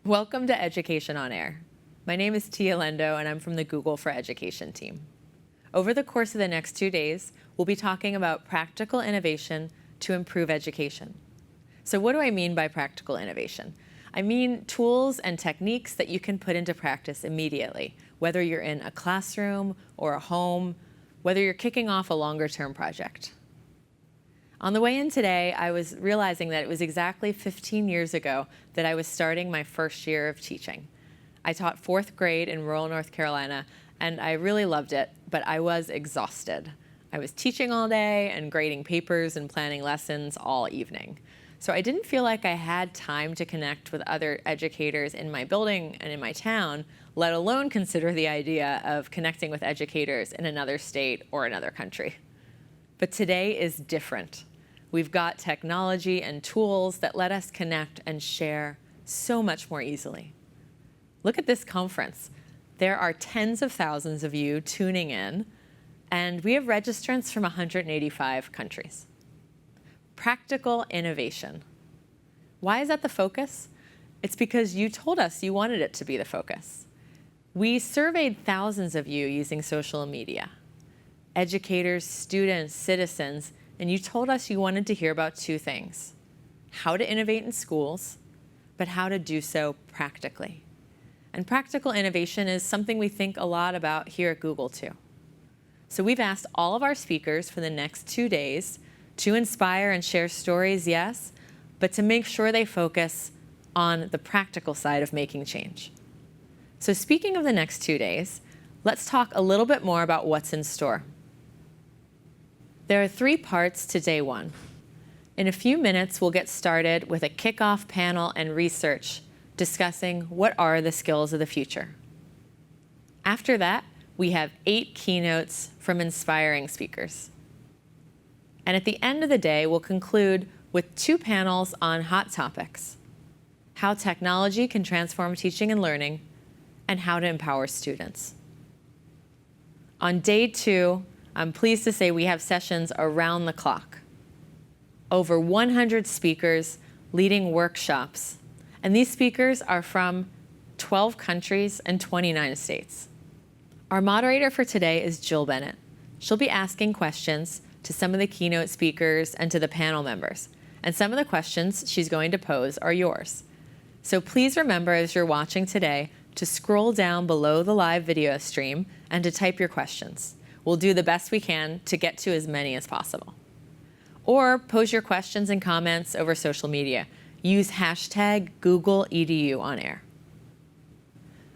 Welcome to Education on Air. My name is Tia Lendo, and I'm from the Google for Education team. Over the course of the next 2 days, we'll be talking about practical innovation to improve education. So what do I mean by practical innovation? I mean tools and techniques that you can put into practice immediately, whether you're in a classroom or a home, whether you're kicking off a longer-term project. On the way in today, I was realizing that it was exactly 15 years ago that I was starting my first year of teaching. I taught 4th grade in rural North Carolina, and I really loved it, but I was exhausted. I was teaching all day and grading papers and planning lessons all evening. So I didn't feel like I had time to connect with other educators in my building and in my town, let alone consider the idea of connecting with educators in another state or another country. But today is different. We've got technology and tools that let us connect and share so much more easily. Look at this conference. There are tens of thousands of you tuning in, and we have registrants from 185 countries. Practical innovation. Why is that the focus? It's because you told us you wanted it to be the focus. We surveyed thousands of you using social media. Educators, students, citizens, and you told us you wanted to hear about 2 things: how to innovate in schools, but how to do so practically. And practical innovation is something we think a lot about here at Google too. So we've asked all of our speakers for the next 2 days to inspire and share stories, yes, but to make sure they focus on the practical side of making change. So speaking of the next 2 days, let's talk a little bit more about what's in store. There are 3 parts to day 1. In a few minutes, we'll get started with a kickoff panel and research discussing what are the skills of the future. After that, we have 8 keynotes from inspiring speakers. And at the end of the day, we'll conclude with 2 panels on hot topics: how technology can transform teaching and learning, and how to empower students. On day 2, I'm pleased to say we have sessions around the clock. Over 100 speakers leading workshops. And these speakers are from 12 countries and 29 states. Our moderator for today is Jill Bennett. She'll be asking questions to some of the keynote speakers and to the panel members. And some of the questions she's going to pose are yours. So please remember, as you're watching today, to scroll down below the live video stream and to type your questions. We'll do the best we can to get to as many as possible. Or pose your questions and comments over social media. Use hashtag #GoogleEduOnAir.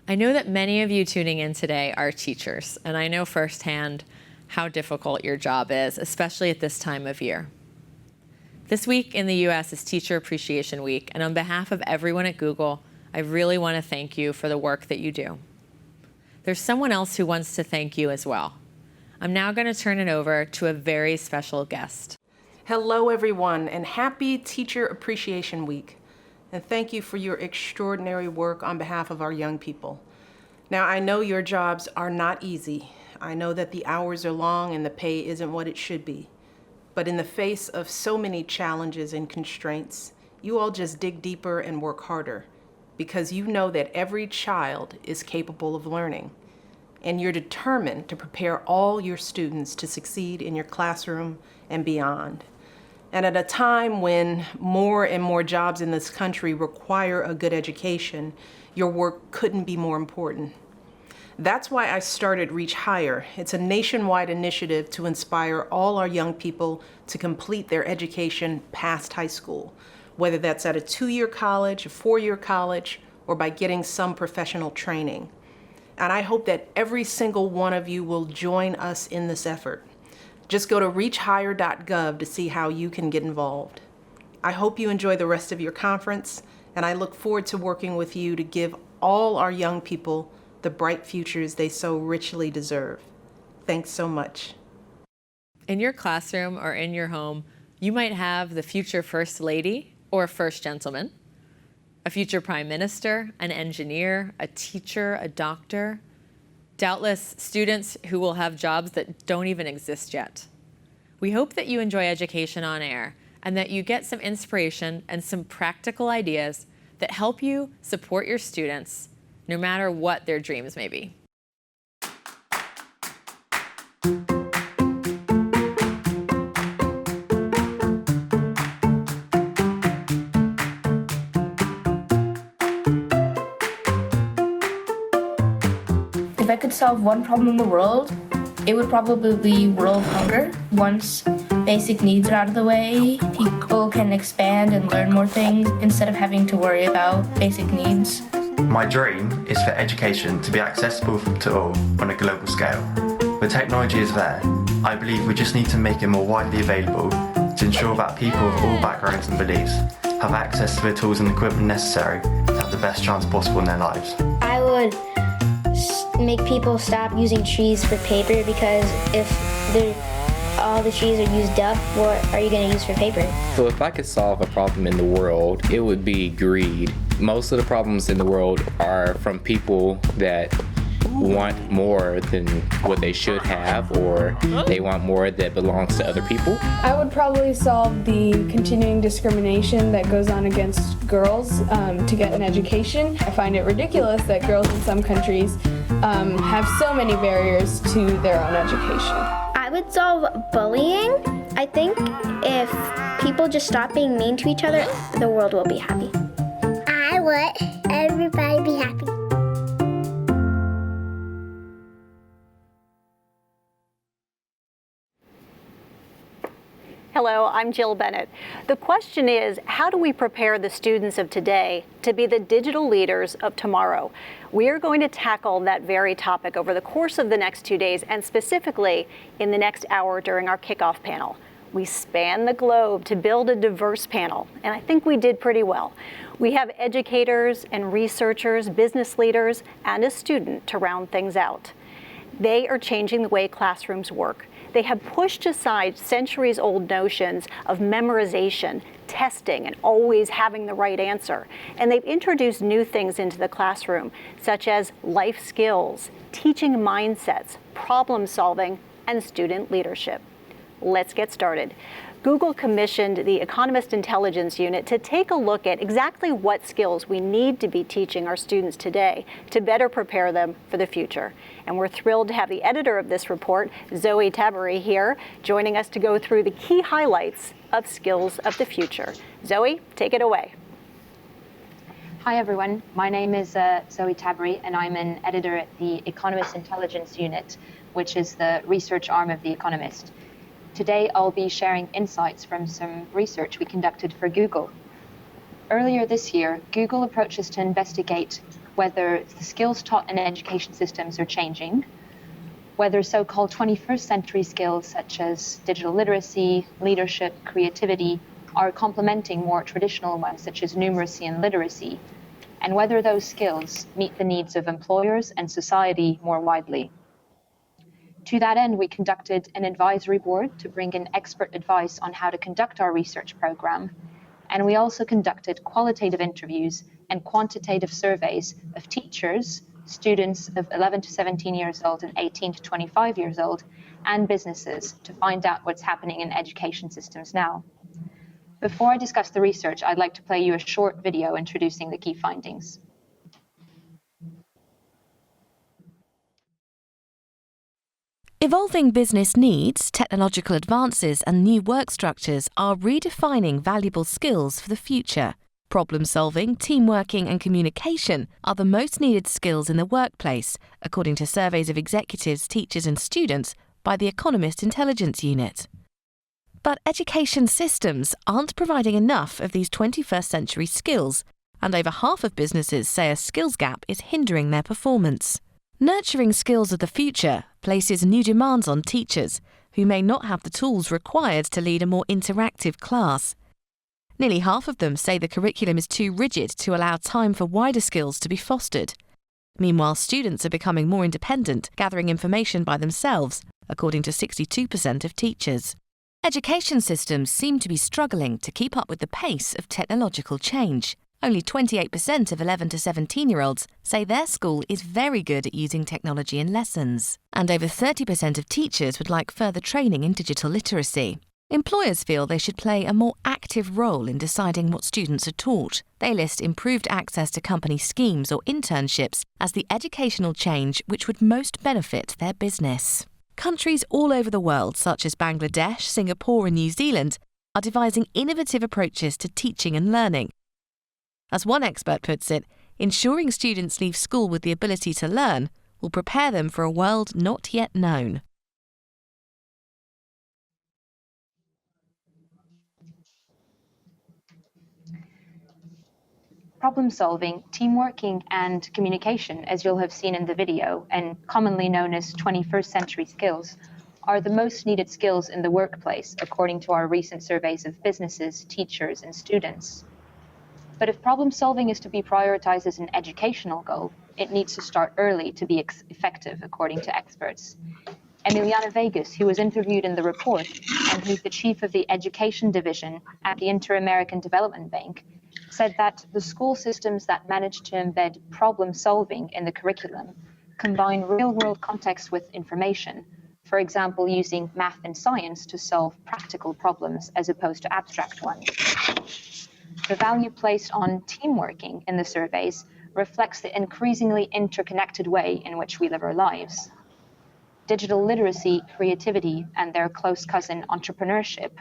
I know that many of you tuning in today are teachers, and I know firsthand how difficult your job is, especially at this time of year. This week in the US is Teacher Appreciation Week, and on behalf of everyone at Google, I really want to thank you for the work that you do. there's someone else who wants to thank you as well. I'm now going to turn it over to a very special guest. Hello, everyone, and happy Teacher Appreciation Week. And thank you for your extraordinary work on behalf of our young people. Now, I know your jobs are not easy. I know that the hours are long and the pay isn't what it should be. But in the face of so many challenges and constraints, you all just dig deeper and work harder because you know that every child is capable of learning. And you're determined to prepare all your students to succeed in your classroom and beyond. And at a time when more and more jobs in this country require a good education, your work couldn't be more important. That's why I started Reach Higher. It's a nationwide initiative to inspire all our young people to complete their education past high school, whether that's at a 2-year college, a 4-year college, or by getting some professional training. And I hope that every single one of you will join us in this effort. Just go to reachhigher.gov to see how you can get involved. I hope you enjoy the rest of your conference, and I look forward to working with you to give all our young people the bright futures they so richly deserve. Thanks so much. In your classroom or in your home, you might have the future First Lady or First Gentleman, a future Prime Minister, an engineer, a teacher, a doctor, doubtless students who will have jobs that don't even exist yet. We hope that you enjoy Education on Air and that you get some inspiration and some practical ideas that help you support your students no matter what their dreams may be. If I could solve one problem in the world, it would probably be world hunger. Once basic needs are out of the way, people can expand and learn more things instead of having to worry about basic needs. My dream is for education to be accessible to all on a global scale. The technology is there. I believe we just need to make it more widely available to ensure that people of all backgrounds and beliefs have access to the tools and equipment necessary to have the best chance possible in their lives. I would make people stop using trees for paper because if all the trees are used up, what are you going to use for paper? So if I could solve a problem in the world, it would be greed. Most of the problems in the world are from people that want more than what they should have, or they want more that belongs to other people. I would probably solve the continuing discrimination that goes on against girls to get an education. I find it ridiculous that girls in some countries have so many barriers to their own education. I would solve bullying. I think if people just stop being mean to each other, the world will be happy. I would. Everybody be happy. Hello, I'm Jill Bennett. The question is, how do we prepare the students of today to be the digital leaders of tomorrow? We are going to tackle that very topic over the course of the next 2 days, and specifically in the next hour during our kickoff panel. We span the globe to build a diverse panel, and I think we did pretty well. We have educators and researchers, business leaders, and a student to round things out. They are changing the way classrooms work. They have pushed aside centuries-old notions of memorization, testing, and always having the right answer. And they've introduced new things into the classroom, such as life skills, teaching mindsets, problem solving, and student leadership. Let's get started. Google commissioned the Economist Intelligence Unit to take a look at exactly what skills we need to be teaching our students today to better prepare them for the future. And we're thrilled to have the editor of this report, Zoe Tabery, here, joining us to go through the key highlights of Skills of the Future. Zoe, take it away. Hi everyone, my name is Zoe Tabery and I'm an editor at the Economist Intelligence Unit, which is the research arm of The Economist. Today I'll be sharing insights from some research we conducted for Google. Earlier this year, Google approached us to investigate whether the skills taught in education systems are changing, whether so-called 21st century skills such as digital literacy, leadership, creativity are complementing more traditional ones such as numeracy and literacy, and whether those skills meet the needs of employers and society more widely. To that end, we conducted an advisory board to bring in expert advice on how to conduct our research program, and we also conducted qualitative interviews and quantitative surveys of teachers, students of 11 to 17 years old and 18 to 25 years old, and businesses to find out what's happening in education systems now. Before I discuss the research, I'd like to play you a short video introducing the key findings. Evolving business needs, technological advances and new work structures are redefining valuable skills for the future. Problem solving, teamworking and communication are the most needed skills in the workplace, according to surveys of executives, teachers and students by the Economist Intelligence Unit. But education systems aren't providing enough of these 21st century skills, and over half of businesses say a skills gap is hindering their performance. Nurturing skills of the future places new demands on teachers, who may not have the tools required to lead a more interactive class. Nearly half of them say the curriculum is too rigid to allow time for wider skills to be fostered. Meanwhile, students are becoming more independent, gathering information by themselves, according to 62% of teachers. Education systems seem to be struggling to keep up with the pace of technological change. Only 28% of 11 to 17-year-olds say their school is very good at using technology in lessons. And over 30% of teachers would like further training in digital literacy. Employers feel they should play a more active role in deciding what students are taught. They list improved access to company schemes or internships as the educational change which would most benefit their business. Countries all over the world, such as Bangladesh, Singapore and New Zealand, are devising innovative approaches to teaching and learning. As one expert puts it, ensuring students leave school with the ability to learn will prepare them for a world not yet known. Problem solving, teamworking, and communication, as you'll have seen in the video, and commonly known as 21st century skills, are the most needed skills in the workplace, according to our recent surveys of businesses, teachers, and students. But if problem solving is to be prioritized as an educational goal, it needs to start early to be effective, according to experts. Emiliana Vegas, who was interviewed in the report, and who's the chief of the education division at the Inter-American Development Bank, said that the school systems that manage to embed problem solving in the curriculum combine real-world context with information, for example, using math and science to solve practical problems as opposed to abstract ones. The value placed on teamworking in the surveys reflects the increasingly interconnected way in which we live our lives. Digital literacy, creativity, and their close cousin entrepreneurship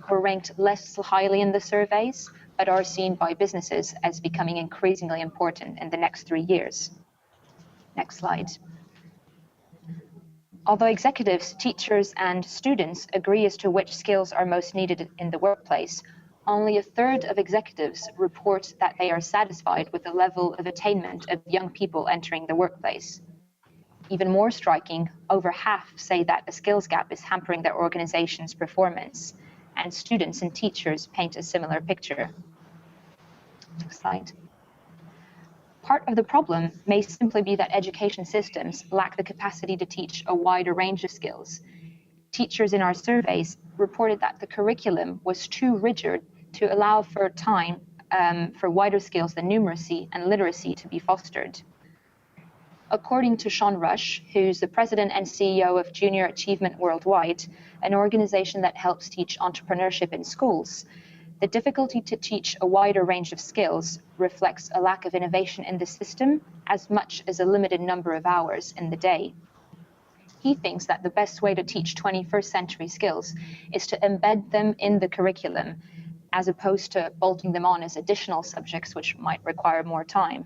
were ranked less highly in the surveys, but are seen by businesses as becoming increasingly important in the next 3 years. Next slide. Although executives, teachers, and students agree as to which skills are most needed in the workplace, only a third of executives report that they are satisfied with the level of attainment of young people entering the workplace. Even more striking, over half say that a skills gap is hampering their organization's performance, and students and teachers paint a similar picture. Next slide. Part of the problem may simply be that education systems lack the capacity to teach a wider range of skills. Teachers in our surveys reported that the curriculum was too rigid to allow for time for wider skills than numeracy and literacy to be fostered. According to Sean Rush, who's the president and CEO of Junior Achievement Worldwide, an organization that helps teach entrepreneurship in schools, the difficulty to teach a wider range of skills reflects a lack of innovation in the system as much as a limited number of hours in the day. He thinks that the best way to teach 21st century skills is to embed them in the curriculum, as opposed to bolting them on as additional subjects which might require more time.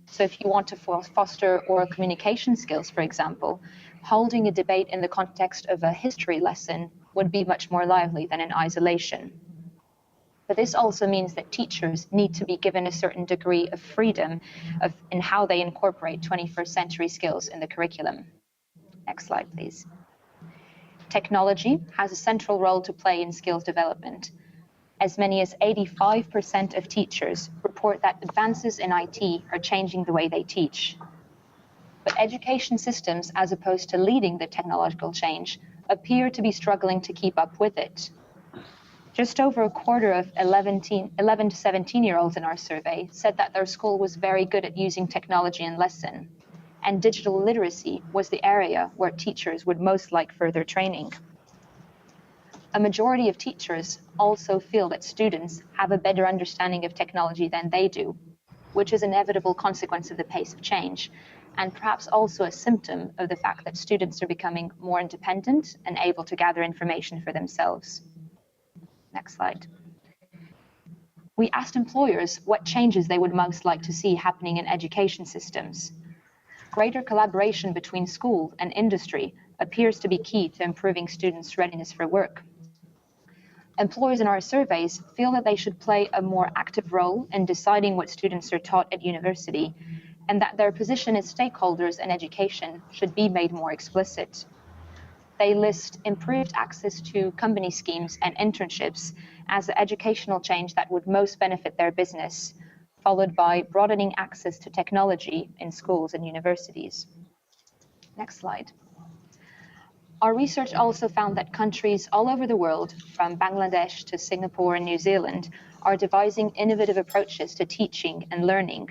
So if you want to foster oral communication skills, for example, holding a debate in the context of a history lesson would be much more lively than in isolation. But this also means that teachers need to be given a certain degree of freedom in how they incorporate 21st century skills in the curriculum. Next slide, please. Technology has a central role to play in skills development. As many as 85% of teachers report report that advances in IT are changing the way they teach. But education systems, as opposed to leading the technological change, appear to be struggling to keep up with it. Just over a quarter of 11 to 17-year-olds in our survey said that their school was very good at using technology in lesson, and digital literacy was the area where teachers would most like further training. A majority of teachers also feel that students have a better understanding of technology than they do, which is an inevitable consequence of the pace of change, and perhaps also a symptom of the fact that students are becoming more independent and able to gather information for themselves. Next slide. We asked employers what changes they would most like to see happening in education systems. Greater collaboration between school and industry appears to be key to improving students' readiness for work. Employers in our surveys feel that they should play a more active role in deciding what students are taught at university, and that their position as stakeholders in education should be made more explicit. They list improved access to company schemes and internships as the educational change that would most benefit their business, followed by broadening access to technology in schools and universities. Next slide. Our research also found that countries all over the world, from Bangladesh to Singapore and New Zealand, are devising innovative approaches to teaching and learning.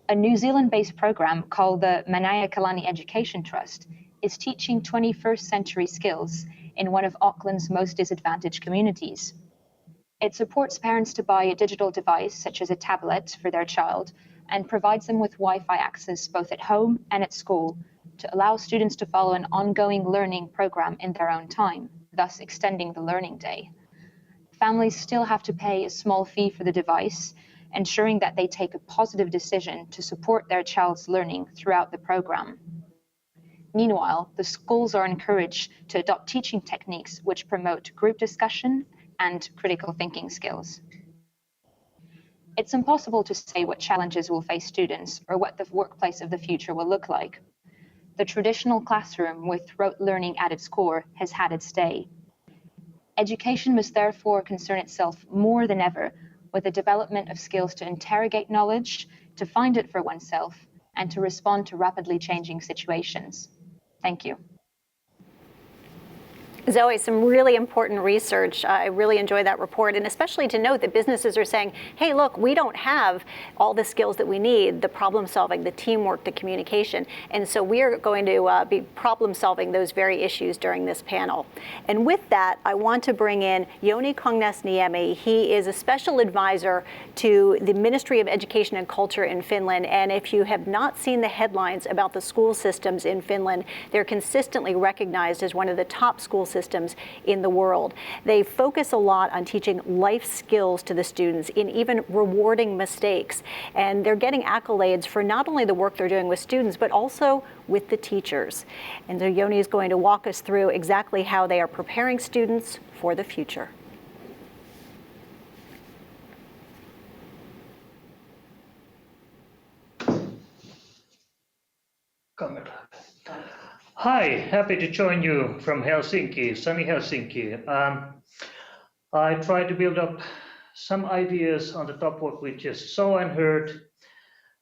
A New Zealand-based program called the Manaya Kalani Education Trust is teaching 21st century skills in one of Auckland's most disadvantaged communities. It supports parents to buy a digital device, such as a tablet, for their child, and provides them with Wi-Fi access both at home and at school to allow students to follow an ongoing learning program in their own time, thus extending the learning day. Families still have to pay a small fee for the device, ensuring that they take a positive decision to support their child's learning throughout the program. Meanwhile, the schools are encouraged to adopt teaching techniques which promote group discussion and critical thinking skills. It's impossible to say what challenges will face students or what the workplace of the future will look like. The traditional classroom with rote learning at its core has had its day. Education must therefore concern itself more than ever with the development of skills to interrogate knowledge, to find it for oneself, and to respond to rapidly changing situations. Thank you. Zoe, some really important research. I really enjoy that report, and especially to note that businesses are saying, hey, look, we don't have all the skills that we need, the problem solving, the teamwork, the communication. And so we are going to be problem solving those very issues during this panel. And with that, I want to bring in Joni Kongnes-Niemi. He is a special advisor to the Ministry of Education and Culture in Finland. And if you have not seen the headlines about the school systems in Finland, they're consistently recognized as one of the top school systems in the world. They focus a lot on teaching life skills to the students in even rewarding mistakes. And they're getting accolades for not only the work they're doing with students, but also with the teachers. And so Joni is going to walk us through exactly how they are preparing students for the future. Camera. Hi, happy to join you from Helsinki, sunny Helsinki. I tried to build up some ideas on the top of what we just saw and heard,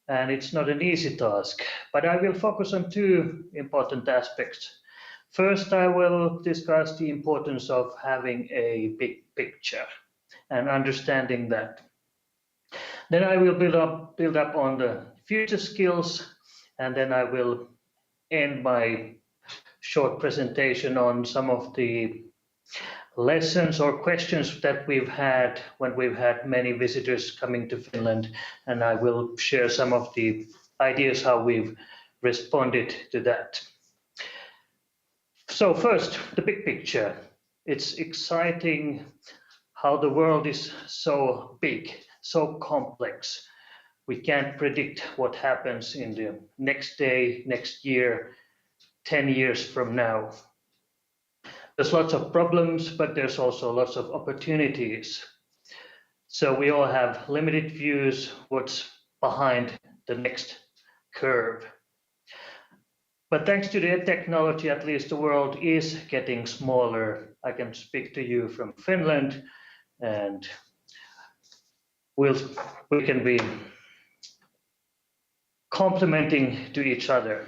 and it's not an easy task, but I will focus on two important aspects. First, I will discuss the importance of having a big picture and understanding that. Then I will build up on the future skills, and then I will end my short presentation on some of the lessons or questions that we've had when we've had many visitors coming to Finland, and I will share some of the ideas how we've responded to that. So first, the big picture. It's exciting how the world is so big, so complex. We can't predict what happens in the next day, next year, 10 years from now. There's lots of problems, but there's also lots of opportunities. So we all have limited views what's behind the next curve. But thanks to the technology, at least the world is getting smaller. I can speak to you from Finland, and we can be complementing to each other.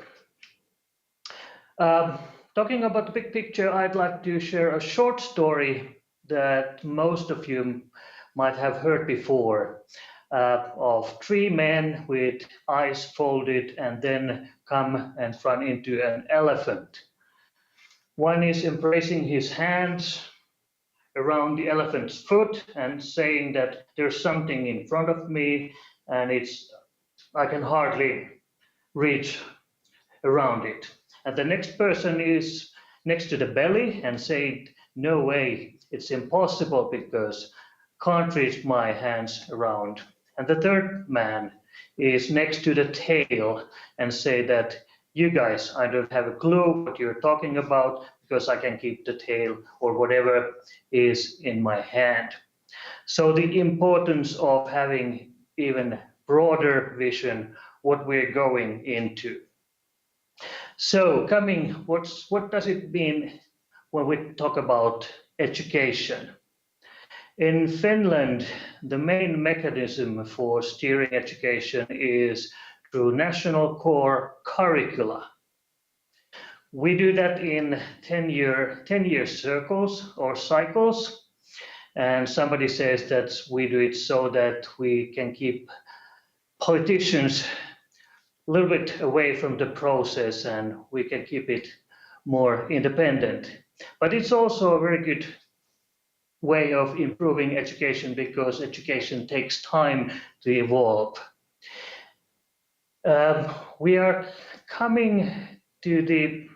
Talking about the big picture, I'd like to share a short story that most of you might have heard before, of three men with eyes folded and then come and run into an elephant. One is embracing his hands around the elephant's foot and saying that there's something in front of me and I can hardly reach around it. And the next person is next to the belly and saying, no way, it's impossible because can't reach my hands around. And the third man is next to the tail and say that you guys, I don't have a clue what you're talking about because I can keep the tail or whatever is in my hand. So the importance of having even broader vision, what we're going into. So what does it mean when we talk about education? In Finland, the main mechanism for steering education is through national core curricula. We do that in 10-year circles or cycles, and somebody says that we do it so that we can keep politicians a little bit away from the process and we can keep it more independent. But it's also a very good way of improving education because education takes time to evolve. We are coming to the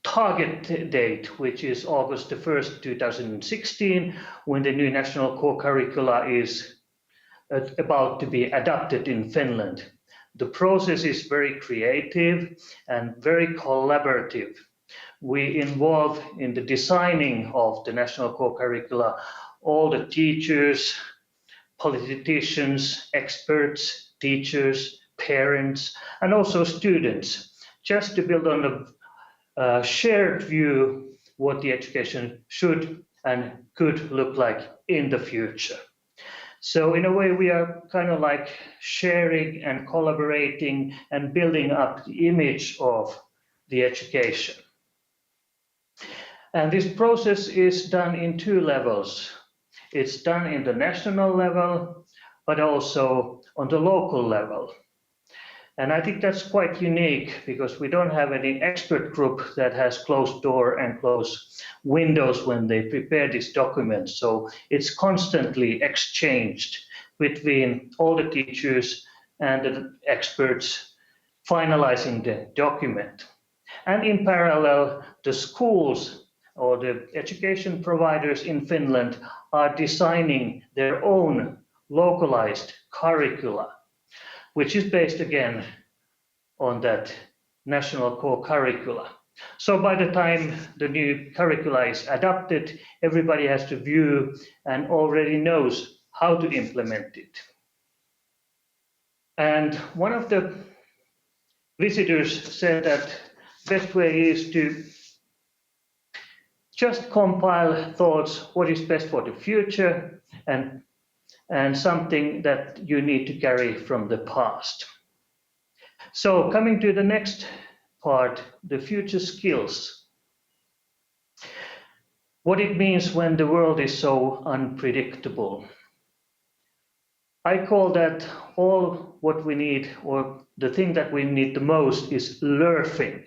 target date, which is August the 1st, 2016, when the new national core curricula is about to be adopted in Finland. The process is very creative and very collaborative. We involve in the designing of the national core curricula all the teachers, politicians, experts, teachers, parents, and also students, just to build on a shared view what the education should and could look like in the future. So in a way, we are kind of like sharing and collaborating and building up the image of the education. And this process is done in two levels. It's done in the national level, but also on the local level. And I think that's quite unique because we don't have any expert group that has closed door and closed windows when they prepare this document. So it's constantly exchanged between all the teachers and the experts finalizing the document. And in parallel, the schools or the education providers in Finland are designing their own localized curricula, which is based again on that national core curricula. So by the time the new curricula is adopted, everybody has to view and already knows how to implement it. And one of the visitors said that the best way is to just compile thoughts, what is best for the future, and something that you need to carry from the past. So coming to the next part, the future skills. What it means when the world is so unpredictable. I call that all what we need, or the thing that we need the most is learning.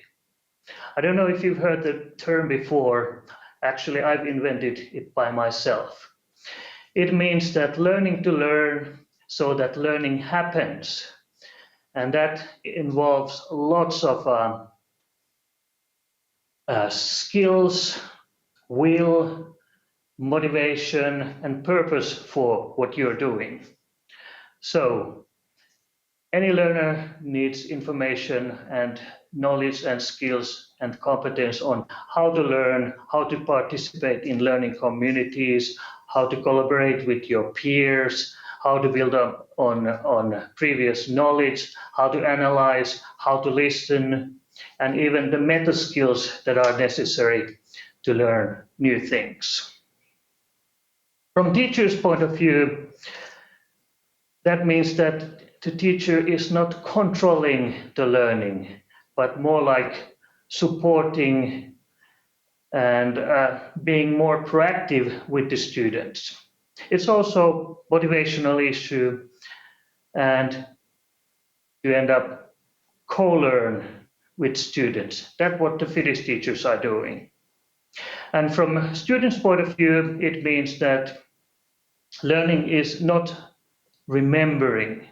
I don't know if you've heard the term before. Actually, I've invented it by myself. It means that learning to learn so that learning happens. And that involves lots of skills, will, motivation, and purpose for what you're doing. So any learner needs information and knowledge and skills and competence on how to learn, how to participate in learning communities, how to collaborate with your peers, how to build up on previous knowledge, how to analyze, how to listen, and even the meta skills that are necessary to learn new things. From teacher's point of view, that means that the teacher is not controlling the learning, but more like supporting and being more proactive with the students. It's also motivational issue, and you end up co-learn with students. That's what the Finnish teachers are doing. And from a student's point of view, it means that learning is not remembering.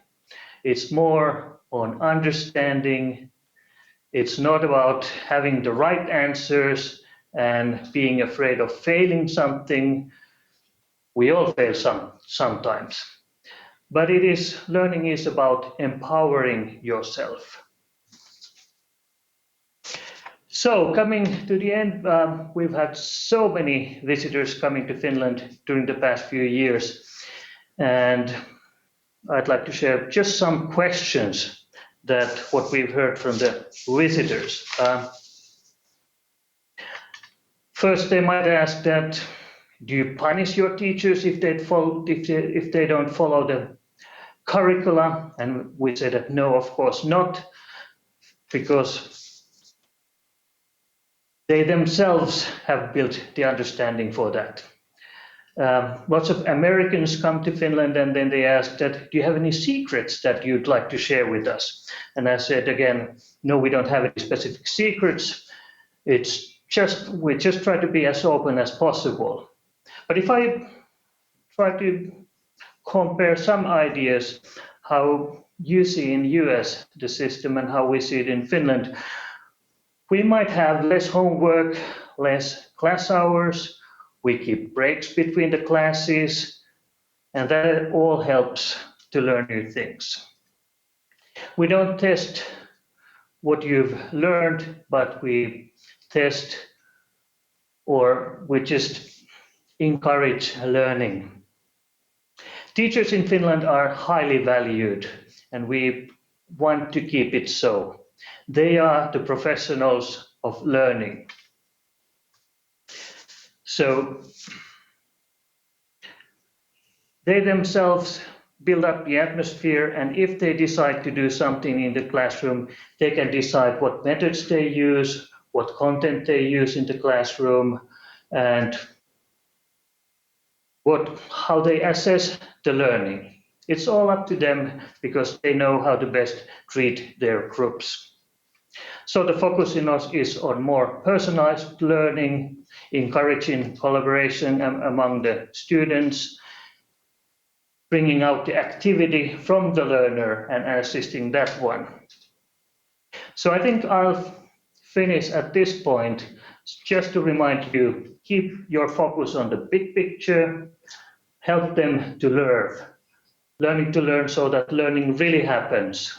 It's more on understanding. It's not about having the right answers and being afraid of failing something. We all fail sometimes. But learning is about empowering yourself. So coming to the end, we've had so many visitors coming to Finland during the past few years. And I'd like to share just some questions that what we've heard from the visitors. First, they might ask that, do you punish your teachers if they don't follow the curricula? And we say that no, of course not, because they themselves have built the understanding for that. Lots of Americans come to Finland and then they ask that, do you have any secrets that you'd like to share with us? And I said again, no, we don't have any specific secrets. We just try to be as open as possible. But if I try to compare some ideas, how you see in US the system and how we see it in Finland, we might have less homework, less class hours, we keep breaks between the classes, and that all helps to learn new things. We don't test what you've learned, but we test or we just encourage learning. Teachers in Finland are highly valued, and we want to keep it so. They are the professionals of learning. So they themselves build up the atmosphere, and if they decide to do something in the classroom, they can decide what methods they use, what content they use in the classroom, and how they assess the learning. It's all up to them because they know how to best treat their groups. So the focus in us is on more personalized learning, encouraging collaboration among the students, bringing out the activity from the learner and assisting that one. So I think I'll finish at this point just to remind you, keep your focus on the big picture, help them to learning to learn so that learning really happens,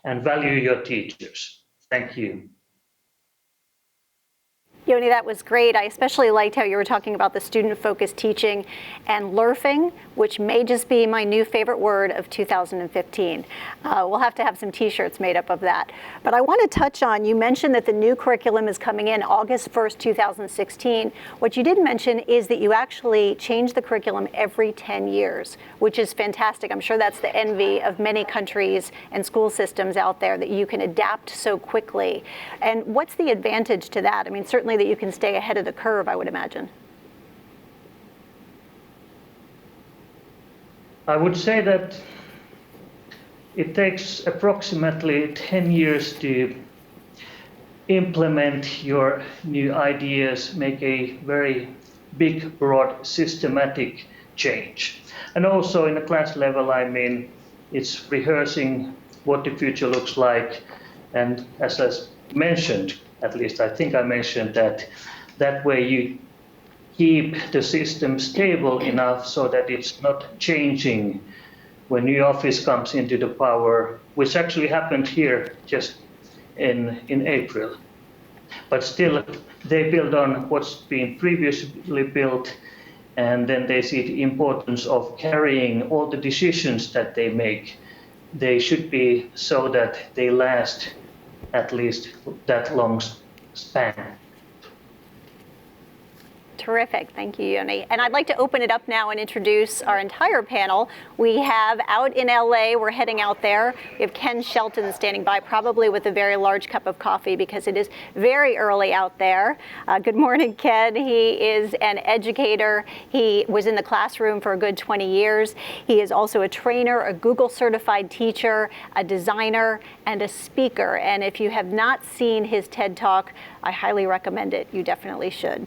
and value your teachers. Thank you. Joni, that was great. I especially liked how you were talking about the student-focused teaching and LERFing, which may just be my new favorite word of 2015. We'll have to have some t-shirts made up of that. But I want to touch on, you mentioned that the new curriculum is coming in August 1st, 2016. What you didn't mention is that you actually change the curriculum every 10 years, which is fantastic. I'm sure that's the envy of many countries and school systems out there, that you can adapt so quickly. And what's the advantage to that? I mean, certainly that you can stay ahead of the curve, I would imagine. I would say that it takes approximately 10 years to implement your new ideas, make a very big, broad, systematic change. And also in a class level, I mean, it's rehearsing what the future looks like. And as I mentioned, at least I think I mentioned that way you keep the system stable enough so that it's not changing when new office comes into the power, which actually happened here just in April. But still, they build on what's been previously built, and then they see the importance of carrying all the decisions that they make. They should be so that they last at least that long span. Terrific. Thank you, Yoni. And I'd like to open it up now and introduce our entire panel. We have out in LA, we're heading out there. We have Ken Shelton standing by, probably with a very large cup of coffee because it is very early out there. Good morning, Ken. He is an educator. He was in the classroom for a good 20 years. He is also a trainer, a Google certified teacher, a designer, and a speaker. And if you have not seen his TED Talk, I highly recommend it. You definitely should.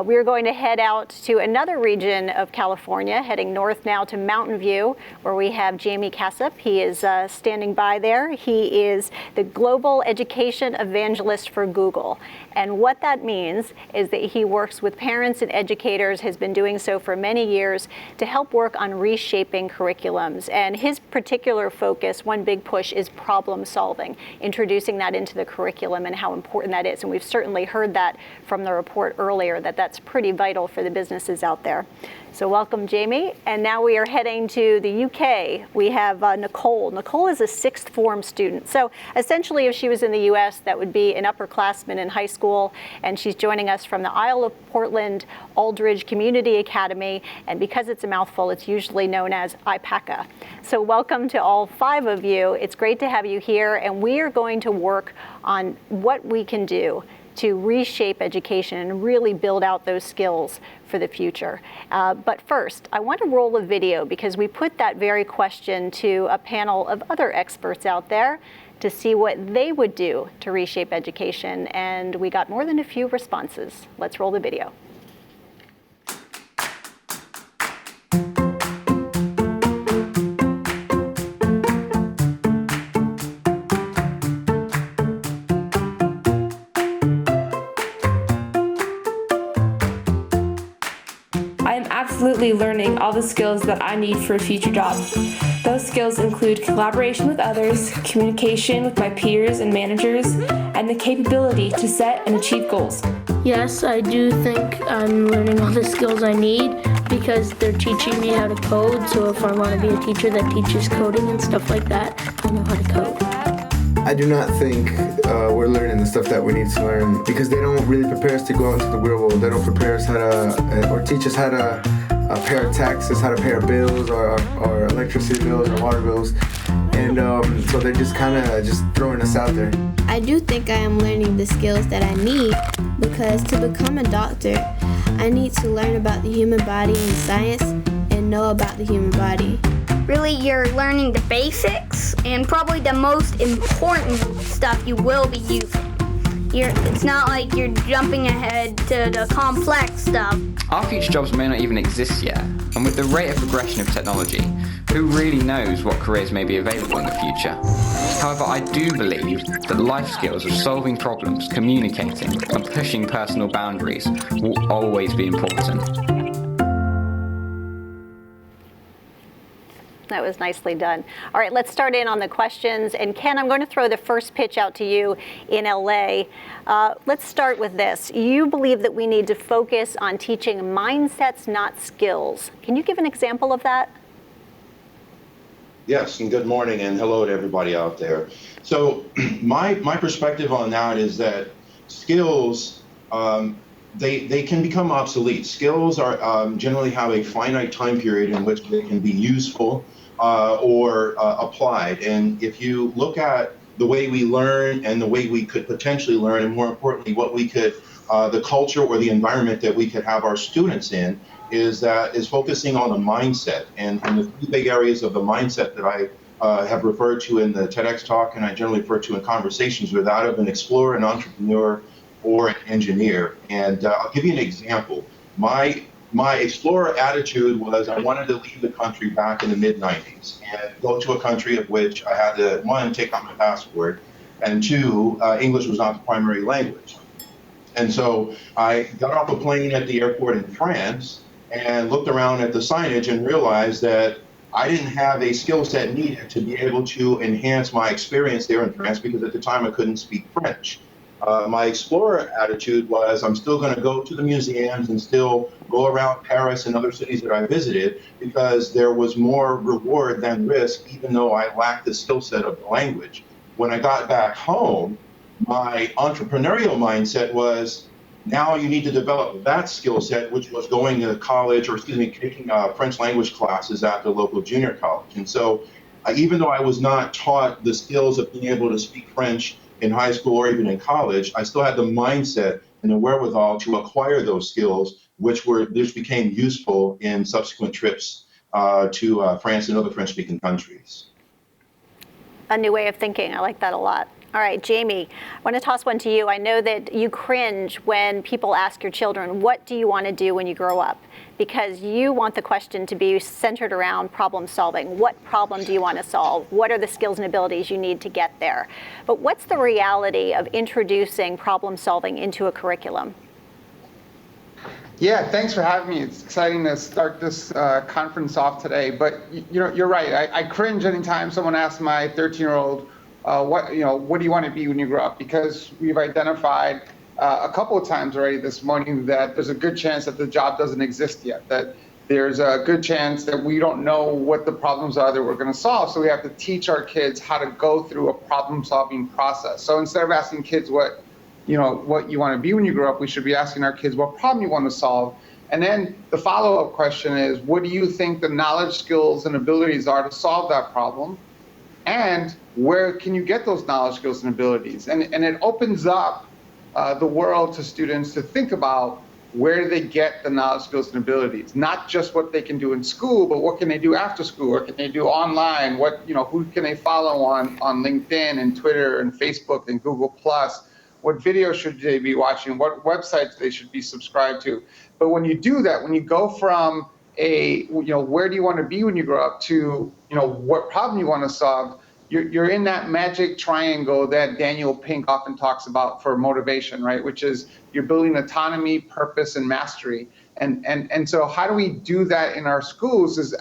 We're going to head out to another region of California, heading north now to Mountain View, where we have Jamie Cassup. He is standing by there. He is the Global Education Evangelist for Google. And what that means is that he works with parents and educators, has been doing so for many years, to help work on reshaping curriculums. And his particular focus, one big push, is problem solving, introducing that into the curriculum and how important that is. And we've certainly heard that from the report earlier, that that's pretty vital for the businesses out there. So welcome, Jamie. And now we are heading to the UK. We have Nicole. Nicole is a sixth form student. So essentially, if she was in the US, that would be an upperclassman in high school. And she's joining us from the Isle of Portland Aldridge Community Academy. And because it's a mouthful, it's usually known as IPACA. So welcome to all 5 of you. It's great to have you here. And we are going to work on what we can do to reshape education and really build out those skills for the future. But first, I want to roll a video because we put that very question to a panel of other experts out there to see what they would do to reshape education, and we got more than a few responses. Let's roll the video. Absolutely learning all the skills that I need for a future job. Those skills include collaboration with others, communication with my peers and managers, and the capability to set and achieve goals. Yes, I do think I'm learning all the skills I need because they're teaching me how to code, so if I want to be a teacher that teaches coding and stuff like that, I know how to code. I do not think we're learning the stuff that we need to learn because they don't really prepare us to go out into the real world. They don't prepare us how to, or teach us how to pay our taxes, how to pay our bills, or our electricity bills, or water bills. And so they're just kind of just throwing us out there. I do think I am learning the skills that I need because to become a doctor, I need to learn about the human body and science and know about the human body. Really, you're learning the basics and probably the most important stuff you will be using. It's not like you're jumping ahead to the complex stuff. Our future jobs may not even exist yet, and with the rate of progression of technology, who really knows what careers may be available in the future? However, I do believe that life skills of solving problems, communicating, and pushing personal boundaries will always be important. That was nicely done. All right, let's start in on the questions. And Ken, I'm going to throw the first pitch out to you in LA. Let's start with this. You believe that we need to focus on teaching mindsets, not skills. Can you give an example of that? Yes, and good morning, and hello to everybody out there. So my perspective on that is that skills, they can become obsolete. Skills are generally have a finite time period in which they can be useful or applied. And if you look at the way we learn and the way we could potentially learn, and more importantly, what we could, the culture or the environment that we could have our students in, is focusing on the mindset. And the 3 big areas of the mindset that I have referred to in the TEDx talk, and I generally refer to in conversations, with that of an explorer, an entrepreneur, or an engineer. And I'll give you an example. My explorer attitude was I wanted to leave the country back in the mid-90s and go to a country of which I had to, 1, take out my passport, and 2, English was not the primary language. And so I got off a plane at the airport in France and looked around at the signage and realized that I didn't have a skill set needed to be able to enhance my experience there in France because at the time I couldn't speak French. My explorer attitude was I'm still going to go to the museums and still go around Paris and other cities that I visited because there was more reward than risk, even though I lacked the skill set of the language. When I got back home, my entrepreneurial mindset was Now you need to develop that skill set, which was going to college, or excuse me, taking French language classes at the local junior college. And so even though I was not taught the skills of being able to speak French in high school or even in college, I still had the mindset and the wherewithal to acquire those skills, which became useful in subsequent trips to France and other French-speaking countries. A new way of thinking. I like that a lot. All right, Jamie, I want to toss one to you. I know that you cringe when people ask your children, what do you want to do when you grow up? Because you want the question to be centered around problem solving. What problem do you want to solve? What are the skills and abilities you need to get there? But what's the reality of introducing problem solving into a curriculum? Yeah, thanks for having me. It's exciting to start this conference off today. But you're right. I cringe anytime someone asks my 13-year-old, what do you want to be when you grow up? Because we've identified a couple of times already this morning that there's a good chance that the job doesn't exist yet, that there's a good chance that we don't know what the problems are that we're going to solve. So we have to teach our kids how to go through a problem-solving process. So instead of asking kids what you want to be when you grow up, we should be asking our kids what problem you want to solve. And then the follow-up question is, what do you think the knowledge, skills, and abilities are to solve that problem? And where can you get those knowledge, skills, and abilities? And it opens up the world to students to think about where do they get the knowledge, skills, and abilities? Not just what they can do in school, but what can they do after school? What can they do online? Who can they follow on LinkedIn and Twitter and Facebook and Google+? What videos should they be watching? What websites they should be subscribed to? But when you do that, when you go from where do you want to be when you grow up to, what problem you want to solve, you're in that magic triangle that Daniel Pink often talks about for motivation, right? Which is you're building autonomy, purpose, and mastery. And so how do we do that in our schools is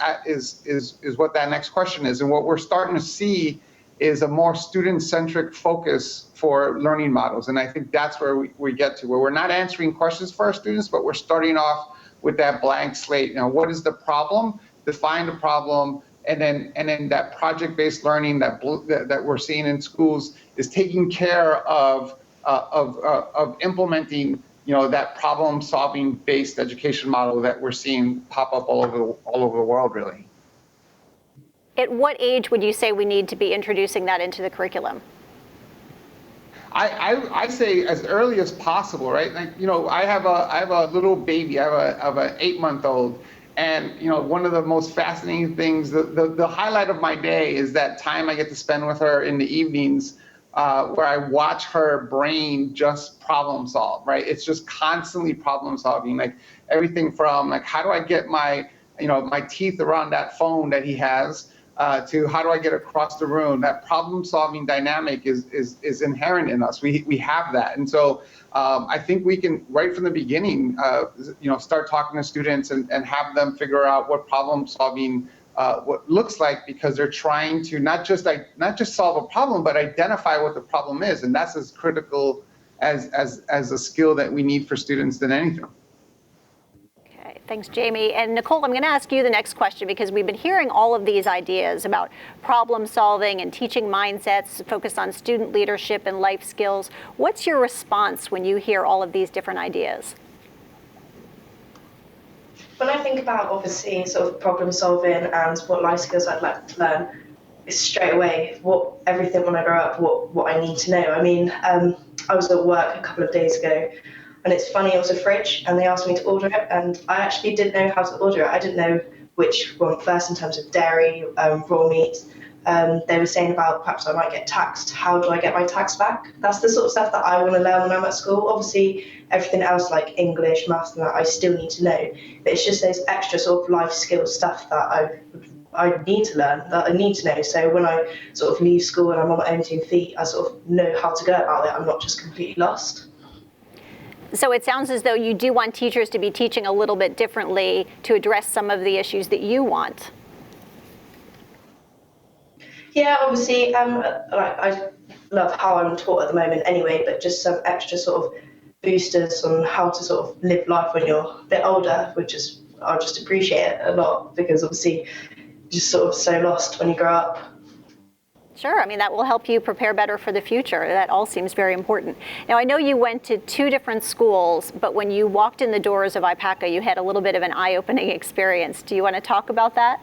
what that next question is. And what we're starting to see is a more student-centric focus for learning models. And I think that's where we get to, where we're not answering questions for our students, but we're starting off with that blank slate. What is the problem? Define the problem, and then that project-based learning that we're seeing in schools is taking care of implementing that problem-solving based education model that we're seeing pop up all over the world, really. At what age would you say we need to be introducing that into the curriculum? I say as early as possible, right? I have a little baby. I have an 8-month-old, and one of the most fascinating things, the highlight of my day is that time I get to spend with her in the evenings, where I watch her brain just problem solve. Right? It's just constantly problem solving. Like everything from how do I get my my teeth around that phone that he has. To how do I get across the room? That problem-solving dynamic is inherent in us. We have that, and so I think we can right from the beginning, start talking to students and have them figure out what problem-solving what looks like, because they're trying to not just solve a problem, but identify what the problem is, and that's as critical as a skill that we need for students than anything. Thanks, Jamie. And Nicole, I'm going to ask you the next question, because we've been hearing all of these ideas about problem solving and teaching mindsets focused on student leadership and life skills. What's your response when you hear all of these different ideas? When I think about obviously sort of problem solving and what life skills I'd like to learn, it's straight away everything when I grow up, what I need to know. I mean, I was at work a couple of days ago, and it's funny, it was a fridge, and they asked me to order it, and I actually didn't know how to order it. I didn't know which one first in terms of dairy, raw meat. They were saying about perhaps I might get taxed. How do I get my tax back? That's the sort of stuff that I want to learn when I'm at school. Obviously, everything else like English, maths, and that I still need to know. But it's just those extra sort of life skills stuff that I need to learn, that I need to know. So when I sort of leave school and I'm on my own 2 feet, I sort of know how to go about it. I'm not just completely lost. So it sounds as though you do want teachers to be teaching a little bit differently to address some of the issues that you want. Yeah, obviously, I love how I'm taught at the moment anyway, but just some extra sort of boosters on how to sort of live life when you're a bit older, I just appreciate it a lot, because obviously you're just sort of so lost when you grow up. Sure, I mean, that will help you prepare better for the future. That all seems very important. Now, I know you went to 2 different schools, but when you walked in the doors of IPACA, you had a little bit of an eye-opening experience. Do you want to talk about that?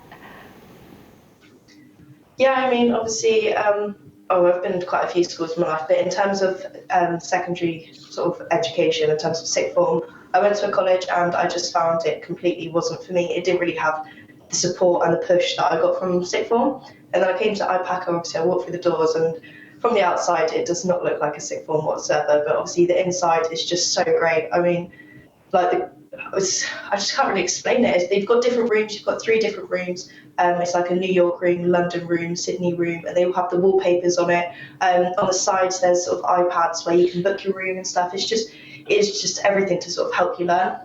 Yeah, I mean, obviously, I've been to quite a few schools in my life, but in terms of secondary sort of education, in terms of sixth form, I went to a college and I just found it completely wasn't for me. It didn't really have the support and the push that I got from sixth form. And then I came to IPACA, obviously I walked through the doors and from the outside it does not look like a sixth form whatsoever, but obviously the inside is just so great. I mean, like I just can't really explain it. They've got different rooms, you've got 3 different rooms. It's like a New York room, London room, Sydney room, and they all have the wallpapers on it. On the sides there's sort of iPads where you can book your room and stuff. It's just everything to sort of help you learn.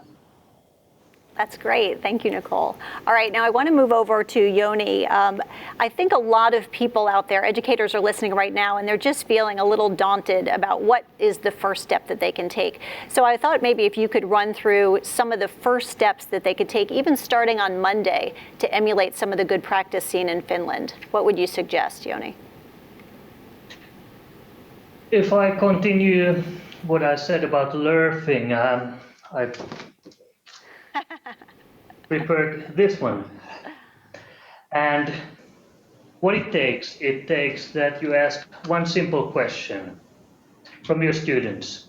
That's great. Thank you, Nicole. All right, now I want to move over to Yoni. I think a lot of people out there, educators are listening right now, and they're just feeling a little daunted about what is the first step that they can take. So I thought maybe if you could run through some of the first steps that they could take, even starting on Monday, to emulate some of the good practice seen in Finland. What would you suggest, Yoni? If I continue what I said about LERFing, I prepared this one. And what it takes that you ask one simple question from your students.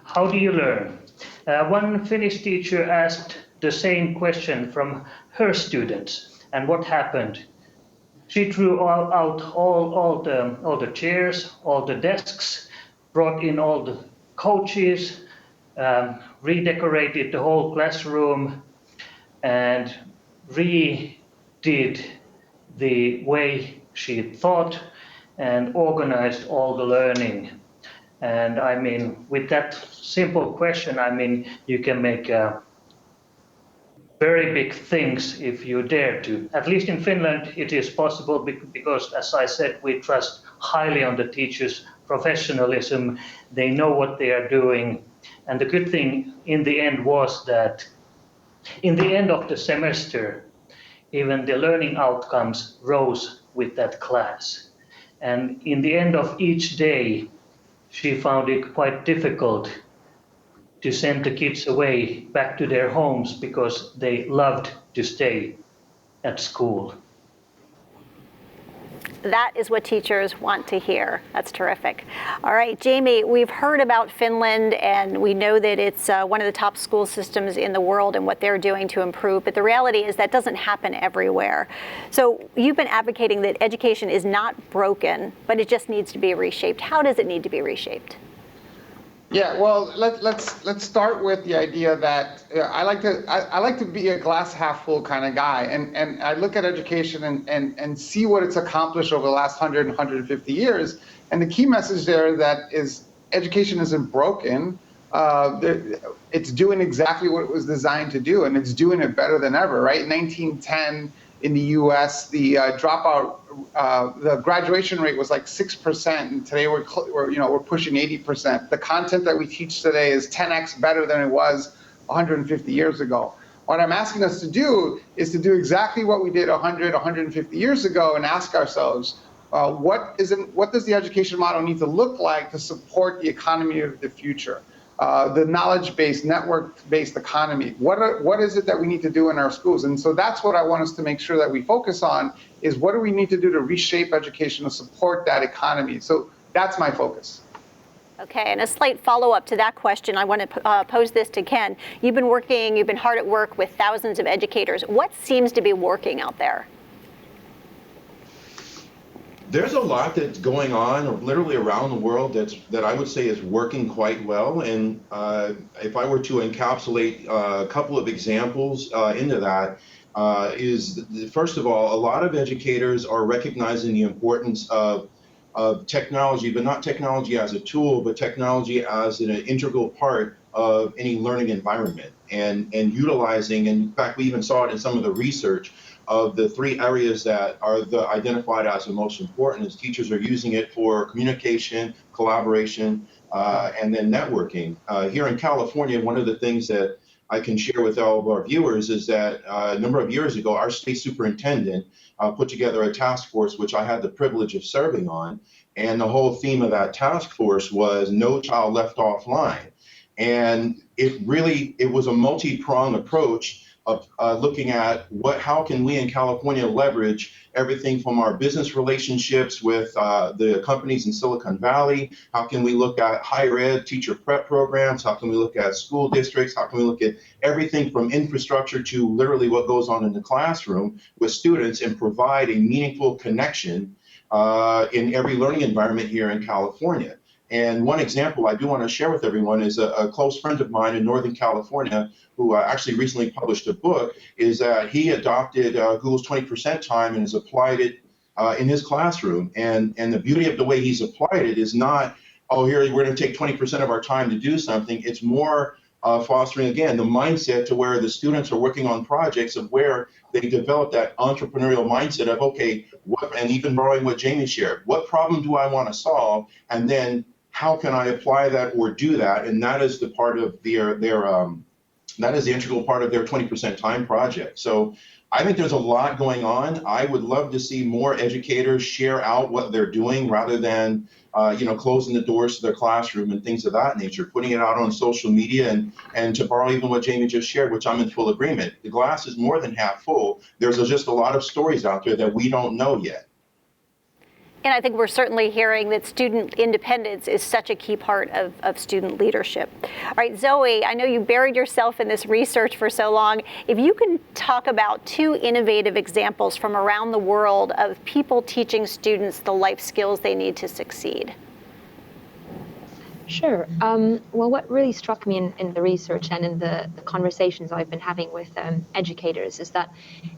How do you learn? One Finnish teacher asked the same question from her students. And what happened? She threw out all the chairs, all the desks, brought in all the coaches, redecorated the whole classroom, and redid the way she thought and organized all the learning. And I mean, with that simple question, I mean, you can make very big things if you dare to. At least in Finland, it is possible because, as I said, we trust highly on the teachers' professionalism. They know what they are doing. And the good thing in the end was that in the end of the semester, even the learning outcomes rose with that class. And in the end of each day, she found it quite difficult to send the kids away back to their homes because they loved to stay at school. That is what teachers want to hear. That's terrific. All right, Jamie, we've heard about Finland and we know that it's one of the top school systems in the world and what they're doing to improve, but the reality is that doesn't happen everywhere. So you've been advocating that education is not broken, but it just needs to be reshaped. How does it need to be reshaped? Yeah, well, let's start with the idea that I like to be a glass half full kind of guy, and I look at education and see what it's accomplished over the last 100 and 150 years, and the key message there that is education isn't broken. It's doing exactly what it was designed to do, and it's doing it better than ever. Right, in 1910 in the U.S., the dropout. The graduation rate was like 6%, and today we're pushing 80%. The content that we teach today is 10x better than it was 150 years ago. What I'm asking us to do is to do exactly what we did 100, 150 years ago, and ask ourselves, what does the education model need to look like to support the economy of the future? The knowledge-based, network-based economy. What is it that we need to do in our schools? And so that's what I want us to make sure that we focus on, is what do we need to do to reshape education to support that economy? So that's my focus. Okay, and a slight follow-up to that question, I want to pose this to Ken. You've been hard at work with thousands of educators. What seems to be working out there? There's a lot that's going on literally around the world that I would say is working quite well. And if I were to encapsulate a couple of examples into that, first of all, a lot of educators are recognizing the importance of technology, but not technology as a tool, but technology as an integral part of any learning environment, and utilizing, and in fact, we even saw it in some of the research, of the 3 areas that are identified as the most important, as teachers are using it for communication, collaboration, and then networking. Here in California, one of the things that I can share with all of our viewers is that a number of years ago, our state superintendent put together a task force, which I had the privilege of serving on. And the whole theme of that task force was no child left offline. And it was a multi-pronged approach of looking at how can we in California leverage everything from our business relationships with the companies in Silicon Valley. How can we look at higher ed teacher prep programs? How can we look at school districts? How can we look at everything from infrastructure to literally what goes on in the classroom with students and provide a meaningful connection in every learning environment here in California? And one example I do want to share with everyone is a close friend of mine in Northern California who actually recently published a book, is that he adopted Google's 20% time and has applied it in his classroom. And the beauty of the way he's applied it is not, oh, here, we're going to take 20% of our time to do something. It's more fostering, again, the mindset to where the students are working on projects of where they develop that entrepreneurial mindset of, okay, and even borrowing what Jamie shared, what problem do I want to solve? And then how can I apply that or do that? And that is the part of that is the integral part of their 20% time project. So I think there's a lot going on. I would love to see more educators share out what they're doing rather than closing the doors to their classroom and things of that nature, putting it out on social media and to borrow even what Jamie just shared, which I'm in full agreement. The glass is more than half full. There's just a lot of stories out there that we don't know yet. And I think we're certainly hearing that student independence is such a key part of student leadership. All right, Zoe, I know you buried yourself in this research for so long. If you can talk about 2 innovative examples from around the world of people teaching students the life skills they need to succeed. Sure. Well, what really struck me in the research and in the conversations I've been having with educators is that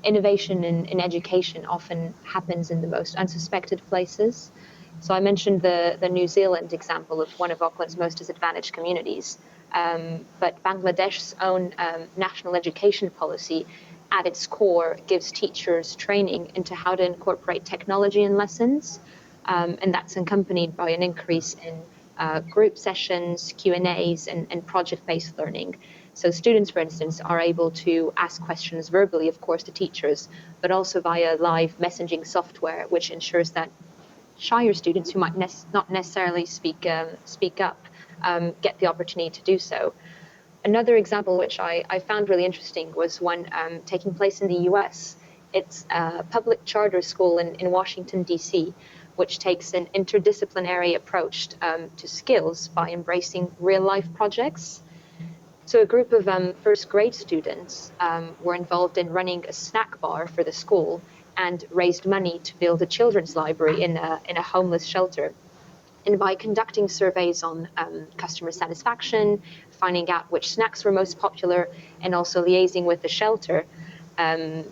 innovation in education often happens in the most unsuspected places. So I mentioned the New Zealand example of one of Auckland's most disadvantaged communities, but Bangladesh's own national education policy at its core gives teachers training into how to incorporate technology in lessons, and that's accompanied by an increase in group sessions, Q&As, and project-based learning. So students, for instance, are able to ask questions verbally, of course, to teachers, but also via live messaging software, which ensures that shyer students who might not necessarily speak up get the opportunity to do so. Another example which I found really interesting was one taking place in the US. It's a public charter school in Washington, D.C., which takes an interdisciplinary approach to skills by embracing real-life projects. So a group of first grade students were involved in running a snack bar for the school and raised money to build a children's library in a homeless shelter. And by conducting surveys on customer satisfaction, finding out which snacks were most popular, and also liaising with the shelter,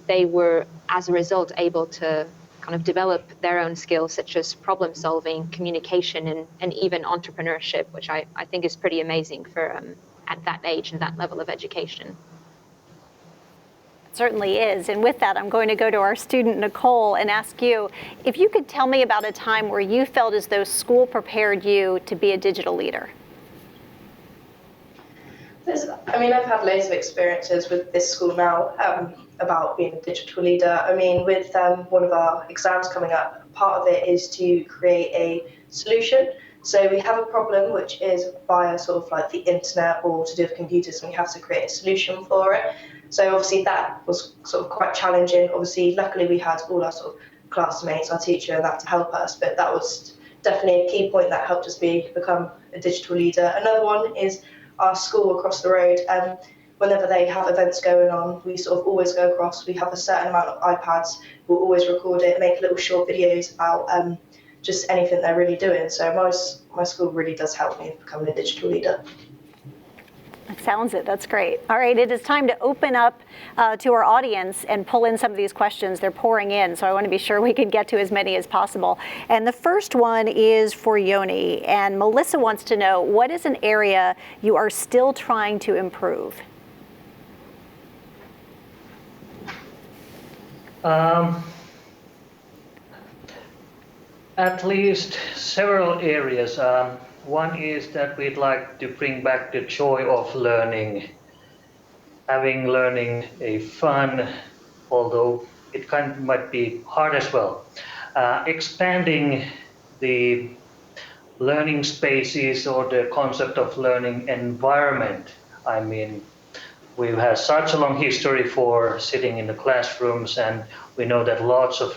they were, as a result, able to kind of develop their own skills such as problem solving, communication, and even entrepreneurship, which I think is pretty amazing for at that age and that level of education. It certainly is. And with that, I'm going to go to our student, Nicole, and ask you, if you could tell me about a time where you felt as though school prepared you to be a digital leader. I've had loads of experiences with this school now about being a digital leader. With one of our exams coming up, part of it is to create a solution. So we have a problem which is via sort of like the internet or to do with computers, and we have to create a solution for it. So obviously that was sort of quite challenging. Obviously, luckily we had all our sort of classmates, our teacher, and that to help us, but that was definitely a key point that helped us become a digital leader. Another one is our school across the road. Whenever they have events going on, we sort of always go across. We have a certain amount of iPads. We'll always record it, make little short videos about just anything they're really doing. So my school really does help me become a digital leader. That sounds it. That's great. All right, it is time to open up to our audience and pull in some of these questions. They're pouring in, so I want to be sure we can get to as many as possible. And the first one is for Yoni. And Melissa wants to know, what is an area you are still trying to improve? At least several areas. One is that we'd like to bring back the joy of learning, having learning a fun, although it kind of might be hard as well. Expanding the learning spaces or the concept of learning environment. I mean, we've had such a long history for sitting in the classrooms, and we know that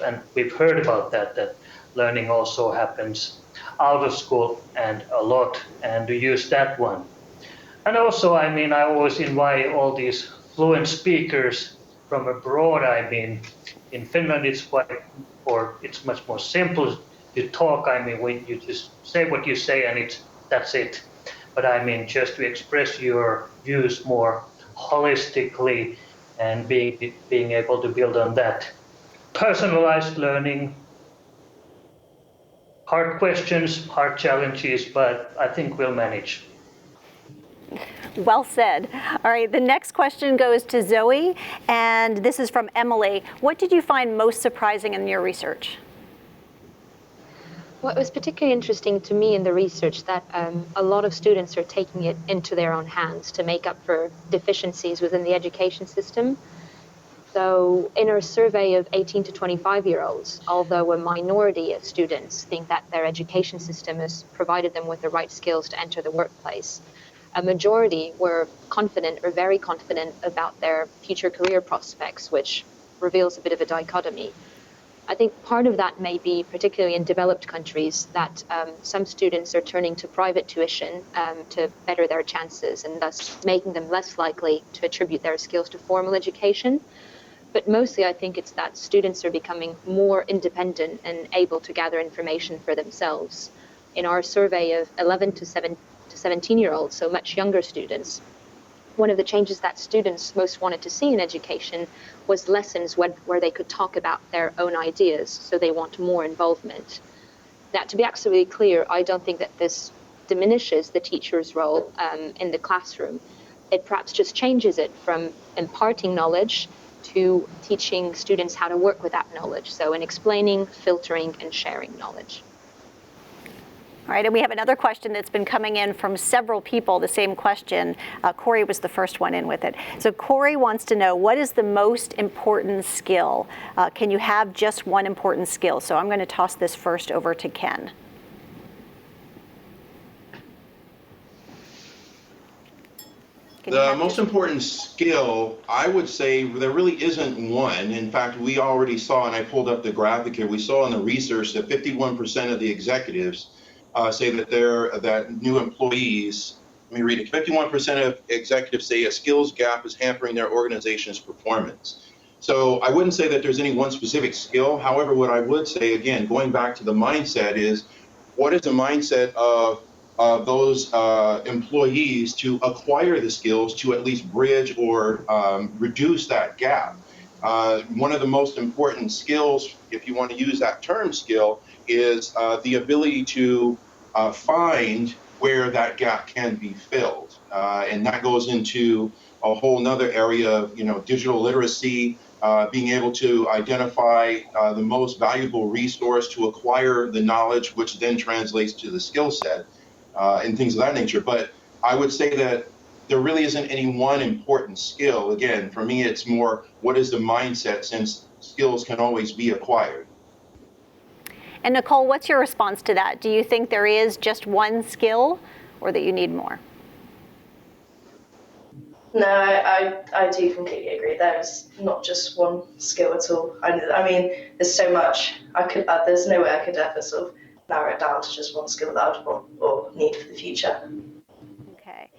and we've heard about that learning also happens out of school and a lot, and to use that one. And also, I mean, I always invite all these fluent speakers from abroad. I mean, in Finland, it's much more simple to talk. I mean, when you just say what you say and that's it. But I mean, just to express your views more holistically and being able to build on that. Personalized learning, hard questions, hard challenges, but I think we'll manage. Well said. All right, the next question goes to Zoe, and this is from Emily. What did you find most surprising in your research? Well, it was particularly interesting to me in the research that a lot of students are taking it into their own hands to make up for deficiencies within the education system. So in our survey of 18 to 25-year-olds, although a minority of students think that their education system has provided them with the right skills to enter the workplace, a majority were confident or very confident about their future career prospects, which reveals a bit of a dichotomy. I think part of that may be, particularly in developed countries, that some students are turning to private tuition to better their chances and thus making them less likely to attribute their skills to formal education. But mostly I think it's that students are becoming more independent and able to gather information for themselves. In our survey of 11 to 17-year-olds, so much younger students, one of the changes that students most wanted to see in education was lessons where they could talk about their own ideas, so they want more involvement. Now, to be absolutely clear, I don't think that this diminishes the teacher's role in the classroom. It perhaps just changes it from imparting knowledge to teaching students how to work with that knowledge, so in explaining, filtering, and sharing knowledge. All right, and we have another question that's been coming in from several people, the same question. Corey was the first one in with it. So Corey wants to know, what is the most important skill? Can you have just one important skill? So I'm going to toss this first over to Ken. The most important skill, I would say there really isn't one. In fact, we already saw, and I pulled up the graphic here, we saw in the research that 51% of the executives say that new employees, let me read it, 51% of executives say a skills gap is hampering their organization's performance. So I wouldn't say that there's any one specific skill. However, what I would say, again, going back to the mindset, is what is the mindset of those employees to acquire the skills to at least bridge or reduce that gap. One of the most important skills, if you want to use that term skill, is the ability to find where that gap can be filled. And that goes into a whole nother area of digital literacy, being able to identify the most valuable resource to acquire the knowledge, which then translates to the skill set. And things of that nature. But I would say that there really isn't any one important skill. Again, for me, it's more what is the mindset, since skills can always be acquired. And Nicole, what's your response to that? Do you think there is just one skill, or that you need more? No, I do completely agree. There's not just one skill at all. I mean, there's so much. There's no way I could ever sort of narrow it down to just one skill that I would want or need for the future. Okay,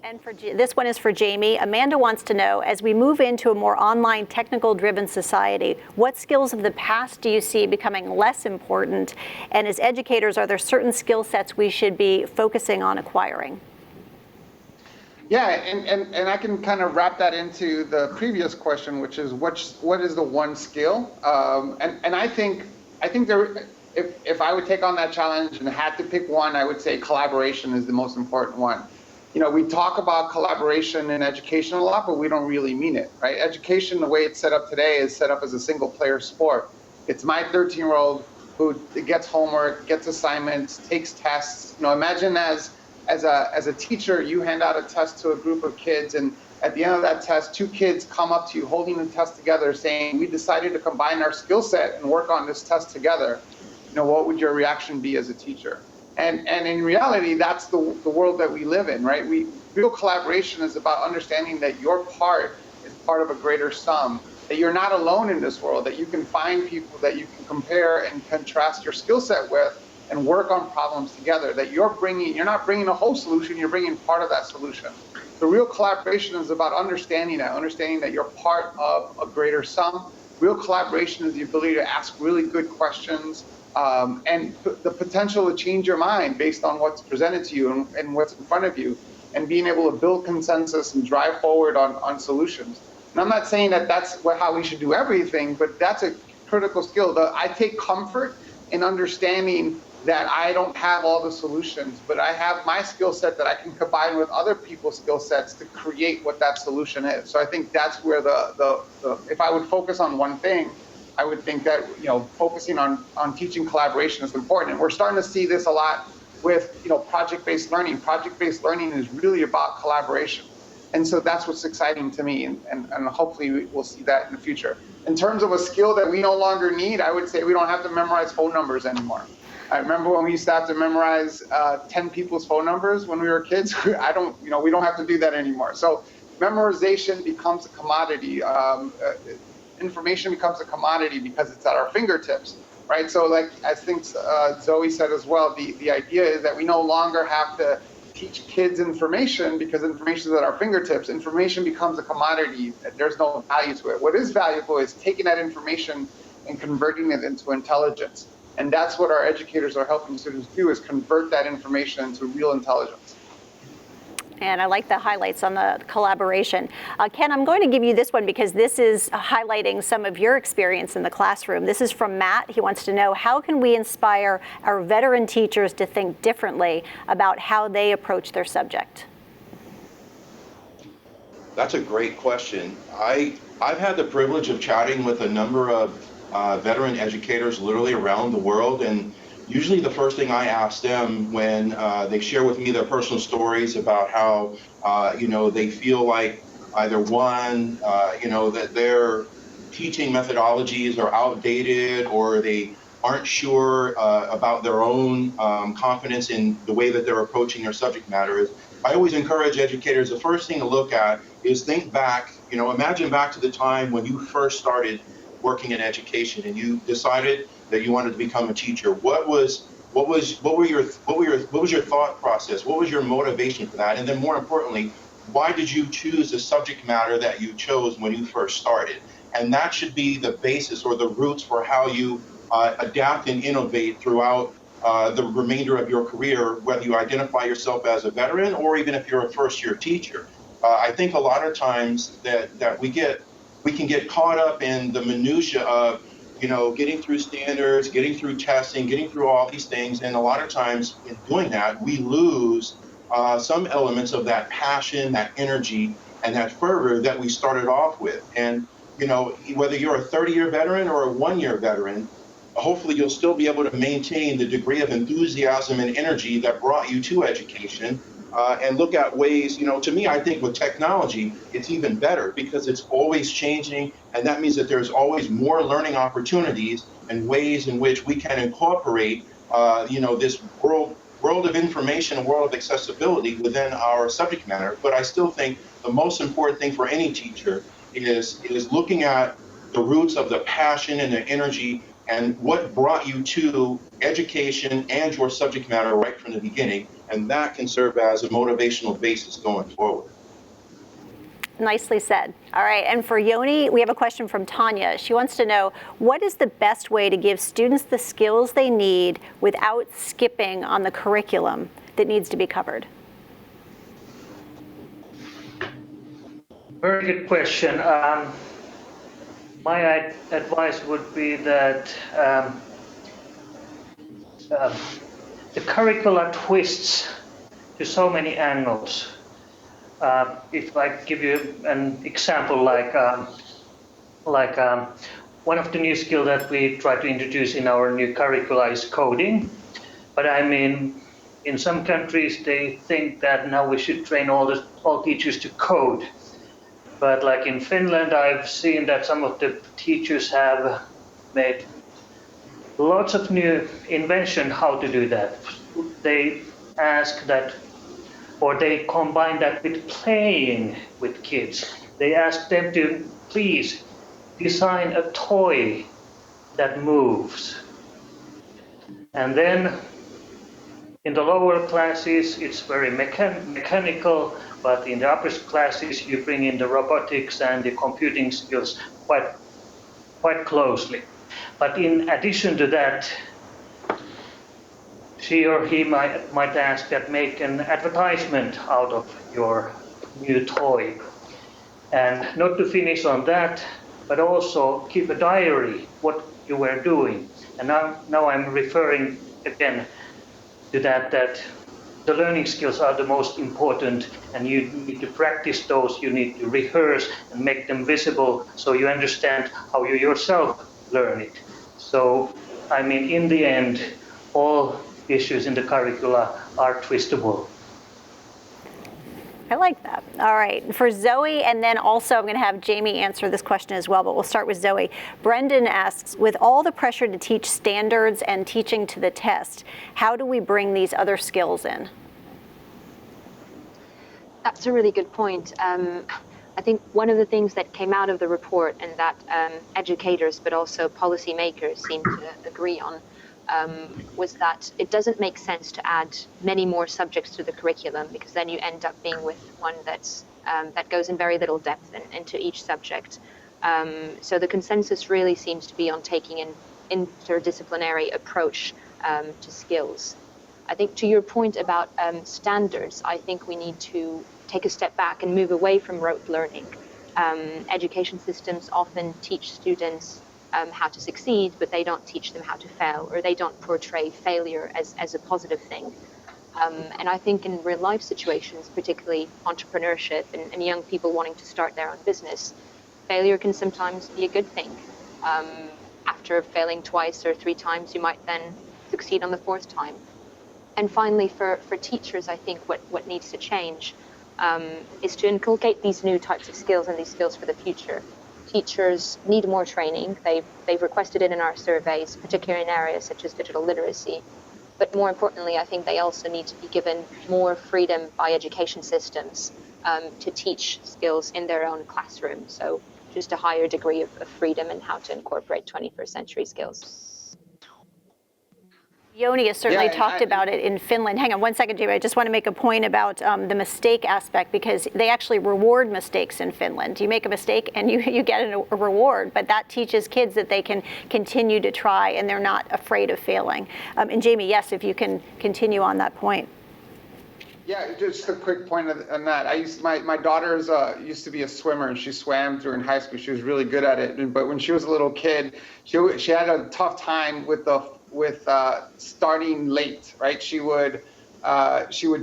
and this one is for Jamie. Amanda wants to know, as we move into a more online, technical-driven society, what skills of the past do you see becoming less important? And as educators, are there certain skill sets we should be focusing on acquiring? Yeah, and I can kind of wrap that into the previous question, which is what is the one skill? And I think there. If I would take on that challenge and had to pick one, I would say collaboration is the most important one. We talk about collaboration in education a lot, but we don't really mean it, right? Education, the way it's set up today, is set up as a single-player sport. It's my 13-year-old who gets homework, gets assignments, takes tests. Imagine as a teacher, you hand out a test to a group of kids, and at the end of that test, 2 kids come up to you holding the test together saying, we decided to combine our skill set and work on this test together, what would your reaction be as a teacher? And in reality, that's the world that we live in, right? Real collaboration is about understanding that your part is part of a greater sum, that you're not alone in this world, that you can find people that you can compare and contrast your skill set with and work on problems together, that you're not bringing a whole solution, you're bringing part of that solution. The real collaboration is about understanding that you're part of a greater sum. Real collaboration is the ability to ask really good questions and the potential to change your mind based on what's presented to you and what's in front of you, and being able to build consensus and drive forward on solutions. And I'm not saying that that's how we should do everything, but that's a critical skill. I take comfort in understanding that I don't have all the solutions, but I have my skill set that I can combine with other people's skill sets to create what that solution is. So I think that's where if I would focus on one thing, I would think that focusing on teaching collaboration is important. And we're starting to see this a lot with project-based learning. Project-based learning is really about collaboration. And so that's what's exciting to me, and hopefully we'll see that in the future. In terms of a skill that we no longer need, I would say we don't have to memorize phone numbers anymore. I remember when we used to have to memorize 10 people's phone numbers when we were kids. We don't have to do that anymore. So memorization becomes a commodity. Information becomes a commodity because it's at our fingertips, right? So like I think Zoe said as well, the idea is that we no longer have to teach kids information because information is at our fingertips. Information becomes a commodity. There's no value to it. What is valuable is taking that information and converting it into intelligence. And that's what our educators are helping students do, is convert that information into real intelligence. And I like the highlights on the collaboration. Ken, I'm going to give you this one because this is highlighting some of your experience in the classroom. This is from Matt. He wants to know, how can we inspire our veteran teachers to think differently about how they approach their subject? That's a great question. I've had the privilege of chatting with a number of veteran educators literally around the world, and usually the first thing I ask them when they share with me their personal stories about how they feel like either one, that their teaching methodologies are outdated, or they aren't sure about their own confidence in the way that they're approaching their subject matter. Is I always encourage educators, the first thing to look at is think back, imagine back to the time when you first started working in education and you decided that you wanted to become a teacher. What was your thought process? What was your motivation for that? And then more importantly, why did you choose the subject matter that you chose when you first started? And that should be the basis or the roots for how you adapt and innovate throughout the remainder of your career, whether you identify yourself as a veteran or even if you're a first-year teacher. I think a lot of times that we can get caught up in the minutia of getting through standards, getting through testing, getting through all these things. And a lot of times in doing that, we lose some elements of that passion, that energy, and that fervor that we started off with. And, whether you're a 30-year veteran or a 1-year veteran, hopefully you'll still be able to maintain the degree of enthusiasm and energy that brought you to education. And look at ways, to me, I think with technology, it's even better because it's always changing. And that means that there's always more learning opportunities and ways in which we can incorporate, this world of information and world of accessibility within our subject matter. But I still think the most important thing for any teacher is looking at the roots of the passion and the energy and what brought you to education and your subject matter right from the beginning. And that can serve as a motivational basis going forward. Nicely said. All right, and for Yoni, we have a question from Tanya. She wants to know, what is the best way to give students the skills they need without skipping on the curriculum that needs to be covered? Very good question. My advice would be that the curricula twists to so many angles. If I give you an example, like one of the new skills that we try to introduce in our new curricula is coding. But I mean, in some countries, they think that now we should train all teachers to code. But like in Finland, I've seen that some of the teachers have made lots of new invention how to do that. They ask that, or they combine that with playing with kids. They ask them to please design a toy that moves. And then in the lower classes, it's very mechanical, but in the upper classes, you bring in the robotics and the computing skills quite closely. But in addition to that, she or he might ask that make an advertisement out of your new toy. And not to finish on that, but also keep a diary what you were doing. And now I'm referring again to that the learning skills are the most important, and you need to practice those, you need to rehearse and make them visible so you understand how you yourself learn it. So, I mean, in the end, all issues in the curricula are twistable. I like that. All right, for Zoe, and then also I'm going to have Jamie answer this question as well, but we'll start with Zoe. Brendan asks, with all the pressure to teach standards and teaching to the test, how do we bring these other skills in? That's a really good point. I think one of the things that came out of the report and that educators but also policymakers seem to agree on was that it doesn't make sense to add many more subjects to the curriculum, because then you end up being with one that goes in very little depth into each subject. So the consensus really seems to be on taking an interdisciplinary approach to skills. I think to your point about standards, I think we need to take a step back and move away from rote learning. Education systems often teach students how to succeed, but they don't teach them how to fail, or they don't portray failure as a positive thing. And I think in real life situations, particularly entrepreneurship and young people wanting to start their own business, failure can sometimes be a good thing. After failing twice or 3 times, you might then succeed on the 4th time. And finally, for teachers, I think what needs to change is to inculcate these new types of skills and these skills for the future. Teachers need more training. They've requested it in our surveys, particularly in areas such as digital literacy. But more importantly, I think they also need to be given more freedom by education systems to teach skills in their own classroom. So just a higher degree of freedom in how to incorporate 21st century skills. Yoni has certainly talked about it in Finland. Hang on one second, Jamie. I just want to make a point about the mistake aspect, because they actually reward mistakes in Finland. You make a mistake and you get a reward, but that teaches kids that they can continue to try and they're not afraid of failing. And Jamie, yes, if you can continue on that point. Yeah, just a quick point on that. My daughter used to be a swimmer, and she swam during high school. She was really good at it. But when she was a little kid, she had a tough time with starting late, right? She would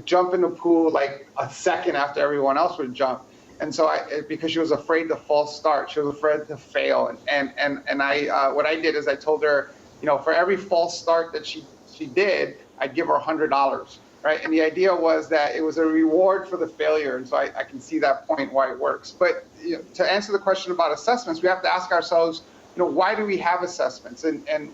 jump in the pool like a second after everyone else would jump, and so because she was afraid to false start, she was afraid to fail, and I what I did is I told her, for every false start that she did, I'd give her $100, right? And the idea was that it was a reward for the failure, and so I can see that point why it works. But to answer the question about assessments, we have to ask ourselves, why do we have assessments, and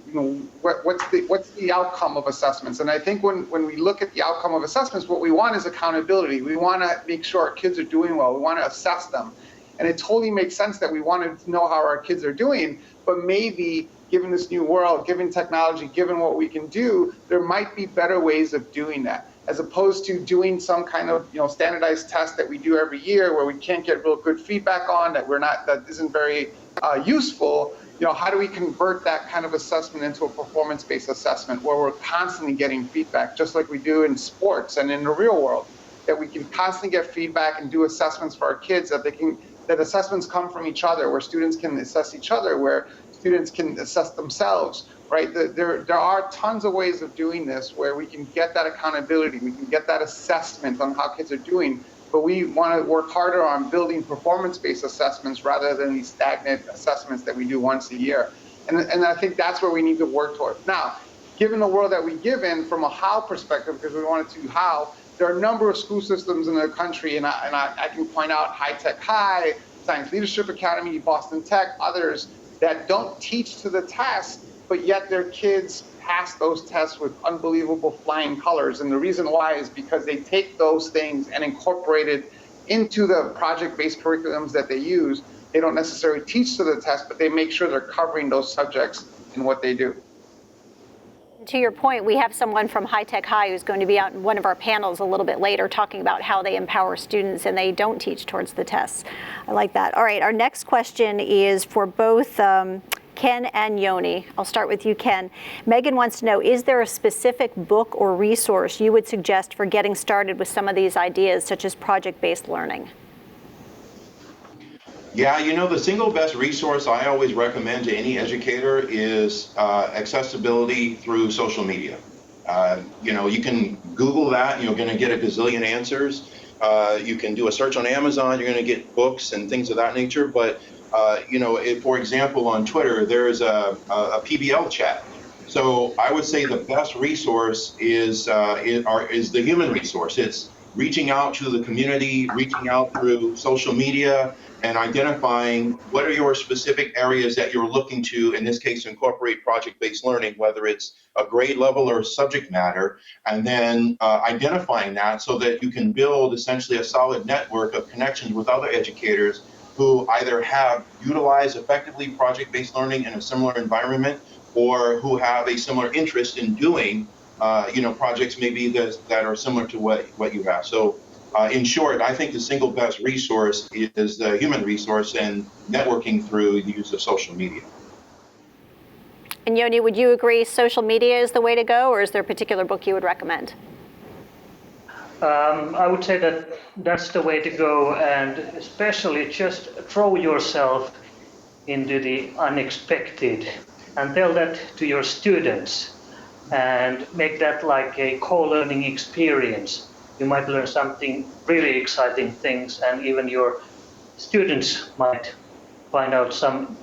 what's the outcome of assessments? And I think when we look at the outcome of assessments, what we want is accountability. We want to make sure our kids are doing well. We want to assess them. And it totally makes sense that we wanted to know how our kids are doing, but maybe given this new world, given technology, given what we can do, there might be better ways of doing that, as opposed to doing some kind of standardized test that we do every year where we can't get real good feedback on, that isn't very useful. How do we convert that kind of assessment into a performance-based assessment where we're constantly getting feedback, just like we do in sports and in the real world, that we can constantly get feedback and do assessments for our kids, that assessments come from each other, where students can assess each other, where students can assess themselves, right? There are tons of ways of doing this where we can get that accountability, we can get that assessment on how kids are doing. But we want to work harder on building performance-based assessments rather than these stagnant assessments that we do once a year. And I think that's where we need to work towards. Now, given the world that we live in, from a how perspective, because we wanted to how, there are a number of school systems in the country, and I can point out High Tech High, Science Leadership Academy, Boston Tech, others that don't teach to the test, but yet their kids pass those tests with unbelievable flying colors. And the reason why is because they take those things and incorporate it into the project-based curriculums that they use. They don't necessarily teach to the test, but they make sure they're covering those subjects in what they do. To your point, we have someone from High Tech High who's going to be out in one of our panels a little bit later talking about how they empower students and they don't teach towards the tests. I like that. All right, our next question is for both Ken and Yoni. I'll start with you, Ken. Megan wants to know, is there a specific book or resource you would suggest for getting started with some of these ideas, such as project-based learning? Yeah, the single best resource I always recommend to any educator is accessibility through social media. You can Google that, and you're going to get a gazillion answers. You can do a search on Amazon, you're going to get books and things of that nature. But, if, for example, on Twitter, there's a PBL chat. So I would say the best resource is the human resource. It's reaching out to the community, reaching out through social media, and identifying what are your specific areas that you're looking to, in this case, incorporate project-based learning, whether it's a grade level or subject matter, and then identifying that so that you can build essentially a solid network of connections with other educators who either have utilized effectively project-based learning in a similar environment or who have a similar interest in doing projects maybe that are similar to what you have. So in short, I think the single best resource is the human resource and networking through the use of social media. And Yoni, would you agree social media is the way to go, or is there a particular book you would recommend? I would say that that's the way to go, and especially just throw yourself into the unexpected and tell that to your students and make that like a co-learning experience. You might learn something really exciting things, and even your students might find out some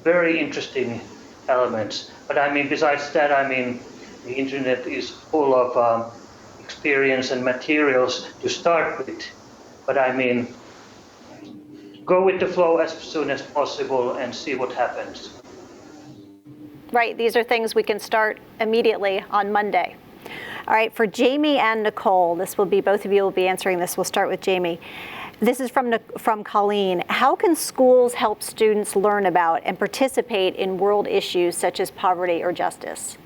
very interesting elements. But besides that, the internet is full of experience and materials to start with. But go with the flow as soon as possible and see what happens. Right, these are things we can start immediately on Monday. All right, for Jamie and Nicole, both of you will be answering this. We'll start with Jamie. This is from Colleen. How can schools help students learn about and participate in world issues such as poverty or justice?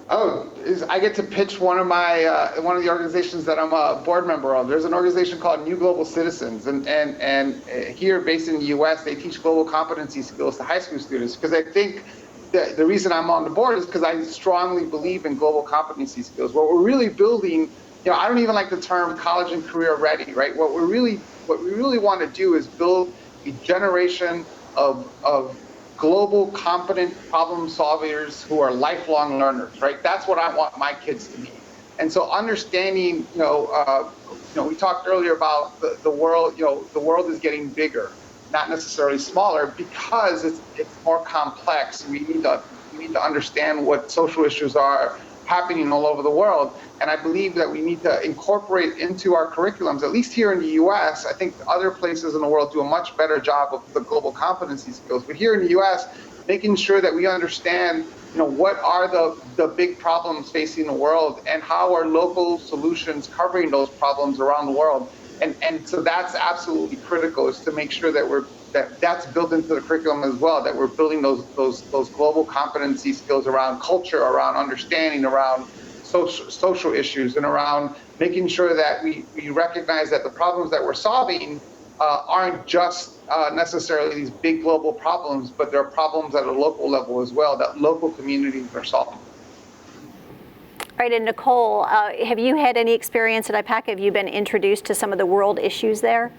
I get to pitch one of the organizations that I'm a board member of. There's an organization called New Global Citizens, and here, based in the U.S., they teach global competency skills to high school students. Because I think the reason I'm on the board is because I strongly believe in global competency skills. What we're really building, I don't even like the term college and career ready, right? What we really want to do is build a generation of global competent problem solvers who are lifelong learners, right? That's what I want my kids to be. And so understanding, we talked earlier about the world, the world is getting bigger, not necessarily smaller, because it's more complex. We need to understand what social issues are happening all over the world. And I believe that we need to incorporate into our curriculums, at least here in the US. I think other places in the world do a much better job of the global competency skills. But here in the US, making sure that we understand, what are the big problems facing the world and how are local solutions covering those problems around the world. And so that's absolutely critical, is to make sure that that's built into the curriculum as well, that we're building those global competency skills around culture, around understanding, around social issues, and around making sure that we recognize that the problems that we're solving aren't just necessarily these big global problems, but they're problems at a local level as well, that local communities are solving. All right, and Nicole, have you had any experience at IPAC? Have you been introduced to some of the world issues there?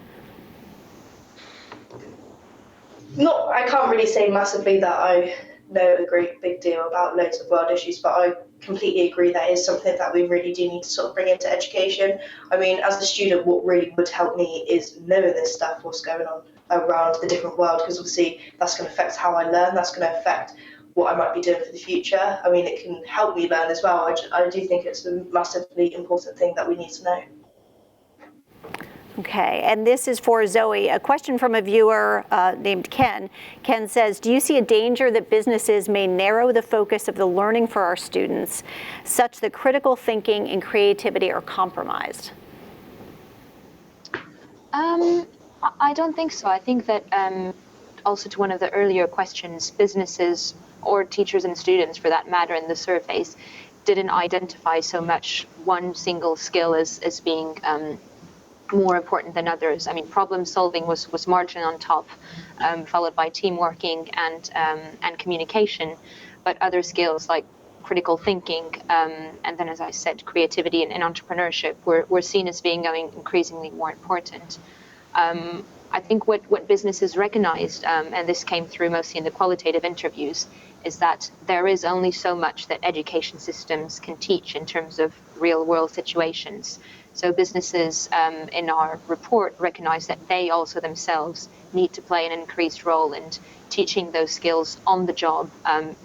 No, I can't really say massively that I know a great big deal about loads of world issues, but I completely agree that is something that we really do need to sort of bring into education. As a student, what really would help me is knowing this stuff, what's going on around the different world, because obviously that's going to affect how I learn, that's going to affect what I might be doing for the future. It can help me learn as well. I do think it's a massively important thing that we need to know. Okay, and this is for Zoe. A question from a viewer named Ken. Ken says, do you see a danger that businesses may narrow the focus of the learning for our students such that critical thinking and creativity are compromised? I don't think so. I think that also to one of the earlier questions, businesses or teachers and students for that matter in the surveys didn't identify so much one single skill as being more important than others. I mean, problem solving was marginally on top, followed by team working and communication, but other skills like critical thinking and then, as I said, creativity and entrepreneurship were seen as being increasingly more important. I think what businesses recognized, and this came through mostly in the qualitative interviews, is that there is only so much that education systems can teach in terms of real-world situations. So businesses in our report recognize that they also themselves need to play an increased role in teaching those skills on the job,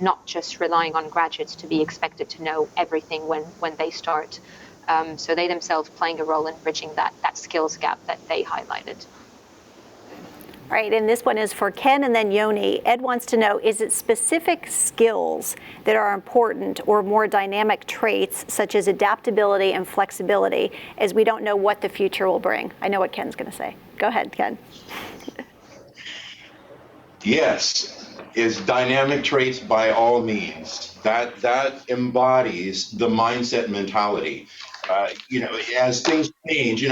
not just relying on graduates to be expected to know everything when they start. So they themselves playing a role in bridging that skills gap that they highlighted. All right, and this one is for Ken and then Yoni. Ed wants to know, is it specific skills that are important or more dynamic traits such as adaptability and flexibility, as we don't know what the future will bring? I know what Ken's going to say. Go ahead, Ken. Yes, is dynamic traits by all means. That embodies the mindset mentality. As things change,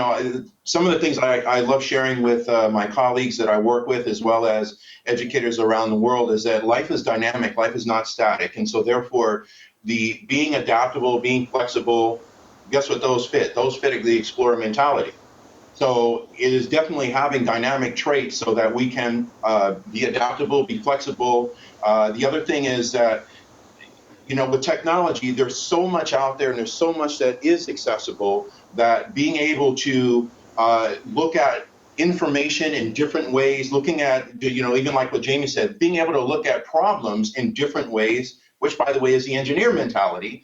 some of the things I love sharing with my colleagues that I work with, as well as educators around the world, is that life is dynamic, life is not static. And so therefore, the being adaptable, being flexible, guess what those fit? Those fit the explorer mentality. So it is definitely having dynamic traits so that we can be adaptable, be flexible. The other thing is that with technology, there's so much out there and there's so much that is accessible that being able to look at information in different ways, looking at, even like what Jamie said, being able to look at problems in different ways, which, by the way, is the engineer mentality,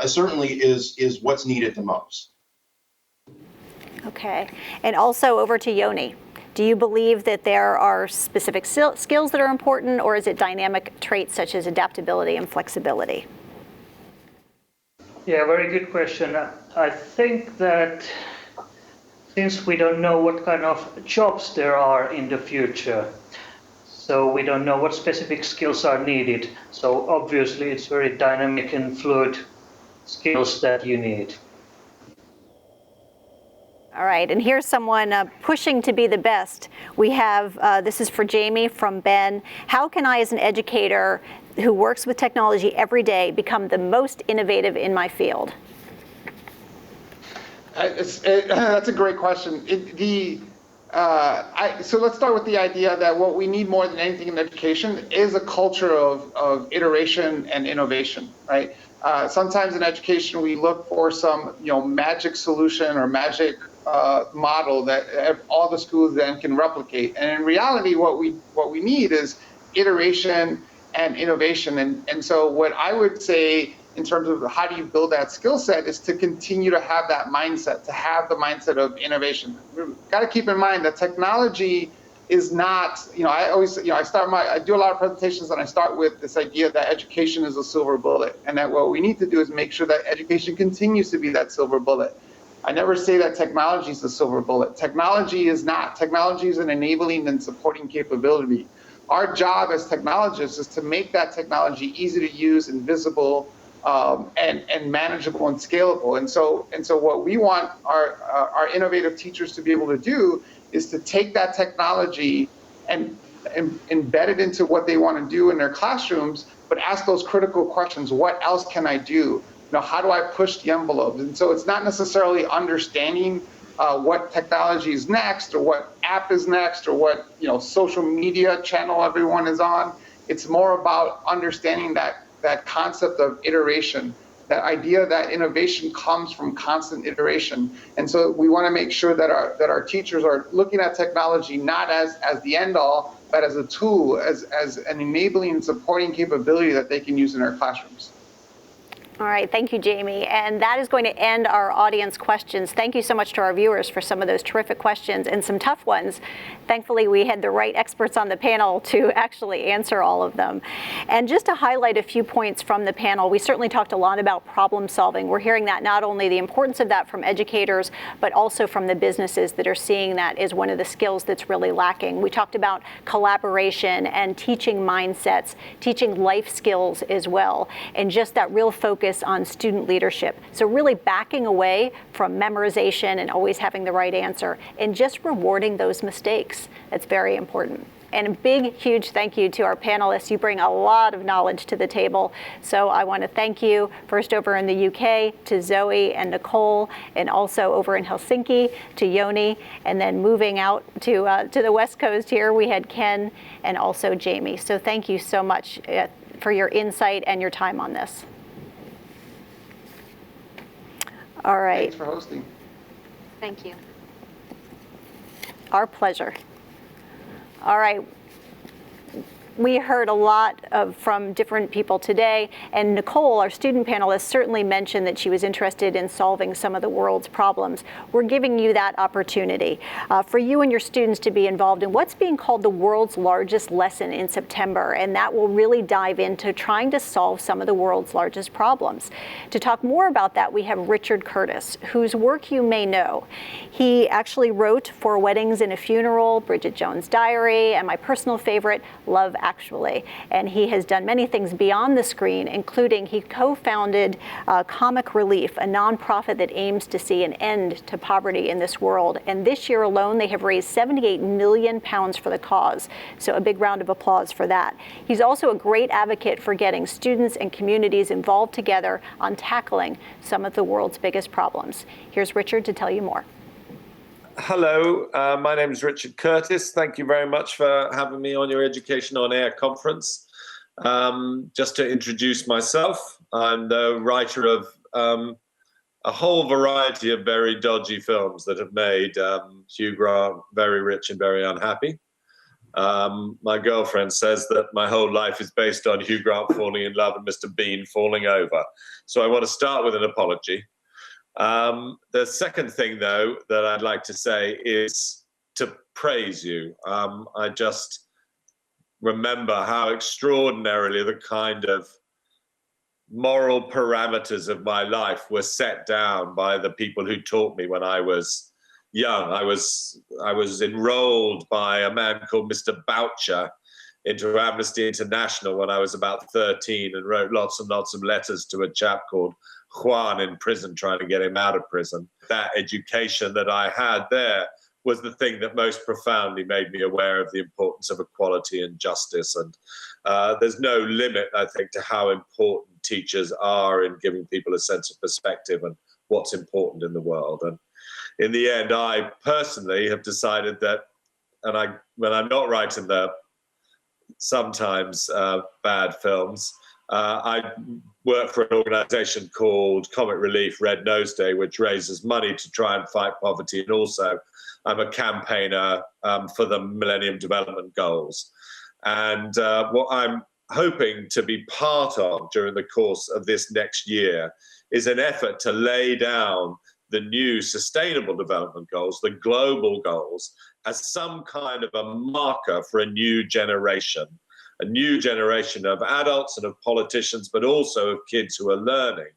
certainly is what's needed the most. Okay, and also over to Yoni. Do you believe that there are specific skills that are important, or is it dynamic traits such as adaptability and flexibility? Yeah, very good question. I think that since we don't know what kind of jobs there are in the future, so we don't know what specific skills are needed. So obviously it's very dynamic and fluid skills that you need. All right, and here's someone pushing to be the best. We have, this is for Jamie from Ben. How can I, as an educator who works with technology every day, become the most innovative in my field? That's a great question. So let's start with the idea that what we need more than anything in education is a culture of iteration and innovation, right? Sometimes in education we look for some magic solution or magic model that all the schools then can replicate. And in reality, what we need is iteration and innovation. And so what I would say in terms of how do you build that skill set is to continue to have that mindset, to have the mindset of innovation. We've got to keep in mind that technology is not, I do a lot of presentations and I start with this idea that education is a silver bullet, and that what we need to do is make sure that education continues to be that silver bullet. I never say that technology is the silver bullet. Technology is not. Technology is an enabling and supporting capability. Our job as technologists is to make that technology easy to use and visible and manageable and scalable. And so what we want our innovative teachers to be able to do is to take that technology and embed it into what they want to do in their classrooms, but ask those critical questions. What else can I do? How do I push the envelope? And so it's not necessarily understanding what technology is next, or what app is next, or what social media channel everyone is on. It's more about understanding that concept of iteration, that idea that innovation comes from constant iteration. And so we want to make sure that our teachers are looking at technology not as the end all, but as a tool, as an enabling and supporting capability that they can use in their classrooms. All right, thank you, Jamie. And that is going to end our audience questions. Thank you so much to our viewers for some of those terrific questions and some tough ones. Thankfully, we had the right experts on the panel to actually answer all of them. And just to highlight a few points from the panel, we certainly talked a lot about problem solving. We're hearing that not only the importance of that from educators, but also from the businesses that are seeing that as one of the skills that's really lacking. We talked about collaboration and teaching mindsets, teaching life skills as well, and just that real focus on student leadership. So really backing away from memorization and always having the right answer and just rewarding those mistakes. That's very important. And a big, huge thank you to our panelists. You bring a lot of knowledge to the table. So I want to thank you first over in the UK to Zoe and Nicole, and also over in Helsinki to Yoni, and then moving out to the West Coast here, we had Ken and also Jamie. So thank you so much for your insight and your time on this. All right. Thanks for hosting. Thank you. Our pleasure. All right. We heard a lot from different people today, and Nicole, our student panelist, certainly mentioned that she was interested in solving some of the world's problems. We're giving you that opportunity for you and your students to be involved in what's being called the world's largest lesson in September, and that will really dive into trying to solve some of the world's largest problems. To talk more about that, we have Richard Curtis, whose work you may know. He actually wrote For Weddings and a Funeral, Bridget Jones' Diary, and my personal favorite, Love Actually. And he has done many things beyond the screen, including he co-founded Comic Relief, a nonprofit that aims to see an end to poverty in this world. And this year alone, they have raised £78 million for the cause. So a big round of applause for that. He's also a great advocate for getting students and communities involved together on tackling some of the world's biggest problems. Here's Richard to tell you more. Hello, my name is Richard Curtis. Thank you very much for having me on your Education on Air conference. Just to introduce myself, I'm the writer of a whole variety of very dodgy films that have made Hugh Grant very rich and very unhappy. My girlfriend says that my whole life is based on Hugh Grant falling in love and Mr. Bean falling over. So I want to start with an apology. The second thing, though, that I'd like to say is to praise you. I just remember how extraordinarily the kind of moral parameters of my life were set down by the people who taught me when I was young. I was enrolled by a man called Mr. Boucher into Amnesty International when I was about 13 and wrote lots and lots of letters to a chap called Juan in prison, trying to get him out of prison. That education that I had there was the thing that most profoundly made me aware of the importance of equality and justice. And there's no limit, I think, to how important teachers are in giving people a sense of perspective and what's important in the world. And in the end, I personally have decided that, and when I'm not writing the sometimes bad films, I work for an organization called Comic Relief Red Nose Day, which raises money to try and fight poverty. And also I'm a campaigner for the Millennium Development Goals. And what I'm hoping to be part of during the course of this next year is an effort to lay down the new Sustainable Development Goals, the global goals, as some kind of a marker for a new generation of adults and of politicians, but also of kids who are learning,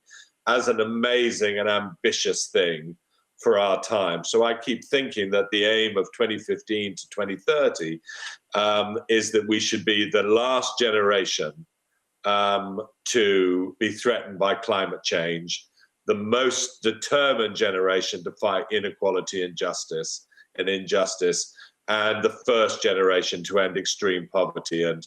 as an amazing and ambitious thing for our time. So I keep thinking that the aim of 2015 to 2030 is that we should be the last generation to be threatened by climate change, the most determined generation to fight inequality and injustice, and the first generation to end extreme poverty. And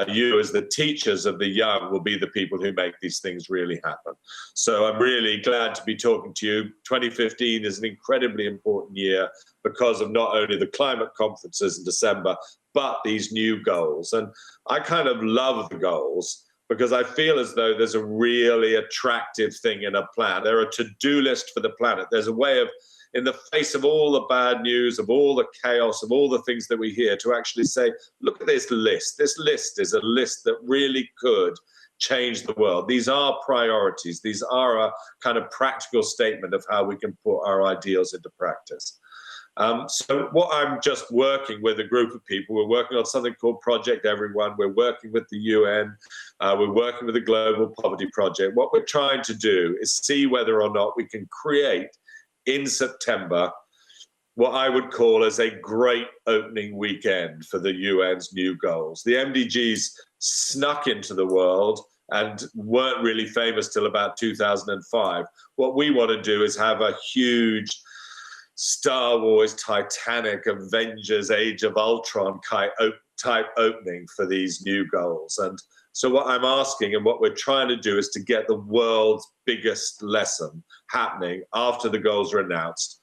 you, as the teachers of the young, will be the people who make these things really happen. So I'm really glad to be talking to you. 2015 is an incredibly important year because of not only the climate conferences in December, but these new goals. And I kind of love the goals because I feel as though there's a really attractive thing in a plan. They're a to-do list for the planet. There's a way of, in the face of all the bad news, of all the chaos, of all the things that we hear, to actually say, look at this list. This list is a list that really could change the world. These are priorities. These are a kind of practical statement of how we can put our ideals into practice. So what I'm just working with a group of people, we're working on something called Project Everyone. We're working with the UN. We're working with the Global Poverty Project. What we're trying to do is see whether or not we can create in September what I would call as a great opening weekend for the UN's new goals. The MDGs snuck into the world and weren't really famous till about 2005. What we want to do is have a huge Star Wars, Titanic, Avengers, Age of Ultron type opening for these new goals. And so what I'm asking and what we're trying to do is to get the world's biggest lesson happening after the goals are announced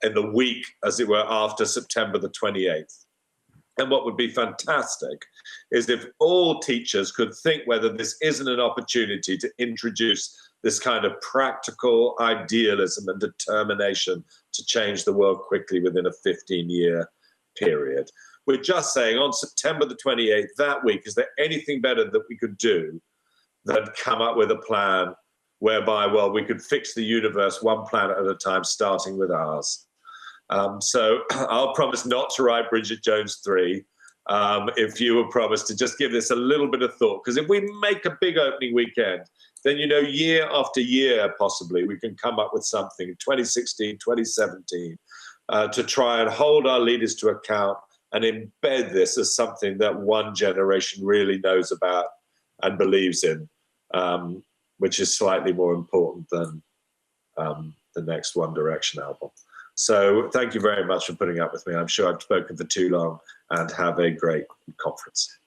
in the week, as it were, after September the 28th. And what would be fantastic is if all teachers could think whether this isn't an opportunity to introduce this kind of practical idealism and determination to change the world quickly within a 15-year period. We're just saying on September the 28th, that week, is there anything better that we could do than come up with a plan whereby, well, we could fix the universe one planet at a time, starting with ours. So I'll promise not to write Bridget Jones 3 if you will promise to just give this a little bit of thought. Because if we make a big opening weekend, then, you know, year after year, possibly, we can come up with something, 2016, 2017, to try and hold our leaders to account and embed this as something that one generation really knows about and believes in, which is slightly more important than the next One Direction album. So thank you very much for putting up with me. I'm sure I've spoken for too long, and have a great conference.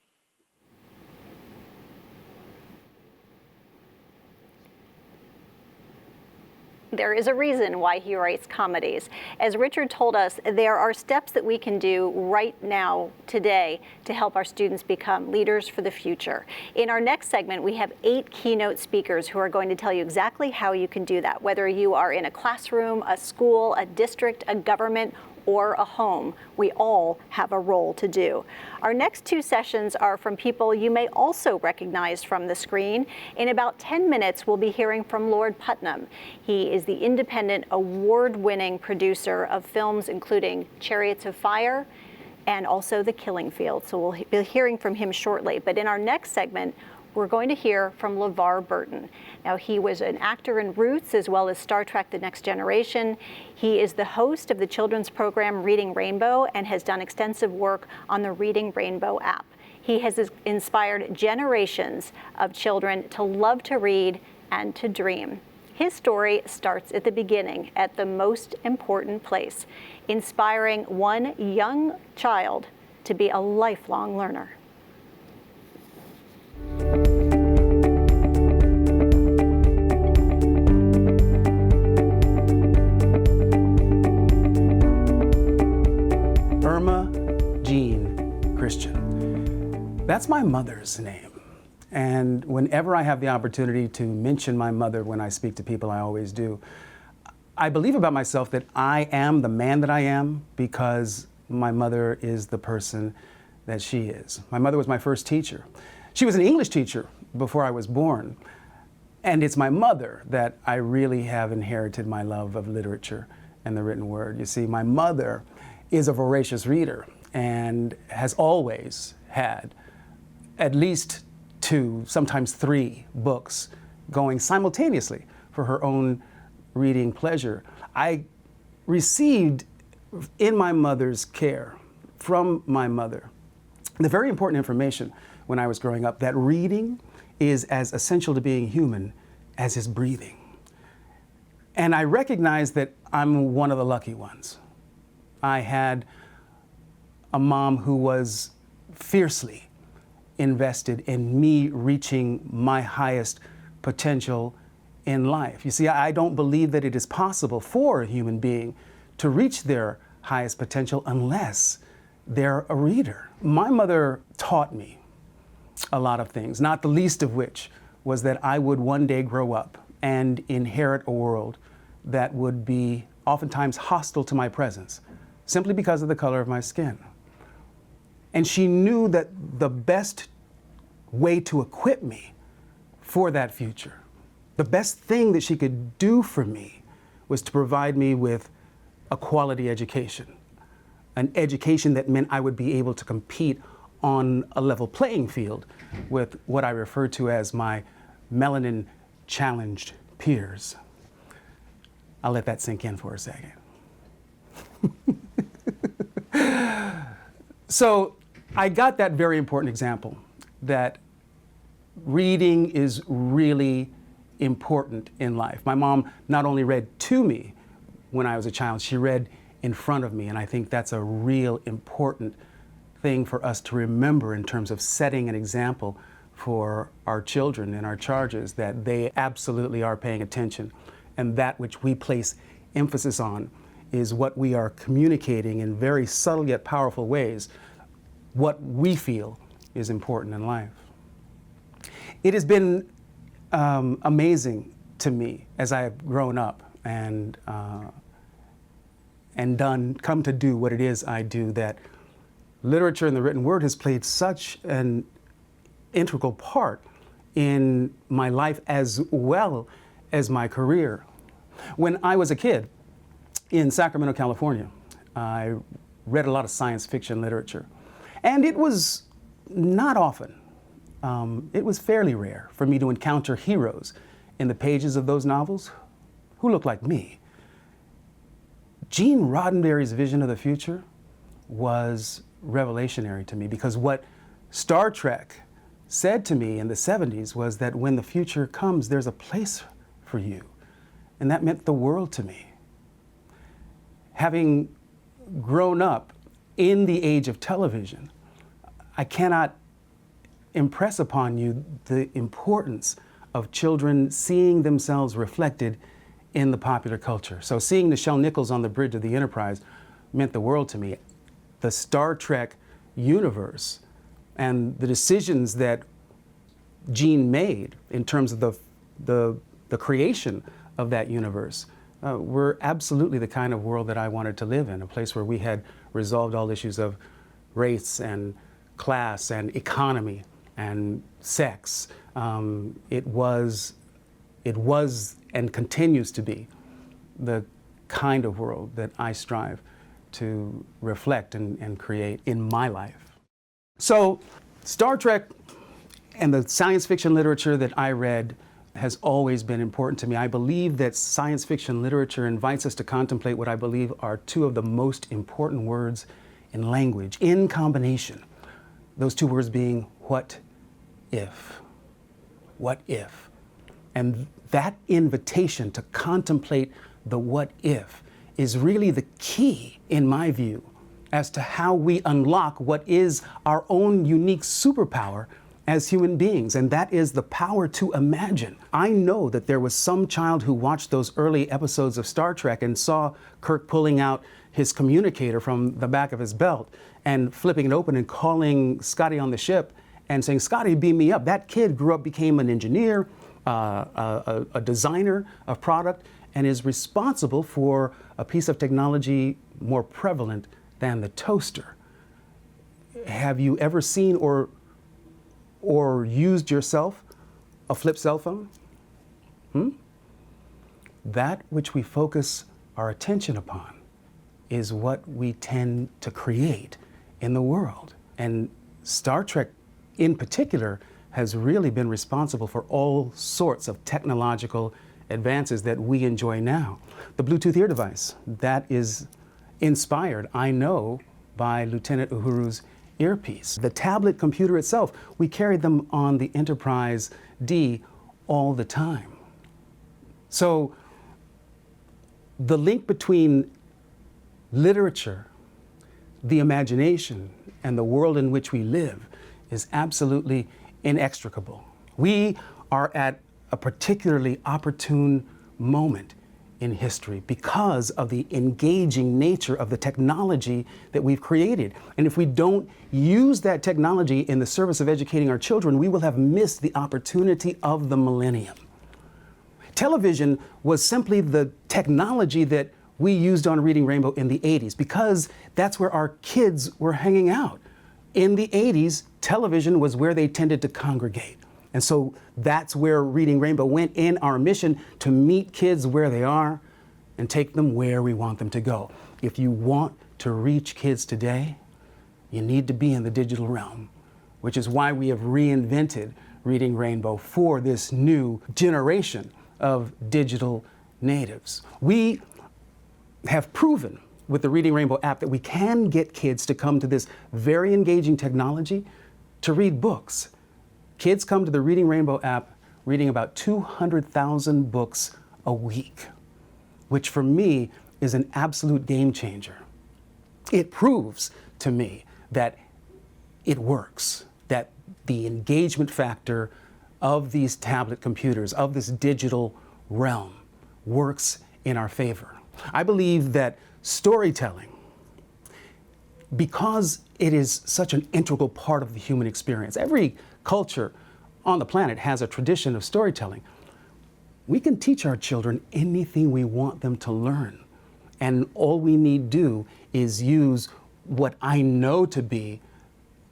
There is a reason why he writes comedies. As Richard told us, there are steps that we can do right now, today, to help our students become leaders for the future. In our next segment, we have 8 keynote speakers who are going to tell you exactly how you can do that, whether you are in a classroom, a school, a district, a government, or a home. We all have a role to do. Our next 2 sessions are from people you may also recognize from the screen. In about 10 minutes, we'll be hearing from Lord Putnam. He is the independent, award-winning producer of films including Chariots of Fire and also The Killing Field. So we'll be hearing from him shortly. But in our next segment, we're going to hear from LeVar Burton. Now, he was an actor in Roots as well as Star Trek: The Next Generation. He is the host of the children's program Reading Rainbow and has done extensive work on the Reading Rainbow app. He has inspired generations of children to love to read and to dream. His story starts at the beginning, at the most important place, inspiring one young child to be a lifelong learner. Irma Jean Christian. That's my mother's name. And whenever I have the opportunity to mention my mother when I speak to people, I always do. I believe about myself that I am the man that I am because my mother is the person that she is. My mother was my first teacher. She was an English teacher before I was born. And it's my mother that I really have inherited my love of literature and the written word. You see, my mother is a voracious reader and has always had at least 2, sometimes 3 books going simultaneously for her own reading pleasure. I received in my mother's care, from my mother, the very important information when I was growing up that reading is as essential to being human as is breathing. And I recognize that I'm one of the lucky ones. I had a mom who was fiercely invested in me reaching my highest potential in life. You see, I don't believe that it is possible for a human being to reach their highest potential unless they're a reader. My mother taught me a lot of things, not the least of which was that I would one day grow up and inherit a world that would be oftentimes hostile to my presence, simply because of the color of my skin. And she knew that the best way to equip me for that future. The best thing that she could do for me was to provide me with a quality education, an education that meant I would be able to compete on a level playing field with what I refer to as my melanin-challenged peers. I'll let that sink in for a second. So I got that very important example that reading is really important in life. My mom not only read to me when I was a child, she read in front of me, and I think that's a real important thing for us to remember in terms of setting an example for our children and our charges, that they absolutely are paying attention, and that which we place emphasis on is what we are communicating in very subtle yet powerful ways, what we feel is important in life. It has been amazing to me as I have grown up and come to do what it is I do, that literature and the written word has played such an integral part in my life as well as my career. When I was a kid in Sacramento, California, I read a lot of science fiction literature, and it was not often. It was fairly rare for me to encounter heroes in the pages of those novels who looked like me. Gene Roddenberry's vision of the future was revelationary to me, because what Star Trek said to me in the 70s was that when the future comes, there's a place for you. And that meant the world to me. Having grown up in the age of television, I cannot impress upon you the importance of children seeing themselves reflected in the popular culture. So seeing Nichelle Nichols on the bridge of the Enterprise meant the world to me. The Star Trek universe and the decisions that Gene made in terms of the creation of that universe were absolutely the kind of world that I wanted to live in, a place where we had resolved all issues of race and class and economy and sex. It was and continues to be the kind of world that I strive to reflect and create in my life. So Star Trek and the science fiction literature that I read has always been important to me. I believe that science fiction literature invites us to contemplate what I believe are two of the most important words in language, in combination. Those two words being, what if? What if? And that invitation to contemplate the what if is really the key, in my view, as to how we unlock what is our own unique superpower as human beings, and that is the power to imagine. I know that there was some child who watched those early episodes of Star Trek and saw Kirk pulling out his communicator from the back of his belt and flipping it open and calling Scotty on the ship and saying, "Scotty, beam me up." That kid grew up, became an engineer, a designer of product, and is responsible for a piece of technology more prevalent than the toaster. Have you ever seen or used yourself a flip cell phone? That which we focus our attention upon is what we tend to create in the world. And Star Trek in particular has really been responsible for all sorts of technological advances that we enjoy now. The Bluetooth ear device, that is inspired, I know, by Lieutenant Uhuru's earpiece. The tablet computer itself, we carried them on the Enterprise D all the time. So the link between literature, the imagination, and the world in which we live is absolutely inextricable. We are at a particularly opportune moment in history because of the engaging nature of the technology that we've created. And if we don't use that technology in the service of educating our children, we will have missed the opportunity of the millennium. Television was simply the technology that we used on Reading Rainbow in the 80s because that's where our kids were hanging out. In the 80s, television was where they tended to congregate. And so that's where Reading Rainbow went in our mission to meet kids where they are and take them where we want them to go. If you want to reach kids today, you need to be in the digital realm, which is why we have reinvented Reading Rainbow for this new generation of digital natives. We have proven with the Reading Rainbow app that we can get kids to come to this very engaging technology to read books. Kids come to the Reading Rainbow app reading about 200,000 books a week, which for me is an absolute game changer. It proves to me that it works, that the engagement factor of these tablet computers, of this digital realm, works in our favor. I believe that storytelling, because it is such an integral part of the human experience, every culture on the planet has a tradition of storytelling. We can teach our children anything we want them to learn. And all we need do is use what I know to be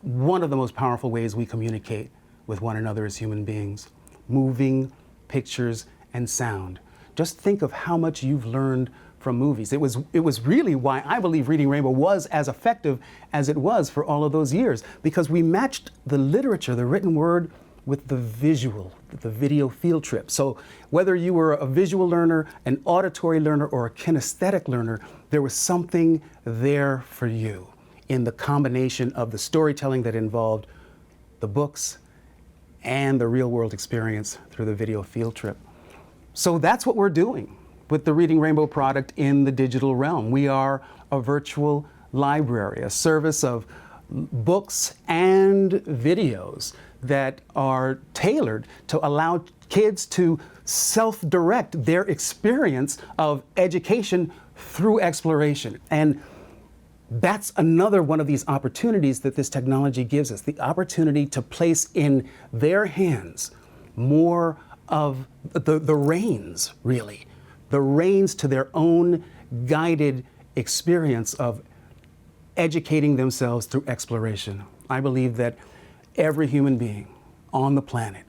one of the most powerful ways we communicate with one another as human beings: moving pictures and sound. Just think of how much you've learned from movies. It was really why I believe Reading Rainbow was as effective as it was for all of those years, because we matched the literature, the written word, with the visual, the video field trip. So whether you were a visual learner, an auditory learner, or a kinesthetic learner, there was something there for you in the combination of the storytelling that involved the books and the real world experience through the video field trip. So that's what we're doing with the Reading Rainbow product in the digital realm. We are a virtual library, a service of books and videos that are tailored to allow kids to self-direct their experience of education through exploration. And that's another one of these opportunities that this technology gives us, the opportunity to place in their hands more of the reins, really, the reins to their own guided experience of educating themselves through exploration. I believe that every human being on the planet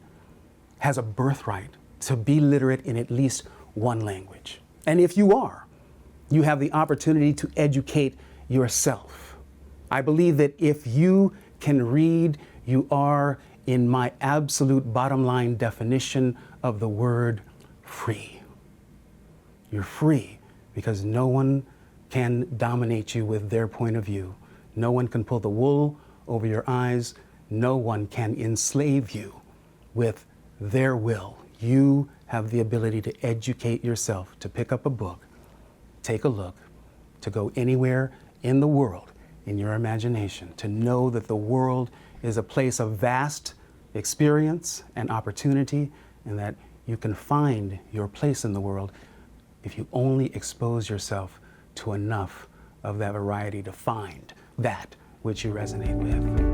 has a birthright to be literate in at least one language. And if you are, you have the opportunity to educate yourself. I believe that if you can read, you are, in my absolute bottom line definition of the word, free. You're free because no one can dominate you with their point of view. No one can pull the wool over your eyes. No one can enslave you with their will. You have the ability to educate yourself, to pick up a book, take a look, to go anywhere in the world in your imagination, to know that the world is a place of vast experience and opportunity, and that you can find your place in the world if you only expose yourself to enough of that variety to find that which you resonate with.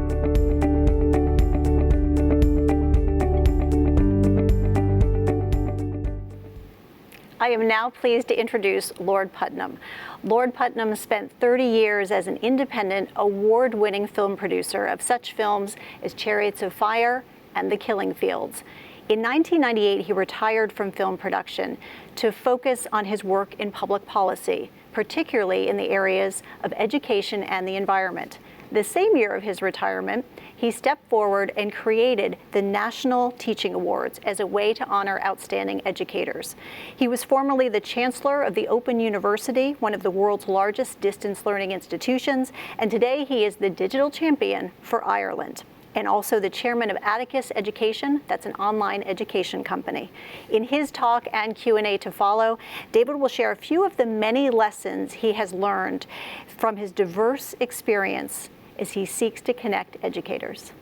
I am now pleased to introduce Lord Putnam. Lord Putnam spent 30 years as an independent, award-winning film producer of such films as Chariots of Fire and The Killing Fields. In 1998, he retired from film production to focus on his work in public policy, particularly in the areas of education and the environment. The same year of his retirement, he stepped forward and created the National Teaching Awards as a way to honor outstanding educators. He was formerly the Chancellor of the Open University, one of the world's largest distance learning institutions, and today he is the digital champion for Ireland, and also the chairman of Atticus Education, that's an online education company. In his talk and Q&A to follow, David will share a few of the many lessons he has learned from his diverse experience as he seeks to connect educators.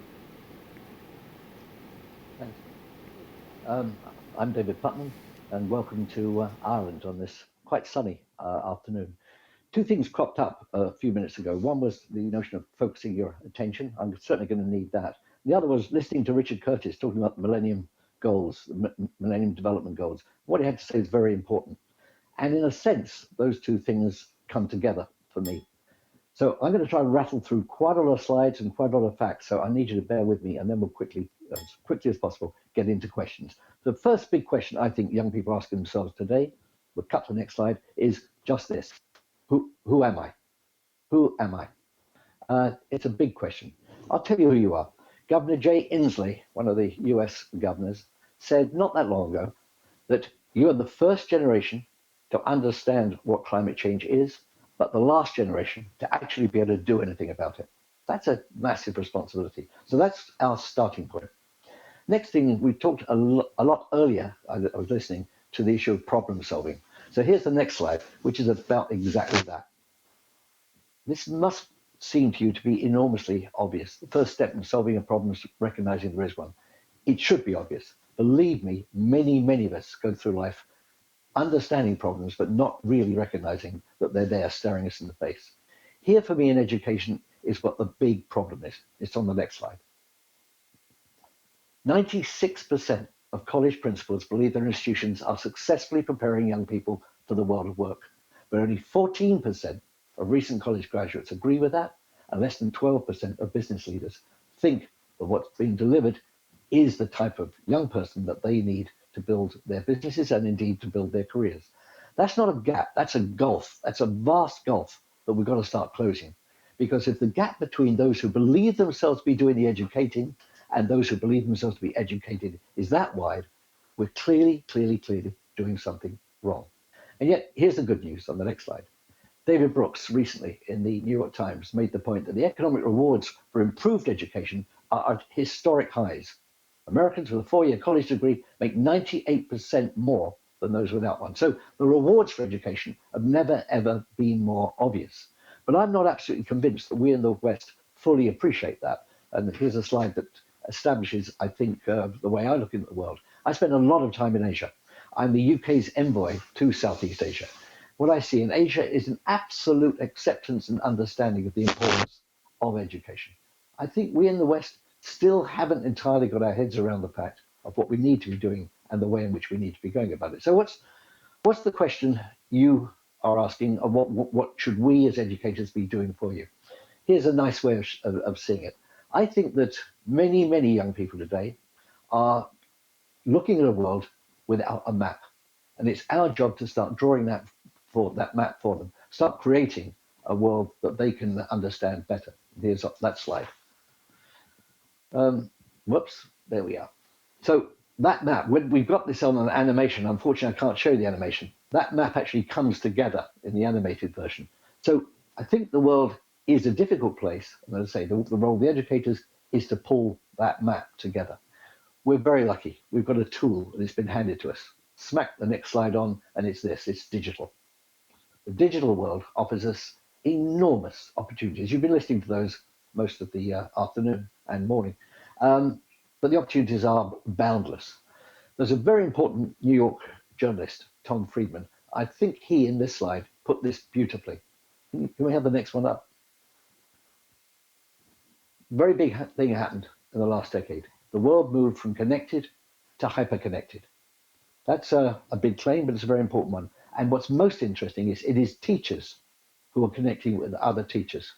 Thanks. I'm David Putnam, and welcome to Ireland on this quite sunny afternoon. Two things cropped up a few minutes ago. One was the notion of focusing your attention. I'm certainly going to need that. The other was listening to Richard Curtis talking about the Millennium Goals, the Millennium Development Goals. What he had to say is very important. And in a sense, those two things come together for me. So I'm going to try and rattle through quite a lot of slides and quite a lot of facts. So I need you to bear with me, and then we'll quickly as quickly as possible, get into questions. The first big question I think young people are asking themselves today, we'll cut to the next slide, is just this. Who am I? Who am I? It's a big question. I'll tell you who you are. Governor Jay Inslee, one of the US governors, said not that long ago that you are the first generation to understand what climate change is, but the last generation to actually be able to do anything about it. That's a massive responsibility. So that's our starting point. Next thing, we talked a lot earlier, I was listening to the issue of problem solving. So here's the next slide, which is about exactly that. This must seem to you to be enormously obvious. The first step in solving a problem is recognizing there is one. It should be obvious. Believe me, many of us go through life understanding problems, but not really recognizing that they're there staring us in the face. Here for me in education is what the big problem is. It's on the next slide. 96% of college principals believe their institutions are successfully preparing young people for the world of work, but only 14% of recent college graduates agree with that, and less than 12% of business leaders think that what's being delivered is the type of young person that they need to build their businesses and indeed to build their careers. That's not a gap, that's a gulf. That's a vast gulf that we've got to start closing. Because if the gap between those who believe themselves to be doing the educating and those who believe themselves to be educated is that wide, we're clearly doing something wrong. And yet, here's the good news on the next slide. David Brooks recently in the New York Times made the point that the economic rewards for improved education are at historic highs. Americans with a 4-year college degree make 98% more than those without one. So the rewards for education have never, ever been more obvious. But I'm not absolutely convinced that we in the West fully appreciate that. And here's a slide that establishes, I think, the way I look into the world. I spend a lot of time in Asia. I'm the UK's envoy to Southeast Asia. What I see in Asia is an absolute acceptance and understanding of the importance of education. I think we in the West still haven't entirely got our heads around the fact of what we need to be doing and the way in which we need to be going about it. So what's the question you are asking of what should we as educators be doing for you? Here's a nice way of seeing it. I think that many young people today are looking at a world without a map. And it's our job to start drawing that map for them, start creating a world that they can understand better. Here's that slide. Whoops, there we are. So that map, when we've got this on an animation, unfortunately I can't show the animation. That map actually comes together in the animated version. So I think the world is a difficult place, and as I say, the role of the educators is to pull that map together. We're very lucky. We've got a tool and it's been handed to us. Smack the next slide on, and it's this, it's digital. The digital world offers us enormous opportunities. You've been listening to those most of the afternoon and morning. But the opportunities are boundless. There's a very important New York journalist, Tom Friedman. I think he, in this slide, put this beautifully. Can we have the next one up? Very big thing happened in the last decade. The world moved from connected to hyper-connected. That's a big claim, but it's a very important one. And what's most interesting is it is teachers who are connecting with other teachers.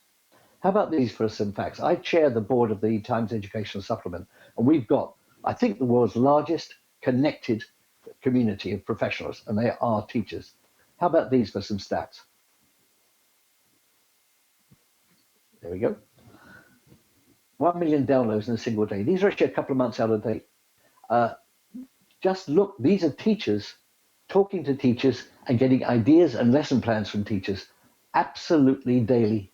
How about these for some facts? I chair the board of the Times Educational Supplement, and we've got, I think, the world's largest connected community of professionals, and they are teachers. How about these for some stats? There we go. 1 million downloads in a single day. These are actually a couple of months out of date. Just look, these are teachers talking to teachers and getting ideas and lesson plans from teachers absolutely daily,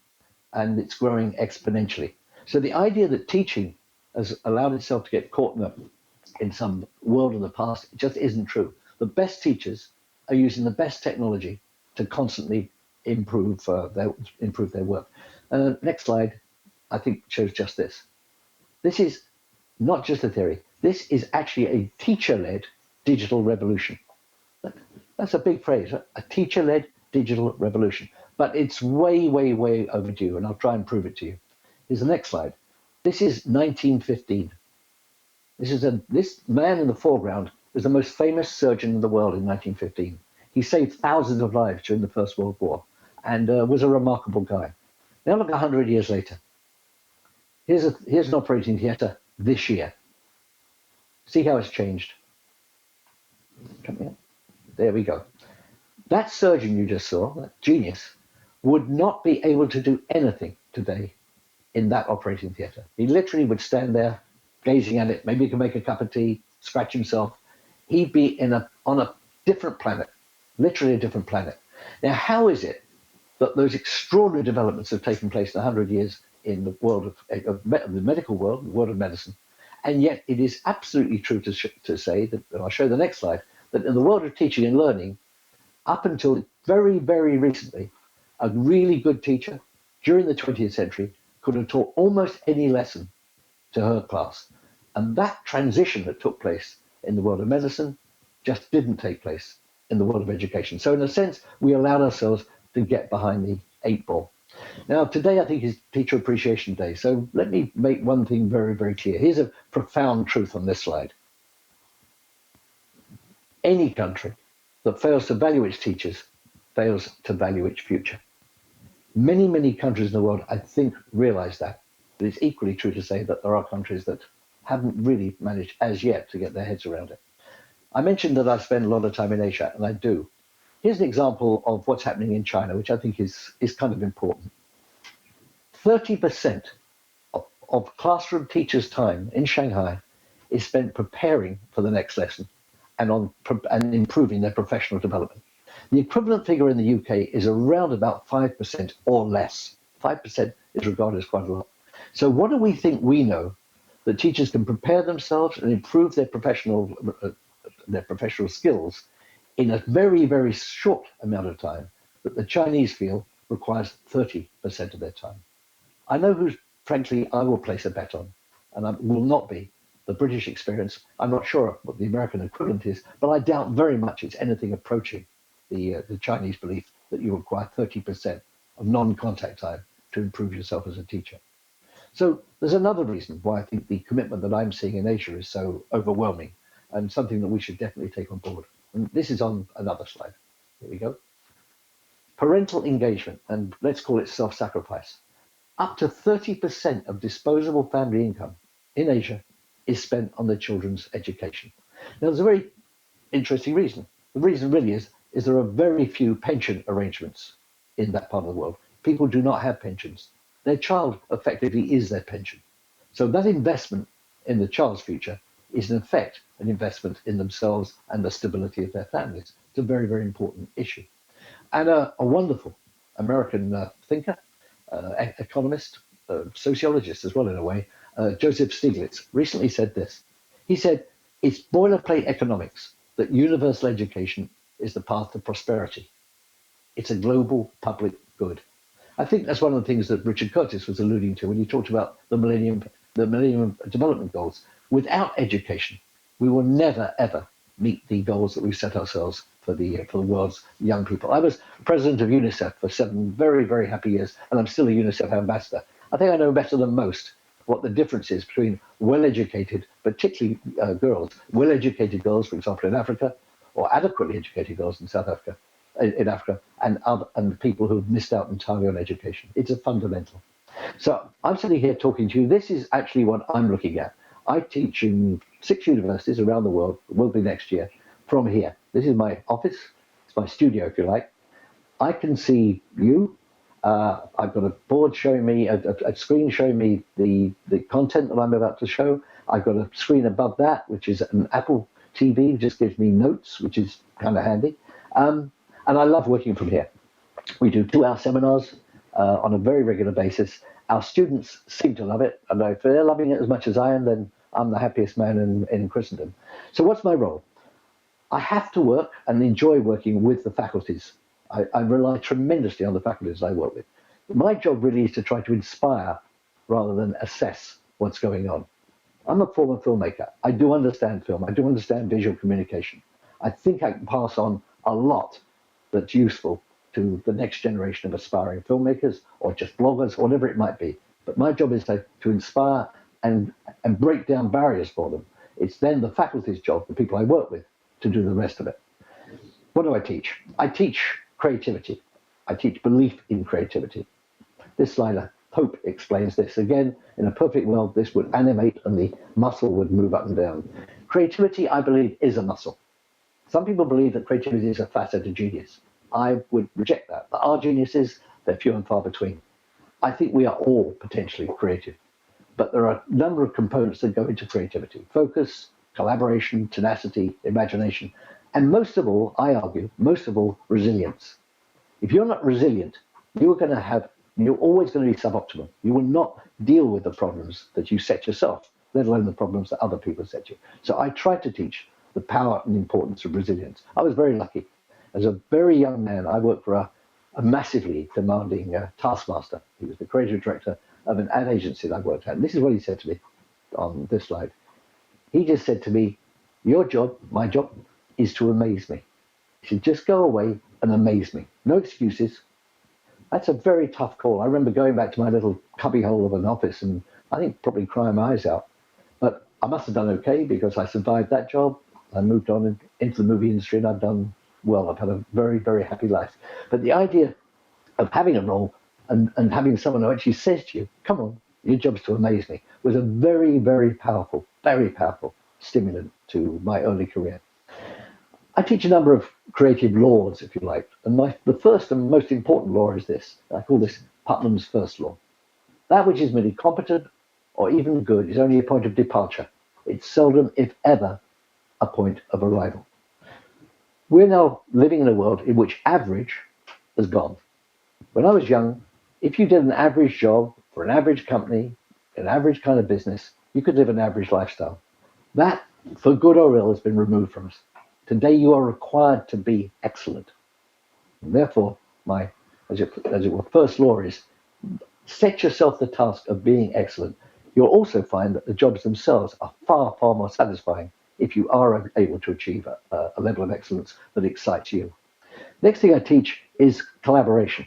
and it's growing exponentially. So the idea that teaching has allowed itself to get caught in some world of the past just isn't true. The best teachers are using the best technology to constantly improve their work. Next slide, I think, shows just this. This is not just a theory. This is actually a teacher-led digital revolution. That's a big phrase, a teacher-led digital revolution. But it's way overdue, and I'll try and prove it to you. Here's the next slide. This is 1915. This man in the foreground was the most famous surgeon in the world in 1915. He saved thousands of lives during the First World War and was a remarkable guy. Now look 100 years later. Here's an operating theatre this year. See how it's changed? There we go. That surgeon you just saw, that genius, would not be able to do anything today in that operating theatre. He literally would stand there gazing at it. Maybe he could make a cup of tea, scratch himself. He'd be on a different planet, literally a different planet. Now, how is it that those extraordinary developments have taken place in 100 years in the world of the medical world, the world of medicine, and yet it is absolutely true to say that, and I'll show the next slide, that in the world of teaching and learning, up until very, very recently, a really good teacher during the 20th century could have taught almost any lesson to her class. And that transition that took place in the world of medicine just didn't take place in the world of education. So in a sense, we allowed ourselves to get behind the 8 ball. Now, today I think is Teacher Appreciation Day. So let me make one thing very, very clear. Here's a profound truth on this slide. Any country that fails to value its teachers fails to value its future. Many, many countries in the world, I think, realize that. But it's equally true to say that there are countries that haven't really managed as yet to get their heads around it. I mentioned that I spend a lot of time in Asia, and I do. Here's an example of what's happening in China, which I think is kind of important. 30% of classroom teachers' time in Shanghai is spent preparing for the next lesson and improving their professional development. The equivalent figure in the UK is around about 5% or less. 5% is regarded as quite a lot. So what do we think we know that teachers can prepare themselves and improve their professional skills in a very, very short amount of time that the Chinese feel requires 30% of their time? I know who, frankly, I will place a bet on, and it will not be the British experience. I'm not sure what the American equivalent is, but I doubt very much it's anything approaching the Chinese belief that you require 30% of non-contact time to improve yourself as a teacher. So there's another reason why I think the commitment that I'm seeing in Asia is so overwhelming and something that we should definitely take on board. And this is on another slide. Here we go. Parental engagement, and let's call it self-sacrifice. Up to 30% of disposable family income in Asia is spent on their children's education. Now, there's a very interesting reason. The reason really is there are very few pension arrangements in that part of the world. People do not have pensions. Their child effectively is their pension. So that investment in the child's future is in effect an investment in themselves and the stability of their families. It's a very, very important issue. And a wonderful American thinker, economist, sociologist as well in a way, Joseph Stiglitz, recently said this. He said, it's boilerplate economics that universal education is the path to prosperity. It's a global public good. I think that's one of the things that Richard Curtis was alluding to when he talked about the Millennium Development Goals. Without education, we will never, ever meet the goals that we've set ourselves for the world's young people. I was president of UNICEF for 7 very, very happy years, and I'm still a UNICEF ambassador. I think I know better than most what the difference is between well-educated, particularly girls, well-educated girls, for example, in Africa, or adequately educated girls in South Africa, and people who've missed out entirely on education. It's a fundamental. So I'm sitting here talking to you. This is actually what I'm looking at. I teach in 6 universities around the world, will be next year, from here. This is my office. It's my studio, if you like. I can see you. I've got a board showing me, a screen showing me the content that I'm about to show. I've got a screen above that, which is an Apple TV, just gives me notes, which is kind of handy. And I love working from here. We do 2-hour seminars on a very regular basis. Our students seem to love it. And if they're loving it as much as I am, then I'm the happiest man in Christendom. So what's my role? I have to work and enjoy working with the faculties. I rely tremendously on the faculties I work with. My job really is to try to inspire rather than assess what's going on. I'm a former filmmaker. I do understand film. I do understand visual communication. I think I can pass on a lot that's useful to the next generation of aspiring filmmakers or just bloggers, whatever it might be. But my job is to inspire and break down barriers for them. It's then the faculty's job, the people I work with, to do the rest of it. What do I teach? I teach creativity. I teach belief in creativity. This slide, I hope, explains this. Again, in a perfect world, this would animate and the muscle would move up and down. Creativity, I believe, is a muscle. Some people believe that creativity is a facet of genius. I would reject that. There are geniuses, they're few and far between. I think we are all potentially creative, but there are a number of components that go into creativity: focus, collaboration, tenacity, imagination, and most of all, I argue, most of all, resilience. If you're not resilient, you're always going to be suboptimal. You will not deal with the problems that you set yourself, let alone the problems that other people set you. So I try to teach the power and importance of resilience. I was very lucky. As a very young man, I worked for a massively demanding taskmaster. He was the creative director of an ad agency that I worked at. And this is what he said to me on this slide. He just said to me, your job, my job, is to amaze me. He said, just go away and amaze me. No excuses. That's a very tough call. I remember going back to my little cubbyhole of an office and I think probably crying my eyes out. But I must have done okay because I survived that job. I moved on into the movie industry and I've done well. I've had a very, very happy life. But the idea of having a role and having someone who actually says to you, come on, your job's to amaze me, was a very, very powerful stimulant to my early career. I teach a number of creative laws, if you like. And the first and most important law is this. I call this Putnam's first law. That which is merely competent or even good is only a point of departure. It's seldom, if ever, a point of arrival. We're now living in a world in which average has gone. When I was young, if you did an average job for an average company, an average kind of business, you could live an average lifestyle. That, for good or ill, has been removed from us. Today, you are required to be excellent. And therefore, my, as it were, first law is set yourself the task of being excellent. You'll also find that the jobs themselves are far, far more satisfying if you are able to achieve a level of excellence that excites you. Next thing I teach is collaboration.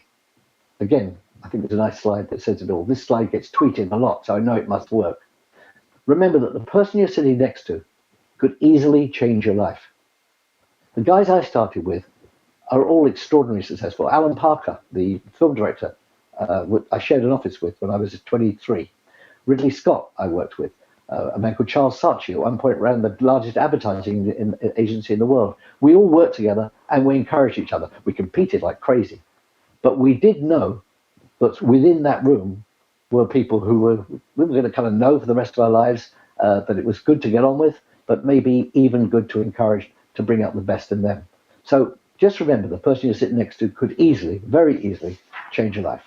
Again, I think there's a nice slide that says it all. This slide gets tweeted a lot, so I know it must work. Remember that the person you're sitting next to could easily change your life. The guys I started with are all extraordinarily successful. Alan Parker, the film director, I shared an office with when I was 23. Ridley Scott, I worked with. A man called Charles Saatchi, at one point ran the largest advertising agency in the world. We all worked together and we encouraged each other. We competed like crazy. But we did know that within that room were people we were going to kind of know for the rest of our lives that it was good to get on with, but maybe even good to encourage to bring out the best in them. So just remember, the person you're sitting next to could easily, very easily, change your life.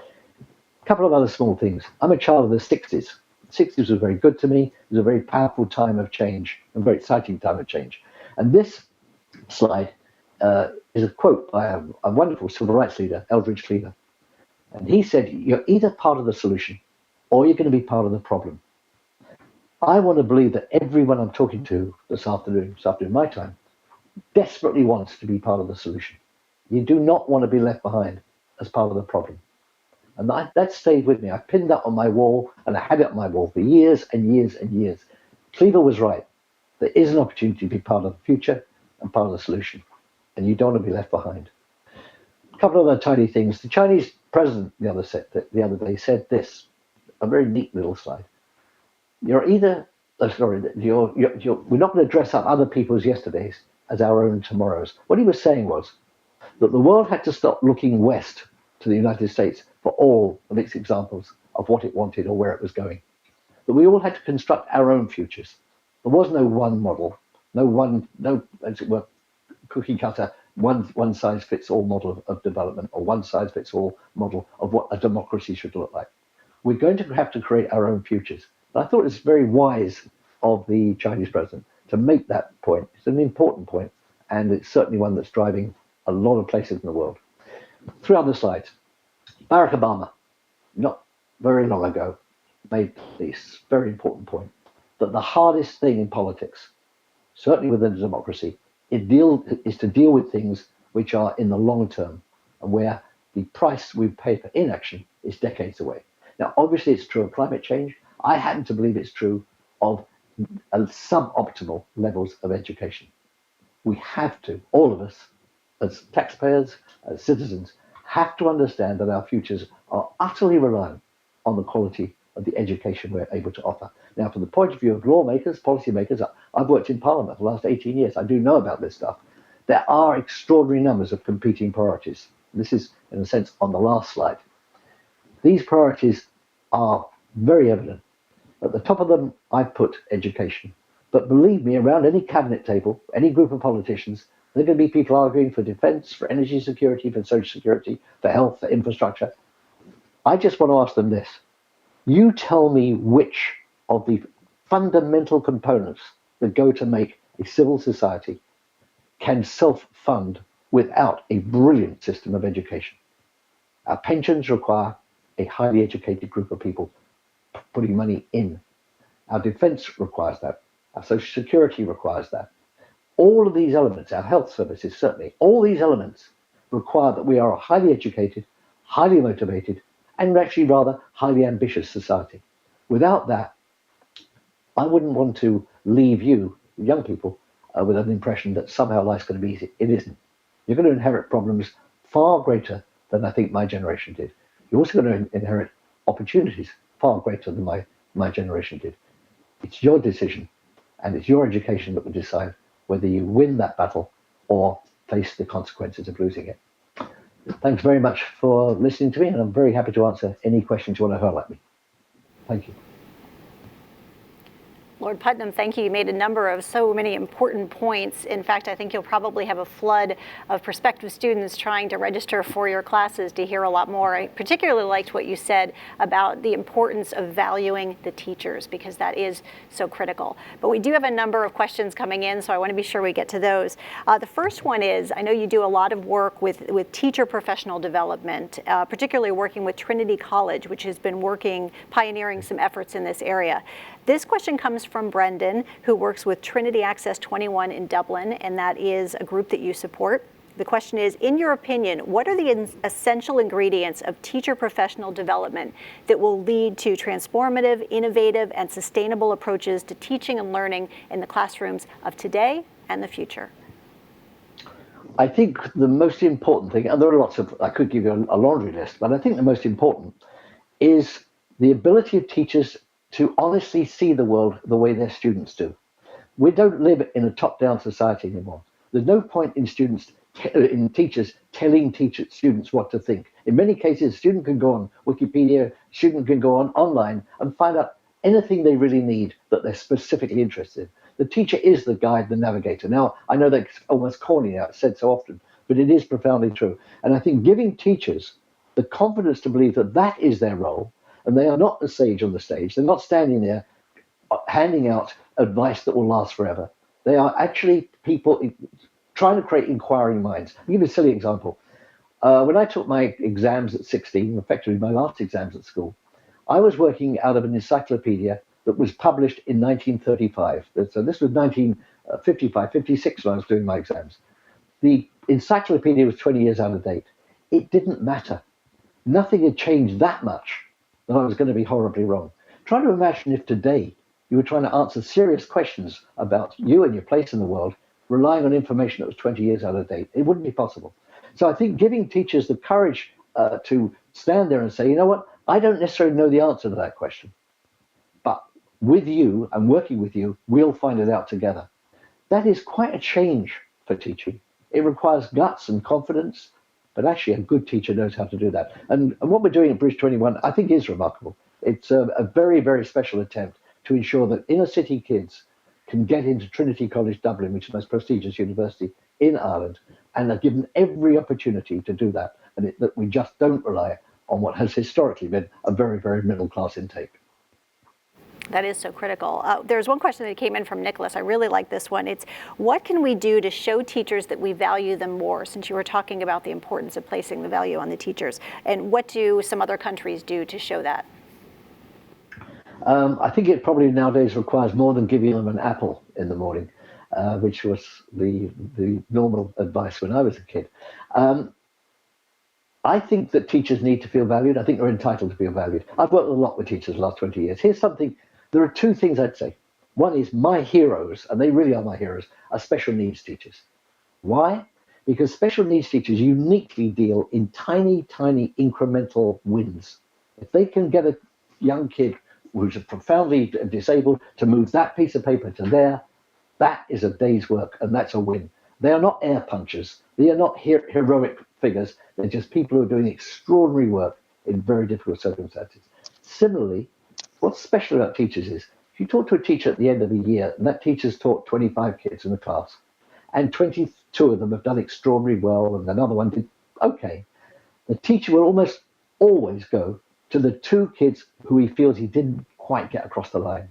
A couple of other small things. I'm a child of the 60s. The 60s was very good to me. It was a very powerful time of change, a very exciting time of change. And this slide is a quote by a wonderful civil rights leader, Eldridge Cleaver. And he said, you're either part of the solution or you're going to be part of the problem. I want to believe that everyone I'm talking to this afternoon, my time, desperately wants to be part of the solution. You do not want to be left behind as part of the problem. And that stayed with me. I pinned that on my wall, and I had it on my wall for years and years and years. Cleaver was right. There is an opportunity to be part of the future and part of the solution, and you don't want to be left behind. A couple of other tiny things. The Chinese president the other day said this, a very neat little slide. We're not going to dress up other people's yesterdays as our own tomorrows. What he was saying was that the world had to stop looking west to the United States for all of its examples of what it wanted or where it was going. That we all had to construct our own futures. There was no one model, no as it were, cookie cutter, one size fits all model of development or one size fits all model of what a democracy should look like. We're going to have to create our own futures. And I thought it was very wise of the Chinese president to make that point. It's an important point, and it's certainly one that's driving a lot of places in the world. 3 other slides. Barack Obama, not very long ago, made this very important point, that the hardest thing in politics, certainly within a democracy, is to deal with things which are in the long term and where the price we pay for inaction is decades away. Now, obviously, it's true of climate change. I happen to believe it's true of suboptimal levels of education. We have to, all of us, as taxpayers, as citizens, have to understand that our futures are utterly reliant on the quality of the education we're able to offer. Now, from the point of view of lawmakers, policymakers, I've worked in Parliament for the last 18 years. I do know about this stuff. There are extraordinary numbers of competing priorities. This is, in a sense, on the last slide. These priorities are very evident. At the top of them, I've put education. But believe me, around any cabinet table, any group of politicians, there are going to be people arguing for defense, for energy security, for social security, for health, for infrastructure. I just want to ask them this. You tell me which of the fundamental components that go to make a civil society can self-fund without a brilliant system of education. Our pensions require a highly educated group of people putting money in. Our defense requires that. Our social security requires that. All of these elements, our health services certainly, all these elements require that we are a highly educated, highly motivated, and actually rather highly ambitious society. Without that, I wouldn't want to leave you, young people, with an impression that somehow life's going to be easy. It isn't. You're going to inherit problems far greater than I think my generation did. You're also going to inherit opportunities far greater than my generation did. It's your decision, and it's your education that will decide whether you win that battle or face the consequences of losing it. Thanks very much for listening to me, and I'm very happy to answer any questions you want to hurl at me. Thank you. Lord Putnam, thank you. You made a number of so many important points. In fact, I think you'll probably have a flood of prospective students trying to register for your classes to hear a lot more. I particularly liked what you said about the importance of valuing the teachers, because that is so critical. But we do have a number of questions coming in, so I want to be sure we get to those. The first one is, I know you do a lot of work with teacher professional development, particularly working with Trinity College, which has been pioneering some efforts in this area. This question comes from Brendan, who works with Trinity Access 21 in Dublin, and that is a group that you support. The question is, in your opinion, what are the essential ingredients of teacher professional development that will lead to transformative, innovative, and sustainable approaches to teaching and learning in the classrooms of today and the future? I think the most important thing, and there are lots of, I could give you a laundry list, but I think the most important is the ability of teachers to honestly see the world the way their students do. We don't live in a top-down society anymore. There's no point in teachers telling students what to think. In many cases, a student can go on Wikipedia, a student can go on online and find out anything they really need that they're specifically interested in. The teacher is the guide, the navigator. Now, I know that's almost corny now, it's said so often, but it is profoundly true. And I think giving teachers the confidence to believe that that is their role, and they are not the sage on the stage. They're not standing there handing out advice that will last forever. They are actually people trying to create inquiring minds. I'll give you a silly example. When I took my exams at 16, effectively my last exams at school, I was working out of an encyclopedia that was published in 1935. So this was 1955, 56 when I was doing my exams. The encyclopedia was 20 years out of date. It didn't matter. Nothing had changed that much that I was going to be horribly wrong. Try to imagine if today you were trying to answer serious questions about you and your place in the world, relying on information that was 20 years out of date. It wouldn't be possible. So I think giving teachers the courage to stand there and say, you know what, I don't necessarily know the answer to that question, but with you and working with you, we'll find it out together. That is quite a change for teaching. It requires guts and confidence, but actually a good teacher knows how to do that. And what we're doing at Bridge 21, I think is remarkable. It's a very, very special attempt to ensure that inner city kids can get into Trinity College Dublin, which is the most prestigious university in Ireland, and are given every opportunity to do that. And that we just don't rely on what has historically been a very, very middle class intake. That is so critical. There's one question that came in from Nicholas. I really like this one. It's, what can we do to show teachers that we value them more, since you were talking about the importance of placing the value on the teachers? And what do some other countries do to show that? I think it probably nowadays requires more than giving them an apple in the morning, which was the normal advice when I was a kid. I think that teachers need to feel valued. I think they're entitled to feel valued. I've worked a lot with teachers the last 20 years. Here's something. There are two things I'd say. One is my heroes, and they really are my heroes, are special needs teachers. Why? Because special needs teachers uniquely deal in tiny, tiny incremental wins. If they can get a young kid who's profoundly disabled to move that piece of paper to there, that is a day's work, and that's a win. They are not air punchers. They are not heroic figures. They're just people who are doing extraordinary work in very difficult circumstances. Similarly, what's special about teachers is, if you talk to a teacher at the end of the year, and that teacher's taught 25 kids in the class, and 22 of them have done extraordinarily well, and another one did okay, the teacher will almost always go to the 2 kids who he feels he didn't quite get across the line.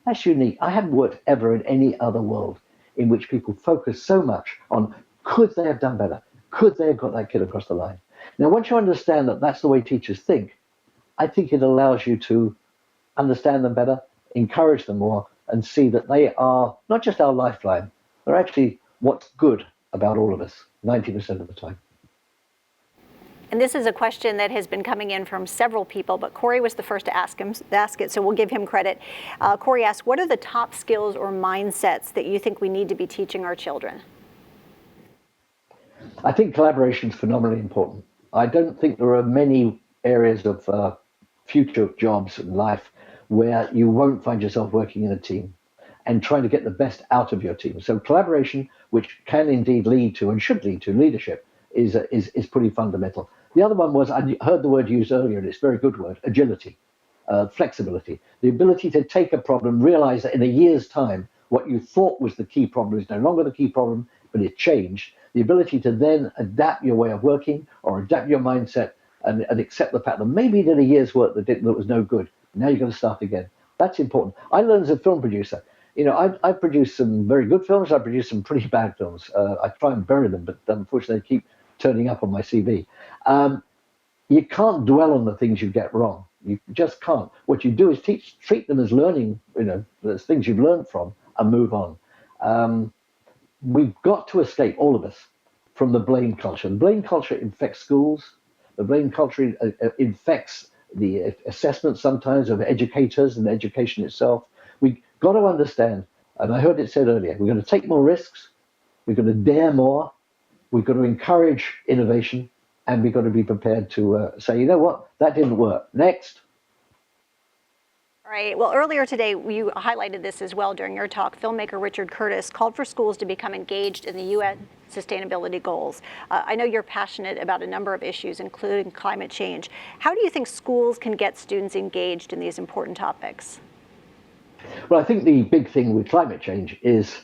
That's unique. I haven't worked ever in any other world in which people focus so much on could they have done better? Could they have got that kid across the line? Now, once you understand that that's the way teachers think, I think it allows you to understand them better, encourage them more, and see that they are not just our lifeline, they're actually what's good about all of us, 90% of the time. And this is a question that has been coming in from several people, but Corey was the first to ask it, so we'll give him credit. Corey asks, what are the top skills or mindsets that you think we need to be teaching our children? I think collaboration is phenomenally important. I don't think there are many areas of future jobs and life where you won't find yourself working in a team and trying to get the best out of your team. So collaboration, which can indeed lead to and should lead to leadership, is pretty fundamental. The other one was, I heard the word used earlier, and it's a very good word, agility, flexibility. The ability to take a problem, realize that in a year's time, what you thought was the key problem is no longer the key problem, but it changed. The ability to then adapt your way of working or adapt your mindset and accept the fact that maybe you did a year's work that was no good. Now you're going to start again. That's important. I learned as a film producer. You know, I've produced some very good films. I've produced some pretty bad films. I try and bury them, but unfortunately they keep turning up on my CV. You can't dwell on the things you get wrong. You just can't. What you do is treat them as learning, as things you've learned from, and move on. We've got to escape, all of us, from the blame culture. The blame culture infects schools. The blame culture infects the assessment sometimes of educators and education itself. We've got to understand, and I heard it said earlier, we're going to take more risks, we're going to dare more, we've got to encourage innovation, and we've got to be prepared to say, you know what, that didn't work. Next. All right. Well, earlier today, you highlighted this as well during your talk. Filmmaker Richard Curtis called for schools to become engaged in the UN sustainability goals. I know you're passionate about a number of issues, including climate change. How do you think schools can get students engaged in these important topics? Well, I think the big thing with climate change is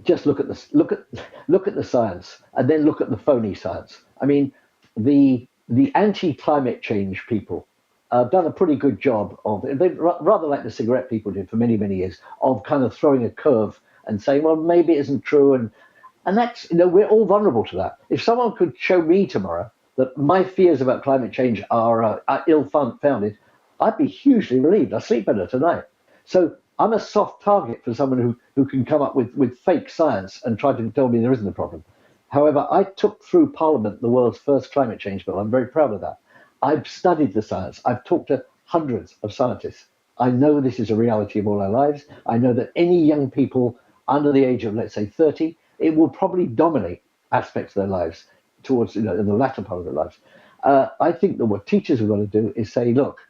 just look at the science, and then look at the phony science. I mean, the anti-climate change people done a pretty good job of, rather like the cigarette people did for many, many years, of kind of throwing a curve and saying, well, maybe it isn't true. And that's, we're all vulnerable to that. If someone could show me tomorrow that my fears about climate change are ill-founded, I'd be hugely relieved. I'd sleep better tonight. So I'm a soft target for someone who can come up with fake science and try to tell me there isn't a problem. However, I took through Parliament the world's first climate change bill. I'm very proud of that. I've studied the science. I've talked to hundreds of scientists. I know this is a reality of all our lives. I know that any young people under the age of, let's say, 30, it will probably dominate aspects of their lives towards, in the latter part of their lives. I think that what teachers have got to do is say, look,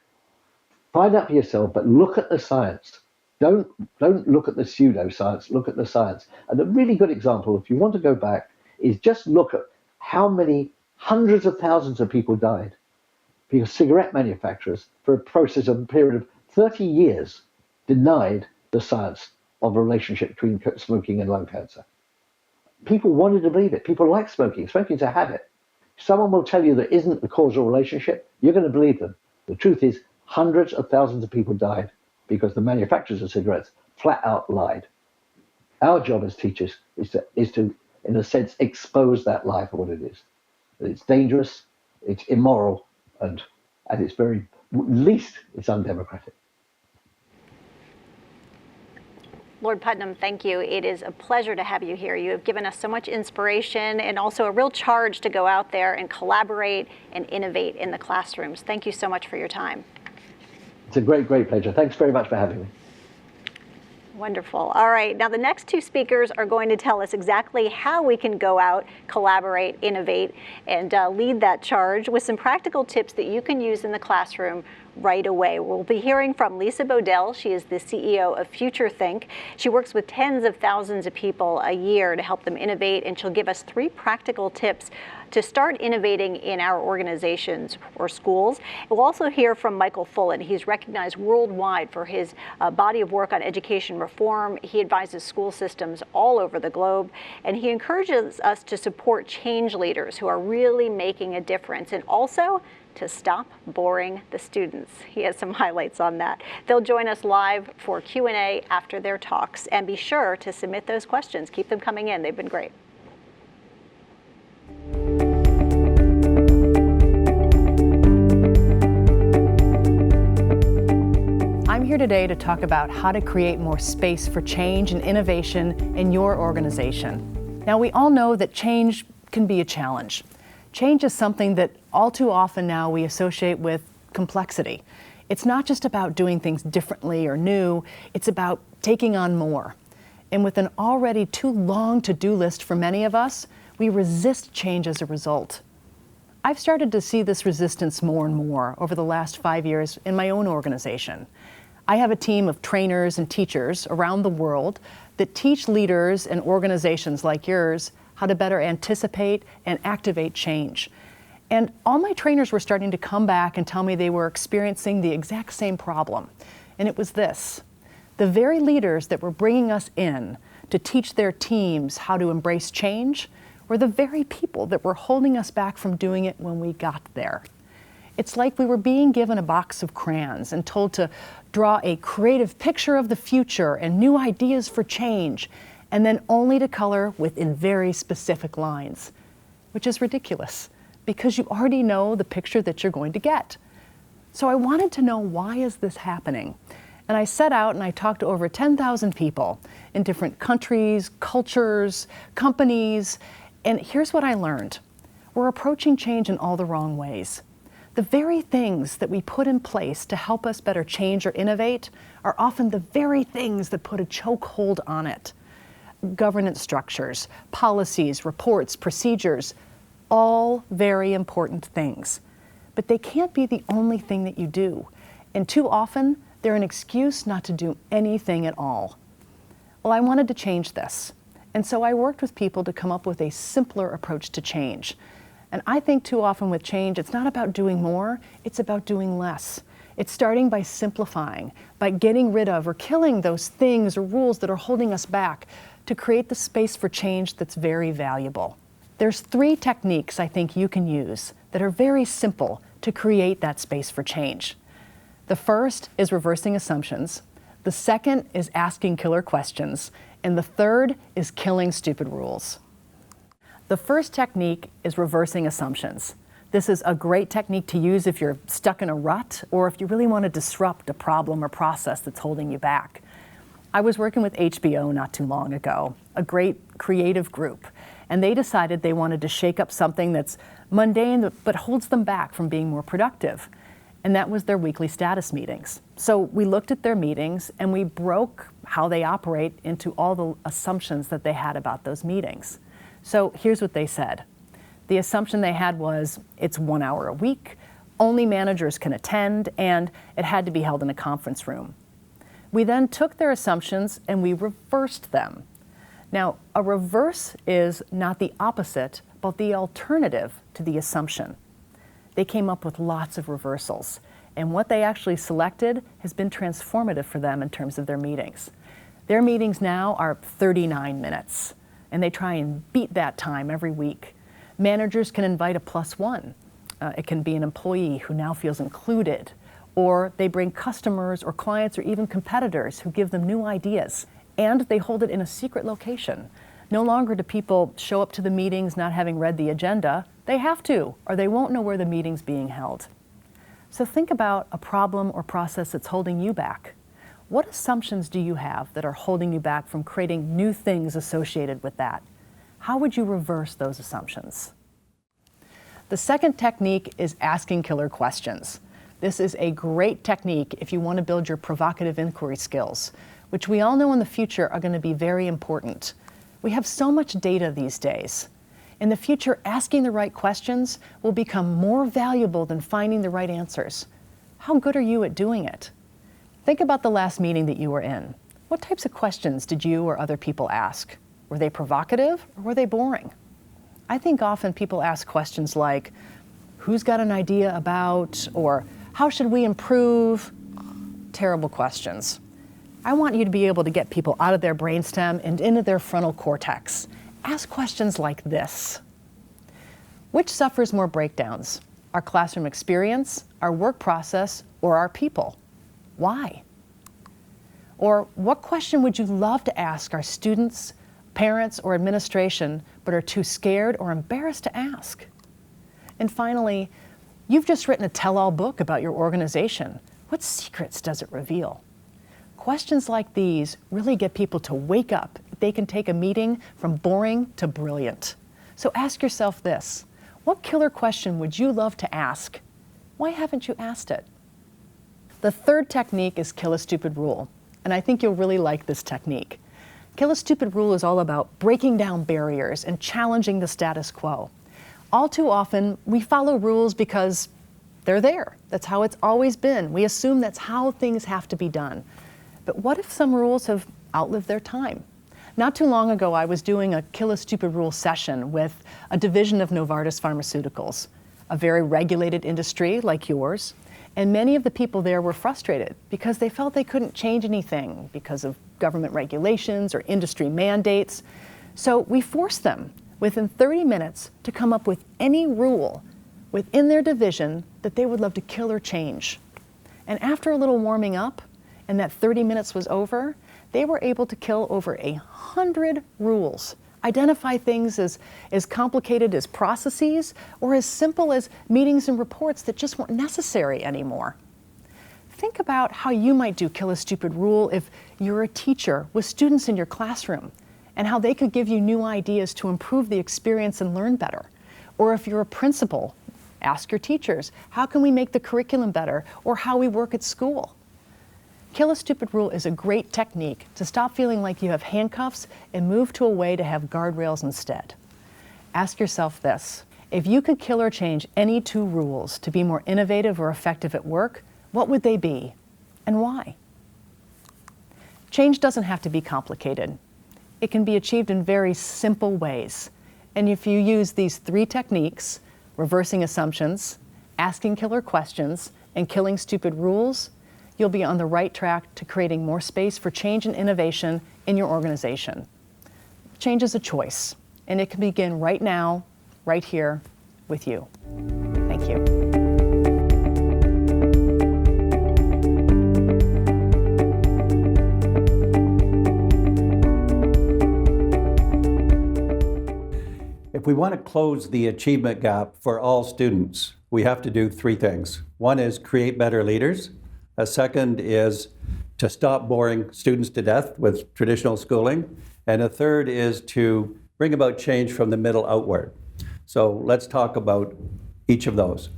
find out for yourself, but look at the science. Don't look at the pseudoscience, look at the science. And a really good example, if you want to go back, is just look at how many hundreds of thousands of people died because cigarette manufacturers, for a period of 30 years, denied the science of a relationship between smoking and lung cancer. People wanted to believe it. People like smoking. Smoking's a habit. If someone will tell you there isn't a causal relationship, you're going to believe them. The truth is, hundreds of thousands of people died because the manufacturers of cigarettes flat out lied. Our job as teachers is to, in a sense, expose that lie for what it is. It's dangerous, it's immoral, and at its very least, it's undemocratic. Lord Putnam, thank you. It is a pleasure to have you here. You have given us so much inspiration and also a real charge to go out there and collaborate and innovate in the classrooms. Thank you so much for your time. It's a great, great pleasure. Thanks very much for having me. Wonderful. All right. Now, the next two speakers are going to tell us exactly how we can go out, collaborate, innovate, and lead that charge with some practical tips that you can use in the classroom right away. We'll be hearing from Lisa Bodell. She is the CEO of FutureThink. She works with tens of thousands of people a year to help them innovate, and she'll give us 3 practical tips to start innovating in our organizations or schools. We'll also hear from Michael Fullen. He's recognized worldwide for his body of work on education reform. He advises school systems all over the globe, and he encourages us to support change leaders who are really making a difference, and also to stop boring the students. He has some highlights on that. They'll join us live for Q&A after their talks, and be sure to submit those questions. Keep them coming in. They've been great. I'm here today to talk about how to create more space for change and innovation in your organization. Now, we all know that change can be a challenge. Change is something that all too often now we associate with complexity. It's not just about doing things differently or new, it's about taking on more. And with an already too long to-do list for many of us, we resist change as a result. I've started to see this resistance more and more over the last 5 years in my own organization. I have a team of trainers and teachers around the world that teach leaders and organizations like yours how to better anticipate and activate change. And all my trainers were starting to come back and tell me they were experiencing the exact same problem. And it was this: the very leaders that were bringing us in to teach their teams how to embrace change were the very people that were holding us back from doing it when we got there. It's like we were being given a box of crayons and told to draw a creative picture of the future and new ideas for change, and then only to color within very specific lines, which is ridiculous because you already know the picture that you're going to get. So I wanted to know, why is this happening? And I set out and I talked to over 10,000 people in different countries, cultures, companies, and here's what I learned. We're approaching change in all the wrong ways. The very things that we put in place to help us better change or innovate are often the very things that put a chokehold on it. Governance structures, policies, reports, procedures, all very important things. But they can't be the only thing that you do. And too often, they're an excuse not to do anything at all. Well, I wanted to change this. And so I worked with people to come up with a simpler approach to change. And I think too often with change, it's not about doing more, it's about doing less. It's starting by simplifying, by getting rid of or killing those things or rules that are holding us back to create the space for change that's very valuable. There's 3 techniques I think you can use that are very simple to create that space for change. The first is reversing assumptions. The second is asking killer questions. And the third is killing stupid rules. The first technique is reversing assumptions. This is a great technique to use if you're stuck in a rut or if you really want to disrupt a problem or process that's holding you back. I was working with HBO not too long ago, a great creative group, and they decided they wanted to shake up something that's mundane but holds them back from being more productive. And that was their weekly status meetings. So we looked at their meetings and we broke how they operate into all the assumptions that they had about those meetings. So here's what they said. The assumption they had was it's 1 hour a week, only managers can attend, and it had to be held in a conference room. We then took their assumptions and we reversed them. Now, a reverse is not the opposite, but the alternative to the assumption. They came up with lots of reversals, and what they actually selected has been transformative for them in terms of their meetings. Their meetings now are 39 minutes, and they try and beat that time every week. Managers can invite a +1. It can be an employee who now feels included, or they bring customers or clients or even competitors who give them new ideas, and they hold it in a secret location. No longer do people show up to the meetings not having read the agenda. They have to, or they won't know where the meeting's being held. So think about a problem or process that's holding you back. What assumptions do you have that are holding you back from creating new things associated with that? How would you reverse those assumptions? The second technique is asking killer questions. This is a great technique if you want to build your provocative inquiry skills, which we all know in the future are going to be very important. We have so much data these days. In the future, asking the right questions will become more valuable than finding the right answers. How good are you at doing it? Think about the last meeting that you were in. What types of questions did you or other people ask? Were they provocative or were they boring? I think often people ask questions like, who's got an idea about, or how should we improve? Terrible questions. I want you to be able to get people out of their brainstem and into their frontal cortex. Ask questions like this. Which suffers more breakdowns? Our classroom experience, our work process, or our people? Why? Or what question would you love to ask our students, parents, or administration, but are too scared or embarrassed to ask? And finally, you've just written a tell-all book about your organization. What secrets does it reveal? Questions like these really get people to wake up. They can take a meeting from boring to brilliant. So ask yourself this: what killer question would you love to ask? Why haven't you asked it? The third technique is Kill a Stupid Rule, and I think you'll really like this technique. Kill a Stupid Rule is all about breaking down barriers and challenging the status quo. All too often, we follow rules because they're there. That's how it's always been. We assume that's how things have to be done. But what if some rules have outlived their time? Not too long ago, I was doing a Kill a Stupid Rule session with a division of Novartis Pharmaceuticals, a very regulated industry like yours. And many of the people there were frustrated because they felt they couldn't change anything because of government regulations or industry mandates. So we forced them within 30 minutes to come up with any rule within their division that they would love to kill or change. And after a little warming up, and that 30 minutes was over, they were able to kill over 100 rules, identify things as complicated as processes or as simple as meetings and reports that just weren't necessary anymore. Think about how you might do Kill a Stupid Rule if you're a teacher with students in your classroom, and how they could give you new ideas to improve the experience and learn better. Or if you're a principal, ask your teachers, how can we make the curriculum better, or how we work at school? Kill a Stupid Rule is a great technique to stop feeling like you have handcuffs and move to a way to have guardrails instead. Ask yourself this: if you could kill or change any 2 rules to be more innovative or effective at work, what would they be, and why? Change doesn't have to be complicated. It can be achieved in very simple ways. And if you use these 3 techniques, reversing assumptions, asking killer questions, and killing stupid rules, you'll be on the right track to creating more space for change and innovation in your organization. Change is a choice, and it can begin right now, right here, with you. Thank you. If we want to close the achievement gap for all students, we have to do 3 things. One is create better leaders. A second is to stop boring students to death with traditional schooling. And a third is to bring about change from the middle outward. So let's talk about each of those.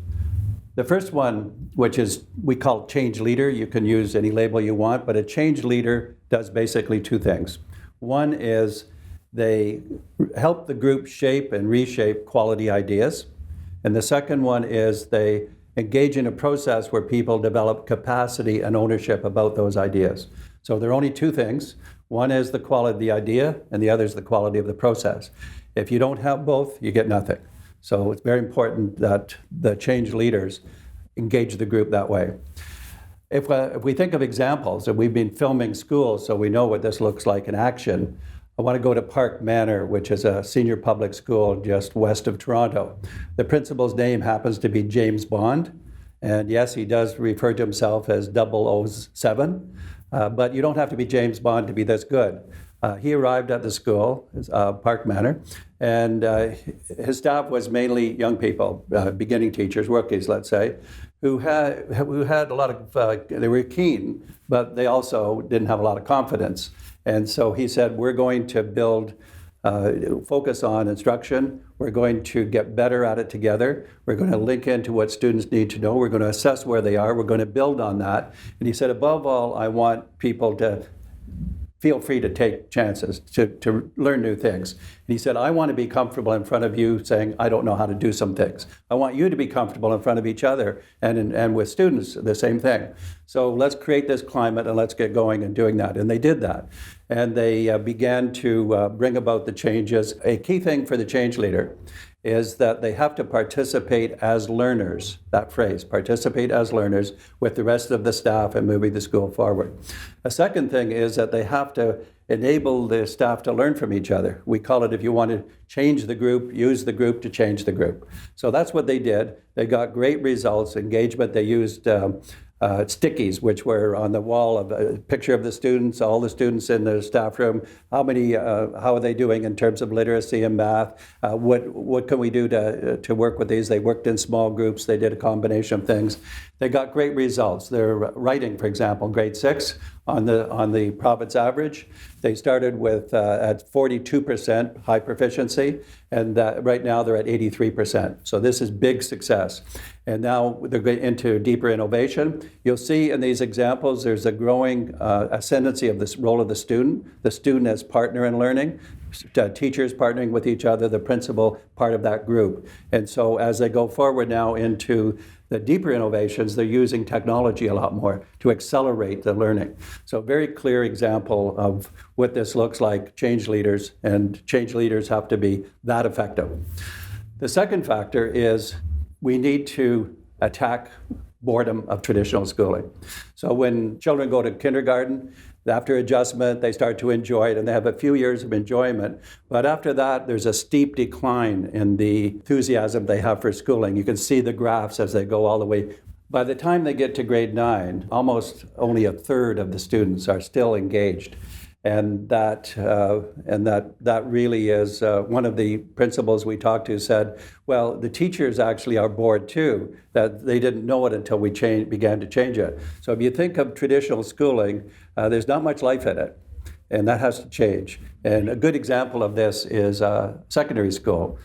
The first one, which is we call change leader, you can use any label you want, but a change leader does basically 2 things. One is they help the group shape and reshape quality ideas. And the second one is they engage in a process where people develop capacity and ownership about those ideas. So there are only 2 things. One is the quality of the idea, and the other is the quality of the process. If you don't have both, you get nothing. So it's very important that the change leaders engage the group that way. If we think of examples, and we've been filming schools, so we know what this looks like in action, I want to go to Park Manor, which is a senior public school just west of Toronto. The principal's name happens to be James Bond. And yes, he does refer to himself as 007, but you don't have to be James Bond to be this good. He arrived at the school, Park Manor, and his staff was mainly young people, beginning teachers, rookies, let's say, who had a lot of, they were keen, but they also didn't have a lot of confidence. And so he said, we're going to build, focus on instruction. We're going to get better at it together. We're going to link into what students need to know. We're going to assess where they are. We're going to build on that. And he said, above all, I want people to feel free to take chances, to learn new things. And he said, I want to be comfortable in front of you saying, I don't know how to do some things. I want you to be comfortable in front of each other, and with students, the same thing. So let's create this climate and let's get going and doing that. And they did that. And they began to bring about the changes. A key thing for the change leader is that they have to participate as learners, that phrase, participate as learners with the rest of the staff and moving the school forward. A second thing is that they have to enable the staff to learn from each other. We call it, if you want to change the group, use the group to change the group. So that's what they did. They got great results, engagement. They used stickies, which were on the wall of a picture of the students, all the students in the staff room. How are they doing in terms of literacy and math? What can we do to work with these? They worked in small groups. They did a combination of things. They got great results. Their writing, for example, grade 6 on the province average, they started with at 42% high proficiency, and right now they're at 83%. So this is big success. And now they're going into deeper innovation. You'll see in these examples, there's a growing ascendancy of this role of the student as partner in learning, teachers partnering with each other, the principal part of that group. And so as they go forward now into the deeper innovations, they're using technology a lot more to accelerate the learning. So a very clear example of what this looks like, change leaders, and change leaders have to be that effective. The second factor is we need to attack boredom of traditional schooling. So when children go to kindergarten, after adjustment, they start to enjoy it, and they have a few years of enjoyment. But after that, there's a steep decline in the enthusiasm they have for schooling. You can see the graphs as they go all the way. By the time they get to grade 9, almost only a third of the students are still engaged. And that really is one of the principals we talked to said, well, the teachers actually are bored too, that they didn't know it until we began to change it. So if you think of traditional schooling, there's not much life in it, and that has to change. And a good example of this is secondary school.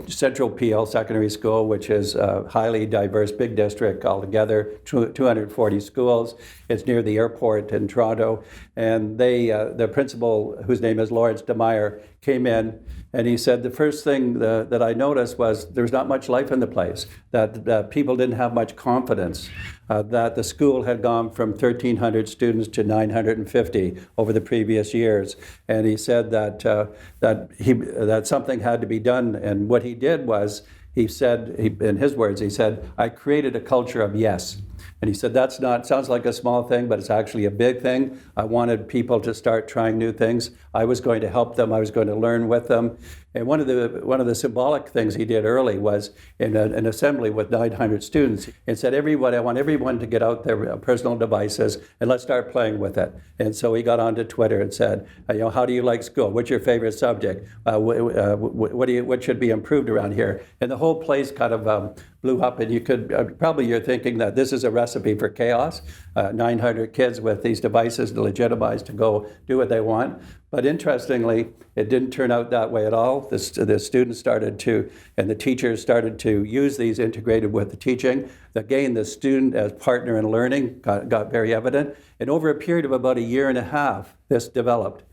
Central Peel Secondary School, which is a highly diverse, big district altogether, 240 schools. It's near the airport in Toronto. And the principal, whose name is Lawrence DeMeyer, came in and he said the first thing that I noticed was there's not much life in the place, that people didn't have much confidence, that the school had gone from 1,300 students to 950 over the previous years. And he said that something had to be done. And what he did was, he said, in his words, he said, I created a culture of yes. And he said, sounds like a small thing, but it's actually a big thing. I wanted people to start trying new things. I was going to help them. I was going to learn with them. And one of the symbolic things he did early was in an assembly with 900 students, and said, I want everyone to get out their personal devices and let's start playing with it. And so he got onto Twitter and said, how do you like school? What's your favorite subject? What should be improved around here? And the whole place kind of blew up, and you could probably you're thinking that this is a recipe for chaos. 900 kids with these devices legitimized to go do what they want. But interestingly, it didn't turn out that way at all. The students started to, and the teachers started to use these integrated with the teaching. Again, the student as partner in learning got very evident. And over a period of about a year and a half, this developed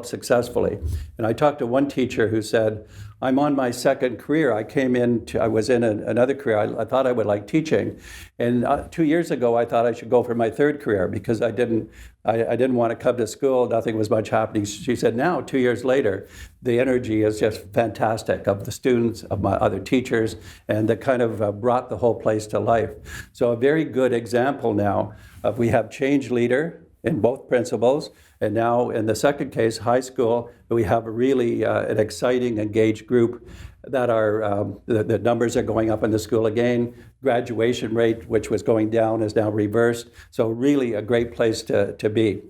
successfully. And I talked to one teacher who said, I'm on my second career. I was in another career. I thought I would like teaching. And 2 years ago, I thought I should go for my third career because I didn't want to come to school. Nothing was much happening. She said, now, 2 years later, the energy is just fantastic of the students, of my other teachers, and that kind of brought the whole place to life. So a very good example now of we have change leader in both principals. And now in the second case, high school, we have a really an exciting, engaged group that are, the numbers are going up in the school again. Graduation rate, which was going down, is now reversed. So really a great place to be.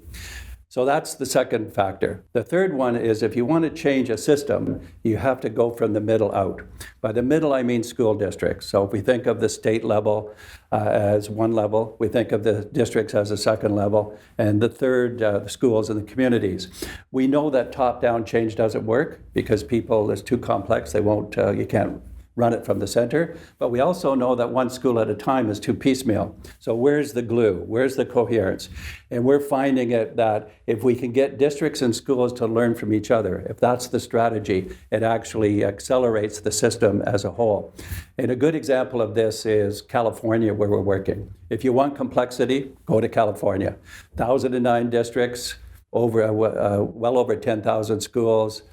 So that's the second factor. The third one is if you want to change a system, you have to go from the middle out. By the middle, I mean school districts. So if we think of the state level as one level, we think of the districts as a second level, and the third, the schools and the communities. We know that top-down change doesn't work because people, it's too complex. They won't, you can't run it from the center, but we also know that one school at a time is too piecemeal. So where's the glue? Where's the coherence? And we're finding it that if we can get districts and schools to learn from each other, if that's the strategy, it actually accelerates the system as a whole. And a good example of this is California, where we're working. If you want complexity, go to California. 1,009 districts, well over 10,000 schools,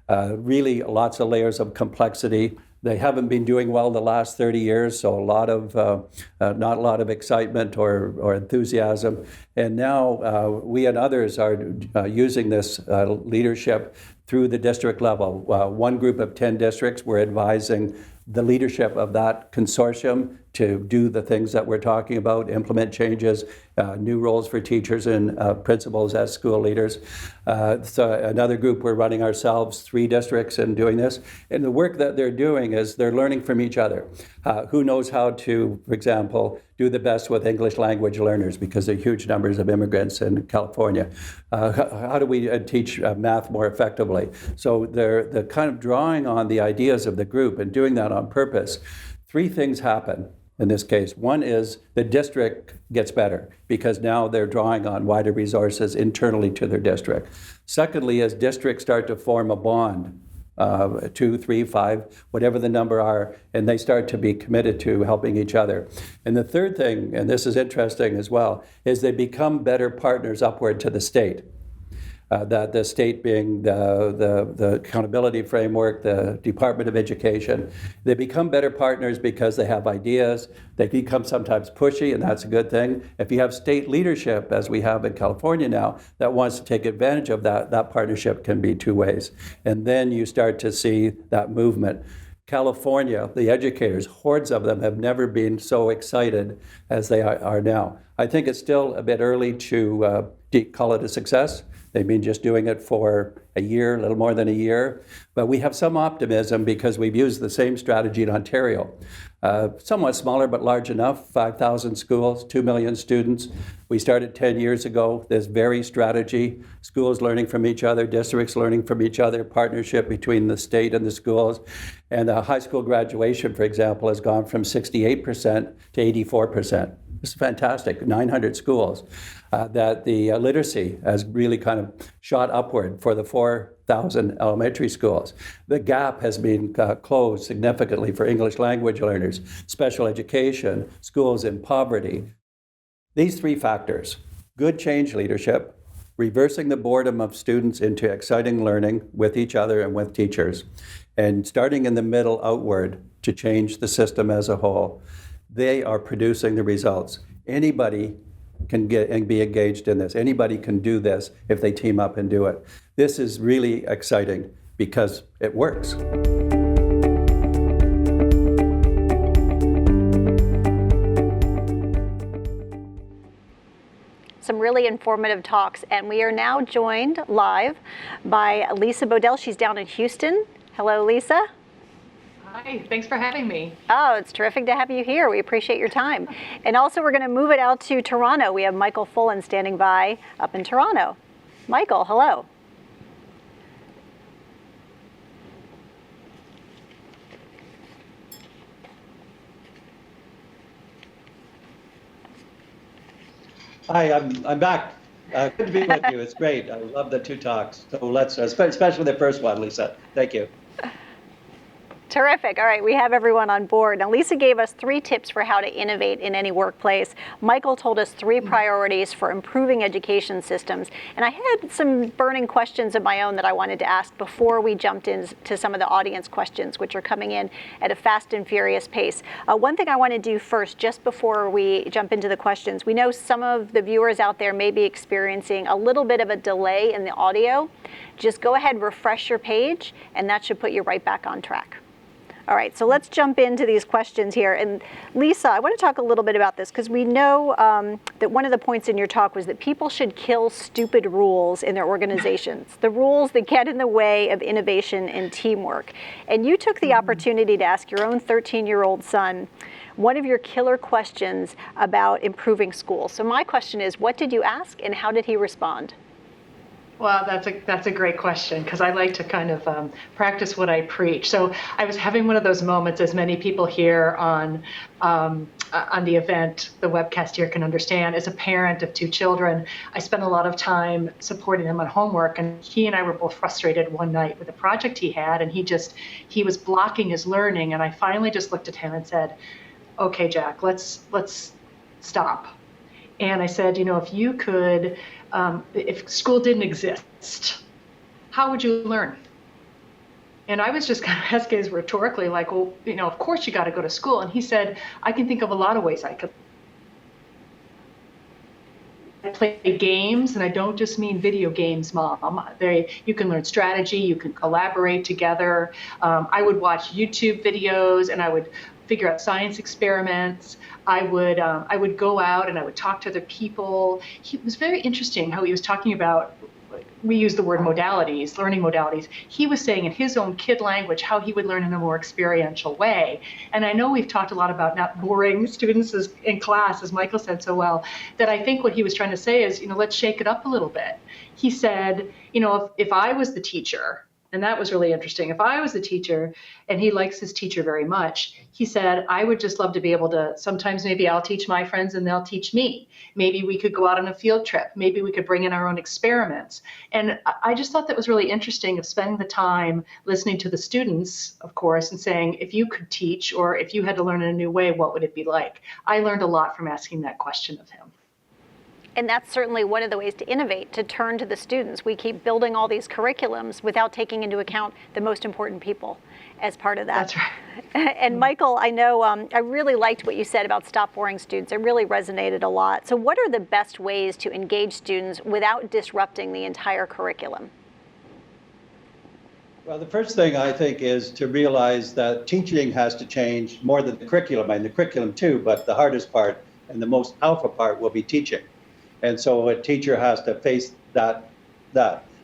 really lots of layers of complexity. They haven't been doing well the last 30 years, so not a lot of excitement or enthusiasm. And now we and others are using this leadership through the district level. One group of 10 districts, we're advising the leadership of that consortium to do the things that we're talking about, implement changes, new roles for teachers and principals as school leaders. So another group we're running ourselves, 3 districts, and doing this. And the work that they're doing is they're learning from each other. Who knows how to, for example, do the best with English language learners, because there are huge numbers of immigrants in California. How do we teach math more effectively? So they're kind of drawing on the ideas of the group and doing that on purpose. 3 things happen in this case. One is the district gets better because now they're drawing on wider resources internally to their district. Secondly, as districts start to form a bond, 2, 3, 5, whatever the number are, and they start to be committed to helping each other. And the third thing, and this is interesting as well, is they become better partners upward to the state. That the state being the accountability framework, the Department of Education, they become better partners because they have ideas. They become sometimes pushy, and that's a good thing. If you have state leadership, as we have in California now, that wants to take advantage of that partnership can be 2 ways. And then you start to see that movement. California, the educators, hordes of them, have never been so excited as they are now. I think it's still a bit early to call it a success. They've been just doing it for a year, a little more than a year. But we have some optimism because we've used the same strategy in Ontario. Somewhat smaller, but large enough, 5,000 schools, 2 million students. We started 10 years ago, this very strategy, schools learning from each other, districts learning from each other, partnership between the state and the schools. And the high school graduation, for example, has gone from 68% to 84%. This is fantastic, 900 schools. That the literacy has really kind of shot upward for the 4,000 elementary schools. The gap has been closed significantly for English language learners, special education, schools in poverty. These 3 factors, good change leadership, reversing the boredom of students into exciting learning with each other and with teachers, and starting in the middle outward to change the system as a whole, they are producing the results. Anybody can get and be engaged in this. Anybody can do this if they team up and do it. This is really exciting because it works. Some really informative talks, and we are now joined live by Lisa Bodell. She's down in Houston. Hello, Lisa. Hi, thanks for having me. Oh, it's terrific to have you here. We appreciate your time. And also we're going to move it out to Toronto. We have Michael Fullen standing by up in Toronto. Michael, hello. Hi, I'm back. Good to be with you. It's great. I love the 2 talks. So let's, especially the first one, Lisa. Thank you. Terrific. All right, we have everyone on board. Now, Lisa gave us 3 tips for how to innovate in any workplace. Michael told us 3 priorities for improving education systems. And I had some burning questions of my own that I wanted to ask before we jumped into some of the audience questions, which are coming in at a fast and furious pace. One thing I want to do first, just before we jump into the questions, we know some of the viewers out there may be experiencing a little bit of a delay in the audio. Just go ahead, refresh your page, and that should put you right back on track. All right, so let's jump into these questions here. And Lisa, I want to talk a little bit about this because we know that one of the points in your talk was that people should kill stupid rules in their organizations, the rules that get in the way of innovation and teamwork. And you took the opportunity to ask your own 13-year-old son one of your killer questions about improving schools. So my question is, what did you ask and how did he respond? Well, that's a great question, because I like to kind of practice what I preach. So I was having one of those moments, as many people here on the event, the webcast here can understand. As a parent of 2 children, I spent a lot of time supporting them on homework, and he and I were both frustrated one night with a project he had, and he was blocking his learning, and I finally just looked at him and said, "Okay, Jack, let's stop." And I said, if you could, if school didn't exist, how would you learn? And I was just kind of asking as rhetorically, like, well, of course you got to go to school. And he said, I can think of a lot of ways I could play games, and I don't just mean video games, Mom. You can learn strategy, you can collaborate together. I would watch YouTube videos, and I would figure out science experiments. I would go out and I would talk to other people. It was very interesting how he was talking about, we use the word modalities, learning modalities. He was saying in his own kid language how he would learn in a more experiential way. And I know we've talked a lot about not boring students in class, as Michael said so well, that I think what he was trying to say is, let's shake it up a little bit. He said, if I was the teacher, and that was really interesting. If I was the teacher, and he likes his teacher very much, he said, I would just love to be able to, sometimes maybe I'll teach my friends and they'll teach me. Maybe we could go out on a field trip. Maybe we could bring in our own experiments. And I just thought that was really interesting, of spending the time listening to the students, of course, and saying, if you could teach, or if you had to learn in a new way, what would it be like? I learned a lot from asking that question of him. And that's certainly one of the ways to innovate, to turn to the students. We keep building all these curriculums without taking into account the most important people as part of that. That's right. And Michael, I know I really liked what you said about stop boring students. It really resonated a lot. So what are the best ways to engage students without disrupting the entire curriculum? Well, the first thing I think is to realize that teaching has to change more than the curriculum, and the curriculum too, but the hardest part and the most powerful part will be teaching. And so a teacher has to face that.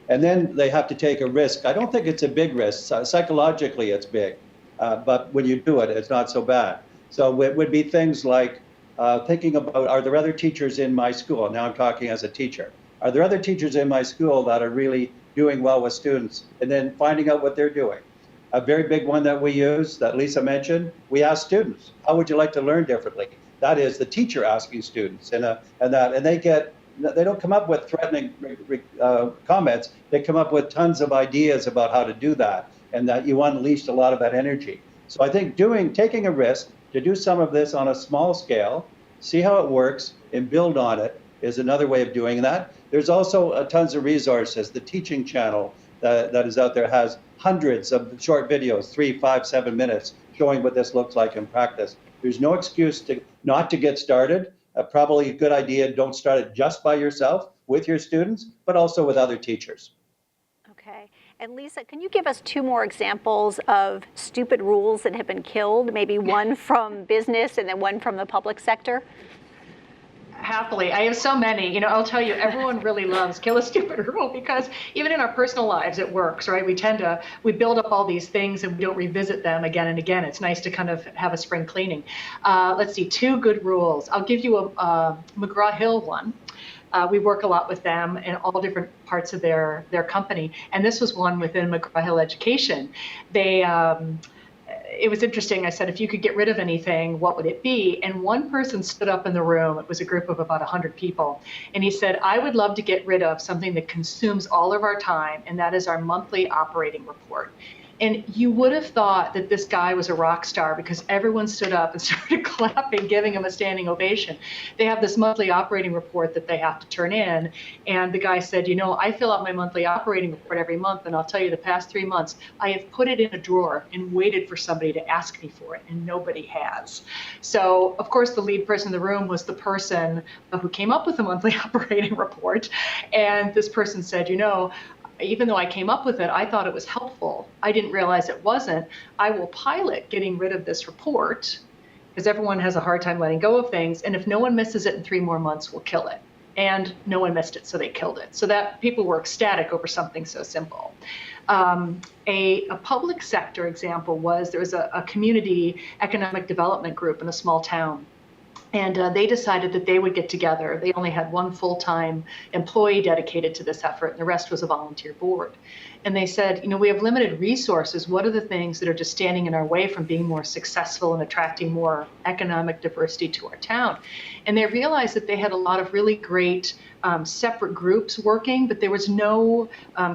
And then they have to take a risk. I don't think it's a big risk. Psychologically, it's big. But when you do it, it's not so bad. So it would be things like thinking about, are there other teachers in my school? Now I'm talking as a teacher. Are there other teachers in my school that are really doing well with students? And then finding out what they're doing. A very big one that we use, that Lisa mentioned, we ask students, how would you like to learn differently? That is the teacher asking students, and they don't come up with threatening comments. They come up with tons of ideas about how to do that, and that you unleashed a lot of that energy. So I think taking a risk to do some of this on a small scale, see how it works, and build on it is another way of doing that. There's also tons of resources. The teaching channel that is out there has hundreds of short videos, 3, 5, 7 minutes, showing what this looks like in practice. There's no excuse not to get started. Probably a good idea, don't start it just by yourself with your students, but also with other teachers. Okay. And Lisa, can you give us 2 more examples of stupid rules that have been killed? Maybe one from business and then one from the public sector? Happily. I have so many. I'll tell you, everyone really loves kill a stupid rule, because even in our personal lives, it works, right? We build up all these things and we don't revisit them again and again. It's nice to kind of have a spring cleaning. Let's see, 2 good rules. I'll give you a McGraw-Hill one. We work a lot with them in all different parts of their company. And this was one within McGraw-Hill Education. It was interesting. I said, if you could get rid of anything, what would it be? And one person stood up in the room. It was a group of about 100 people. And he said, I would love to get rid of something that consumes all of our time, and that is our monthly operating report. And you would have thought that this guy was a rock star, because everyone stood up and started clapping, giving him a standing ovation. They have this monthly operating report that they have to turn in. And the guy said, I fill out my monthly operating report every month. And I'll tell you, the past 3 months, I have put it in a drawer and waited for somebody to ask me for it. And nobody has. So, of course, the lead person in the room was the person who came up with the monthly operating report. And this person said, even though I came up with it, I thought it was helpful. I didn't realize it wasn't. I will pilot getting rid of this report, because everyone has a hard time letting go of things. And if no one misses it in 3 more months, we'll kill it. And no one missed it, so they killed it. So that people were ecstatic over something so simple. A public sector example was there was a community economic development group in a small town. And they decided that they would get together. They only had one full-time employee dedicated to this effort, and the rest was a volunteer board. And they said, we have limited resources. What are the things that are just standing in our way from being more successful and attracting more economic diversity to our town? And they realized that they had a lot of really great separate groups working, but there was no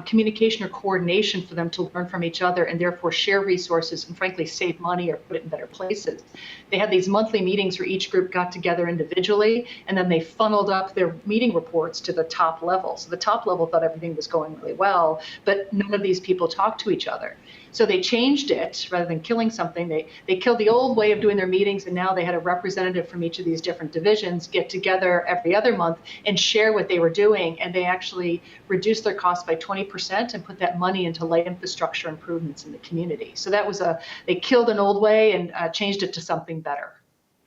communication or coordination for them to learn from each other and therefore share resources and frankly save money or put it in better places. They had these monthly meetings where each group got together individually, and then they funneled up their meeting reports to the top level. So the top level thought everything was going really well, but none of these people talked to each other. So they changed it. Rather than killing something, they killed the old way of doing their meetings, and now they had a representative from each of these different divisions get together every other month and share what they were doing, and they actually reduced their costs by 20% and put that money into light infrastructure improvements in the community. So that was they killed an old way and changed it to something better.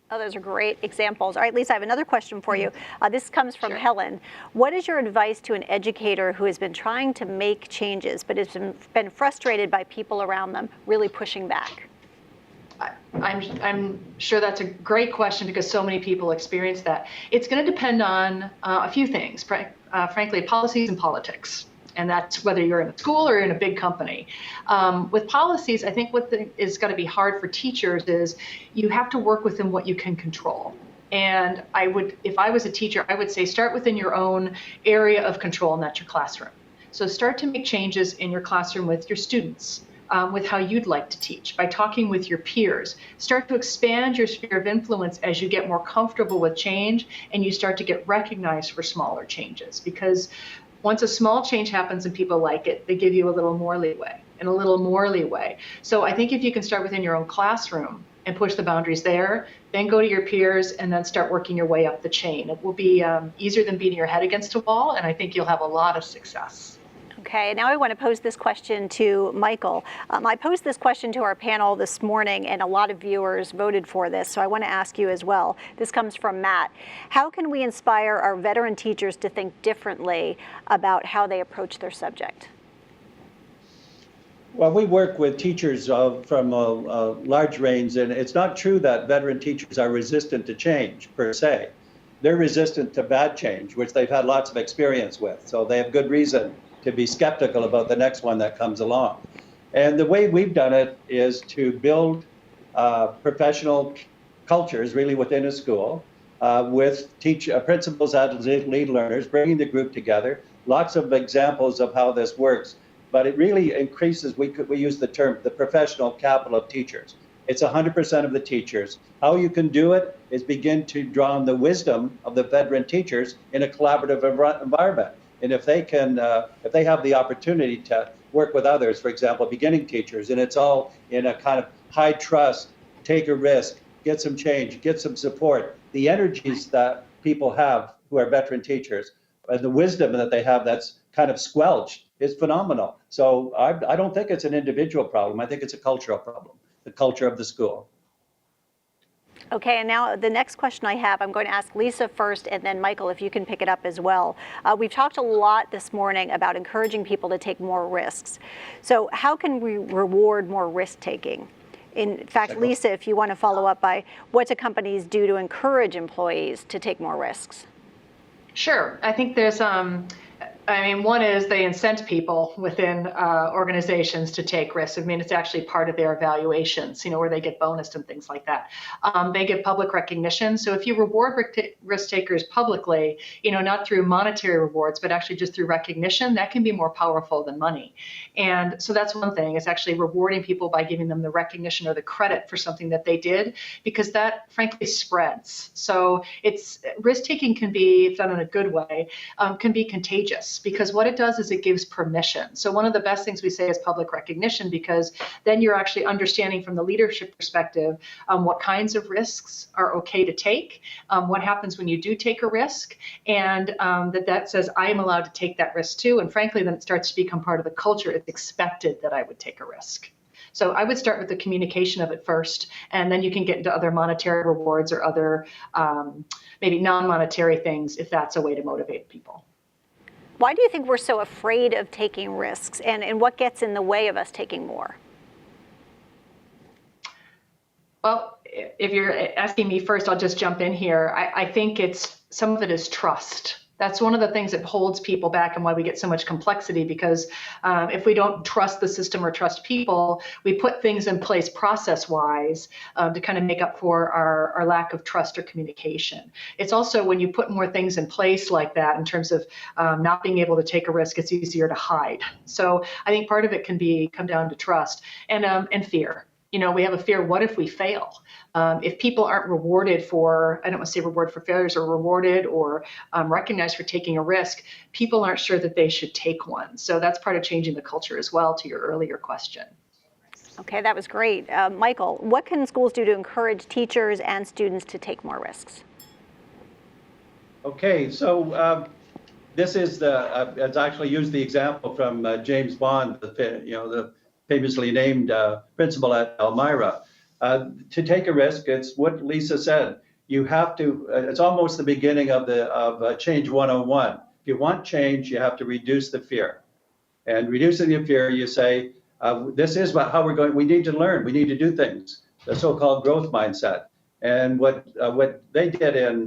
Oh, those are great examples. All right, Lisa, I have another question for you. This comes from Helen. What is your advice to an educator who has been trying to make changes but has been frustrated by people around them really pushing back? I'm sure that's a great question because so many people experience that. It's going to depend on a few things, frankly, policies and politics. And that's whether you're in a school or in a big company. With policies, I think what is going to be hard for teachers is you have to work within what you can control. And if I was a teacher, I would say start within your own area of control, and that's your classroom. So start to make changes in your classroom with your students. With how you'd like to teach, by talking with your peers. Start to expand your sphere of influence as you get more comfortable with change and you start to get recognized for smaller changes. Because once a small change happens and people like it, they give you a little more leeway and a little more leeway. So I think if you can start within your own classroom and push the boundaries there, then go to your peers and then start working your way up the chain. It will be easier than beating your head against a wall, and I think you'll have a lot of success. Okay, now I want to pose this question to Michael. I posed this question to our panel this morning, and a lot of viewers voted for this, so I want to ask you as well. This comes from Matt. How can we inspire our veteran teachers to think differently about how they approach their subject? Well, we work with teachers from a large range, and it's not true that veteran teachers are resistant to change, per se. They're resistant to bad change, which they've had lots of experience with, so they have good reason to be skeptical about the next one that comes along. And the way we've done it is to build professional cultures really within a school with principals as lead learners, bringing the group together. Lots of examples of how this works, but it really increases, we use the term, the professional capital of teachers. It's 100% of the teachers. How you can do it is begin to draw on the wisdom of the veteran teachers in a collaborative environment. And if they have the opportunity to work with others, for example, beginning teachers, and it's all in a kind of high trust, take a risk, get some change, get some support. The energies that people have who are veteran teachers and the wisdom that they have that's kind of squelched is phenomenal. So I don't think it's an individual problem. I think it's a cultural problem, the culture of the school. Okay, and now the next question I have, I'm going to ask Lisa first, and then Michael, if you can pick it up as well. We've talked a lot this morning about encouraging people to take more risks. So how can we reward more risk-taking? In fact, Lisa, if you want to follow up by what do companies do to encourage employees to take more risks? Sure. I think there's one is they incent people within organizations to take risks. I mean, it's actually part of their evaluations, where they get bonused and things like that. They get public recognition. So if you reward risk takers publicly, not through monetary rewards, but actually just through recognition, that can be more powerful than money. And so that's one thing, is actually rewarding people by giving them the recognition or the credit for something that they did, because that frankly spreads. So risk taking can be, if done in a good way, can be contagious. Because what it does is it gives permission. So one of the best things we say is public recognition, because then you're actually understanding from the leadership perspective what kinds of risks are okay to take, what happens when you do take a risk, and that says I am allowed to take that risk too. And frankly, then it starts to become part of the culture. It's expected that I would take a risk. So I would start with the communication of it first, and then you can get into other monetary rewards or other maybe non-monetary things if that's a way to motivate people. Why do you think we're so afraid of taking risks, and what gets in the way of us taking more? Well, if you're asking me first, I'll just jump in here. I think some of it is trust. That's one of the things that holds people back and why we get so much complexity, because if we don't trust the system or trust people, we put things in place process-wise to kind of make up for our lack of trust or communication. It's also when you put more things in place like that in terms of not being able to take a risk, it's easier to hide. So I think part of it can come down to trust and fear. We have a fear, what if we fail? If people aren't rewarded for, I don't want to say reward for failures, or rewarded or recognized for taking a risk, people aren't sure that they should take one. So that's part of changing the culture as well, to your earlier question. Okay, that was great. Michael, what can schools do to encourage teachers and students to take more risks? Okay, so this is it's actually used the example from James Bond, the famously named principal at Elmira. To take a risk, it's what Lisa said. You have to. It's almost the beginning of Change 101. If you want change, you have to reduce the fear. And reducing the fear, you say, this is how we're going. We need to learn. We need to do things. The so-called growth mindset. And what they did in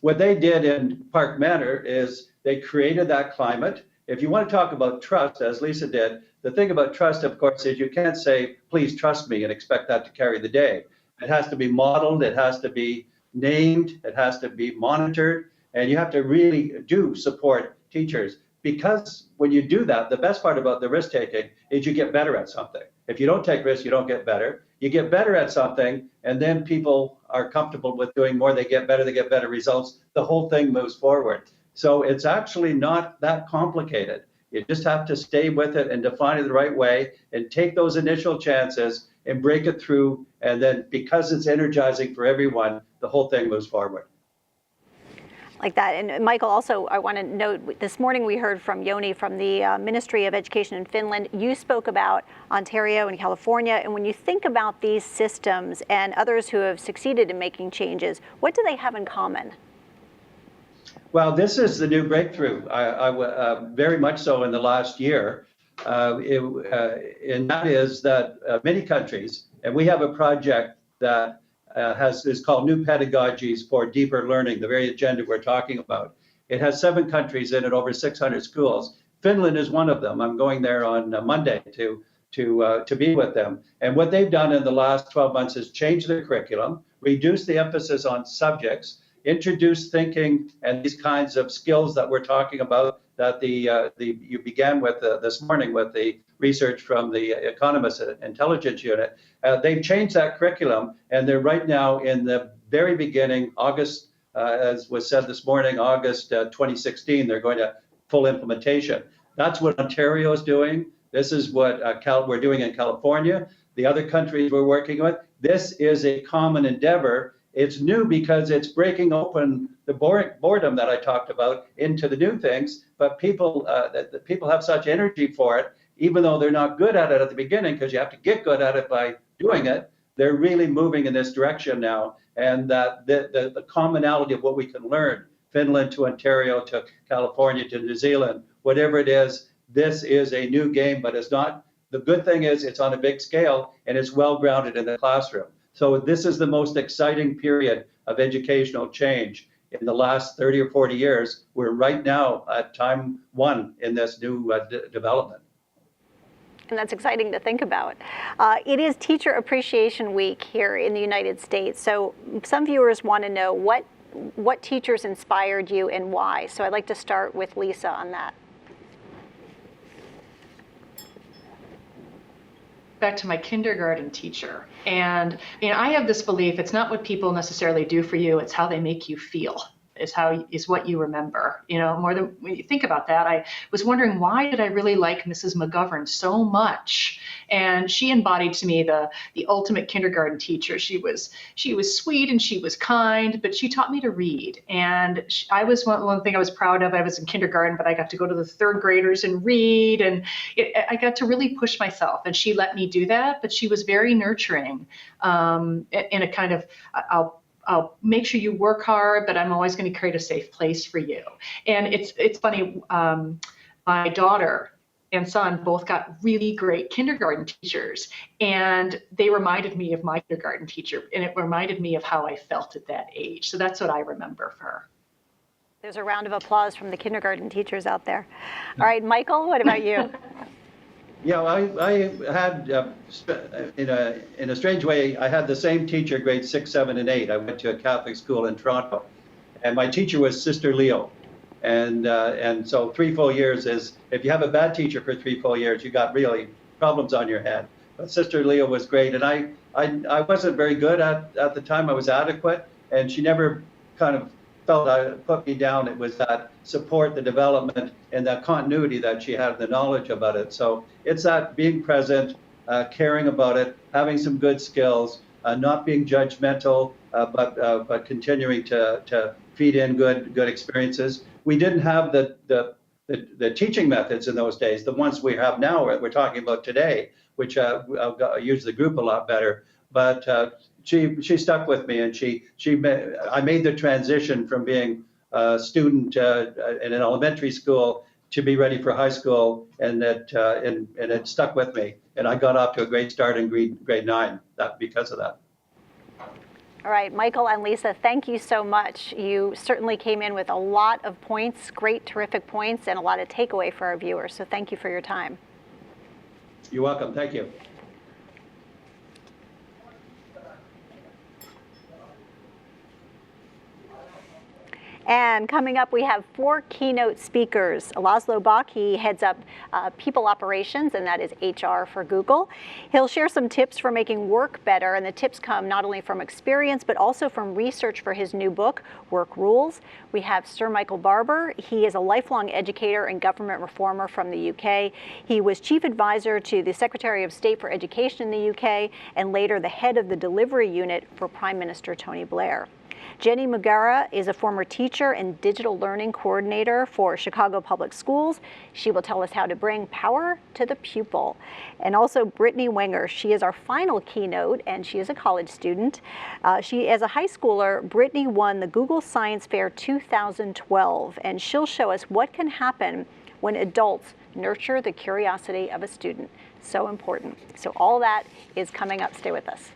what they did in Park Manor is they created that climate. If you want to talk about trust, as Lisa did, the thing about trust, of course, is you can't say, please trust me, and expect that to carry the day. It has to be modeled, it has to be named, it has to be monitored, and you have to really do support teachers. Because when you do that, the best part about the risk taking is you get better at something. If you don't take risks, you don't get better. You get better at something, and then people are comfortable with doing more. They get better results. The whole thing moves forward. So it's actually not that complicated. You just have to stay with it and define it the right way and take those initial chances and break it through. And then because it's energizing for everyone, the whole thing moves forward. Like that. And Michael, also, I want to note, this morning we heard from Joni from the Ministry of Education in Finland. You spoke about Ontario and California. And when you think about these systems and others who have succeeded in making changes, what do they have in common? Well, this is the new breakthrough, very much so in the last year. And that is that many countries, and we have a project that is called New Pedagogies for Deeper Learning, the very agenda we're talking about. It has 7 countries in it, over 600 schools. Finland is one of them. I'm going there on Monday to be with them. And what they've done in the last 12 months is change their curriculum, reduce the emphasis on subjects, introduce thinking and these kinds of skills that we're talking about that you began with this morning with the research from the Economist Intelligence Unit. They've changed that curriculum, and they're right now in the very beginning, August, as was said this morning, August 2016, they're going to full implementation. That's what Ontario is doing. This is what we're doing in California. The other countries we're working with. This is a common endeavor. It's new because it's breaking open the boredom that I talked about into the new things, but people have such energy for it, even though they're not good at it at the beginning, because you have to get good at it by doing it. They're really moving in this direction now, and that the commonality of what we can learn, Finland to Ontario to California to New Zealand, whatever it is, this is a new game, but it's not. The good thing is it's on a big scale and it's well grounded in the classroom. So this is the most exciting period of educational change in the last 30 or 40 years. We're right now at time 1 in this new development. And that's exciting to think about. It is Teacher Appreciation Week here in the United States. So some viewers want to know what teachers inspired you and why. So I'd like to start with Lisa on that. Back to my kindergarten teacher. And I have this belief, it's not what people necessarily do for you, it's how they make you feel. Is what you remember, more than when you think about that. I was wondering, why did I really like Mrs. McGovern so much? And she embodied to me the ultimate kindergarten teacher. She was sweet and she was kind, but she taught me to read. And I was one thing I was proud of. I was in kindergarten, but I got to go to the 3rd graders and read, and I got to really push myself. And she let me do that, but she was very nurturing in a kind of, I'll make sure you work hard, but I'm always going to create a safe place for you. And it's funny, my daughter and son both got really great kindergarten teachers, and they reminded me of my kindergarten teacher, and it reminded me of how I felt at that age. So that's what I remember of her. There's a round of applause from the kindergarten teachers out there. All right, Michael, what about you? Yeah, I had, in a strange way, I had the same teacher grades 6, 7, and 8. I went to a Catholic school in Toronto, and my teacher was Sister Leo. And so 3 full years is, if you have a bad teacher for 3 full years, you got really problems on your hand. But Sister Leo was great, and I wasn't very good at the time. I was adequate, and she never kind of put me down. It was that support, the development, and that continuity that she had, the knowledge about it. So it's that being present, caring about it, having some good skills, not being judgmental, but continuing to feed in good experiences. We didn't have the teaching methods in those days, the ones we have now, we're talking about today, which use the group a lot better. But she stuck with me, and I made the transition from being a student in an elementary school to be ready for high school, and it stuck with me. And I got off to a great start in grade 9 because of that. All right, Michael and Lisa, thank you so much. You certainly came in with a lot of points, great, terrific points, and a lot of takeaway for our viewers. So thank you for your time. You're welcome. Thank you. And coming up, we have 4 keynote speakers. Laszlo Bock, he heads up people operations, and that is HR for Google. He'll share some tips for making work better, and the tips come not only from experience, but also from research for his new book, Work Rules. We have Sir Michael Barber. He is a lifelong educator and government reformer from the UK. He was chief advisor to the Secretary of State for Education in the UK, and later the head of the delivery unit for Prime Minister Tony Blair. Jenny Mugara is a former teacher and digital learning coordinator for Chicago Public Schools. She will tell us how to bring power to the pupil. And also Brittany Wenger. She is our final keynote, and she is a college student. As a high schooler, Brittany won the Google Science Fair 2012, and she'll show us what can happen when adults nurture the curiosity of a student. So important. So all that is coming up. Stay with us.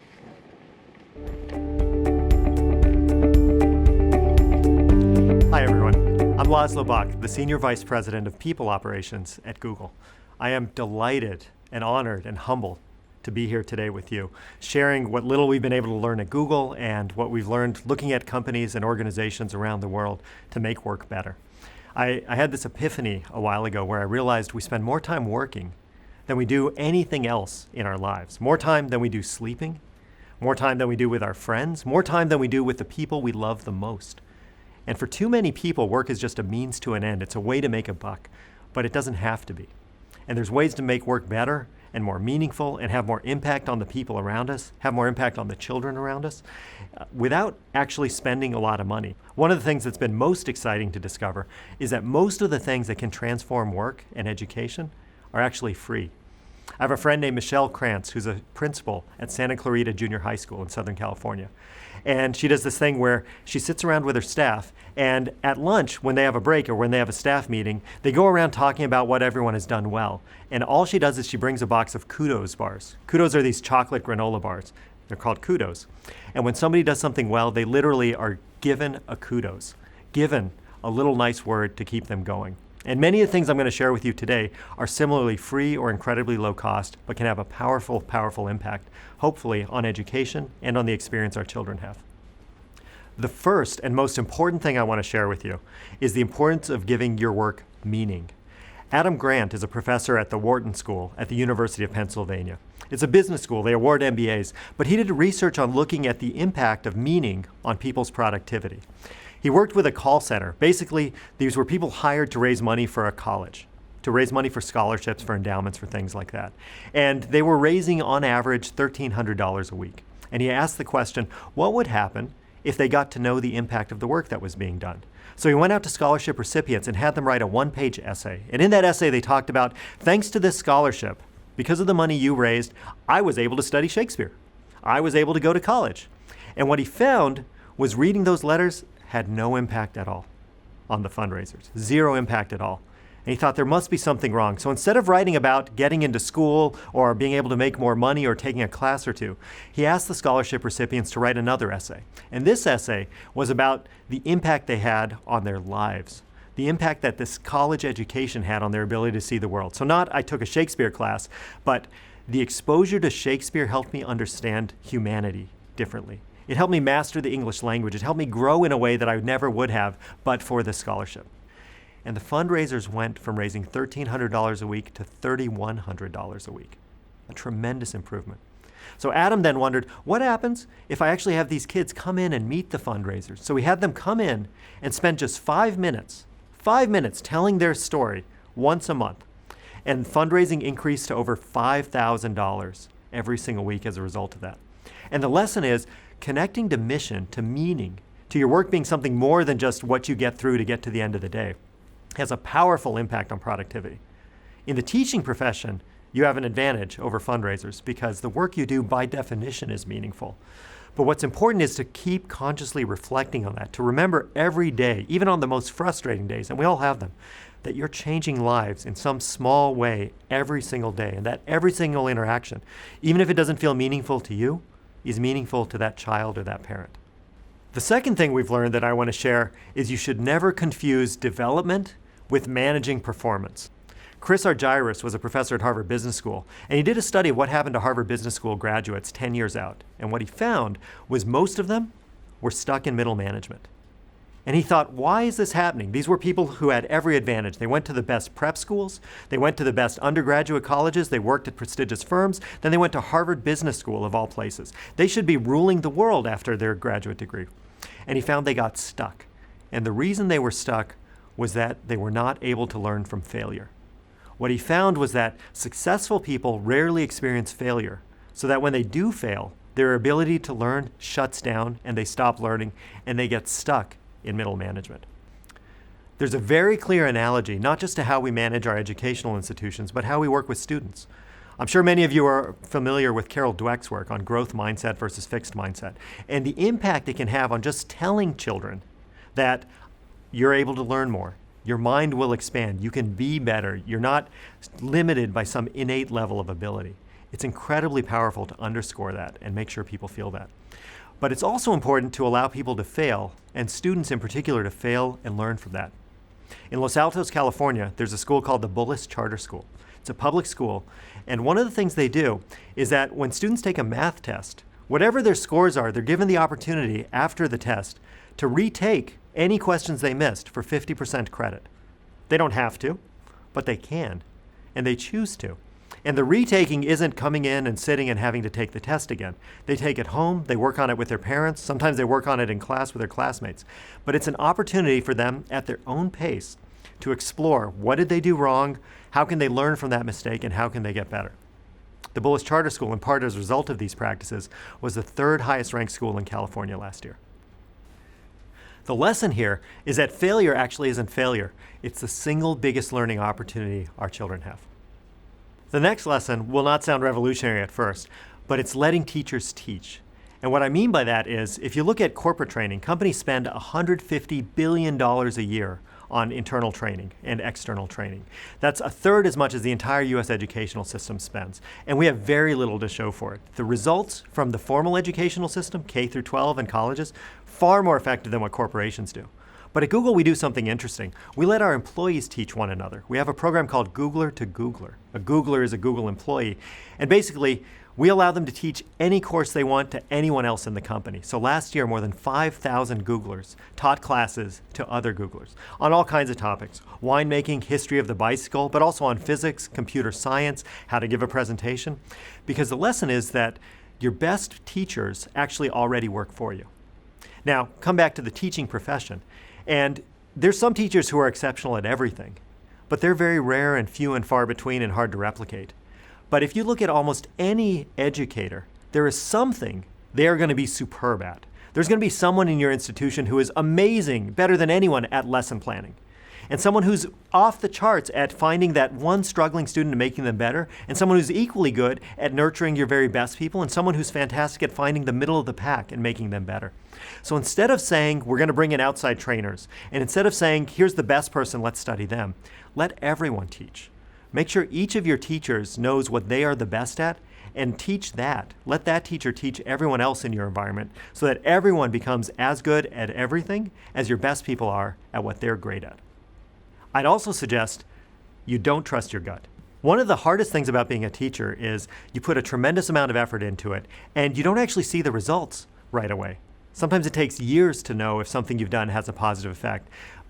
Hi everyone, I'm Laszlo Bock, the Senior Vice President of People Operations at Google. I am delighted and honored and humbled to be here today with you, sharing what little we've been able to learn at Google and what we've learned looking at companies and organizations around the world to make work better. I had this epiphany a while ago where I realized we spend more time working than we do anything else in our lives. More time than we do sleeping, more time than we do with our friends, more time than we do with the people we love the most. And for too many people, work is just a means to an end. It's a way to make a buck, but it doesn't have to be. And there's ways to make work better and more meaningful and have more impact on the people around us, have more impact on the children around us, without actually spending a lot of money. One of the things that's been most exciting to discover is that most of the things that can transform work and education are actually free. I have a friend named Michelle Krantz, who's a principal at Santa Clarita Junior High School in Southern California. And she does this thing where she sits around with her staff, and at lunch, when they have a break or when they have a staff meeting, they go around talking about what everyone has done well. And all she does is she brings a box of Kudos bars. Kudos are these chocolate granola bars. They're called Kudos. And when somebody does something well, they literally are given a kudos, given a little nice word to keep them going. And many of the things I'm going to share with you today are similarly free or incredibly low cost, but can have a powerful, powerful impact, hopefully on education and on the experience our children have. The first and most important thing I want to share with you is the importance of giving your work meaning. Adam Grant is a professor at the Wharton School at the University of Pennsylvania. It's a business school, they award MBAs, but he did research on looking at the impact of meaning on people's productivity. He worked with a call center. Basically, these were people hired to raise money for a college, to raise money for scholarships, for endowments, for things like that. And they were raising, on average, $1,300 a week. And he asked the question, what would happen if they got to know the impact of the work that was being done? So he went out to scholarship recipients and had them write a one-page essay. And in that essay, they talked about, thanks to this scholarship, because of the money you raised, I was able to study Shakespeare. I was able to go to college. And what he found was reading those letters had no impact at all on the fundraisers, zero impact at all. And he thought there must be something wrong. So instead of writing about getting into school or being able to make more money or taking a class or two, he asked the scholarship recipients to write another essay. And this essay was about the impact they had on their lives, the impact that this college education had on their ability to see the world. So not I took a Shakespeare class, but the exposure to Shakespeare helped me understand humanity differently. It helped me master the English language. It helped me grow in a way that I never would have but for this scholarship. And the fundraisers went from raising $1,300 a week to $3,100 a week. A tremendous improvement. So Adam then wondered, what happens if I actually have these kids come in and meet the fundraisers? So we had them come in and spend just 5 minutes telling their story once a month. And fundraising increased to over $5,000 every single week as a result of that. And the lesson is connecting to mission, to meaning, to your work being something more than just what you get through to get to the end of the day, has a powerful impact on productivity. In the teaching profession, you have an advantage over fundraisers because the work you do by definition is meaningful. But what's important is to keep consciously reflecting on that, to remember every day, even on the most frustrating days, and we all have them, that you're changing lives in some small way every single day, and that every single interaction, even if it doesn't feel meaningful to you, is meaningful to that child or that parent. The second thing we've learned that I want to share is you should never confuse development with managing performance. Chris Argyris was a professor at Harvard Business School, and he did a study of what happened to Harvard Business School graduates 10 years out. And what he found was most of them were stuck in middle management. And he thought, why is this happening? These were people who had every advantage. They went to the best prep schools, they went to the best undergraduate colleges, they worked at prestigious firms, then they went to Harvard Business School of all places. They should be ruling the world after their graduate degree. And he found they got stuck. And the reason they were stuck was that they were not able to learn from failure. What he found was that successful people rarely experience failure, so that when they do fail, their ability to learn shuts down and they stop learning and they get stuck in middle management. There's a very clear analogy, not just to how we manage our educational institutions, but how we work with students. I'm sure many of you are familiar with Carol Dweck's work on growth mindset versus fixed mindset, and the impact it can have on just telling children that you're able to learn more. Your mind will expand. You can be better. You're not limited by some innate level of ability. It's incredibly powerful to underscore that and make sure people feel that. But it's also important to allow people to fail, and students in particular to fail and learn from that. In Los Altos, California, there's a school called the Bullis Charter School. It's a public school, and one of the things they do is that when students take a math test, whatever their scores are, they're given the opportunity after the test to retake any questions they missed for 50% credit. They don't have to, but they can, and they choose to. And the retaking isn't coming in and sitting and having to take the test again. They take it home, they work on it with their parents, sometimes they work on it in class with their classmates. But it's an opportunity for them at their own pace to explore what did they do wrong, how can they learn from that mistake, and how can they get better. The Bullis Charter School, in part as a result of these practices, was the third highest ranked school in California last year. The lesson here is that failure actually isn't failure. It's the single biggest learning opportunity our children have. The next lesson will not sound revolutionary at first, but it's letting teachers teach. And what I mean by that is, if you look at corporate training, companies spend $150 billion a year on internal training and external training. That's a third as much as the entire US educational system spends. And we have very little to show for it. The results from the formal educational system, K through 12 and colleges, far more effective than what corporations do. But at Google, we do something interesting. We let our employees teach one another. We have a program called Googler to Googler. A Googler is a Google employee. And basically, we allow them to teach any course they want to anyone else in the company. So last year, more than 5,000 Googlers taught classes to other Googlers on all kinds of topics. Winemaking, history of the bicycle, but also on physics, computer science, how to give a presentation. Because the lesson is that your best teachers actually already work for you. Now, come back to the teaching profession. And there's some teachers who are exceptional at everything, but they're very rare and few and far between and hard to replicate. But if you look at almost any educator, there is something they are going to be superb at. There's going to be someone in your institution who is amazing, better than anyone at lesson planning. and someone who's off the charts at finding that one struggling student and making them better, and someone who's equally good at nurturing your very best people, and someone who's fantastic at finding the middle of the pack and making them better. So instead of saying we're going to bring in outside trainers, and instead of saying here's the best person, let's study them, let everyone teach. Make sure each of your teachers knows what they are the best at, and teach that. Let that teacher teach everyone else in your environment so that everyone becomes as good at everything as your best people are at what they're great at. I'd also suggest you don't trust your gut. One of the hardest things about being a teacher is you put a tremendous amount of effort into it and you don't actually see the results right away. Sometimes it takes years to know if something you've done has a positive effect.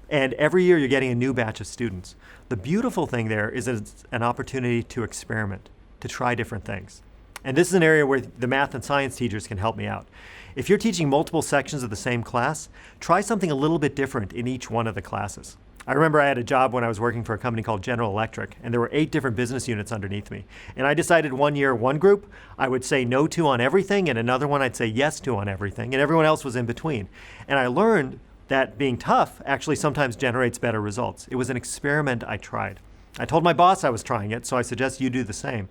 And every year you're getting a new batch of students. The beautiful thing there is that it's an opportunity to experiment, to try different things. And this is an area where the math and science teachers can help me out. If you're teaching multiple sections of the same class, try something a little bit different in each one of the classes. I remember I had a job when I was working for a company called General Electric, and there were 8 different business units underneath me. And I decided one year, one group, I would say no to on everything, and another one I'd say yes to on everything, and everyone else was in between. And I learned that being tough actually sometimes generates better results. It was an experiment I tried. I told my boss I was trying it, so I suggest you do the same.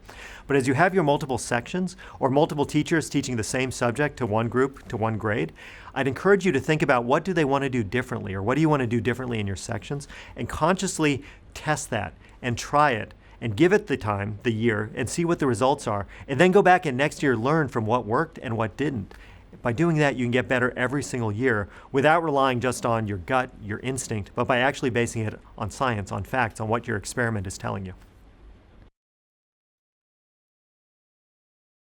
But as you have your multiple sections or multiple teachers teaching the same subject to one group, to one grade, I'd encourage you to think about what do they want to do differently, or what do you want to do differently in your sections, and consciously test that and try it and give it the time, the year, and see what the results are, and then go back and next year learn from what worked and what didn't. By doing that, you can get better every single year without relying just on your gut, your instinct, but by actually basing it on science, on facts, on what your experiment is telling you.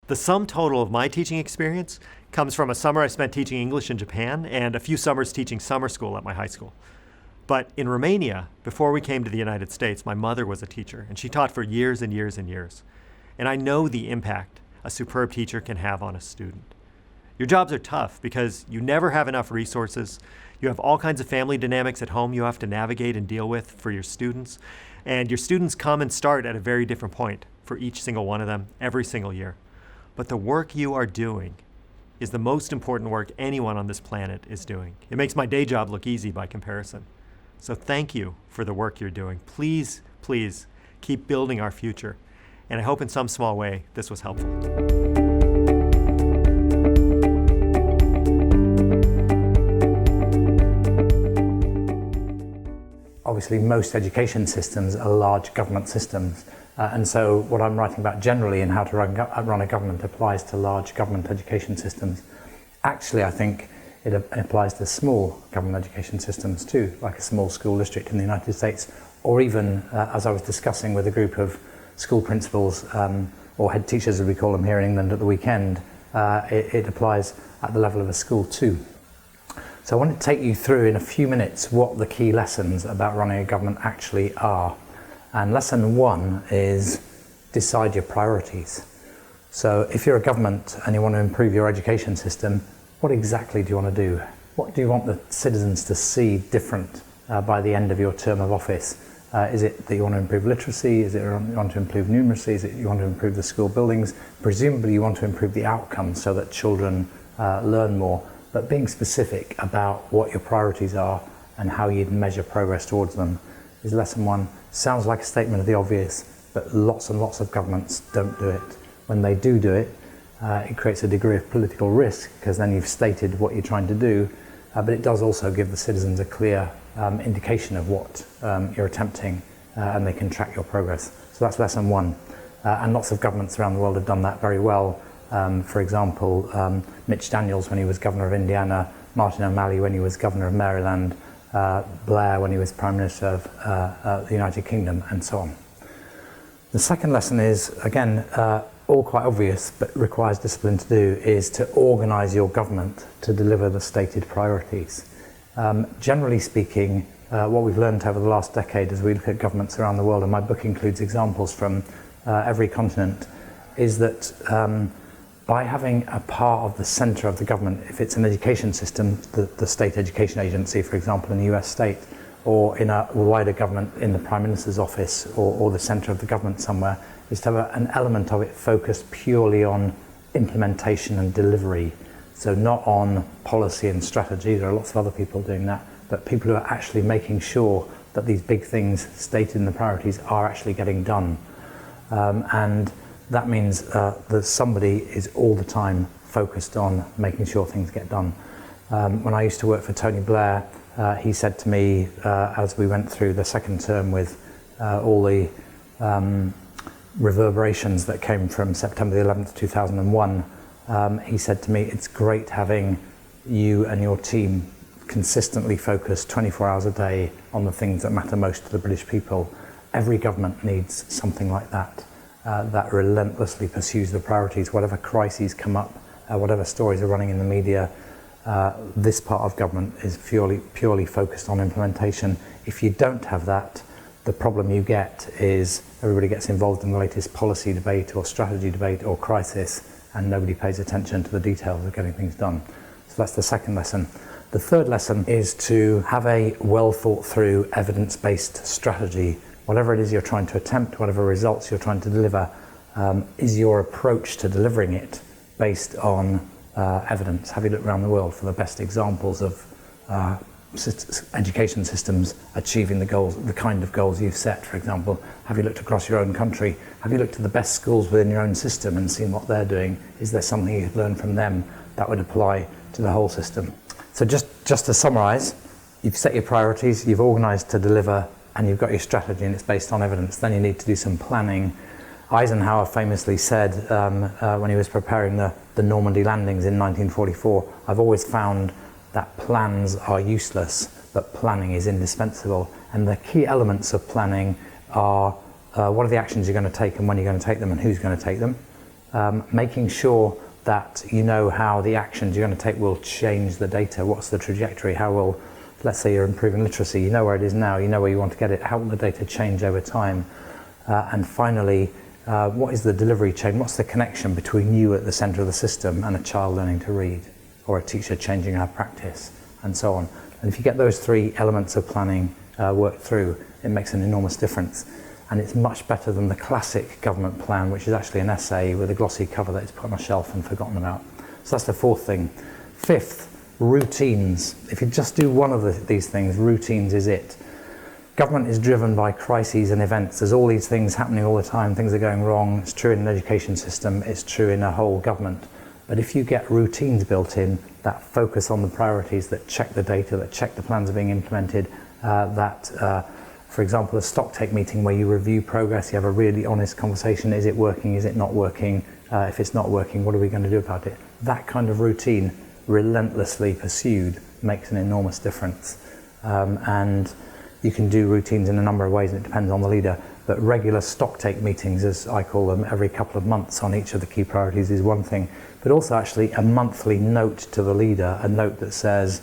The sum total of my teaching experience comes from a summer I spent teaching English in Japan and a few summers teaching summer school at my high school. But in Romania, before we came to the United States, my mother was a teacher, and she taught for years and years and years. And I know the impact a superb teacher can have on a student. Your jobs are tough because you never have enough resources. You have all kinds of family dynamics at home you have to navigate and deal with for your students. And your students come and start at a very different point for each single one of them every single year. But the work you are doing is the most important work anyone on this planet is doing. It makes my day job look easy by comparison. So thank you for the work you're doing. Please, please keep building our future. And I hope in some small way this was helpful. Obviously, most education systems are large government systems. And so what I'm writing about generally in how to run a government applies to large government education systems. Actually, I think it applies to small government education systems too, like a small school district in the United States, or even, as I was discussing with a group of school principals, or head teachers as we call them here in England at the weekend, it applies at the level of a school too. So I want to take you through in a few minutes what the key lessons about running a government actually are. And lesson 1 is decide your priorities. So if you're a government and you want to improve your education system, what exactly do you want to do? What do you want the citizens to see different by the end of your term of office? Is it that you want to improve literacy? Is it you want to improve numeracy? Is it you want to improve the school buildings? Presumably you want to improve the outcomes so that children learn more. But being specific about what your priorities are and how you'd measure progress towards them is lesson 1. Sounds like a statement of the obvious, but lots and lots of governments don't do it. When they do it, it creates a degree of political risk because then you've stated what you're trying to do, but it does also give the citizens a clear indication of what you're attempting and they can track your progress. So that's lesson 1. And lots of governments around the world have done that very well. For example, Mitch Daniels when he was governor of Indiana, Martin O'Malley when he was governor of Maryland, Blair when he was Prime Minister of the United Kingdom, and so on. The second lesson is, again, all quite obvious but requires discipline to do, is to organise your government to deliver the stated priorities. Generally speaking, what we've learned over the last decade as we look at governments around the world, and my book includes examples from every continent, is that by having a part of the centre of the government, if it's an education system, the state education agency, for example, in the US state, or in a wider government in the Prime Minister's office or the centre of the government somewhere, is to have an element of it focused purely on implementation and delivery. So not on policy and strategy, there are lots of other people doing that, but people who are actually making sure that these big things stated in the priorities are actually getting done. And that means that somebody is all the time focused on making sure things get done. When I used to work for Tony Blair, he said to me, as we went through the second term with all the reverberations that came from September the 11th, 2001, he said to me, it's great having you and your team consistently focused 24 hours a day on the things that matter most to the British people. Every government needs something like that, that relentlessly pursues the priorities, whatever crises come up, whatever stories are running in the media. This part of government is purely focused on implementation. If you don't have that, the problem you get is everybody gets involved in the latest policy debate or strategy debate or crisis, and nobody pays attention to the details of getting things done. So that's the second lesson. The third lesson is to have a well thought through evidence-based strategy. Whatever it is you're trying to attempt, whatever results you're trying to deliver, is your approach to delivering it based on evidence? Have you looked around the world for the best examples of education systems achieving the goals, the kind of goals you've set, for example? Have you looked across your own country? Have you looked at the best schools within your own system and seen what they're doing? Is there something you could learn from them that would apply to the whole system? So just to summarize, you've set your priorities, you've organized to deliver, and you've got your strategy and it's based on evidence. Then you need to do some planning. Eisenhower famously said when he was preparing the Normandy landings in 1944, I've always found that plans are useless, but planning is indispensable. And the key elements of planning are what are the actions you're going to take and when you're going to take them and who's going to take them. Making sure that you know how the actions you're going to take will change the data. What's the trajectory? How will, let's say you're improving literacy, you know where it is now, you know where you want to get it. How will the data change over time? And finally, what is the delivery chain? What's the connection between you at the center of the system and a child learning to read, or a teacher changing our practice, and so on? And if you get those three elements of planning worked through, it makes an enormous difference. And it's much better than the classic government plan, which is actually an essay with a glossy cover that is put on a shelf and forgotten about. So that's the fourth thing. Fifth, routines. If you just do one of these things, routines is it. Government is driven by crises and events. There's all these things happening all the time. Things are going wrong. It's true in an education system. It's true in a whole government. But if you get routines built in that focus on the priorities, that check the data, that check the plans are being implemented, for example, a stocktake meeting where you review progress, you have a really honest conversation. Is it working? Is it not working? If it's not working, what are we going to do about it? That kind of routine, relentlessly pursued, makes an enormous difference. And you can do routines in a number of ways, and it depends on the leader. But regular stocktake meetings, as I call them, every couple of months on each of the key priorities is one thing. But also actually a monthly note to the leader, a note that says,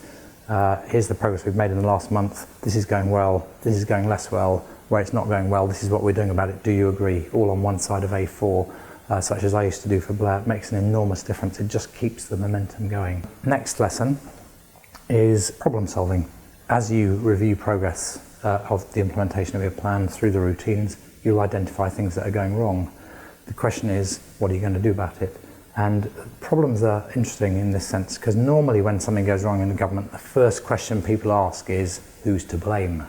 here's the progress we've made in the last month. This is going well. This is going less well. Where it's not going well, this is what we're doing about it. Do you agree? All on one side of A4, such as I used to do for Blair. It makes an enormous difference. It just keeps the momentum going. Next lesson is problem solving. As you review progress of the implementation of your plan through the routines, you'll identify things that are going wrong. The question is, what are you going to do about it? And problems are interesting in this sense, because normally when something goes wrong in the government, the first question people ask is, who's to blame?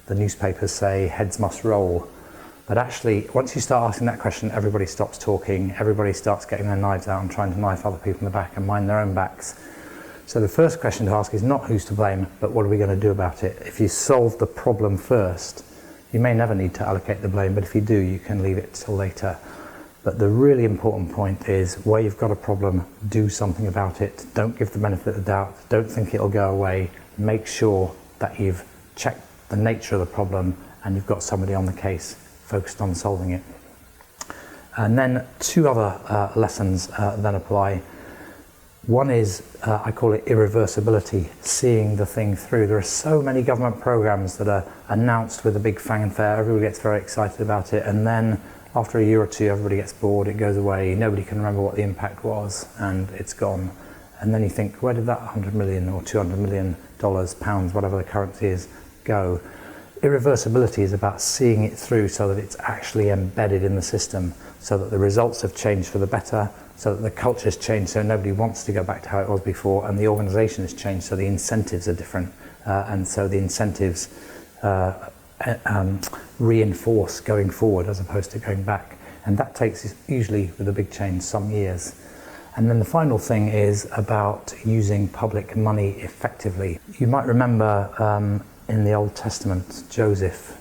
The newspapers say, heads must roll. But actually, once you start asking that question, everybody stops talking, everybody starts getting their knives out and trying to knife other people in the back and mind their own backs. So the first question to ask is not who's to blame, but what are we going to do about it? If you solve the problem first, you may never need to allocate the blame, but if you do, you can leave it till later. But the really important point is, where you've got a problem, do something about it. Don't give the benefit of the doubt. Don't think it'll go away. Make sure that you've checked the nature of the problem and you've got somebody on the case focused on solving it. And then two other lessons then apply. One is, I call it irreversibility, seeing the thing through. There are so many government programs that are announced with a big fanfare. Everybody gets very excited about it, and then after a year or two, everybody gets bored, it goes away, nobody can remember what the impact was, and it's gone. And then you think, where did that 100 million or 200 million dollars, pounds, whatever the currency is, go? Irreversibility is about seeing it through so that it's actually embedded in the system, so that the results have changed for the better, so that the culture has changed so nobody wants to go back to how it was before, and the organisation has changed so the incentives are different, and so the incentives reinforce going forward as opposed to going back. And that takes, usually with a big change, some years. And then the final thing is about using public money effectively. You might remember in the Old Testament, Joseph,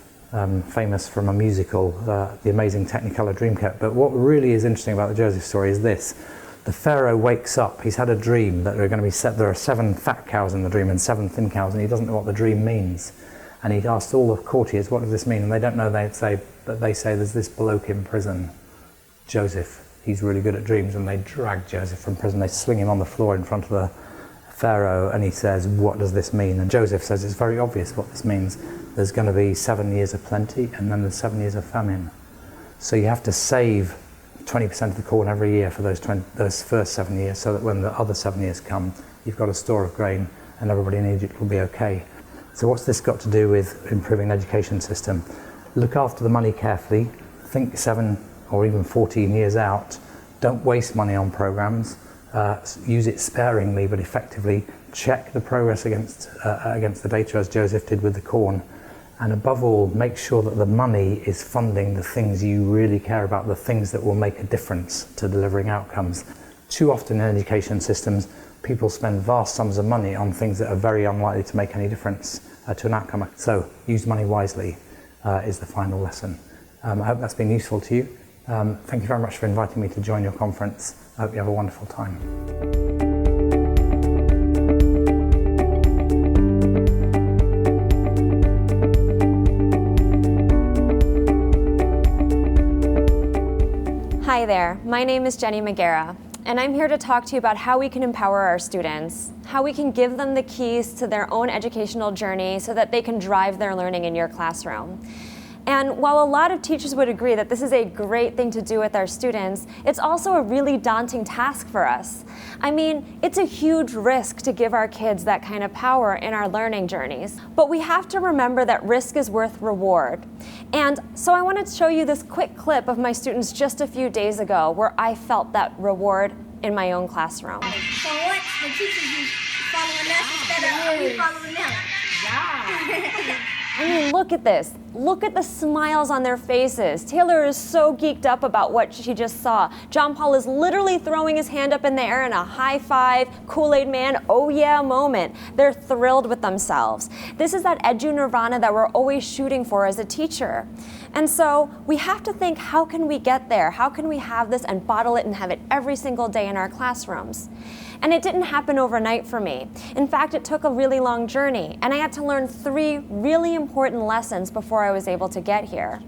famous from a musical, The Amazing Technicolor Dreamcoat. But what really is interesting about the Joseph story is this. The Pharaoh wakes up, he's had a dream that there are 7 fat cows in the dream and 7 thin cows, and he doesn't know what the dream means. And he asks all the courtiers, what does this mean? And they don't know, they say there's this bloke in prison, Joseph. He's really good at dreams, and they drag Joseph from prison. They swing him on the floor in front of the Pharaoh, and he says, what does this mean? And Joseph says, it's very obvious what this means. There's going to be 7 years of plenty, and then there's 7 years of famine. So you have to save 20% of the corn every year for those first 7 years, so that when the other 7 years come, you've got a store of grain, and everybody in Egypt will be okay. So what's this got to do with improving the education system? Look after the money carefully, think 7 or even 14 years out. Don't waste money on programs. Use it sparingly but effectively. Check the progress against the data, as Joseph did with the corn. And above all, make sure that the money is funding the things you really care about, the things that will make a difference to delivering outcomes. Too often in education systems, people spend vast sums of money on things that are very unlikely to make any difference to an outcome. So use money wisely is the final lesson. I hope that's been useful to you. Thank you very much for inviting me to join your conference. I hope you have a wonderful time. Hi there, my name is Jenny Magera, and I'm here to talk to you about how we can empower our students, how we can give them the keys to their own educational journey so that they can drive their learning in your classroom. And while a lot of teachers would agree that this is a great thing to do with our students, it's also a really daunting task for us. I mean, it's a huge risk to give our kids that kind of power in our learning journeys. But we have to remember that risk is worth reward. And so I wanted to show you this quick clip of my students just a few days ago where I felt that reward in my own classroom. So what? The teachers following us instead of we following them. Yeah. I mean, look at this. Look at the smiles on their faces. Taylor is so geeked up about what she just saw. John Paul is literally throwing his hand up in the air in a high five, Kool-Aid man, oh yeah moment. They're thrilled with themselves. This is that edu nirvana that we're always shooting for as a teacher. And so we have to think, how can we get there? How can we have this and bottle it and have it every single day in our classrooms? And it didn't happen overnight for me. In fact, it took a really long journey, and I had to learn 3 really important lessons before I was able to get here.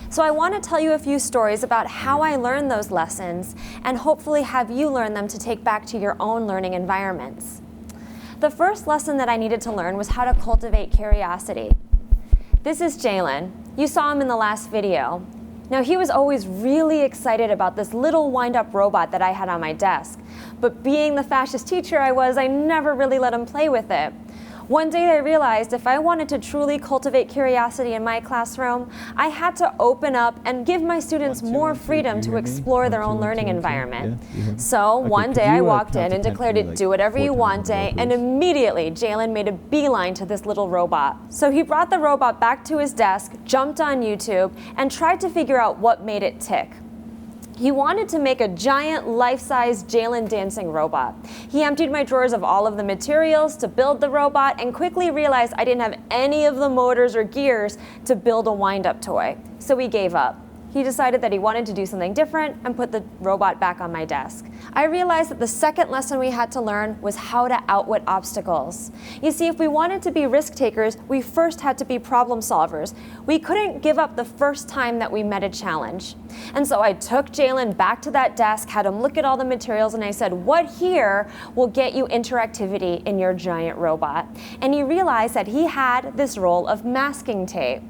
So I want to tell you a few stories about how I learned those lessons and hopefully have you learn them to take back to your own learning environments. The first lesson that I needed to learn was how to cultivate curiosity. This is Jalen. You saw him in the last video. Now, he was always really excited about this little wind-up robot that I had on my desk. But being the fascist teacher I was, I never really let him play with it. One day I realized if I wanted to truly cultivate curiosity in my classroom, I had to open up and give my students more freedom to explore their own learning environment. So one day I walked in and declared it do whatever you want day, and immediately Jalen made a beeline to this little robot. So he brought the robot back to his desk, jumped on YouTube, and tried to figure out what made it tick. He wanted to make a giant, life-size Jalen dancing robot. He emptied my drawers of all of the materials to build the robot and quickly realized I didn't have any of the motors or gears to build a wind-up toy. So he gave up. He decided that he wanted to do something different and put the robot back on my desk. I realized that the second lesson we had to learn was how to outwit obstacles. You see, if we wanted to be risk takers, we first had to be problem solvers. We couldn't give up the first time that we met a challenge. And so I took Jalen back to that desk, had him look at all the materials, and I said, what here will get you interactivity in your giant robot? And he realized that he had this roll of masking tape.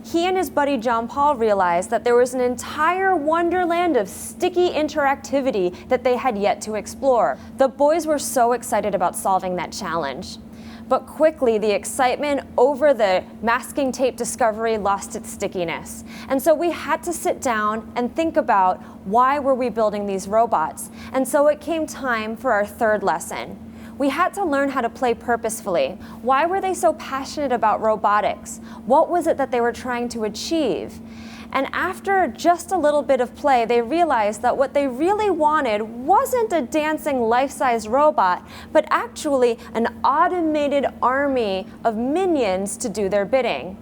He and his buddy John Paul realized that there was an entire wonderland of sticky interactivity that they had yet to explore. The boys were so excited about solving that challenge. But quickly, the excitement over the masking tape discovery lost its stickiness. And so we had to sit down and think about why were we building these robots. And so it came time for our third lesson. We had to learn how to play purposefully. Why were they so passionate about robotics? What was it that they were trying to achieve? And after just a little bit of play, they realized that what they really wanted wasn't a dancing life-size robot, but actually an automated army of minions to do their bidding.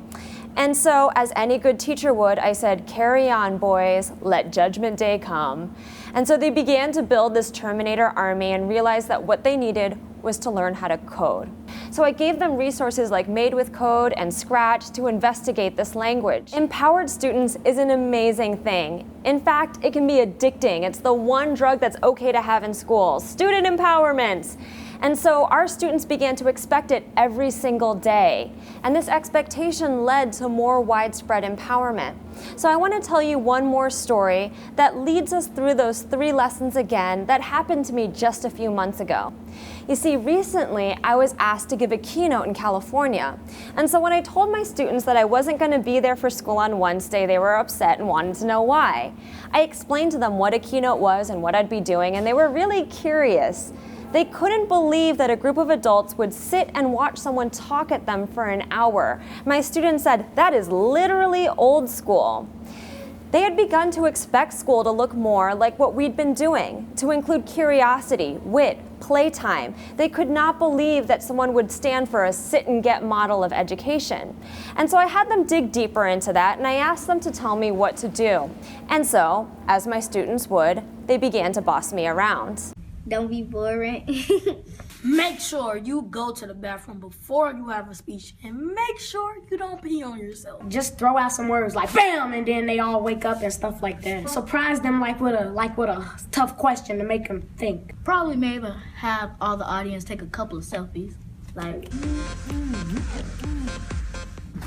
And so, as any good teacher would, I said, "Carry on, boys, let Judgment Day come." And so they began to build this Terminator army and realized that what they needed was to learn how to code. So I gave them resources like Made with Code and Scratch to investigate this language. Empowered students is an amazing thing. In fact, it can be addicting. It's the one drug that's okay to have in school, student empowerment. And so our students began to expect it every single day. And this expectation led to more widespread empowerment. So I want to tell you one more story that leads us through those 3 lessons again that happened to me just a few months ago. You see, recently I was asked to give a keynote in California. And so when I told my students that I wasn't going to be there for school on Wednesday, they were upset and wanted to know why. I explained to them what a keynote was and what I'd be doing, and they were really curious. They couldn't believe that a group of adults would sit and watch someone talk at them for an hour. My students said, "That is literally old school." They had begun to expect school to look more like what we'd been doing, to include curiosity, wit, playtime. They could not believe that someone would stand for a sit-and-get model of education. And so I had them dig deeper into that, and I asked them to tell me what to do. And so, as my students would, they began to boss me around. Don't be boring. Make sure you go to the bathroom before you have a speech, and make sure you don't pee on yourself. Just throw out some words like bam, and then they all wake up and stuff like that. Surprise them like with a tough question to make them think. Probably maybe have all the audience take a couple of selfies. Like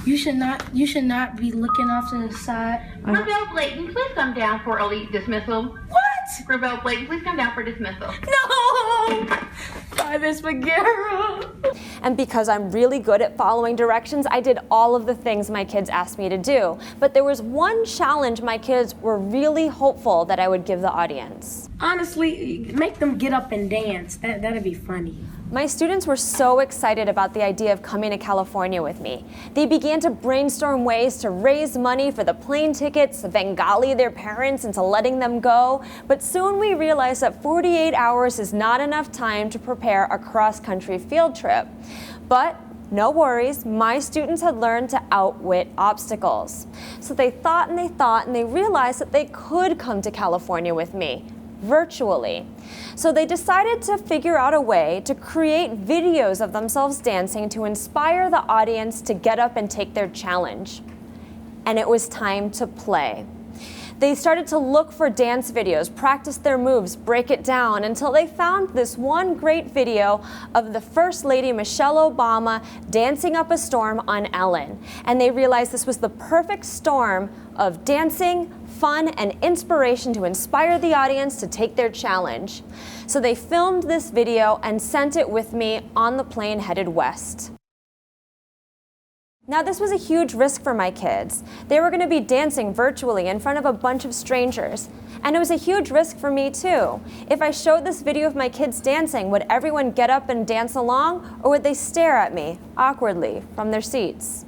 you should not be looking off to the side. Ravel Blayton, please come down for elite dismissal. What? Ravel Blayton, please come down for dismissal. No! Private Spaghetti. And because I'm really good at following directions, I did all of the things my kids asked me to do. But there was one challenge my kids were really hopeful that I would give the audience. Honestly, make them get up and dance. That'd be funny. My students were so excited about the idea of coming to California with me. They began to brainstorm ways to raise money for the plane tickets, to Bengali their parents into letting them go. But soon we realized that 48 hours is not enough time to prepare a cross-country field trip. But no worries, my students had learned to outwit obstacles. So they thought and they realized that they could come to California with me, virtually. So they decided to figure out a way to create videos of themselves dancing to inspire the audience to get up and take their challenge. And it was time to play. They started to look for dance videos, practice their moves, break it down, until they found this one great video of the First Lady Michelle Obama dancing up a storm on Ellen. And they realized this was the perfect storm of dancing, fun, and inspiration to inspire the audience to take their challenge. So they filmed this video and sent it with me on the plane headed west. Now, this was a huge risk for my kids. They were going to be dancing virtually in front of a bunch of strangers. And it was a huge risk for me, too. If I showed this video of my kids dancing, would everyone get up and dance along, or would they stare at me awkwardly from their seats?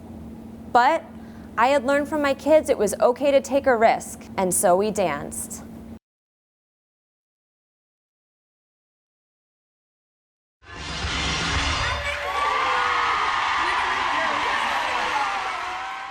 But I had learned from my kids it was okay to take a risk, and so we danced.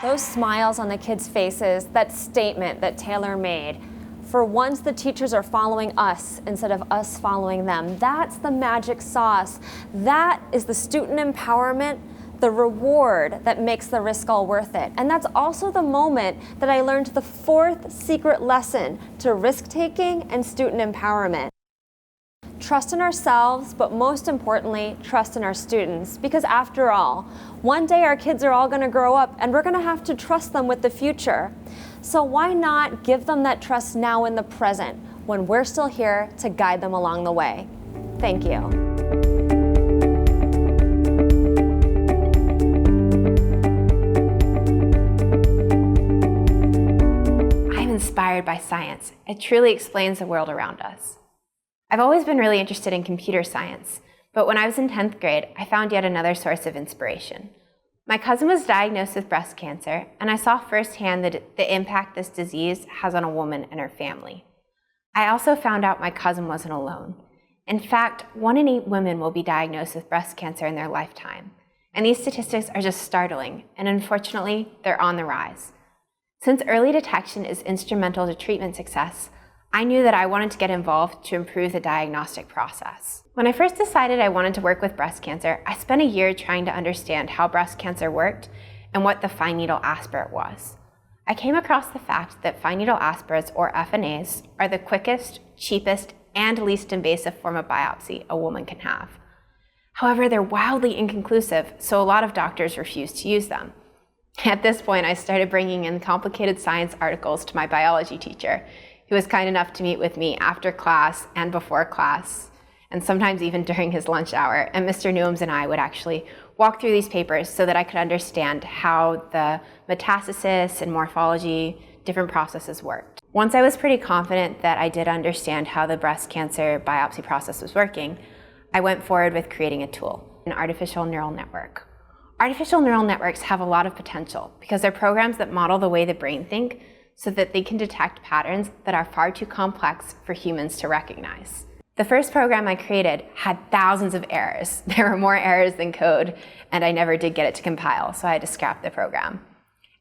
Those smiles on the kids' faces, that statement that Taylor made, for once the teachers are following us instead of us following them, that's the magic sauce. That is the student empowerment, the reward that makes the risk all worth it. And that's also the moment that I learned the 4th secret lesson to risk-taking and student empowerment. Trust in ourselves, but most importantly, trust in our students. Because after all, one day our kids are all going to grow up and we're going to have to trust them with the future. So why not give them that trust now in the present when we're still here to guide them along the way? Thank you. I'm inspired by science. It truly explains the world around us. I've always been really interested in computer science, But when I was in 10th grade, I found yet another source of inspiration. My cousin was diagnosed with breast cancer, and I saw firsthand the impact this disease has on a woman and her family. I also found out my cousin wasn't alone. In fact, 1 in 8 women will be diagnosed with breast cancer in their lifetime. And these statistics are just startling, and unfortunately, they're on the rise. Since early detection is instrumental to treatment success, I knew that I wanted to get involved to improve the diagnostic process. When I first decided I wanted to work with breast cancer, I spent a year trying to understand how breast cancer worked and what the fine needle aspirate was. I came across the fact that fine needle aspirates, or FNAs, are the quickest, cheapest, and least invasive form of biopsy a woman can have. However, they're wildly inconclusive, so a lot of doctors refuse to use them. At this point, I started bringing in complicated science articles to my biology teacher, who was kind enough to meet with me after class and before class, and sometimes even during his lunch hour. And Mr. Newhams and I would actually walk through these papers so that I could understand how the metastasis and morphology, different processes worked. Once I was pretty confident that I did understand how the breast cancer biopsy process was working, I went forward with creating a tool, an artificial neural network. Artificial neural networks have a lot of potential because they're programs that model the way the brain thinks so that they can detect patterns that are far too complex for humans to recognize. The first program I created had thousands of errors. There were more errors than code, and I never did get it to compile, so I had to scrap the program.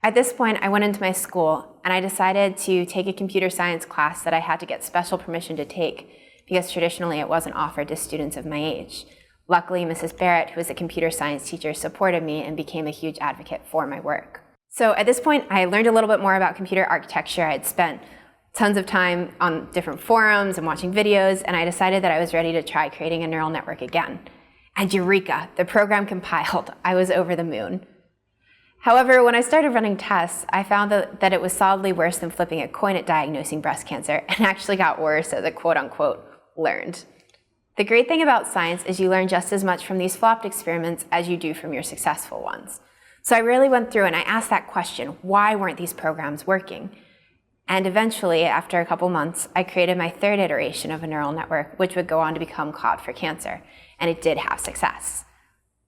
At this point, I went into my school, and I decided to take a computer science class that I had to get special permission to take because traditionally it wasn't offered to students of my age. Luckily, Mrs. Barrett, who was a computer science teacher, supported me and became a huge advocate for my work. So at this point, I learned a little bit more about computer architecture. I had spent tons of time on different forums and watching videos, and I decided that I was ready to try creating a neural network again. And eureka, the program compiled. I was over the moon. However, when I started running tests, I found that it was solidly worse than flipping a coin at diagnosing breast cancer, and actually got worse as I quote-unquote learned. The great thing about science is you learn just as much from these flopped experiments as you do from your successful ones. So I really went through and I asked that question, why weren't these programs working? And eventually, after a couple months, I created my third iteration of a neural network, which would go on to become Cloud for Cancer, and it did have success.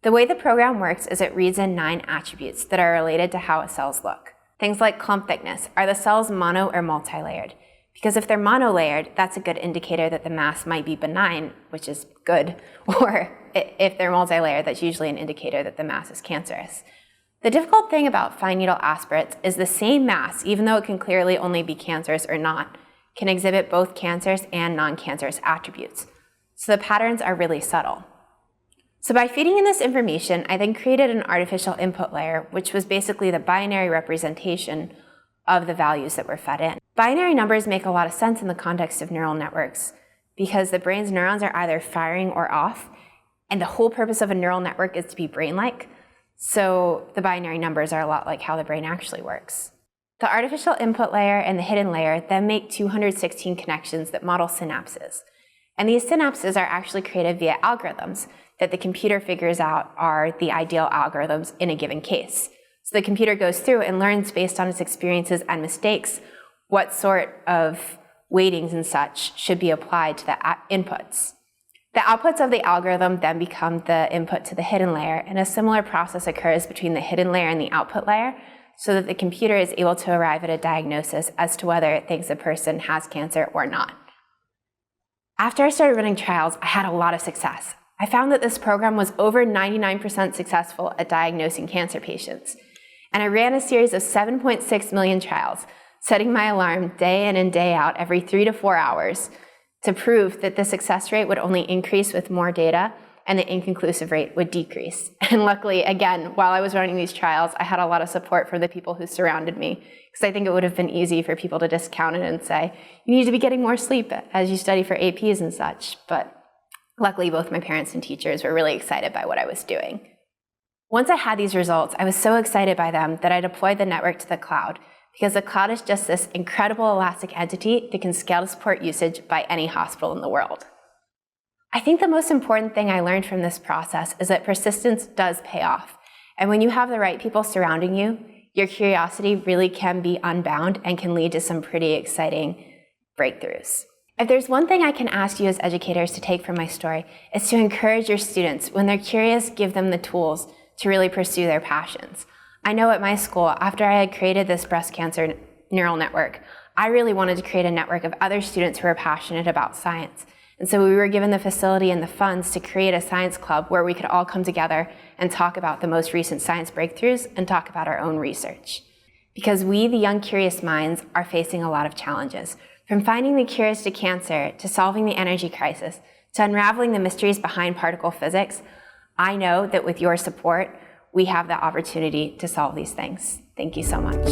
The way the program works is it reads in 9 attributes that are related to how cells look. Things like clump thickness. Are the cells mono or multi-layered? Because if they're monolayered, that's a good indicator that the mass might be benign, which is good, or if they're multi-layered, that's usually an indicator that the mass is cancerous. The difficult thing about fine needle aspirates is the same mass, even though it can clearly only be cancerous or not, can exhibit both cancerous and non-cancerous attributes. So the patterns are really subtle. So by feeding in this information, I then created an artificial input layer, which was basically the binary representation of the values that were fed in. Binary numbers make a lot of sense in the context of neural networks because the brain's neurons are either firing or off, and the whole purpose of a neural network is to be brain-like. So the binary numbers are a lot like how the brain actually works. The artificial input layer and the hidden layer then make 216 connections that model synapses. And these synapses are actually created via algorithms that the computer figures out are the ideal algorithms in a given case. So the computer goes through and learns based on its experiences and mistakes what sort of weightings and such should be applied to the inputs. The outputs of the algorithm then become the input to the hidden layer, and a similar process occurs between the hidden layer and the output layer so that the computer is able to arrive at a diagnosis as to whether it thinks a person has cancer or not. After I started running trials, I had a lot of success. I found that this program was over 99% successful at diagnosing cancer patients. And I ran a series of 7.6 million trials, setting my alarm day in and day out every 3 to 4 hours to prove that the success rate would only increase with more data and the inconclusive rate would decrease. And luckily, again, while I was running these trials, I had a lot of support from the people who surrounded me, because I think it would have been easy for people to discount it and say, you need to be getting more sleep as you study for APs and such. But luckily, both my parents and teachers were really excited by what I was doing. Once I had these results, I was so excited by them that I deployed the network to the cloud, because the cloud is just this incredible elastic entity that can scale to support usage by any hospital in the world. I think the most important thing I learned from this process is that persistence does pay off. And when you have the right people surrounding you, your curiosity really can be unbound and can lead to some pretty exciting breakthroughs. If there's one thing I can ask you as educators to take from my story, it's to encourage your students. When they're curious, give them the tools to really pursue their passions. I know at my school, after I had created this breast cancer neural network, I really wanted to create a network of other students who are passionate about science. And so we were given the facility and the funds to create a science club where we could all come together and talk about the most recent science breakthroughs and talk about our own research. Because we, the young curious minds, are facing a lot of challenges. From finding the cures to cancer, to solving the energy crisis, to unraveling the mysteries behind particle physics, I know that with your support, we have the opportunity to solve these things. Thank you so much.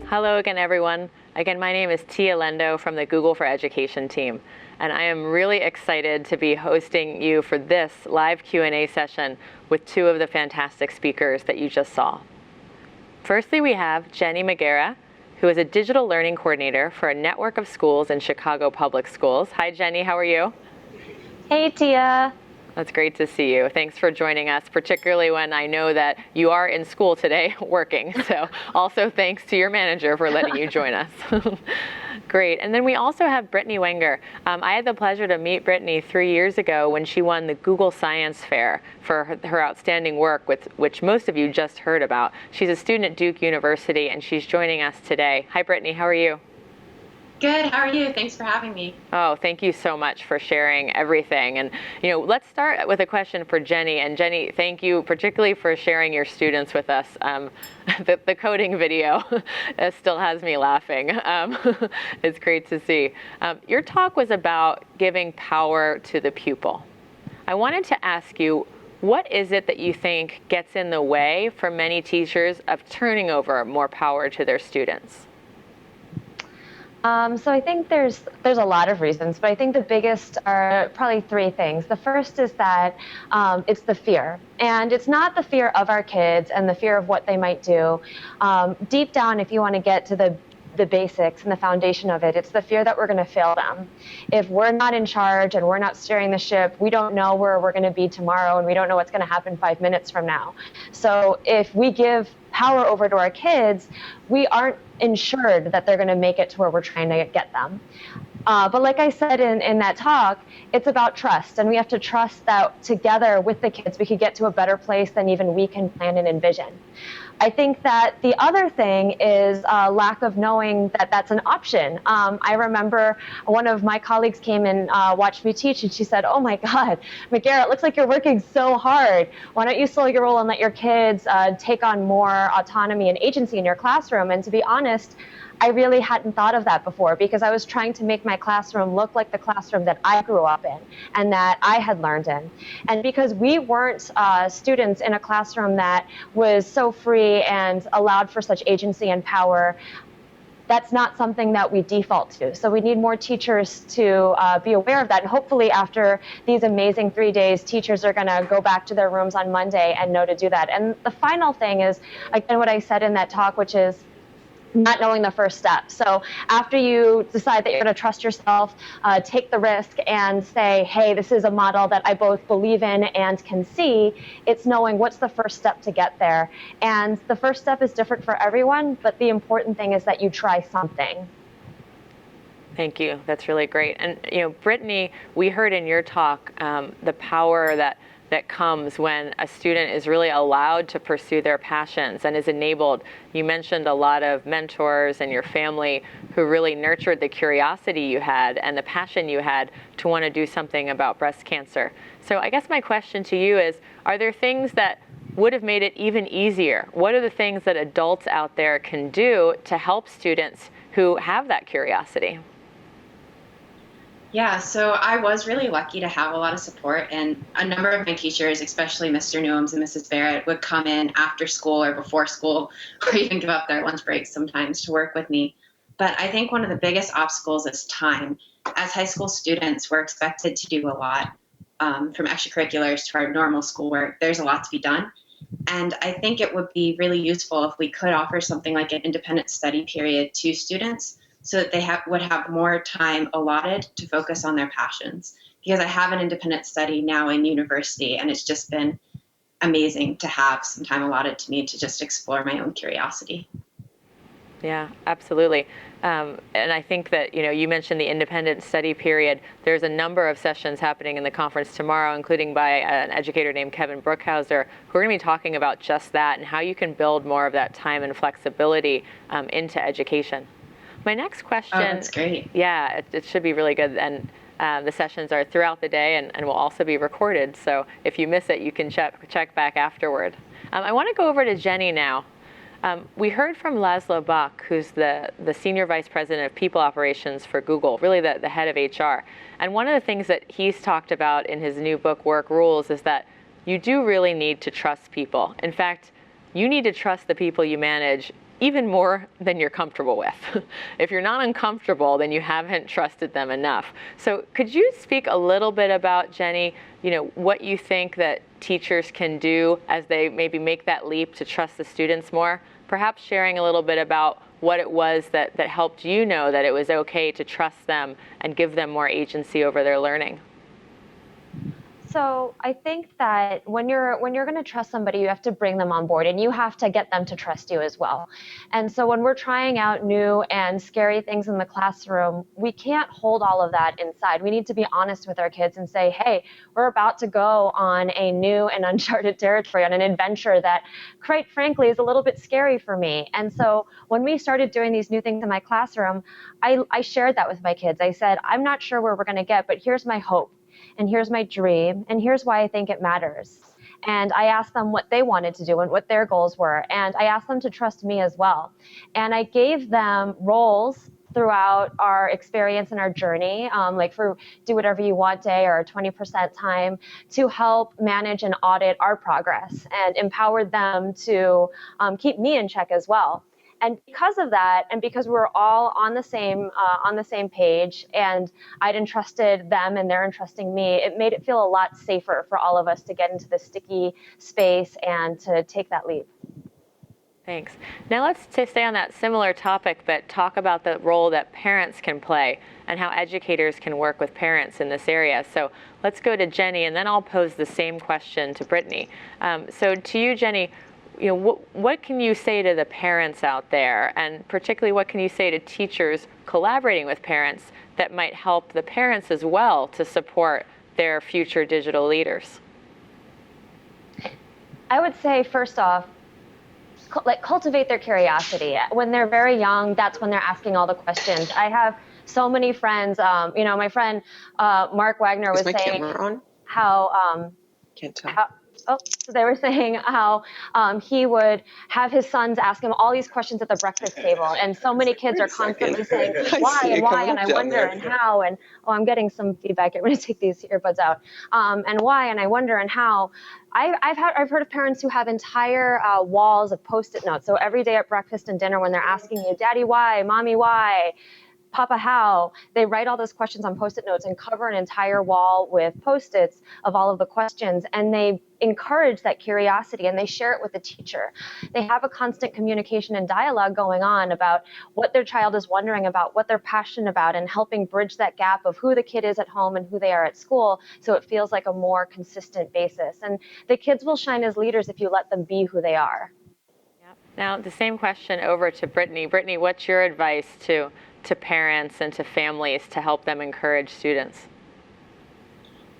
Hello again, everyone. Again, my name is Tia Lendo from the Google for Education team, and I am really excited to be hosting you for this live Q&A session with two of the fantastic speakers that you just saw. Firstly, we have Jenny Magera, who is a digital learning coordinator for a network of schools in Chicago Public Schools. Hi, Jenny, how are you? Hey, Tia. That's great to see you. Thanks for joining us, particularly when I know that you are in school today working. So also thanks to your manager for letting you join us. Great. And then we also have Brittany Wenger. I had the pleasure to meet Brittany 3 years ago when she won the Google Science Fair for her outstanding work, which most of you just heard about. She's a student at Duke University, and she's joining us today. Hi, Brittany. How are you? Good. How are you? Thanks for having me. Oh, thank you so much for sharing everything. And, let's start with a question for Jenny. And Jenny, thank you particularly for sharing your students with us. The coding video still has me laughing. It's great to see. Your talk was about giving power to the pupil. I wanted to ask you, what is it that you think gets in the way for many teachers of turning over more power to their students? So I think there's a lot of reasons, but I think the biggest are probably three things. The first is that it's the fear. And it's not the fear of our kids and the fear of what they might do. Deep down, if you want to get to the basics and the foundation of it, it's the fear that we're going to fail them. If we're not in charge and we're not steering the ship, we don't know where we're going to be tomorrow, and we don't know what's going to happen 5 minutes from now. So if we give power over to our kids, we aren't ensured that they're going to make it to where we're trying to get them. But like I said in that talk, it's about trust, and we have to trust that together with the kids we could get to a better place than even we can plan and envision. I think that the other thing is a lack of knowing that that's an option. I remember one of my colleagues came and watched me teach, and she said, "Oh my God, Magera, it looks like you're working so hard. Why don't you slow your roll and let your kids take on more autonomy and agency in your classroom?" And to be honest, I really hadn't thought of that before, because I was trying to make my classroom look like the classroom that I grew up in and that I had learned in. And because we weren't students in a classroom that was so free and allowed for such agency and power, that's not something that we default to. So we need more teachers to be aware of that. And hopefully after these amazing 3 days, teachers are going to go back to their rooms on Monday and know to do that. And the final thing is, again, what I said in that talk, which is not knowing the first step. So after you decide that you're going to trust yourself, take the risk and say, hey, this is a model that I both believe in and can see, it's knowing what's the first step to get there. And the first step is different for everyone, but the important thing is that you try something. Thank you. That's really great. And, Brittany, we heard in your talk the power that comes when a student is really allowed to pursue their passions and is enabled. You mentioned a lot of mentors and your family who really nurtured the curiosity you had and the passion you had to want to do something about breast cancer. So I guess my question to you is, are there things that would have made it even easier? What are the things that adults out there can do to help students who have that curiosity? Yeah, so I was really lucky to have a lot of support, and a number of my teachers, especially Mr. Newhams and Mrs. Barrett, would come in after school or before school, or even give up their lunch breaks sometimes to work with me. But I think one of the biggest obstacles is time. As high school students, we're expected to do a lot, from extracurriculars to our normal schoolwork. There's a lot to be done. And I think it would be really useful if we could offer something like an independent study period to students, so that they would have more time allotted to focus on their passions. Because I have an independent study now in university, and it's just been amazing to have some time allotted to me to just explore my own curiosity. Yeah, absolutely. And I think that, you mentioned the independent study period. There's a number of sessions happening in the conference tomorrow, including by an educator named Kevin Brookhauser, who are going to be talking about just that and how you can build more of that time and flexibility into education. My next question. Oh, that's great. Yeah, it should be really good. And the sessions are throughout the day and will also be recorded. So if you miss it, you can check back afterward. I want to go over to Jenny now. We heard from Laszlo Bach, who's the Senior Vice President of People Operations for Google, really the head of HR. And one of the things that he's talked about in his new book, Work Rules, is that you do really need to trust people. In fact, you need to trust the people you manage even more than you're comfortable with. If you're not uncomfortable, then you haven't trusted them enough. So could you speak a little bit about, Jenny, what you think that teachers can do as they maybe make that leap to trust the students more? Perhaps sharing a little bit about what it was that helped you know that it was okay to trust them and give them more agency over their learning. So I think that when you're going to trust somebody, you have to bring them on board and you have to get them to trust you as well. And so when we're trying out new and scary things in the classroom, we can't hold all of that inside. We need to be honest with our kids and say, hey, we're about to go on a new and uncharted territory, on an adventure that, quite frankly, is a little bit scary for me. And so when we started doing these new things in my classroom, I shared that with my kids. I said, I'm not sure where we're going to get, but here's my hope. And here's my dream, and here's why I think it matters. And I asked them what they wanted to do and what their goals were, and I asked them to trust me as well. And I gave them roles throughout our experience and our journey, like for Do Whatever You Want Day or 20% time, to help manage and audit our progress and empowered them to keep me in check as well. And because of that, and because we were all on the same page, and I'd entrusted them and they're entrusting me, it made it feel a lot safer for all of us to get into the sticky space and to take that leap. Thanks. Now let's stay on that similar topic, but talk about the role that parents can play and how educators can work with parents in this area. So let's go to Jenny, and then I'll pose the same question to Brittany. So to you, Jenny, what can you say to the parents out there, and particularly what can you say to teachers collaborating with parents that might help the parents as well to support their future digital leaders? I would say, first off, cultivate their curiosity. When they're very young, that's when they're asking all the questions. I have so many friends, my friend Mark Wagner was saying how, can't tell. So they were saying how he would have his sons ask him all these questions at the breakfast table, and so many kids are constantly saying why and why, and I wonder and how, and I'm getting some feedback. I'm going to take these earbuds out. And why and I wonder and how. I've heard of parents who have entire walls of Post-it notes. So every day at breakfast and dinner, when they're asking you, Daddy, why? Mommy, why? Papa, how? They write all those questions on Post-it notes and cover an entire wall with Post-its of all of the questions, and they encourage that curiosity and they share it with the teacher. They have a constant communication and dialogue going on about what their child is wondering about, what they're passionate about, and helping bridge that gap of who the kid is at home and who they are at school, so it feels like a more consistent basis. And the kids will shine as leaders if you let them be who they are. Now, the same question over to Brittany. Brittany, what's your advice to parents and to families to help them encourage students?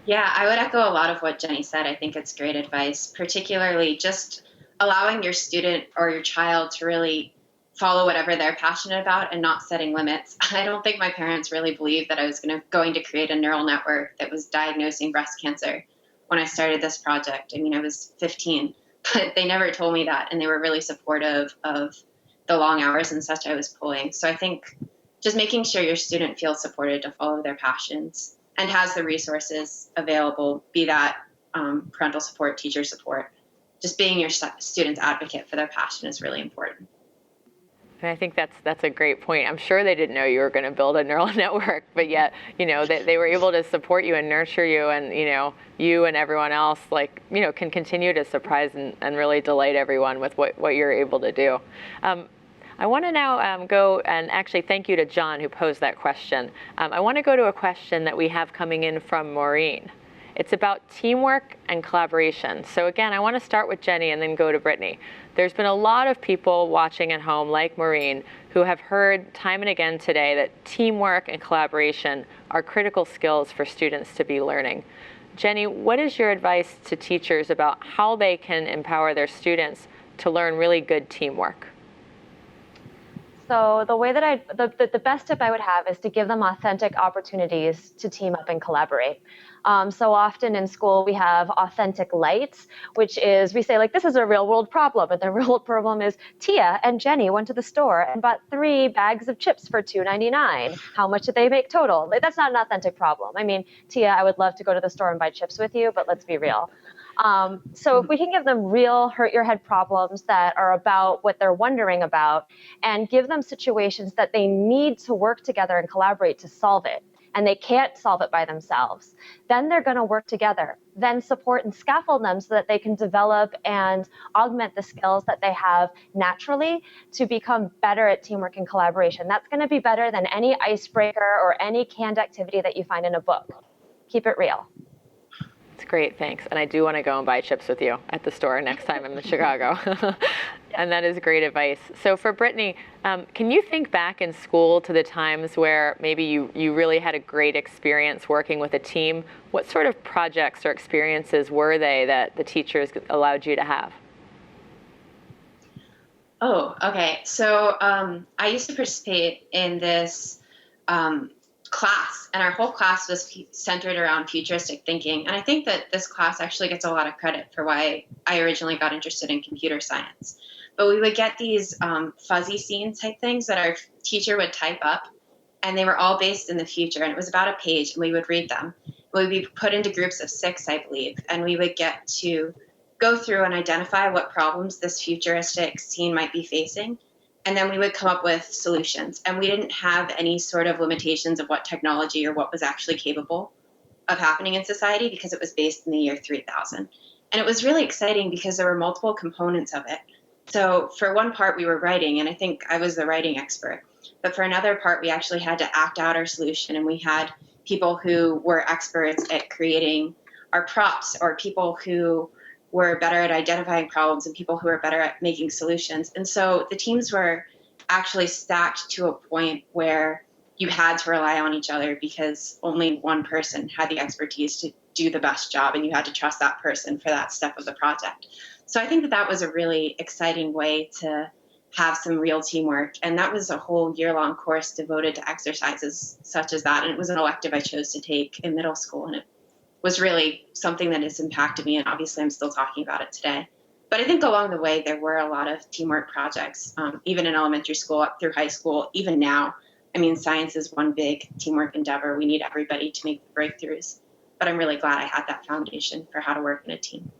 Yeah, I would echo a lot of what Jenny said. I think it's great advice, particularly just allowing your student or your child to really follow whatever they're passionate about and not setting limits. I don't think my parents really believed that I was going to create a neural network that was diagnosing breast cancer when I started this project. I mean, I was 15, but they never told me that, and they were really supportive of the long hours and such I was pulling. So I think just making sure your student feels supported to follow their passions and has the resources available, be that parental support, teacher support, just being your student's advocate for their passion is really important. And I think that's a great point. I'm sure they didn't know you were going to build a neural network, but yet, they were able to support you and nurture you, and, you and everyone else, can continue to surprise and really delight everyone with what you're able to do. I want to now go and actually thank you to John who posed that question. I want to go to a question that we have coming in from Maureen. It's about teamwork and collaboration. So again, I want to start with Jenny and then go to Brittany. There's been a lot of people watching at home, like Maureen, who have heard time and again today that teamwork and collaboration are critical skills for students to be learning. Jenny, what is your advice to teachers about how they can empower their students to learn really good teamwork? So the way that the best tip I would have is to give them authentic opportunities to team up and collaborate. So often in school we have authentic lights, which is we say like, this is a real world problem. And the real world problem is Tia and Jenny went to the store and bought 3 bags of chips for $2.99. How much did they make total? Like, that's not an authentic problem. I mean, Tia, I would love to go to the store and buy chips with you, but let's be real. So if we can give them real hurt your head problems that are about what they're wondering about and give them situations that they need to work together and collaborate to solve it, and they can't solve it by themselves, then they're going to work together, then support and scaffold them so that they can develop and augment the skills that they have naturally to become better at teamwork and collaboration. That's going to be better than any icebreaker or any canned activity that you find in a book. Keep it real. That's great, thanks. And I do want to go and buy chips with you at the store next time I'm in Chicago. And that is great advice. So for Brittany, can you think back in school to the times where maybe you really had a great experience working with a team? What sort of projects or experiences were they that the teachers allowed you to have? Oh, okay. So I used to participate in this class, and our whole class was centered around futuristic thinking. And I think that this class actually gets a lot of credit for why I originally got interested in computer science. But we would get these fuzzy scene type things that our teacher would type up, and they were all based in the future. And it was about a page, and we would read them. We would be put into groups of 6, I believe, and we would get to go through and identify what problems this futuristic scene might be facing. And then we would come up with solutions. And we didn't have any sort of limitations of what technology or what was actually capable of happening in society because it was based in the year 3000. And it was really exciting because there were multiple components of it. So for one part, we were writing, and I think I was the writing expert. But for another part, we actually had to act out our solution. And we had people who were experts at creating our props, or people who were better at identifying problems, and people who were better at making solutions. And so the teams were actually stacked to a point where you had to rely on each other because only one person had the expertise to do the best job, and you had to trust that person for that step of the project. So I think that that was a really exciting way to have some real teamwork. And that was a whole year-long course devoted to exercises such as that. And it was an elective I chose to take in middle school, and it was really something that has impacted me, and obviously I'm still talking about it today. But I think along the way, there were a lot of teamwork projects, even in elementary school up through high school, even now. I mean, science is one big teamwork endeavor. We need everybody to make the breakthroughs. But I'm really glad I had that foundation for how to work in a team.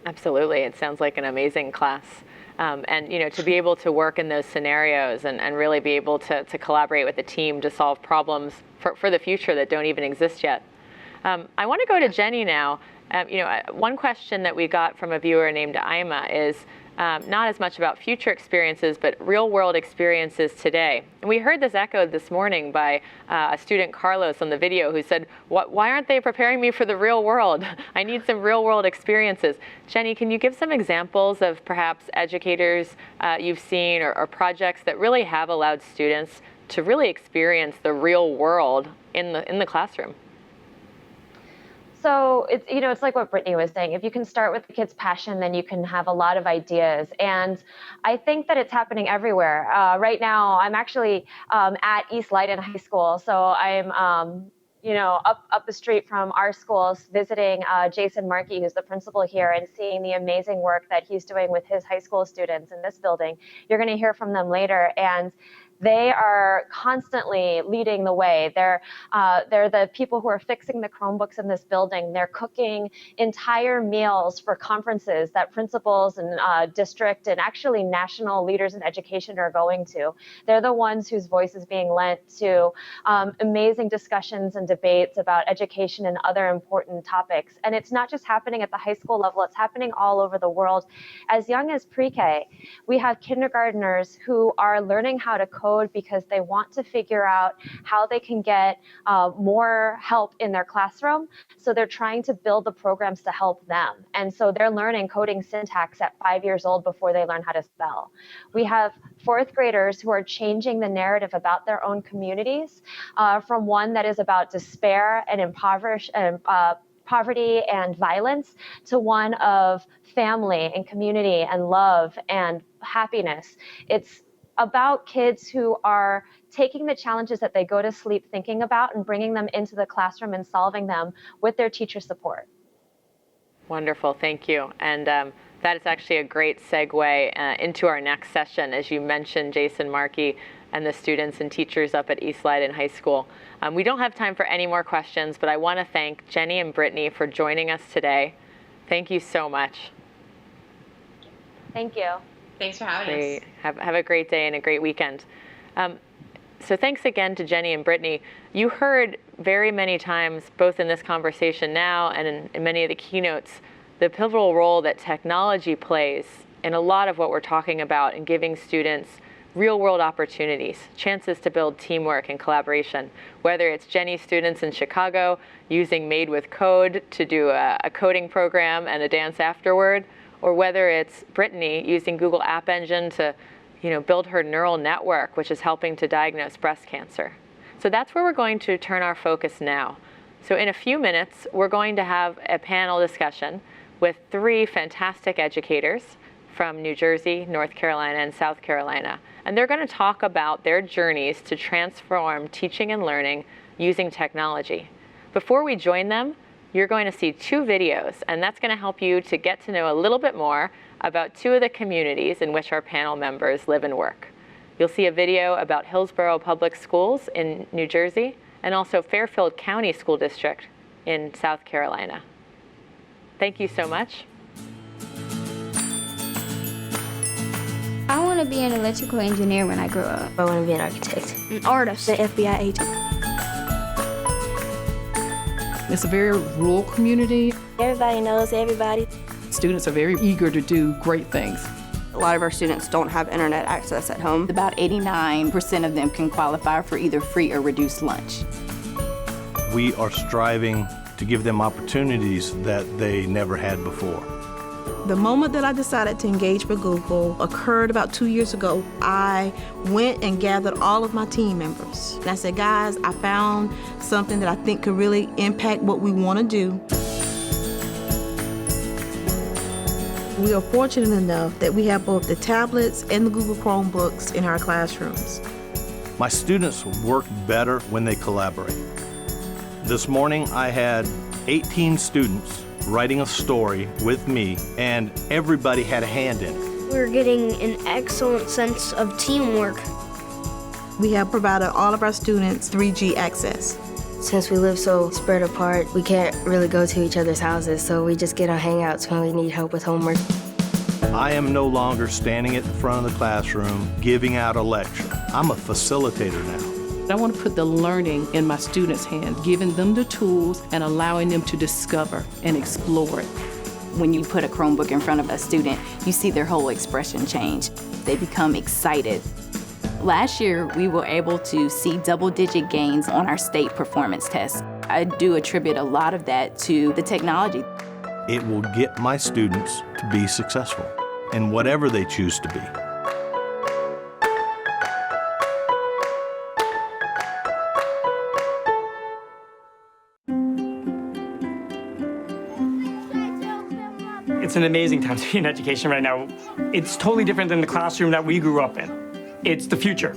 Absolutely, it sounds like an amazing class. And to be able to work in those scenarios and really be able to collaborate with a team to solve problems for the future that don't even exist yet. I want to go to Jenny now. One question that we got from a viewer named Ima is not as much about future experiences, but real-world experiences today. And we heard this echoed this morning by a student, Carlos, on the video, who said, why aren't they preparing me for the real world? I need some real-world experiences. Jenny, can you give some examples of perhaps educators you've seen or projects that really have allowed students to really experience the real world in the classroom? So it's like what Brittany was saying. If you can start with the kid's passion, then you can have a lot of ideas. And I think that it's happening everywhere. Right now, I'm actually at East Leiden High School. So I'm up the street from our schools, visiting Jason Markey, who's the principal here, and seeing the amazing work that he's doing with his high school students in this building. You're going to hear from them later. And they are constantly leading the way. They're the people who are fixing the Chromebooks in this building. They're cooking entire meals for conferences that principals and district and actually national leaders in education are going to. They're the ones whose voice is being lent to amazing discussions and debates about education and other important topics. And it's not just happening at the high school level, it's happening all over the world. As young as pre-K, we have kindergartners who are learning how to code code because they want to figure out how they can get more help in their classroom. So they're trying to build the programs to help them. And so they're learning coding syntax at 5 years old before they learn how to spell. We have fourth graders who are changing the narrative about their own communities from one that is about despair and poverty and violence to one of family and community and love and happiness. It's about kids who are taking the challenges that they go to sleep thinking about and bringing them into the classroom and solving them with their teacher support. Wonderful, thank you. And that is actually a great segue into our next session, as you mentioned, Jason Markey and the students and teachers up at East Leiden High School. We don't have time for any more questions, but I want to thank Jenny and Brittany for joining us today. Thank you so much. Thank you. Thanks for having us. Have a great day and a great weekend. So thanks again to Jenny and Brittany. You heard very many times, both in this conversation now and in many of the keynotes, the pivotal role that technology plays in a lot of what we're talking about in giving students real-world opportunities, chances to build teamwork and collaboration. Whether it's Jenny's students in Chicago using Made with Code to do a coding program and a dance afterward, or whether it's Brittany using Google App Engine to build her neural network, which is helping to diagnose breast cancer. So that's where we're going to turn our focus now. So in a few minutes, we're going to have a panel discussion with 3 fantastic educators from New Jersey, North Carolina, and South Carolina. And they're going to talk about their journeys to transform teaching and learning using technology. Before we join them, you're going to see 2 videos, and that's going to help you to get to know a little bit more about 2 of the communities in which our panel members live and work. You'll see a video about Hillsborough Public Schools in New Jersey, and also Fairfield County School District in South Carolina. Thank you so much. I want to be an electrical engineer when I grow up. I want to be an architect. An artist. An FBI agent. It's a very rural community. Everybody knows everybody. Students are very eager to do great things. A lot of our students don't have internet access at home. About 89% of them can qualify for either free or reduced lunch. We are striving to give them opportunities that they never had before. The moment that I decided to engage with Google occurred about 2 years ago. I went and gathered all of my team members. And I said, guys, I found something that I think could really impact what we want to do. We are fortunate enough that we have both the tablets and the Google Chromebooks in our classrooms. My students work better when they collaborate. This morning I had 18 students writing a story with me, and everybody had a hand in it. We're getting an excellent sense of teamwork. We have provided all of our students 3G access. Since we live so spread apart, we can't really go to each other's houses, so we just get on Hangouts when we need help with homework. I am no longer standing at the front of the classroom giving out a lecture. I'm a facilitator now. I want to put the learning in my students' hands, giving them the tools and allowing them to discover and explore it. When you put a Chromebook in front of a student, you see their whole expression change. They become excited. Last year, we were able to see double-digit gains on our state performance tests. I do attribute a lot of that to the technology. It will get my students to be successful in whatever they choose to be. It's an amazing time to be in education right now. It's totally different than the classroom that we grew up in. It's the future.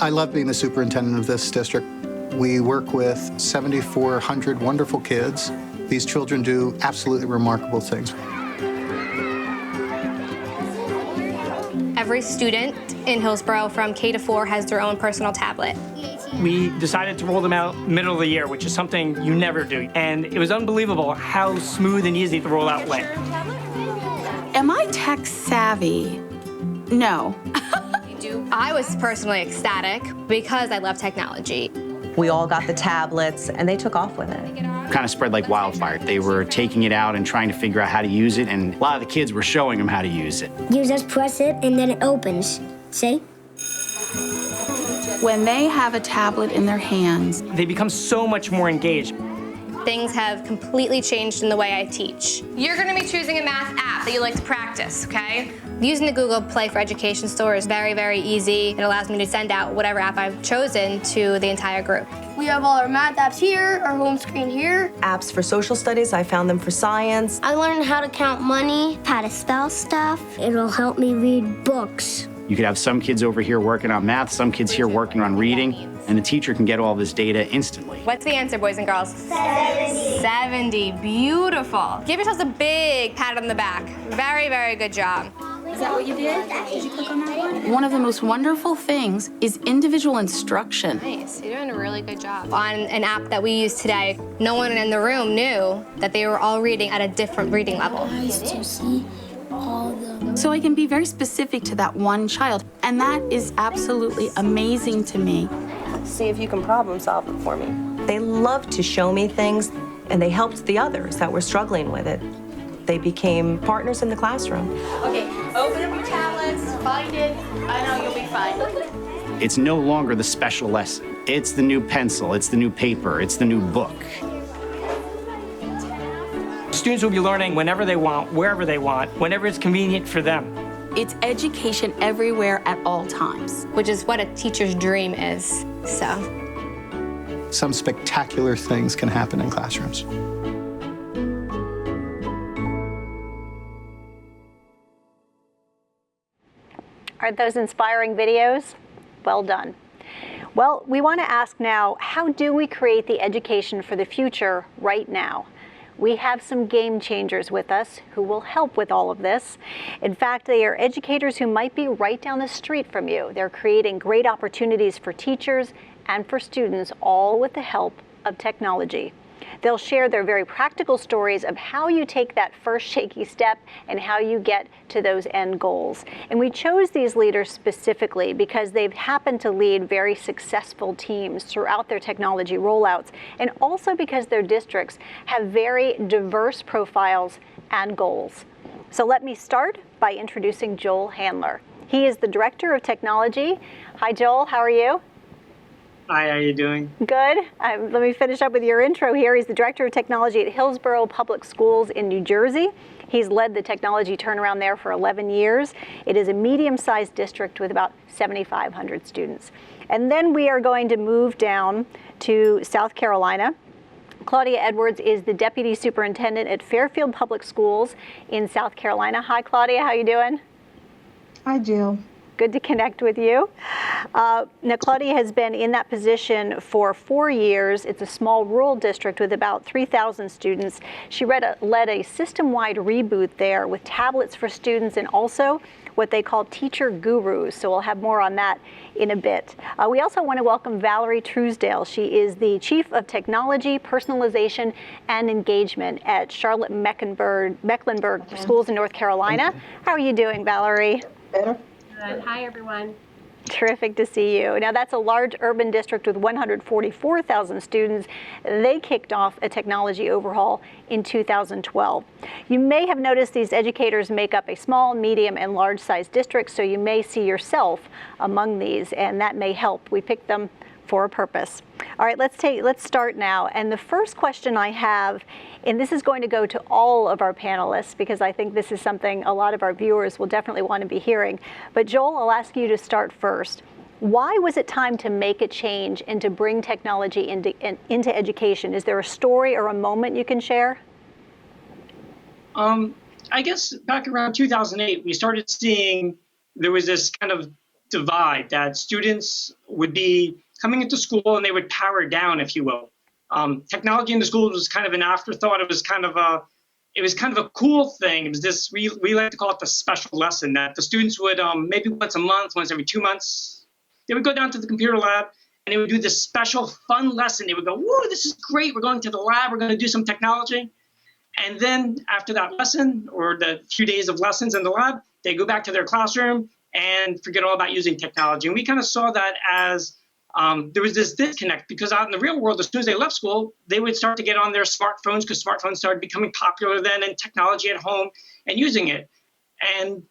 I love being the superintendent of this district. We work with 7,400 wonderful kids. These children do absolutely remarkable things. Every student in Hillsborough from K to 4 has their own personal tablet. We decided to roll them out middle of the year, which is something you never do. And it was unbelievable how smooth and easy the rollout went. Am I tech savvy? No. I was personally ecstatic because I love technology. We all got the tablets and they took off with it. Kind of spread like wildfire. They were taking it out and trying to figure out how to use it, and a lot of the kids were showing them how to use it. You just press it and then it opens. See? When they have a tablet in their hands, They become so much more engaged. Things have completely changed in the way I teach. You're gonna be choosing a math app that you like to practice, okay? Using the Google Play for Education store is very, very easy. It allows me to send out whatever app I've chosen to the entire group. We have all our math apps here, our home screen here. Apps for social studies, I found them for science. I learned how to count money, how to spell stuff. It'll help me read books. You could have some kids over here working on math, some kids here working on reading, and the teacher can get all this data instantly. What's the answer, boys and girls? 70. Beautiful. Give yourselves a big pat on the back. Very, very good job. Is that what you did? Did you click on that one? One of the most wonderful things is individual instruction. Nice. You're doing a really good job. On an app that we use today, no one in the room knew that they were all reading at a different reading level. Nice to see all the... So I can be very specific to that one child, and that is absolutely amazing to me. See if you can problem solve it for me. They loved to show me things, and they helped the others that were struggling with it. They became partners in the classroom. Okay, open up your tablets, find it. I know you'll be fine. It's no longer the special lesson. It's the new pencil, it's the new paper, it's the new book. Students will be learning whenever they want, wherever they want, whenever it's convenient for them. It's education everywhere at all times. Which is what a teacher's dream is, so. Some spectacular things can happen in classrooms. Are those inspiring videos? Well done. Well, we want to ask now, how do we create the education for the future right now? We have some game changers with us who will help with all of this. In fact, they are educators who might be right down the street from you. They're creating great opportunities for teachers and for students, all with the help of technology. They'll share their very practical stories of how you take that first shaky step and how you get to those end goals. And we chose these leaders specifically because they've happened to lead very successful teams throughout their technology rollouts, and also because their districts have very diverse profiles and goals. So let me start by introducing Joel Handler. He is the Director of Technology. Hi, Joel, how are you? Hi, how are you doing? Good. Let me finish up with your intro here. He's the Director of Technology at Hillsborough Public Schools in New Jersey. He's led the technology turnaround there for 11 years. It is a medium-sized district with about 7,500 students. And then we are going to move down to South Carolina. Claudia Edwards is the Deputy Superintendent at Fairfield Public Schools in South Carolina. Hi, Claudia. How you doing? Hi, Jill. Good to connect with you. Now, Claudia has been in that position for 4 years. It's a small rural district with about 3,000 students. She led a system-wide reboot there with tablets for students and also what they call teacher gurus. So we'll have more on that in a bit. We also want to welcome Valerie Truesdale. She is the Chief of Technology, Personalization, and Engagement at Charlotte Mecklenburg Schools in North Carolina. How are you doing, Valerie? Better. Hi, everyone. Terrific to see you. Now, that's a large urban district with 144,000 students. They kicked off a technology overhaul in 2012. You may have noticed these educators make up a small, medium, and large-sized district, so you may see yourself among these, and that may help. We picked them for a purpose. All right, let's start now. And the first question I have, and this is going to go to all of our panelists because I think this is something a lot of our viewers will definitely want to be hearing. But Joel, I'll ask you to start first. Why was it time to make a change and to bring technology into education? Is there a story or a moment you can share? I guess back around 2008, we started seeing there was this kind of divide that students would be coming into school and they would power down, if you will. Technology in the schools was kind of an afterthought. It was kind of a cool thing. It was this, we like to call it the special lesson, that the students would maybe once a month, once every 2 months, they would go down to the computer lab and they would do this special fun lesson. They would go, whoa, this is great. We're going to the lab. We're going to do some technology. And then after that lesson or the few days of lessons in the lab, they go back to their classroom and forget all about using technology. And we kind of saw that as there was this disconnect because out in the real world, as soon as they left school, they would start to get on their smartphones because smartphones started becoming popular then, and technology at home and using it. And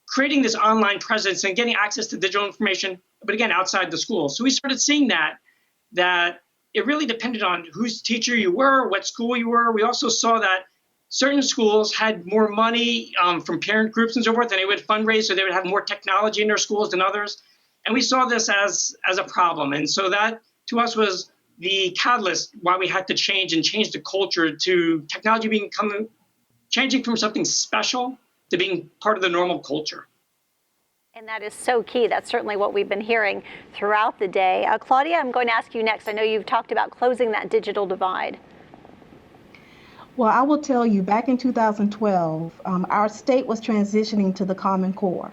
creating this online presence and getting access to digital information but again, outside the school. So we started seeing that it really depended on whose teacher you were, what school you were. We also saw that certain schools had more money from parent groups and so forth, and they would fundraise, so they would have more technology in their schools than others. And we saw this as a problem. And so that, to us, was the catalyst why we had to change the culture to technology changing from something special to being part of the normal culture. And that is so key. That's certainly what we've been hearing throughout the day. Claudia, I'm going to ask you next. I know you've talked about closing that digital divide. Well, I will tell you, back in 2012, our state was transitioning to the Common Core.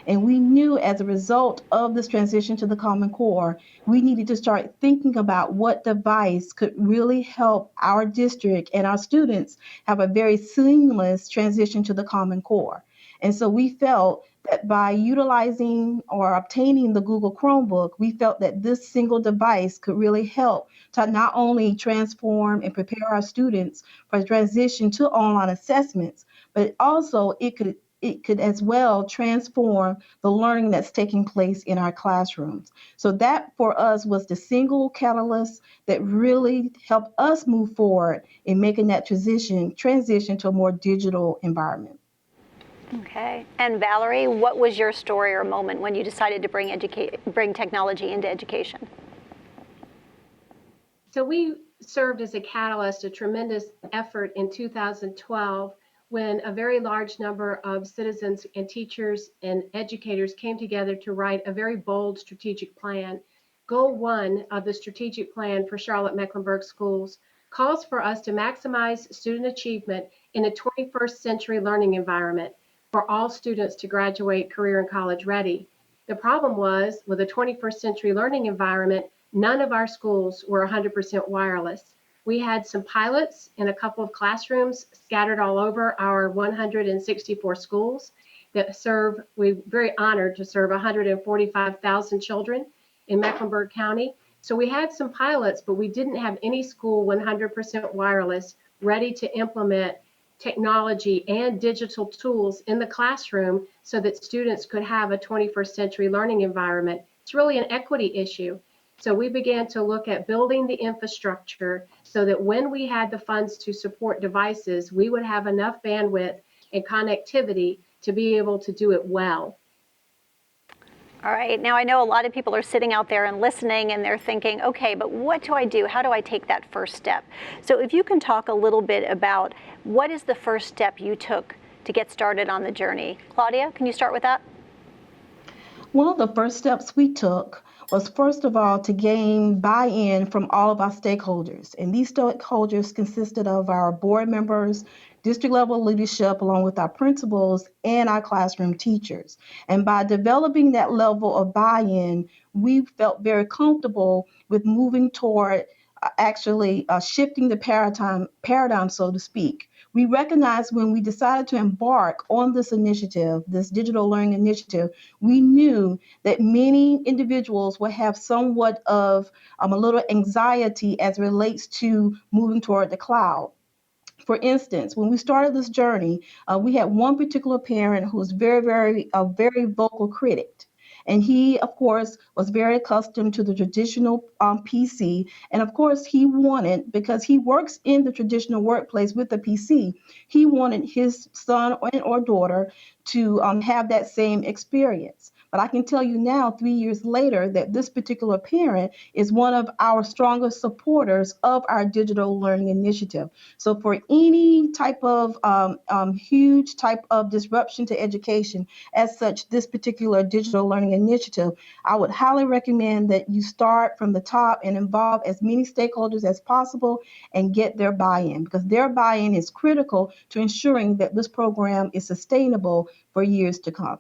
And we knew as a result of this transition to the Common Core, we needed to start thinking about what device could really help our district and our students have a very seamless transition to the Common Core. And so we felt that by utilizing or obtaining the Google Chromebook, we felt that this single device could really help to not only transform and prepare our students for the transition to online assessments, but also it could as well transform the learning that's taking place in our classrooms. So that for us was the single catalyst that really helped us move forward in making that transition to a more digital environment. Okay. And Valerie, what was your story or moment when you decided to bring technology into education? So we served as a catalyst, a tremendous effort in 2012 when a very large number of citizens and teachers and educators came together to write a very bold strategic plan. Goal 1 of the strategic plan for Charlotte-Mecklenburg schools calls for us to maximize student achievement in a 21st century learning environment for all students to graduate career and college ready. The problem was, with a 21st century learning environment, none of our schools were 100% wireless. We had some pilots in a couple of classrooms scattered all over our 164 schools that serve, we're very honored to serve 145,000 children in Mecklenburg County. So we had some pilots, but we didn't have any school 100% wireless ready to implement technology and digital tools in the classroom so that students could have a 21st century learning environment. It's really an equity issue. So we began to look at building the infrastructure so that when we had the funds to support devices, we would have enough bandwidth and connectivity to be able to do it well. All right. Now, I know a lot of people are sitting out there and listening, and they're thinking, okay, but what do I do? How do I take that first step? So if you can talk a little bit about what is the first step you took to get started on the journey. Claudia, can you start with that? One of the first steps we took was, first of all, to gain buy-in from all of our stakeholders. And these stakeholders consisted of our board members, district level leadership, along with our principals and our classroom teachers. And by developing that level of buy-in, we felt very comfortable with moving toward actually shifting the paradigm, so to speak. We recognized when we decided to embark on this initiative, this digital learning initiative, we knew that many individuals would have somewhat of a little anxiety as it relates to moving toward the cloud. For instance, when we started this journey, we had one particular parent who was very vocal critic. And he, of course, was very accustomed to the traditional PC. And of course, he wanted, because he works in the traditional workplace with the PC, he wanted his son or daughter to have that same experience. But I can tell you now, 3 years later, that this particular parent is one of our strongest supporters of our digital learning initiative. So for any type of huge type of disruption to education, as such, this particular digital learning initiative, I would highly recommend that you start from the top and involve as many stakeholders as possible and get their buy-in, because their buy-in is critical to ensuring that this program is sustainable for years to come.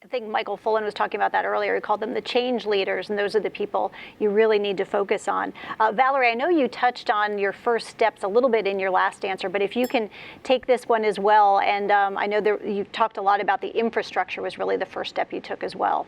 I think Michael Fullen was talking about that earlier. He called them the change leaders, and those are the people you really need to focus on. Valerie, I know you touched on your first steps a little bit in your last answer, but if you can take this one as well, and I know that you talked a lot about the infrastructure was really the first step you took as well.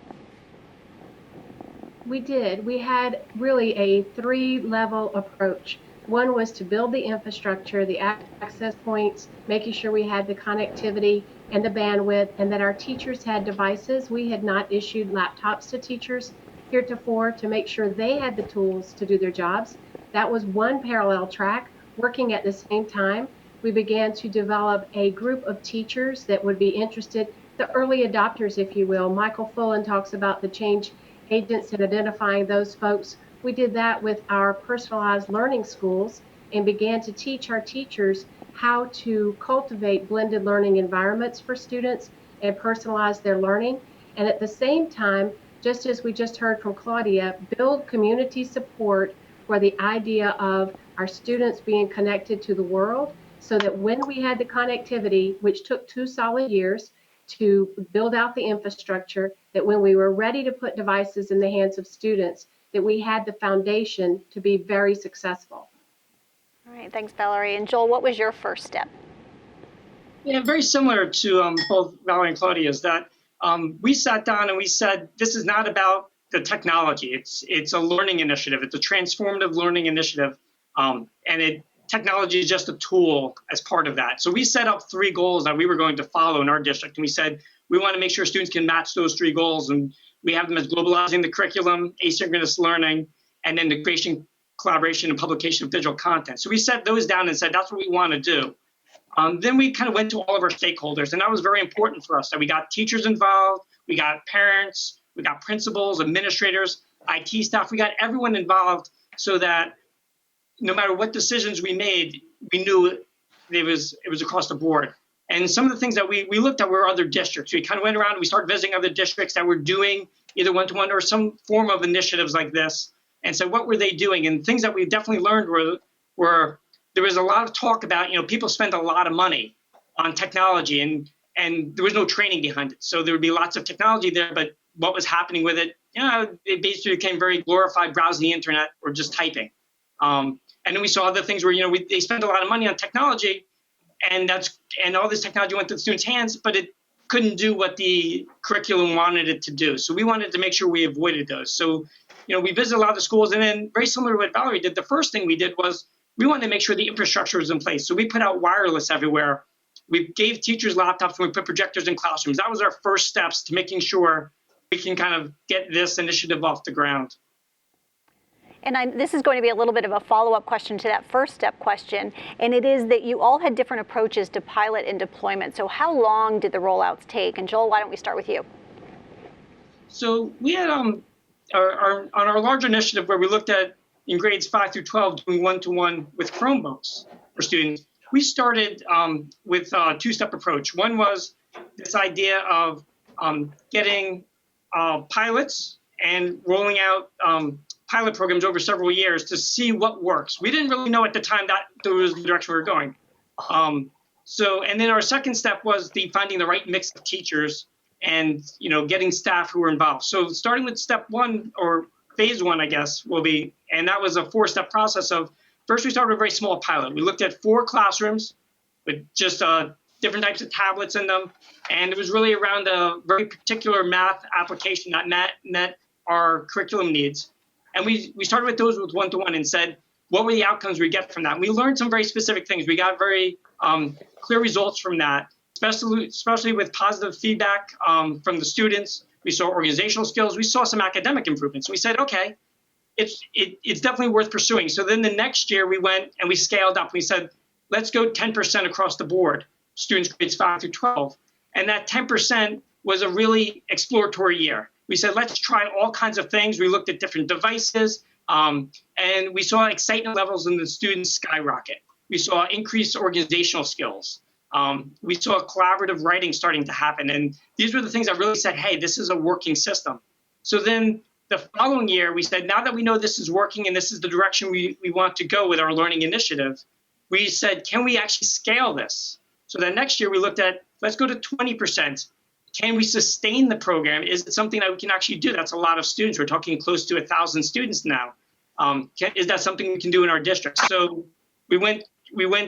We did. We had really a 3-level approach. One was to build the infrastructure, the access points, making sure we had the connectivity and the bandwidth, and that our teachers had devices. We had not issued laptops to teachers heretofore to make sure they had the tools to do their jobs. That was one parallel track. Working at the same time, we began to develop a group of teachers that would be interested, the early adopters, if you will. Michael Fullen talks about the change agents and identifying those folks. We did that with our personalized learning schools and began to teach our teachers how to cultivate blended learning environments for students and personalize their learning. And at the same time, just as we just heard from Claudia, build community support for the idea of our students being connected to the world, so that when we had the connectivity, which took 2 solid years to build out the infrastructure, that when we were ready to put devices in the hands of students, that we had the foundation to be very successful. All right, thanks, Valerie. And Joel, what was your first step? Yeah, very similar to both Valerie and Claudia, is that we sat down and we said, this is not about the technology. It's a learning initiative. It's a transformative learning initiative. Technology is just a tool as part of that. So we set up 3 goals that we were going to follow in our district. And we said, we want to make sure students can match those 3 goals. And we have them as globalizing the curriculum, asynchronous learning, and then the creation, collaboration, and publication of digital content. So we set those down and said, that's what we want to do. Then we kind of went to all of our stakeholders, and that was very important for us. That we got teachers involved, we got parents, we got principals, administrators, IT staff, we got everyone involved, so that no matter what decisions we made, we knew it was across the board. And some of the things that we looked at were other districts. We kind of went around and we started visiting other districts that were doing either one-to-one or some form of initiatives like this. And so what were they doing? And things that we definitely learned were there was a lot of talk about, people spend a lot of money on technology and there was no training behind it. So there would be lots of technology there, but what was happening with it, it basically became very glorified browsing the internet or just typing. And then we saw other things where, they spent a lot of money on technology and all this technology went to the students' hands, but it couldn't do what the curriculum wanted it to do. So we wanted to make sure we avoided those. So, we visited a lot of the schools, and then very similar to what Valerie did, the first thing we did was we wanted to make sure the infrastructure was in place. So we put out wireless everywhere. We gave teachers laptops and we put projectors in classrooms. That was our first steps to making sure we can kind of get this initiative off the ground. And this is going to be a little bit of a follow-up question to that first step question, and it is that you all had different approaches to pilot and deployment. So how long did the rollouts take? And Joel, why don't we start with you? So we had on our larger initiative where we looked at in grades 5 through 12 doing one-to-one with Chromebooks for students. We started with a 2-step approach. One was this idea of getting pilots and rolling out pilot programs over several years to see what works. We didn't really know at the time that there was the direction we were going. And then our second step was finding the right mix of teachers and getting staff who were involved. So starting with step 1 or phase 1, I guess, will be, and that was a 4-step process of, first we started with a very small pilot. We looked at 4 classrooms with just different types of tablets in them. And it was really around a very particular math application that met our curriculum needs. And we started with those with one-to-one and said, what were the outcomes we get from that? And we learned some very specific things. We got very clear results from that, especially with positive feedback from the students. We saw organizational skills. We saw some academic improvements. We said, okay, it's definitely worth pursuing. So then the next year we went and we scaled up. We said, let's go 10% across the board, students grades 5 through 12. And that 10% was a really exploratory year. We said, let's try all kinds of things. We looked at different devices, and we saw excitement levels in the students skyrocket. We saw increased organizational skills. We saw collaborative writing starting to happen. And these were the things that really said, hey, this is a working system. So then the following year, we said, now that we know this is working and this is the direction we want to go with our learning initiative, we said, can we actually scale this? So then next year we looked at, let's go to 20%. Can we sustain the program? Is it something that we can actually do? That's a lot of students. We're talking close to 1,000 students now. Is that something we can do in our district? So we went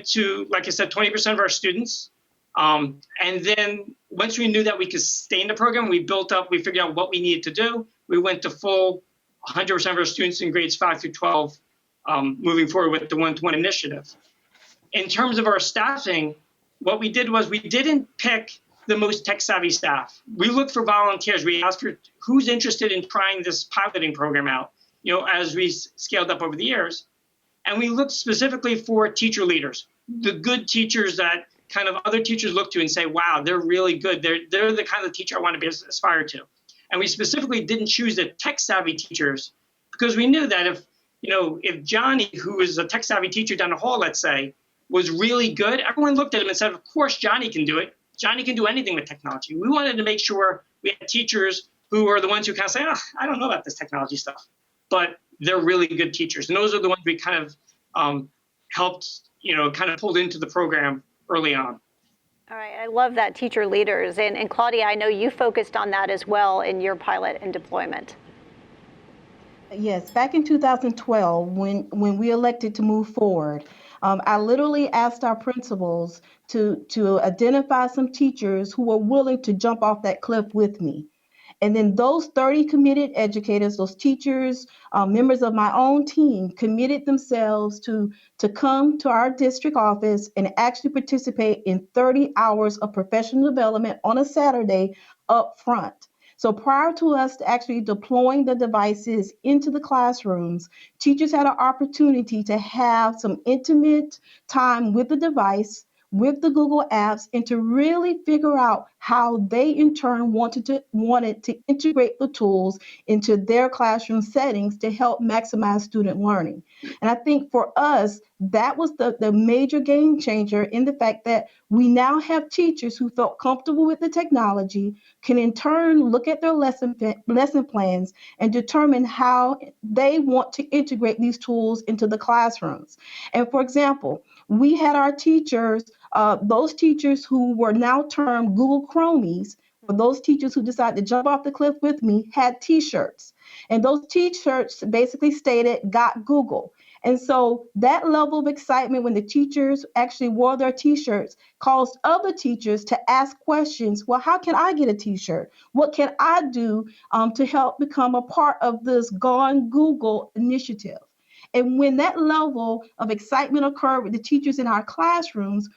to, like I said, 20% of our students. And then once we knew that we could sustain the program, we figured out what we needed to do. We went to full 100% of our students in grades 5 through 12, moving forward with the one-to-one initiative. In terms of our staffing, what we did was we didn't pick the most tech savvy staff. We looked for volunteers. We asked for who's interested in trying this piloting program out, as we scaled up over the years. And we looked specifically for teacher leaders, the good teachers that kind of other teachers look to and say, wow, they're really good. They're the kind of teacher I want to be aspired to. And we specifically didn't choose the tech savvy teachers because we knew that if Johnny, who is a tech savvy teacher down the hall, let's say, was really good, everyone looked at him and said, of course, Johnny can do it. Johnny can do anything with technology. We wanted to make sure we had teachers who are the ones who kind of say, I don't know about this technology stuff, but they're really good teachers. And those are the ones we kind of helped, kind of pulled into the program early on. All right, I love that, teacher leaders. And Claudia, I know you focused on that as well in your pilot and deployment. Yes, back in 2012, when we elected to move forward, I literally asked our principals to identify some teachers who were willing to jump off that cliff with me. And then those 30 committed educators, those teachers, members of my own team, committed themselves to come to our district office and actually participate in 30 hours of professional development on a Saturday up front. So prior to us actually deploying the devices into the classrooms, teachers had an opportunity to have some intimate time with the device, with the Google apps, and to really figure out how they in turn wanted to integrate the tools into their classroom settings to help maximize student learning. And I think for us, that was the major game changer in the fact that we now have teachers who felt comfortable with the technology, can in turn look at their lesson plans and determine how they want to integrate these tools into the classrooms. And for example, we had our teachers, those teachers who were now termed Google Chromies, for those teachers who decided to jump off the cliff with me, had t-shirts. And those t-shirts basically stated, "Got Google." And so that level of excitement when the teachers actually wore their t-shirts caused other teachers to ask questions. Well, how can I get a t-shirt? What can I do to help become a part of this Gone Google initiative? And when that level of excitement occurred with the teachers in our classrooms,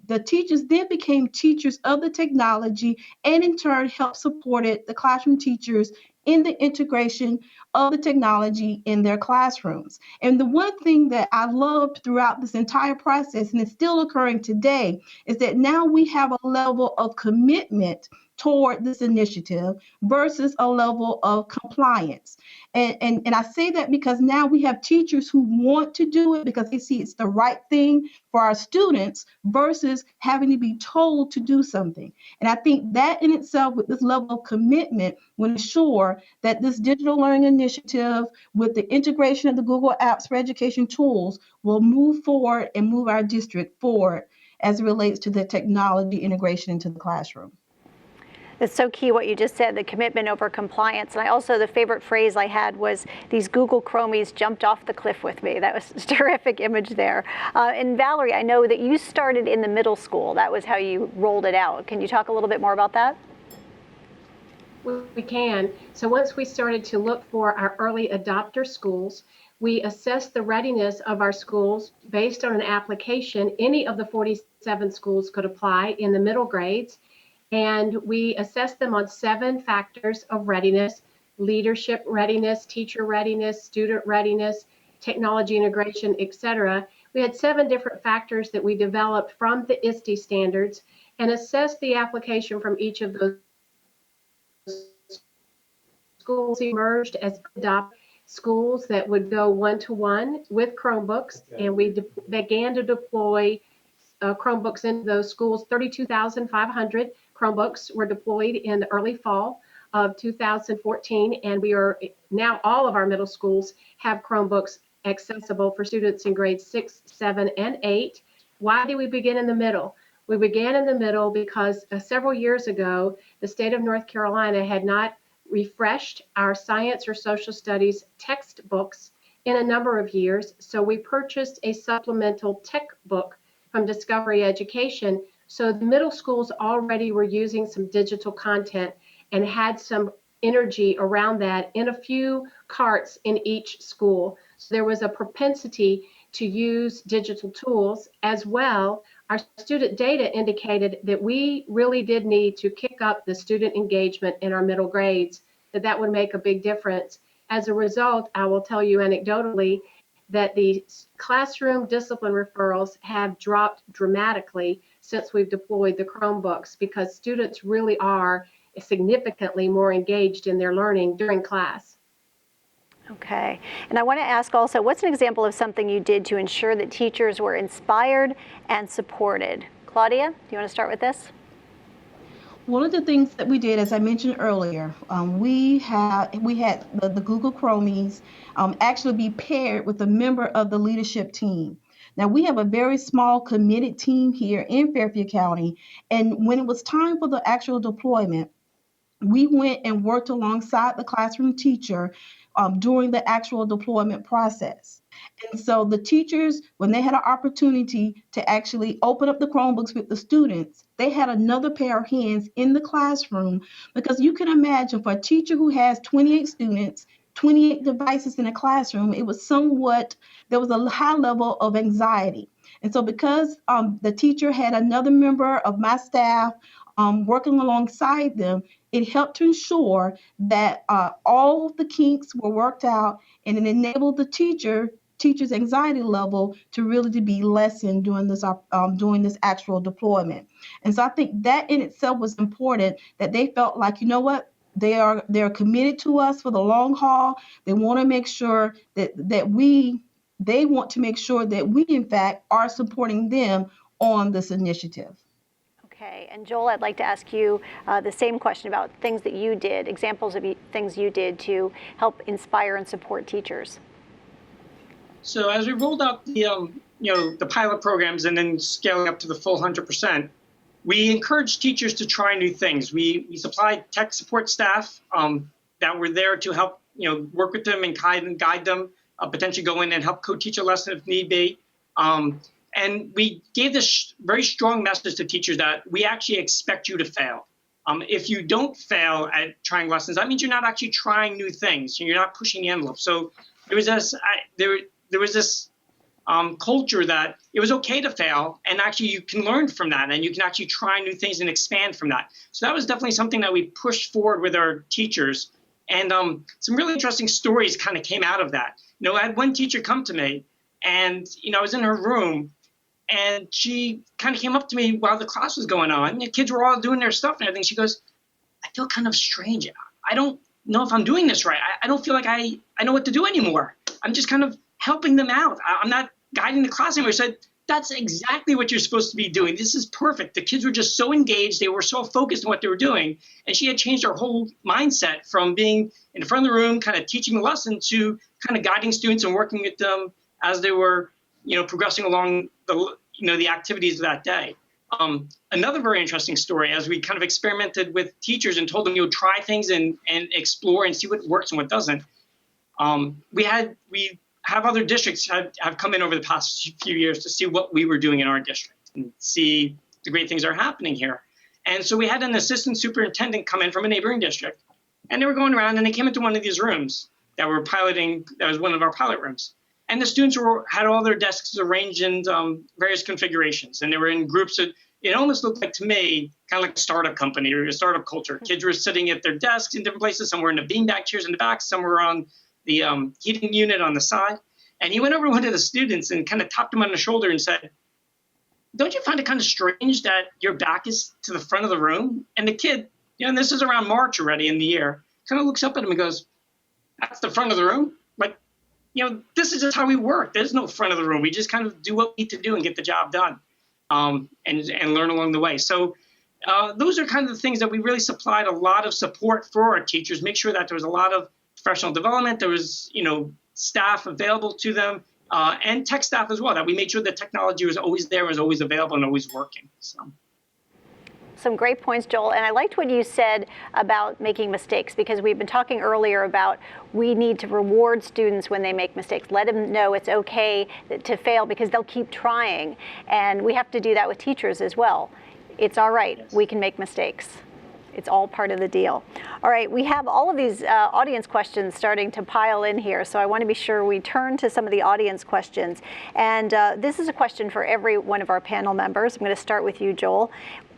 the teachers then became teachers of the technology and in turn helped supported the classroom teachers in the integration of the technology in their classrooms. And the one thing that I loved throughout this entire process, and it's still occurring today, is that now we have a level of commitment toward this initiative versus a level of compliance. And I say that because now we have teachers who want to do it because they see it's the right thing for our students versus having to be told to do something. And I think that in itself, with this level of commitment, will ensure that this digital learning initiative with the integration of the Google Apps for Education tools will move forward and move our district forward as it relates to the technology integration into the classroom. It's so key what you just said, the commitment over compliance. And the favorite phrase I had was, these Google Chromies jumped off the cliff with me. That was a terrific image there. And Valerie, I know that you started in the middle school. That was how you rolled it out. Can you talk a little bit more about that? We can. So once we started to look for our early adopter schools, we assessed the readiness of our schools based on an application. Any of the 47 schools could apply in the middle grades. And we assessed them on 7 factors of readiness: leadership readiness, teacher readiness, student readiness, technology integration, etc. We had 7 different factors that we developed from the ISTE standards and assessed the application from each of those schools. Emerged as adopt schools that would go one-to-one with Chromebooks, and we began to deploy Chromebooks into those schools. 32,500 Chromebooks were deployed in the early fall of 2014, and we are now, all of our middle schools have Chromebooks accessible for students in grades 6, 7, and 8. Why did we begin in the middle? We began in the middle because several years ago, the state of North Carolina had not refreshed our science or social studies textbooks in a number of years, so we purchased a supplemental tech book from Discovery Education. So the middle schools already were using some digital content and had some energy around that in a few carts in each school. So there was a propensity to use digital tools as well. our student data indicated that we really did need to kick up the student engagement in our middle grades, that would make a big difference. As a result, I will tell you anecdotally that the classroom discipline referrals have dropped dramatically since we've deployed the Chromebooks, because students really are significantly more engaged in their learning during class. Okay, and I want to ask also, what's an example of something you did to ensure that teachers were inspired and supported? Claudia, do you want to start with this? One of the things that we did, as I mentioned earlier, we had the Google Chromies actually be paired with a member of the leadership team. Now, we have a very small committed team here in Fairfield County, and when it was time for the actual deployment, we went and worked alongside the classroom teacher during the actual deployment process. And so the teachers, when they had an opportunity to actually open up the Chromebooks with the students, they had another pair of hands in the classroom, because you can imagine for a teacher who has 28 students, 28 devices in a classroom, there was a high level of anxiety. And so because the teacher had another member of my staff working alongside them, it helped to ensure that all of the kinks were worked out, and it enabled the teacher's anxiety level to really be lessened during this actual deployment. And so I think that in itself was important, that they felt like, you know what, they're committed to us for the long haul. They want to make sure that we in fact are supporting them on this initiative. Okay, and Joel, I'd like to ask you the same question about things that you did, examples of things you did to help inspire and support teachers. So as we rolled out the pilot programs and then scaling up to the full 100%, we encouraged teachers to try new things. We supplied tech support staff that were there to help work with them and guide them, potentially go in and help co-teach a lesson if need be. And we gave this very strong message to teachers that we actually expect you to fail. If you don't fail at trying lessons, that means you're not actually trying new things. You're not pushing the envelope. So there was this culture that it was okay to fail, and actually you can learn from that, and you can actually try new things and expand from that. So that was definitely something that we pushed forward with our teachers. And some really interesting stories kind of came out of that. I had one teacher come to me, and I was in her room, and she kind of came up to me while the class was going on. The kids were all doing their stuff and everything. She goes, I feel kind of strange. I don't know if I'm doing this right. I don't feel like I know what to do anymore. I'm just kind of helping them out. I'm not guiding the class anymore. I said, that's exactly what you're supposed to be doing. This is perfect. The kids were just so engaged. They were so focused on what they were doing. And she had changed her whole mindset from being in the front of the room, kind of teaching the lesson, to kind of guiding students and working with them as they were progressing along the activities of that day. Another very interesting story, as we kind of experimented with teachers and told them, try things and explore and see what works and what doesn't. We have other districts have come in over the past few years to see what we were doing in our district and see the great things that are happening here. And so we had an assistant superintendent come in from a neighboring district, and they were going around and they came into one of these rooms that we're piloting. That was one of our pilot rooms. And the students had all their desks arranged in various configurations, and they were in groups. It almost looked like, to me, kind of like a startup company or a startup culture. Kids were sitting at their desks in different places. Some were in the beanbag chairs in the back. Some were on the heating unit on the side. And he went over to one of the students and kind of tapped him on the shoulder and said, don't you find it kind of strange that your back is to the front of the room? And the kid, and this is around March already in the year, kind of looks up at him and goes, that's the front of the room? Like, this is just how we work. There's no front of the room. We just kind of do what we need to do and get the job done, and learn along the way. So those are kind of the things that we really supplied a lot of support for our teachers, make sure that there was a lot of professional development, there was, staff available to them, and tech staff as well, that we made sure the technology was always there, was always available, and always working. So. Some great points, Joel. And I liked what you said about making mistakes, because we've been talking earlier about we need to reward students when they make mistakes. Let them know it's okay to fail, because they'll keep trying. And we have to do that with teachers as well. It's all right. We can make mistakes. It's all part of the deal. All right, we have all of these audience questions starting to pile in here, so I want to be sure we turn to some of the audience questions. And this is a question for every one of our panel members. I'm going to start with you, Joel.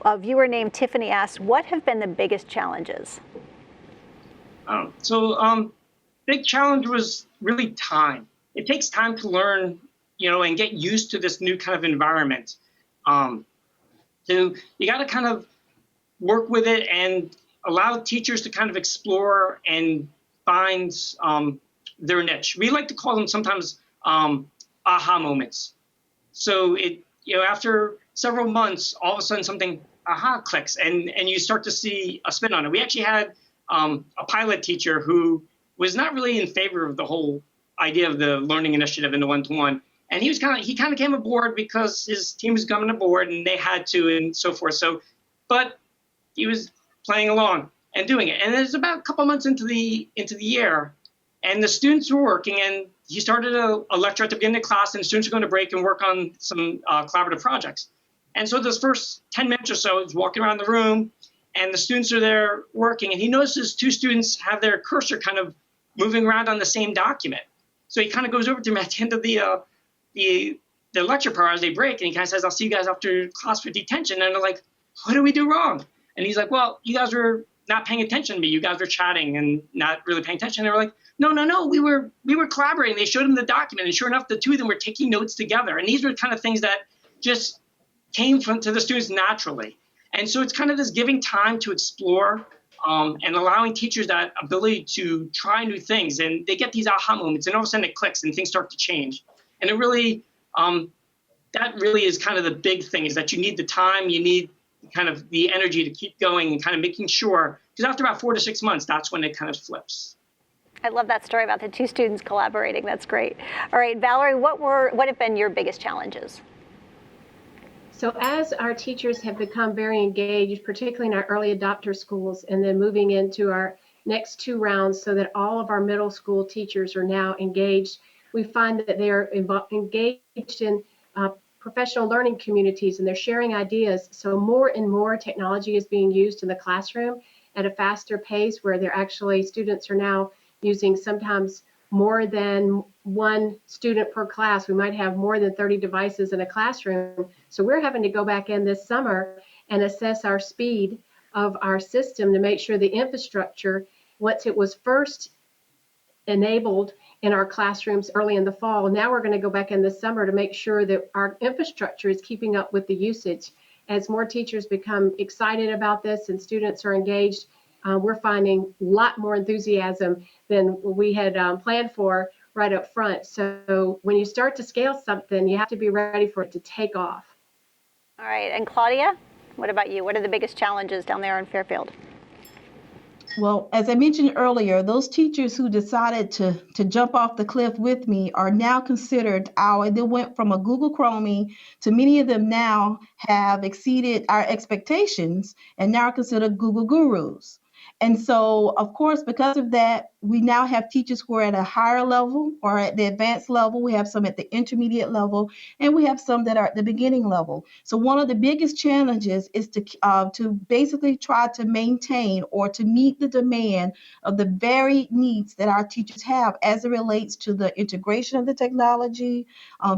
A viewer named Tiffany asks, what have been the biggest challenges? Big challenge was really time. It takes time to learn, and get used to this new kind of environment. So you got to kind of work with it and allow teachers to kind of explore and find their niche. We like to call them sometimes aha moments. So after several months, all of a sudden something aha clicks, and you start to see a spin on it. We actually had a pilot teacher who was not really in favor of the whole idea of the learning initiative and the one-to-one. And he kind of came aboard because his team was coming aboard and they had to and so forth. But he was playing along and doing it. And it was about a couple months into the year, and the students were working, and he started a lecture at the beginning of class, and the students were going to break and work on some collaborative projects. And so this first 10 minutes or so, he's walking around the room, and the students are there working, and he notices two students have their cursor kind of moving around on the same document. So he kind of goes over to them at the end of the lecture part as they break, and he kind of says, "I'll see you guys after class for detention." And they're like, "What did we do wrong?" And he's like, "Well, you guys were not paying attention to me. You guys were chatting and not really paying attention." And they were like, No, we were collaborating. They showed him the document, and sure enough, the two of them were taking notes together. And these were kind of things that just came to the students naturally. And so it's kind of this giving time to explore and allowing teachers that ability to try new things. And they get these aha moments, and all of a sudden it clicks and things start to change. And it really, that really is kind of the big thing, is that you need the time, you need kind of the energy to keep going and kind of making sure, because after about 4 to 6 months, that's when it kind of flips. I love that story about the two students collaborating. That's great. All right, Valerie, what have been your biggest challenges? So as our teachers have become very engaged, particularly in our early adopter schools, and then moving into our next 2 rounds so that all of our middle school teachers are now engaged, we find that they are engaged in professional learning communities, and they're sharing ideas. So more and more technology is being used in the classroom at a faster pace, where students are now using sometimes more than one student per class. We might have more than 30 devices in a classroom. So we're having to go back in this summer and assess our speed of our system to make sure the infrastructure, once it was first enabled in our classrooms early in the fall, now we're going to go back in the summer to make sure that our infrastructure is keeping up with the usage. As more teachers become excited about this and students are engaged, we're finding a lot more enthusiasm than we had planned for right up front. So when you start to scale something, you have to be ready for it to take off. All right, and Claudia, what about you? What are the biggest challenges down there in Fairfield? Well, as I mentioned earlier, those teachers who decided to jump off the cliff with me are now considered they went from a Google Chromie to many of them now have exceeded our expectations and now are considered Google gurus. And so, of course, because of that, we now have teachers who are at a higher level or at the advanced level. We have some at the intermediate level, and we have some that are at the beginning level. So one of the biggest challenges is to basically try to maintain or to meet the demand of the varied needs that our teachers have as it relates to the integration of the technology,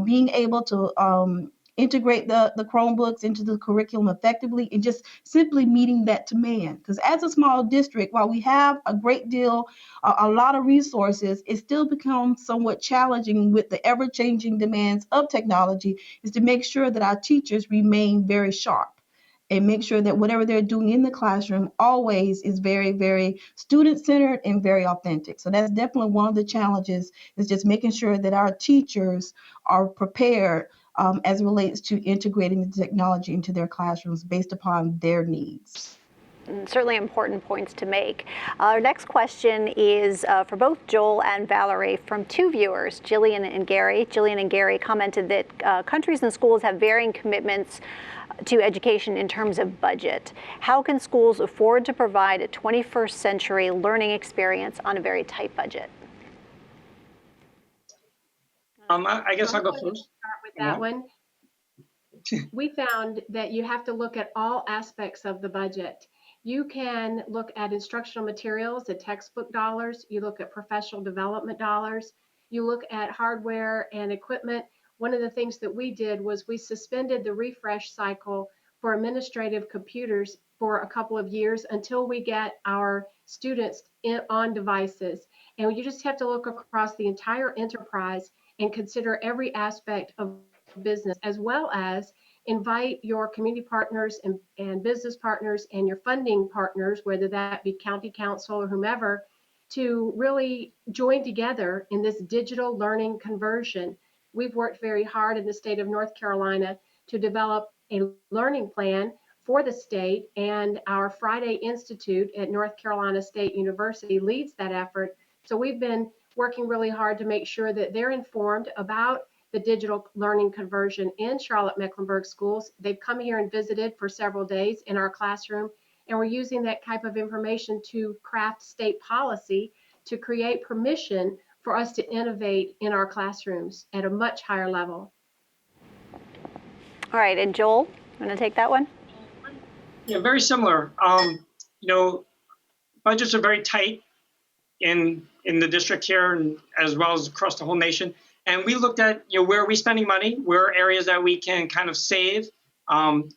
being able to integrate the Chromebooks into the curriculum effectively, and just simply meeting that demand. Because as a small district, while we have a great deal, a lot of resources, it still becomes somewhat challenging with the ever-changing demands of technology, is to make sure that our teachers remain very sharp and make sure that whatever they're doing in the classroom always is very, very student-centered and very authentic. So that's definitely one of the challenges, is just making sure that our teachers are prepared as it relates to integrating the technology into their classrooms based upon their needs. Certainly important points to make. Our next question is for both Joel and Valerie from 2 viewers, Jillian and Gary. Jillian and Gary commented that countries and schools have varying commitments to education in terms of budget. How can schools afford to provide a 21st century learning experience on a very tight budget? I guess I'll go first. Start with that one. We found that you have to look at all aspects of the budget. You can look at instructional materials, the textbook dollars. You look at professional development dollars. You look at hardware and equipment. One of the things that we did was we suspended the refresh cycle for administrative computers for a couple of years until we get our students on devices. And you just have to look across the entire enterprise and consider every aspect of business, as well as invite your community partners and business partners and your funding partners, whether that be county council or whomever, to really join together in this digital learning conversion. We've worked very hard in the state of North Carolina to develop a learning plan for the state, and our Friday Institute at North Carolina State University leads that effort. So we've been working really hard to make sure that they're informed about the digital learning conversion in Charlotte-Mecklenburg schools. They've come here and visited for several days in our classroom, and we're using that type of information to craft state policy to create permission for us to innovate in our classrooms at a much higher level. All right, and Joel, you want to take that one? Yeah, very similar. Budgets are very tight in the district here, and as well as across the whole nation. And we looked at, where are we spending money? Where are areas that we can kind of save?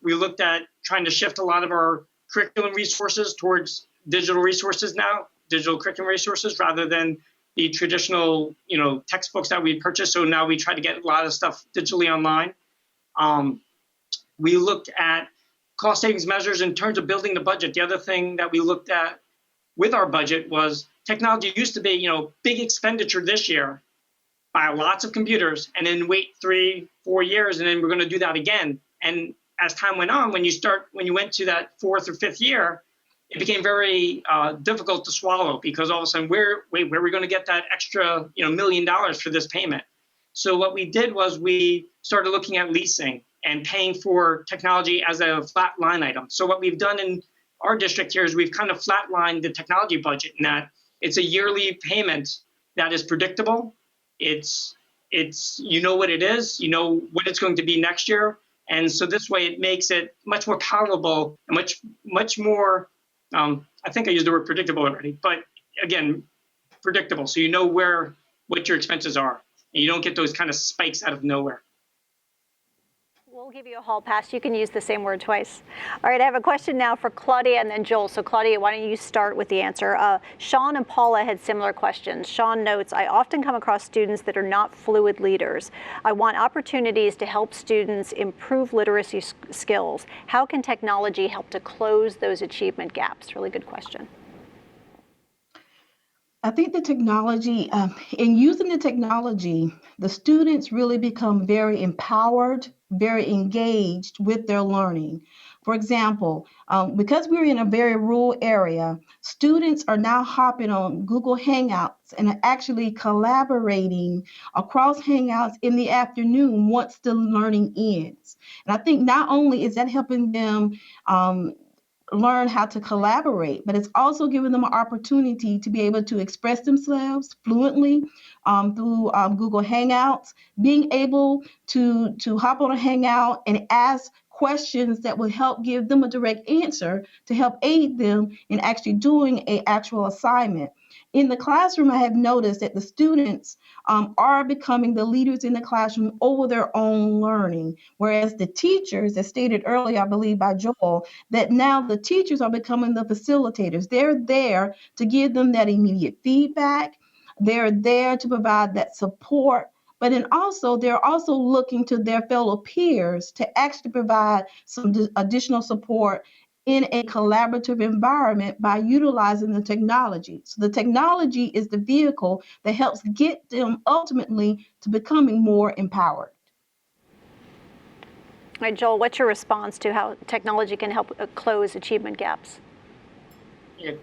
We looked at trying to shift a lot of our curriculum resources towards digital resources now, digital curriculum resources, rather than the traditional, textbooks that we purchased. So now we try to get a lot of stuff digitally online. We looked at cost savings measures in terms of building the budget. The other thing that we looked at with our budget was technology used to be, big expenditure this year, buy lots of computers, and then wait 3-4 years, and then we're going to do that again. And as time went on, when you went to that 4th or 5th year, it became very difficult to swallow, because all of a sudden, where are we going to get that extra, $1 million for this payment? So what we did was we started looking at leasing and paying for technology as a flat line item. So what we've done in our district here is we've kind of flatlined the technology budget in that it's a yearly payment that is predictable. It's what it is, what it's going to be next year. And so this way it makes it much more palatable and much more, I think I used the word predictable already, but again, predictable. So what your expenses are, and you don't get those kind of spikes out of nowhere. We'll give you a hall pass. You can use the same word twice. All right, I have a question now for Claudia and then Joel. So Claudia, why don't you start with the answer? Sean and Paula had similar questions. Sean notes, I often come across students that are not fluid leaders. I want opportunities to help students improve literacy skills. How can technology help to close those achievement gaps? Really good question. I think the technology, in using the technology, the students really become very empowered, very engaged with their learning. For example, because we're in a very rural area, students are now hopping on Google Hangouts and are actually collaborating across Hangouts in the afternoon once the learning ends. And I think not only is that helping them learn how to collaborate, but it's also giving them an opportunity to be able to express themselves fluently through Google Hangouts, being able to hop on a Hangout and ask questions that will help give them a direct answer to help aid them in actually doing an actual assignment. In the classroom, I have noticed that the students are becoming the leaders in the classroom over their own learning, whereas the teachers, as stated earlier, I believe by Joel, that now the teachers are becoming the facilitators. They're there to give them that immediate feedback. They're there to provide that support. But then also, they're also looking to their fellow peers to actually provide some additional support in a collaborative environment by utilizing the technology. So the technology is the vehicle that helps get them ultimately to becoming more empowered. All right, Joel, what's your response to how technology can help close achievement gaps? Yeah,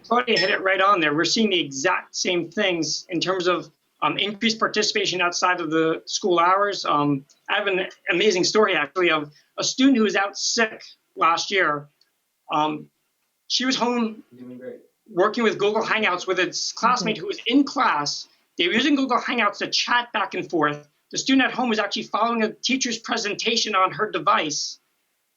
Claudia hit it right on there. We're seeing the exact same things in terms of increased participation outside of the school hours. I have an amazing story, actually, of a student who was out sick last year. She was home working with Google Hangouts with its classmate who was in class. They were using Google Hangouts to chat back and forth. The student at home was actually following a teacher's presentation on her device.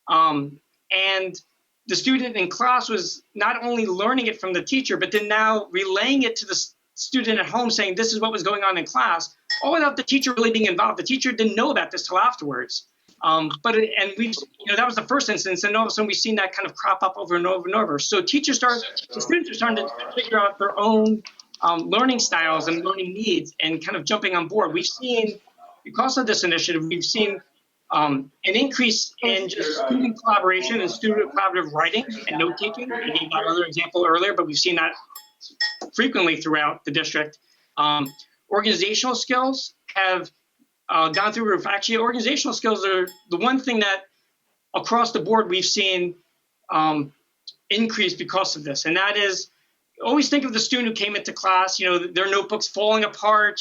And the student in class was not only learning it from the teacher, but then now relaying it to the student at home saying this is what was going on in class, all without the teacher really being involved. The teacher didn't know about this till afterwards. That was the first instance, and all of a sudden we've seen that kind of crop up over and over and over. So the students are starting to figure out their own learning styles and learning needs and kind of jumping on board. We've seen, because of this initiative, we've seen an increase in just student collaboration and student collaborative writing and note-taking. I gave that other example earlier, but we've seen that frequently throughout the district. Organizational skills have gone through the roof. Actually, organizational skills are the one thing that across the board we've seen increase because of this. And that is, always think of the student who came into class, their notebooks falling apart,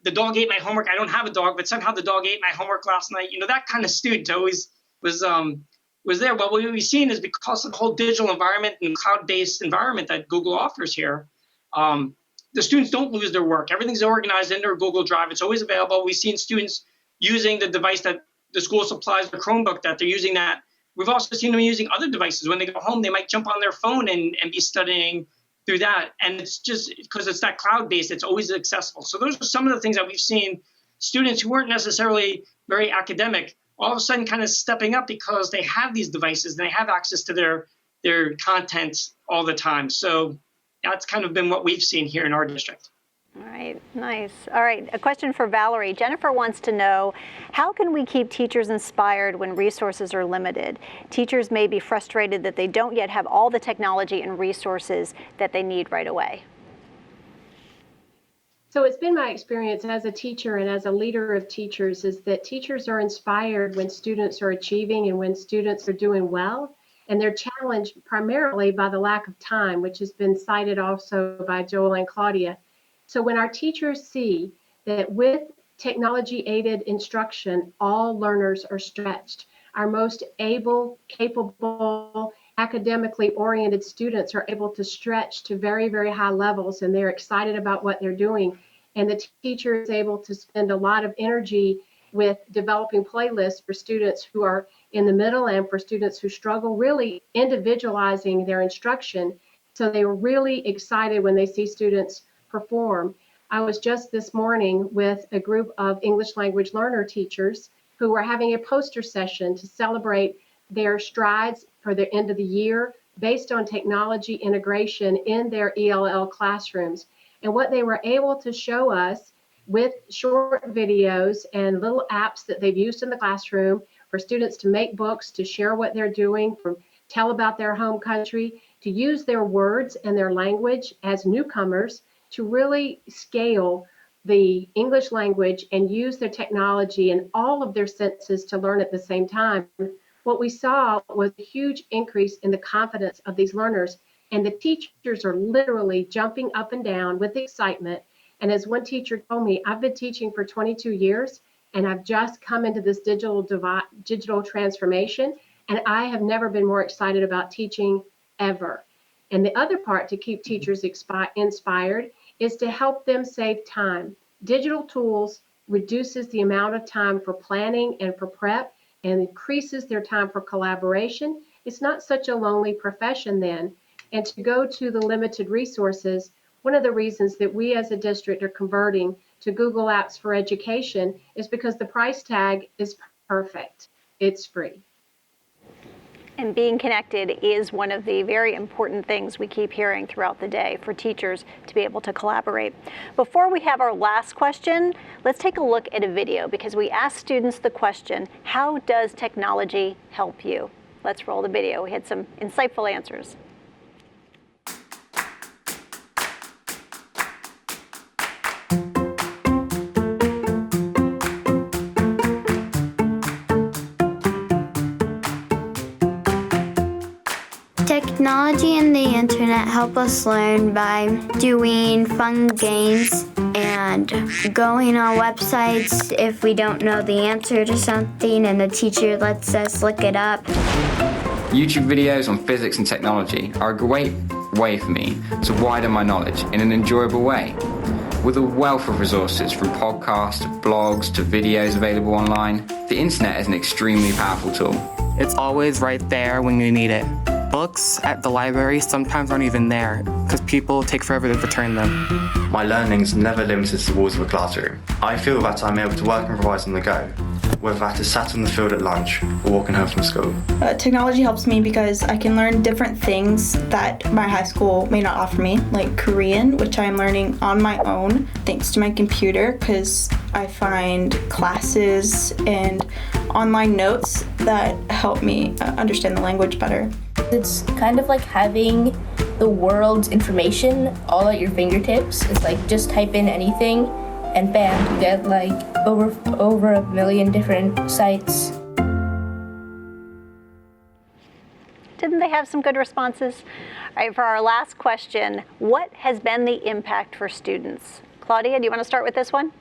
the dog ate my homework. I don't have a dog, but somehow the dog ate my homework last night. That kind of student always was there. Well, what we've seen is because of the whole digital environment and cloud-based environment that Google offers here, the students don't lose their work. Everything's organized in their Google Drive. It's always available. We've seen students using the device that the school supplies, the Chromebook, that they're using that. We've also seen them using other devices. When they go home, they might jump on their phone and be studying through that. And it's just because it's that cloud-based, it's always accessible. So those are some of the things that we've seen students who weren't necessarily very academic all of a sudden kind of stepping up because they have these devices and they have access to their content all the time. So that's kind of been what we've seen here in our district. All right, nice. All right, a question for Valerie. Jennifer wants to know, how can we keep teachers inspired when resources are limited? Teachers may be frustrated that they don't yet have all the technology and resources that they need right away. So it's been my experience as a teacher and as a leader of teachers is that teachers are inspired when students are achieving and when students are doing well. And they're challenged primarily by the lack of time, which has been cited also by Joel and Claudia. So when our teachers see that with technology-aided instruction, all learners are stretched, our most able, capable, academically oriented students are able to stretch to very, very high levels, and they're excited about what they're doing. And the teacher is able to spend a lot of energy with developing playlists for students who are in the middle and for students who struggle, really individualizing their instruction. So they were really excited when they see students perform. I was just this morning with a group of English language learner teachers who were having a poster session to celebrate their strides for the end of the year based on technology integration in their ELL classrooms. And what they were able to show us with short videos and little apps that they've used in the classroom for students to make books, to share what they're doing, tell about their home country, to use their words and their language as newcomers to really scale the English language and use their technology and all of their senses to learn at the same time. What we saw was a huge increase in the confidence of these learners, and the teachers are literally jumping up and down with excitement. And as one teacher told me, I've been teaching for 22 years, and I've just come into this digital transformation, and I have never been more excited about teaching ever. And the other part to keep teachers inspired is to help them save time. Digital tools reduces the amount of time for planning and for prep and increases their time for collaboration. It's not such a lonely profession then. And to go to the limited resources, one of the reasons that we as a district are converting to Google Apps for Education is because the price tag is perfect. It's free. And being connected is one of the very important things we keep hearing throughout the day for teachers to be able to collaborate. Before we have our last question, let's take a look at a video because we asked students the question, how does technology help you? Let's roll the video. We had some insightful answers. Technology and the internet help us learn by doing fun games and going on websites if we don't know the answer to something and the teacher lets us look it up. YouTube videos on physics and technology are a great way for me to widen my knowledge in an enjoyable way. With a wealth of resources from podcasts to blogs to videos available online, the internet is an extremely powerful tool. It's always right there when you need it. Books at the library sometimes aren't even there because people take forever to return them. My learning's never limited to the walls of a classroom. I feel that I'm able to work and improvise on the go, whether that is sat on the field at lunch or walking home from school. Technology helps me because I can learn different things that my high school may not offer me, like Korean, which I am learning on my own thanks to my computer, because I find classes and online notes that help me understand the language better. It's kind of like having the world's information all at your fingertips. It's like just type in anything and bam, you get like over a million different sites. Didn't they have some good responses? All right, for our last question, what has been the impact for students? Claudia, do you want to start with this one?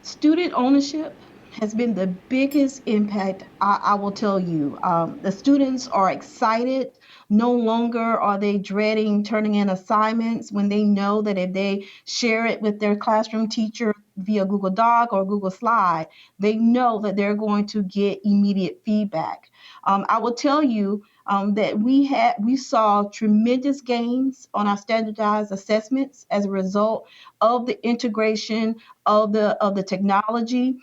Student ownership has been the biggest impact, I will tell you. The students are excited. No longer are they dreading turning in assignments when they know that if they share it with their classroom teacher via Google Doc or Google Slide, they know that they're going to get immediate feedback. I will tell you that we saw tremendous gains on our standardized assessments as a result of the integration of the technology.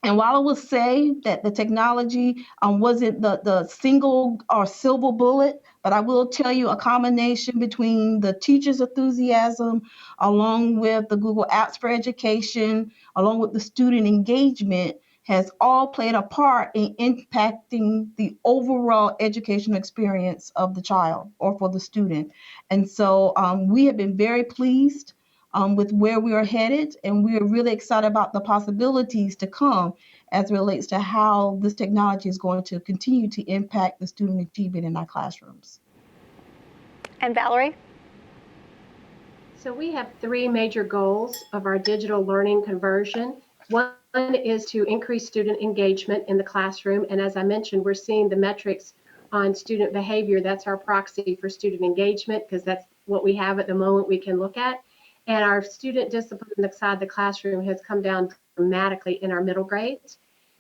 And while I will say that the technology wasn't the single or silver bullet, but I will tell you a combination between the teachers' enthusiasm, along with the Google Apps for Education, along with the student engagement, has all played a part in impacting the overall educational experience of the child or for the student. And so we have been very pleased with where we are headed, and we are really excited about the possibilities to come as it relates to how this technology is going to continue to impact the student achievement in our classrooms. And Valerie? So we have three major goals of our digital learning conversion. One is to increase student engagement in the classroom, and as I mentioned, we're seeing the metrics on student behavior. That's our proxy for student engagement, because that's what we have at the moment we can look at. And our student discipline inside the classroom has come down dramatically in our middle grades.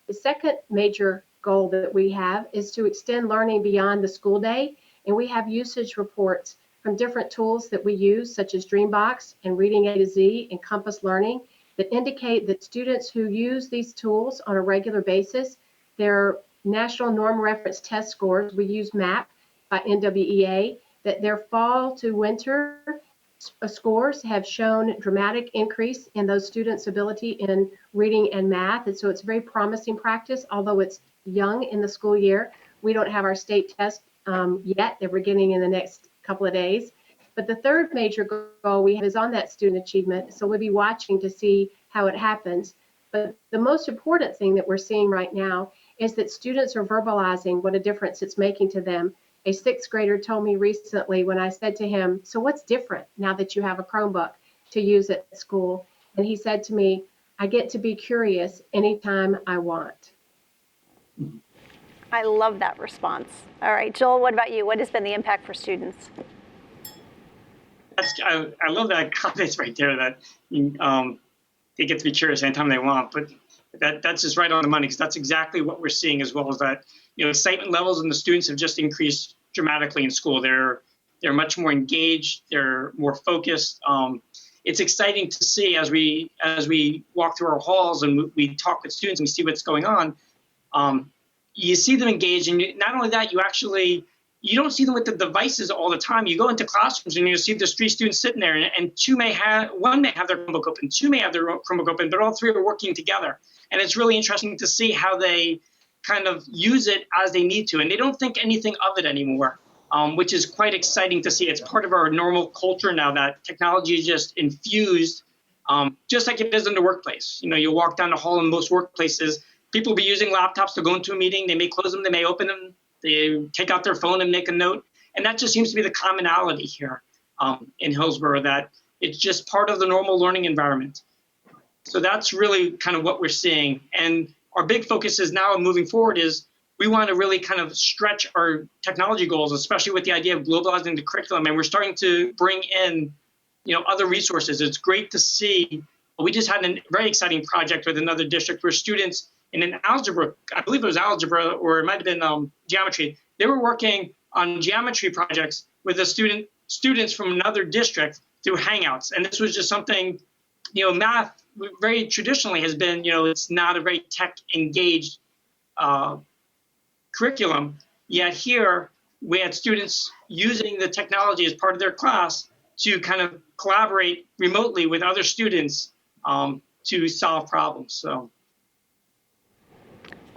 The second major goal that we have is to extend learning beyond the school day. And we have usage reports from different tools that we use, such as Dreambox and Reading A to Z and Compass Learning, that indicate that students who use these tools on a regular basis, their National Norm Reference Test scores, we use MAP by NWEA, that their fall to winter scores have shown dramatic increase in those students' ability in reading and math. And so it's a very promising practice, although it's young in the school year. We don't have our state test yet that we're getting in the next couple of days. But the third major goal we have is on that student achievement. So we'll be watching to see how it happens. But the most important thing that we're seeing right now is that students are verbalizing what a difference it's making to them. A sixth grader told me recently when I said to him, so what's different now that you have a Chromebook to use at school? And he said to me, I get to be curious anytime I want. I love that response. All right, Joel, what about you? What has been the impact for students? I love that comment right there, that they get to be curious anytime they want. But that's just right on the money, because that's exactly what we're seeing, as well as that, excitement levels in the students have just increased dramatically in school. They're much more engaged. They're more focused. It's exciting to see as we walk through our halls and we talk with students and we see what's going on. You see them engaged, and not only that, you don't see them with the devices all the time. You go into classrooms and you see there's three students sitting there, and one may have their Chromebook open, two may have their Chromebook open, but all three are working together. And it's really interesting to see how they kind of use it as they need to, and they don't think anything of it anymore, which is quite exciting to see. It's part of our normal culture now that technology is just infused, just like it is in the workplace. You walk down the hall in most workplaces, people will be using laptops to go into a meeting. They may close them, they may open them, they take out their phone and make a note. And that just seems to be the commonality here in Hillsborough, that it's just part of the normal learning environment. So that's really kind of what we're seeing. And our big focus is now moving forward is we want to really kind of stretch our technology goals, especially with the idea of globalizing the curriculum. And we're starting to bring in, other resources. It's great to see. We just had a very exciting project with another district where students in an algebra, I believe it was algebra, or it might have been geometry, they were working on geometry projects with the students from another district through Hangouts. And this was just something, math very traditionally has been, it's not a very tech engaged curriculum. Yet here we had students using the technology as part of their class to kind of collaborate remotely with other students to solve problems. So.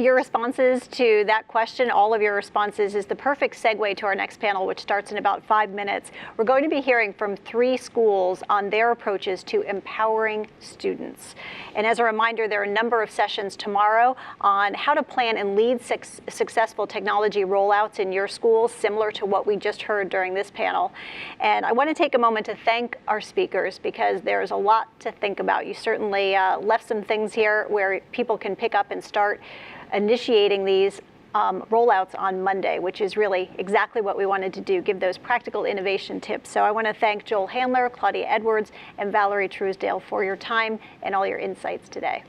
Your responses to that question, all of your responses, is the perfect segue to our next panel, which starts in about 5 minutes. We're going to be hearing from 3 schools on their approaches to empowering students. And as a reminder, there are a number of sessions tomorrow on how to plan and lead successful technology rollouts in your schools, similar to what we just heard during this panel. And I want to take a moment to thank our speakers, because there's a lot to think about. You certainly left some things here where people can pick up and start initiating these rollouts on Monday, which is really exactly what we wanted to do, give those practical innovation tips. So I want to thank Joel Handler, Claudia Edwards, and Valerie Truesdale for your time and all your insights today.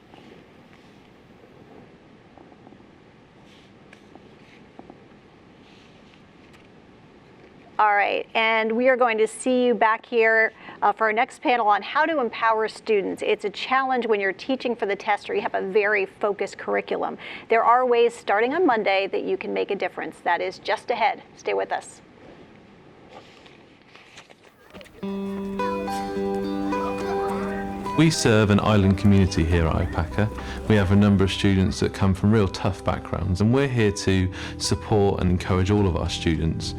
All right, and we are going to see you back here for our next panel on how to empower students. It's a challenge when you're teaching for the test or you have a very focused curriculum. There are ways starting on Monday that you can make a difference. That is just ahead. Stay with us. We serve an island community here at IPACA. We have a number of students that come from real tough backgrounds, and we're here to support and encourage all of our students.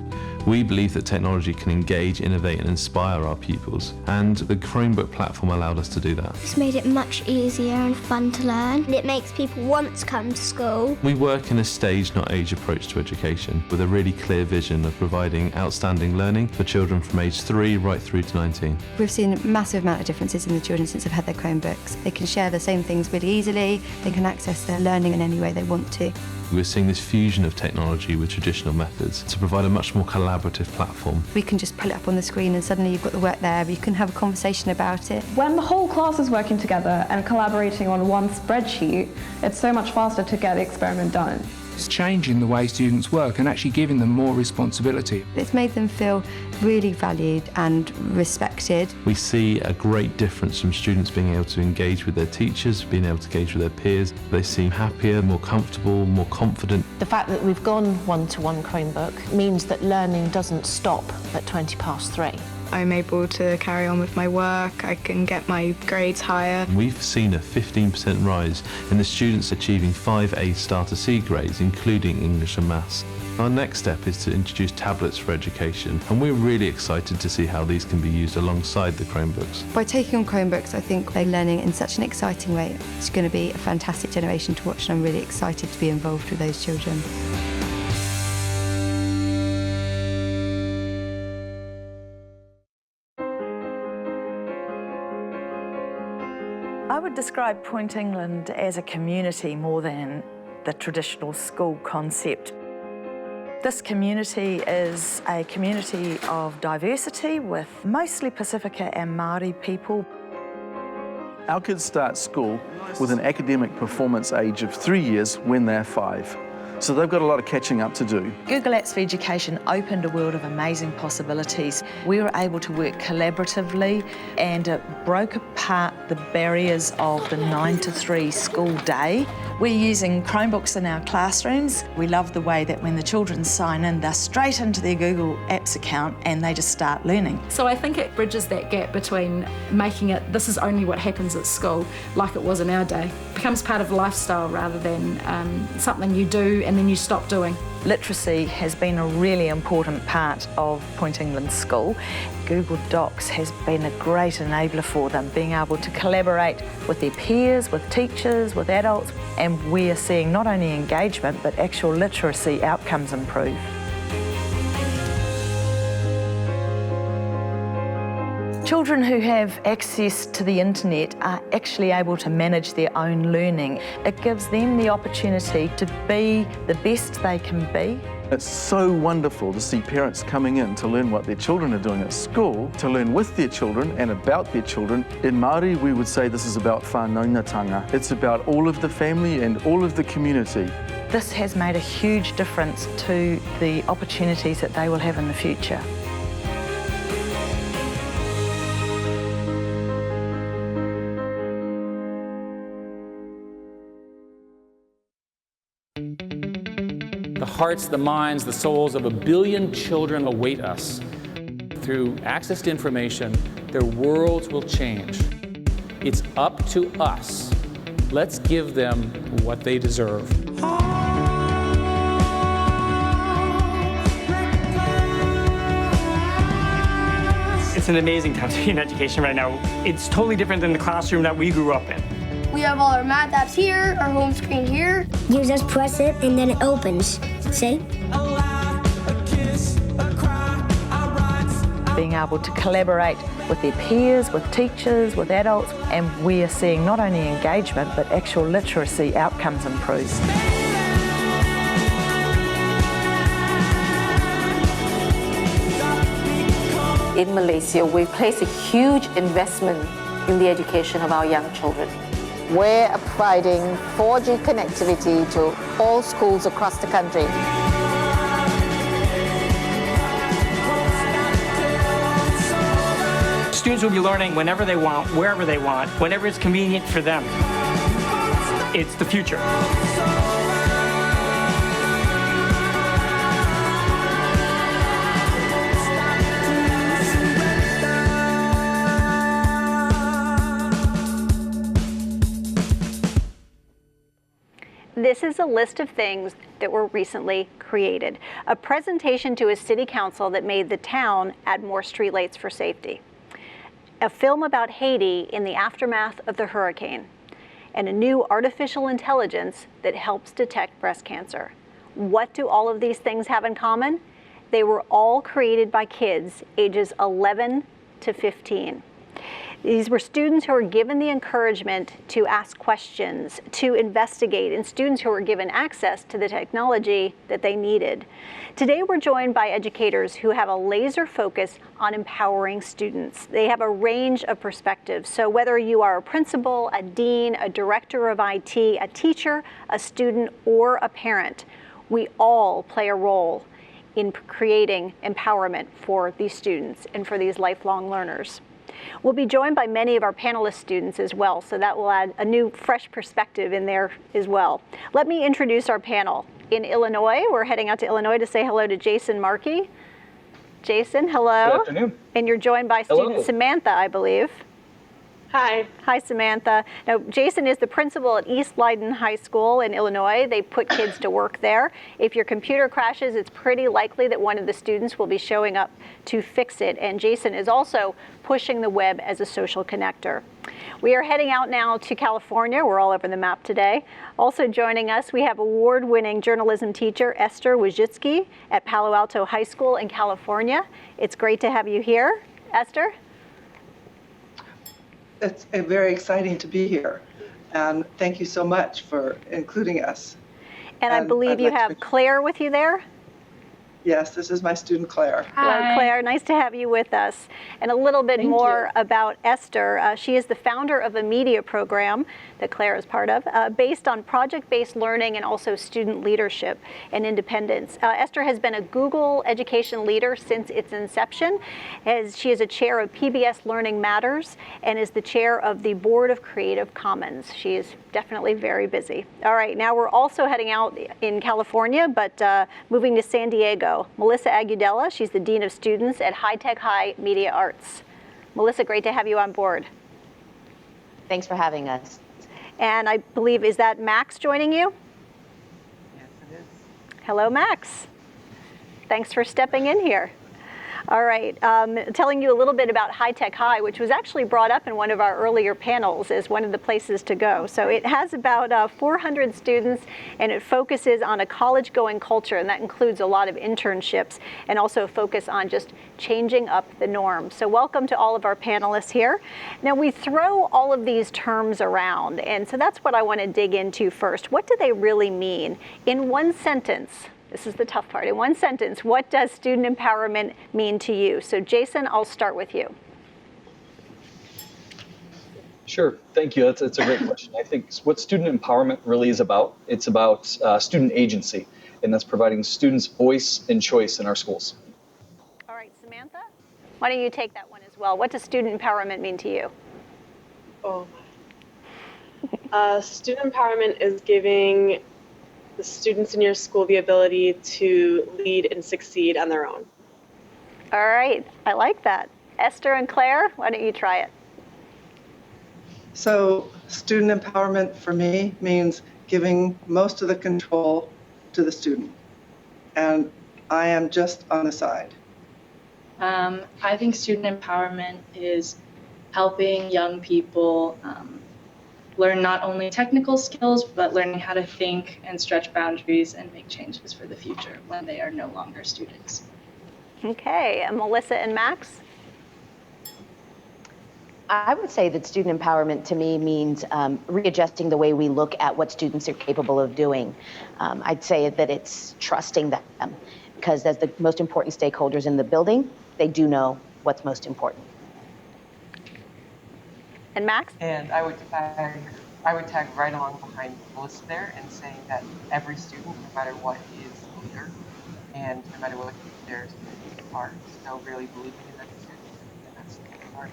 We believe that technology can engage, innovate and inspire our pupils, and the Chromebook platform allowed us to do that. It's made it much easier and fun to learn. It makes people want to come to school. We work in a stage, not age approach to education, with a really clear vision of providing outstanding learning for children from age 3 right through to 19. We've seen a massive amount of differences in the children since they've had their Chromebooks. They can share the same things really easily, they can access their learning in any way they want to. We're seeing this fusion of technology with traditional methods to provide a much more collaborative platform. We can just pull it up on the screen and suddenly you've got the work there, you can have a conversation about it. When the whole class is working together and collaborating on one spreadsheet, it's so much faster to get the experiment done. It's changing the way students work and actually giving them more responsibility. It's made them feel really valued and respected. We see a great difference from students being able to engage with their teachers, being able to engage with their peers. They seem happier, more comfortable, more confident. The fact that we've gone one-to-one Chromebook means that learning doesn't stop at 3:20. I'm able to carry on with my work, I can get my grades higher. We've seen a 15% rise in the students achieving 5 A star to C grades, including English and Maths. Our next step is to introduce tablets for education, and we're really excited to see how these can be used alongside the Chromebooks. By taking on Chromebooks, I think they're learning in such an exciting way. It's going to be a fantastic generation to watch, and I'm really excited to be involved with those children. I would describe Point England as a community more than the traditional school concept. This community is a community of diversity with mostly Pacifica and Māori people. Our kids start school with an academic performance age of 3 years when they're 5. So they've got a lot of catching up to do. Google Apps for Education opened a world of amazing possibilities. We were able to work collaboratively and it broke apart the barriers of the 9 to 3 school day. We're using Chromebooks in our classrooms. We love the way that when the children sign in, they're straight into their Google Apps account and they just start learning. So I think it bridges that gap between making it, this is only what happens at school, like it was in our day. It becomes part of lifestyle rather than something you do and then you stop doing. Literacy has been a really important part of Point England School. Google Docs has been a great enabler for them, being able to collaborate with their peers, with teachers, with adults, and we are seeing not only engagement but actual literacy outcomes improve. Children who have access to the internet are actually able to manage their own learning. It gives them the opportunity to be the best they can be. It's so wonderful to see parents coming in to learn what their children are doing at school, to learn with their children and about their children. In Māori, we would say this is about whānaungatanga. It's about all of the family and all of the community. This has made a huge difference to the opportunities that they will have in the future. The hearts, the minds, the souls of 1 billion children await us. Through access to information, their worlds will change. It's up to us. Let's give them what they deserve. It's an amazing time to be in education right now. It's totally different than the classroom that we grew up in. We have all our math apps here, our home screen here. You just press it and then it opens. See? Being able to collaborate with their peers, with teachers, with adults, and we are seeing not only engagement but actual literacy outcomes improve. In Malaysia, we place a huge investment in the education of our young children. We're providing 4G connectivity to all schools across the country. Students will be learning whenever they want, wherever they want, whenever it's convenient for them. It's the future. This is a list of things that were recently created. A presentation to a city council that made the town add more streetlights for safety. A film about Haiti in the aftermath of the hurricane. And a new artificial intelligence that helps detect breast cancer. What do all of these things have in common? They were all created by kids ages 11 to 15. These were students who were given the encouragement to ask questions, to investigate, and students who were given access to the technology that they needed. Today we're joined by educators who have a laser focus on empowering students. They have a range of perspectives. So whether you are a principal, a dean, a director of IT, a teacher, a student, or a parent, we all play a role in creating empowerment for these students and for these lifelong learners. We'll be joined by many of our panelist students as well, so that will add a new, fresh perspective in there as well. Let me introduce our panel. In Illinois, we're heading out to Illinois to say hello to Jason Markey. Jason, hello. Good afternoon. And you're joined by student Hello. Samantha, I believe. Hi. Hi, Samantha. Now, Jason is the principal at East Leiden High School in Illinois. They put kids to work there. If your computer crashes, it's pretty likely that one of the students will be showing up to fix it. And Jason is also pushing the web as a social connector. We are heading out now to California. We're all over the map today. Also joining us, we have award-winning journalism teacher Esther Wojcicki at Palo Alto High School in California. It's great to have you here. Esther? It's very exciting to be here, and thank you so much for including us. And I believe you have Claire with you there? Yes, this is my student Claire. Hello, Claire. Nice to have you with us. And a little bit more about Esther. She is the founder of a media program that Claire is part of, based on project-based learning and also student leadership and independence. Esther has been a Google education leader since its inception. She is a chair of PBS Learning Matters and is the chair of the Board of Creative Commons. She is definitely very busy. All right, now we're also heading out in California, but moving to San Diego. Melissa Agudela, she's the Dean of Students at High Tech High Media Arts. Melissa, great to have you on board. Thanks for having us. And I believe, is that Max joining you? Yes, it is. Hello, Max. Thanks for stepping in here. All right, telling you a little bit about High Tech High, which was actually brought up in one of our earlier panels as one of the places to go. So it has about 400 students, and it focuses on a college-going culture, and that includes a lot of internships and also a focus on just changing up the norm. So welcome to all of our panelists here. Now, we throw all of these terms around, and so that's what I want to dig into first. What do they really mean? In one sentence, this is the tough part. In one sentence, what does student empowerment mean to you? So Jason, I'll start with you. Sure, thank you. That's a great question. I think what student empowerment really is about, it's about student agency, and that's providing students voice and choice in our schools. All right, Samantha, why don't you take that one as well? What does student empowerment mean to you? Oh my. Student empowerment is giving the students in your school the ability to lead and succeed on their own. All right, I like that. Esther and Claire, why don't you try it? So student empowerment for me means giving most of the control to the student. And I am just on the side. I think student empowerment is helping young people learn not only technical skills, but learning how to think and stretch boundaries and make changes for the future when they are no longer students. Okay, and Melissa and Max? I would say that student empowerment to me means readjusting the way we look at what students are capable of doing. I'd say that it's trusting them, because as the most important stakeholders in the building, they do know what's most important. And Max? And I would tag right along behind Melissa there and saying that every student, no matter what, is a leader, and no matter what their students are, still really believing in that student, and that's the part.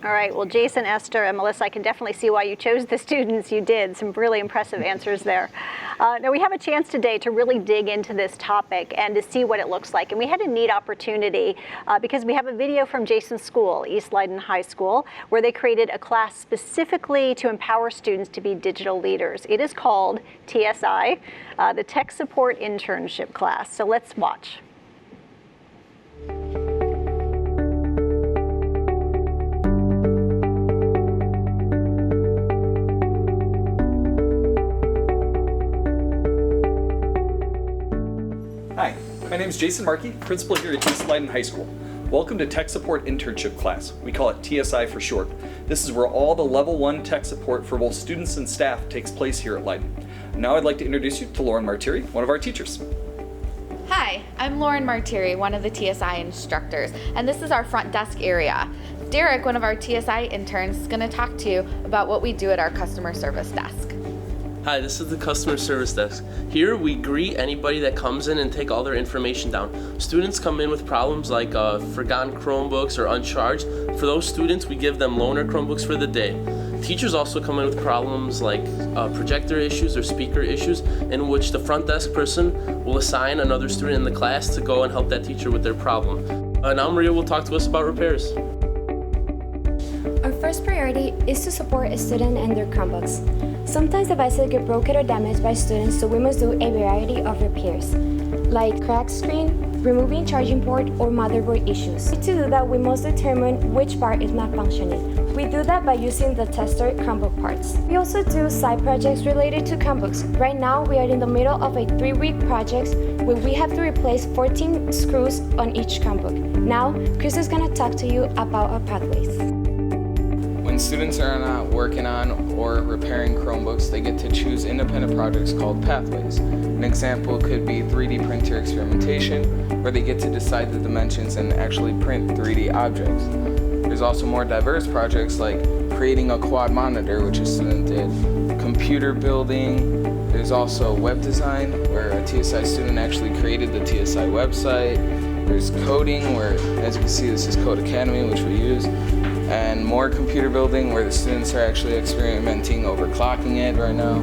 All right, well, Jason, Esther, and Melissa, I can definitely see why you chose the students you did. Some really impressive answers there. Now, we have a chance today to really dig into this topic and to see what it looks like. And we had a neat opportunity because we have a video from Jason's school, East Leiden High School, where they created a class specifically to empower students to be digital leaders. It is called TSI, the Tech Support Internship Class. So let's watch. Hi, my name is Jason Markey, principal here at East Leiden High School. Welcome to Tech Support Internship Class. We call it TSI for short. This is where all the Level 1 tech support for both students and staff takes place here at Leiden. Now I'd like to introduce you to Lauren Martiri, one of our teachers. Hi, I'm Lauren Martiri, one of the TSI instructors, and this is our front desk area. Derek, one of our TSI interns, is going to talk to you about what we do at our customer service desk. Hi, this is the customer service desk. Here we greet anybody that comes in and take all their information down. Students come in with problems like forgotten Chromebooks or uncharged. For those students, we give them loaner Chromebooks for the day. Teachers also come in with problems like projector issues or speaker issues, in which the front desk person will assign another student in the class to go and help that teacher with their problem. Now Maria will talk to us about repairs. Our first priority is to support a student and their Chromebooks. Sometimes devices get broken or damaged by students, so we must do a variety of repairs, like cracked screen, removing charging port, or motherboard issues. To do that, we must determine which part is not functioning. We do that by using the tester Chromebook parts. We also do side projects related to Chromebooks. Right now, we are in the middle of a 3-week project where we have to replace 14 screws on each Chromebook. Now, Chris is going to talk to you about our pathways. When students are not working on or repairing Chromebooks, they get to choose independent projects called pathways. An example could be 3D printer experimentation, where they get to decide the dimensions and actually print 3D objects. There's also more diverse projects like creating a quad monitor, which a student did, computer building. There's also web design, where a TSI student actually created the TSI website. There's coding, where, as you can see, this is Code Academy, which we use. And more computer building, where the students are actually experimenting overclocking it right now.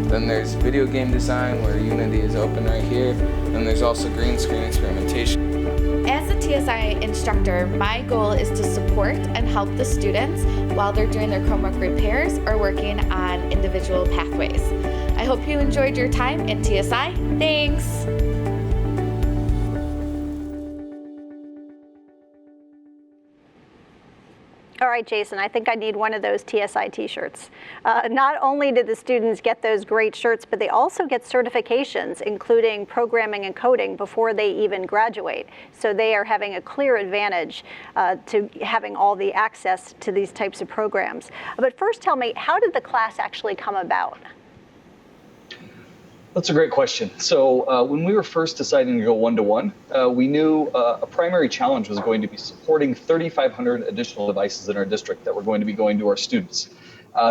Then there's video game design, where Unity is open right here. Then there's also green screen experimentation. As a TSI instructor, my goal is to support and help the students while they're doing their Chromebook repairs or working on individual pathways. I hope you enjoyed your time in TSI. Thanks! All right, Jason, I think I need one of those TSI t-shirts. Not only did the students get those great shirts, but they also get certifications, including programming and coding, before they even graduate. So they are having a clear advantage to having all the access to these types of programs. But first tell me, how did the class actually come about? That's a great question. So when we were first deciding to go one-to-one, we knew a primary challenge was going to be supporting 3,500 additional devices in our district that were going to be going to our students.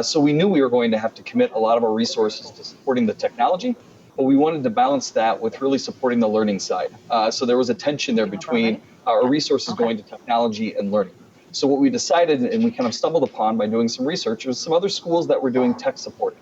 So we knew we were going to have to commit a lot of our resources to supporting the technology, but we wanted to balance that with really supporting the learning side. So there was a tension there between our resources going to technology and learning. So what we decided, and we kind of stumbled upon by doing some research, was some other schools that were doing tech support.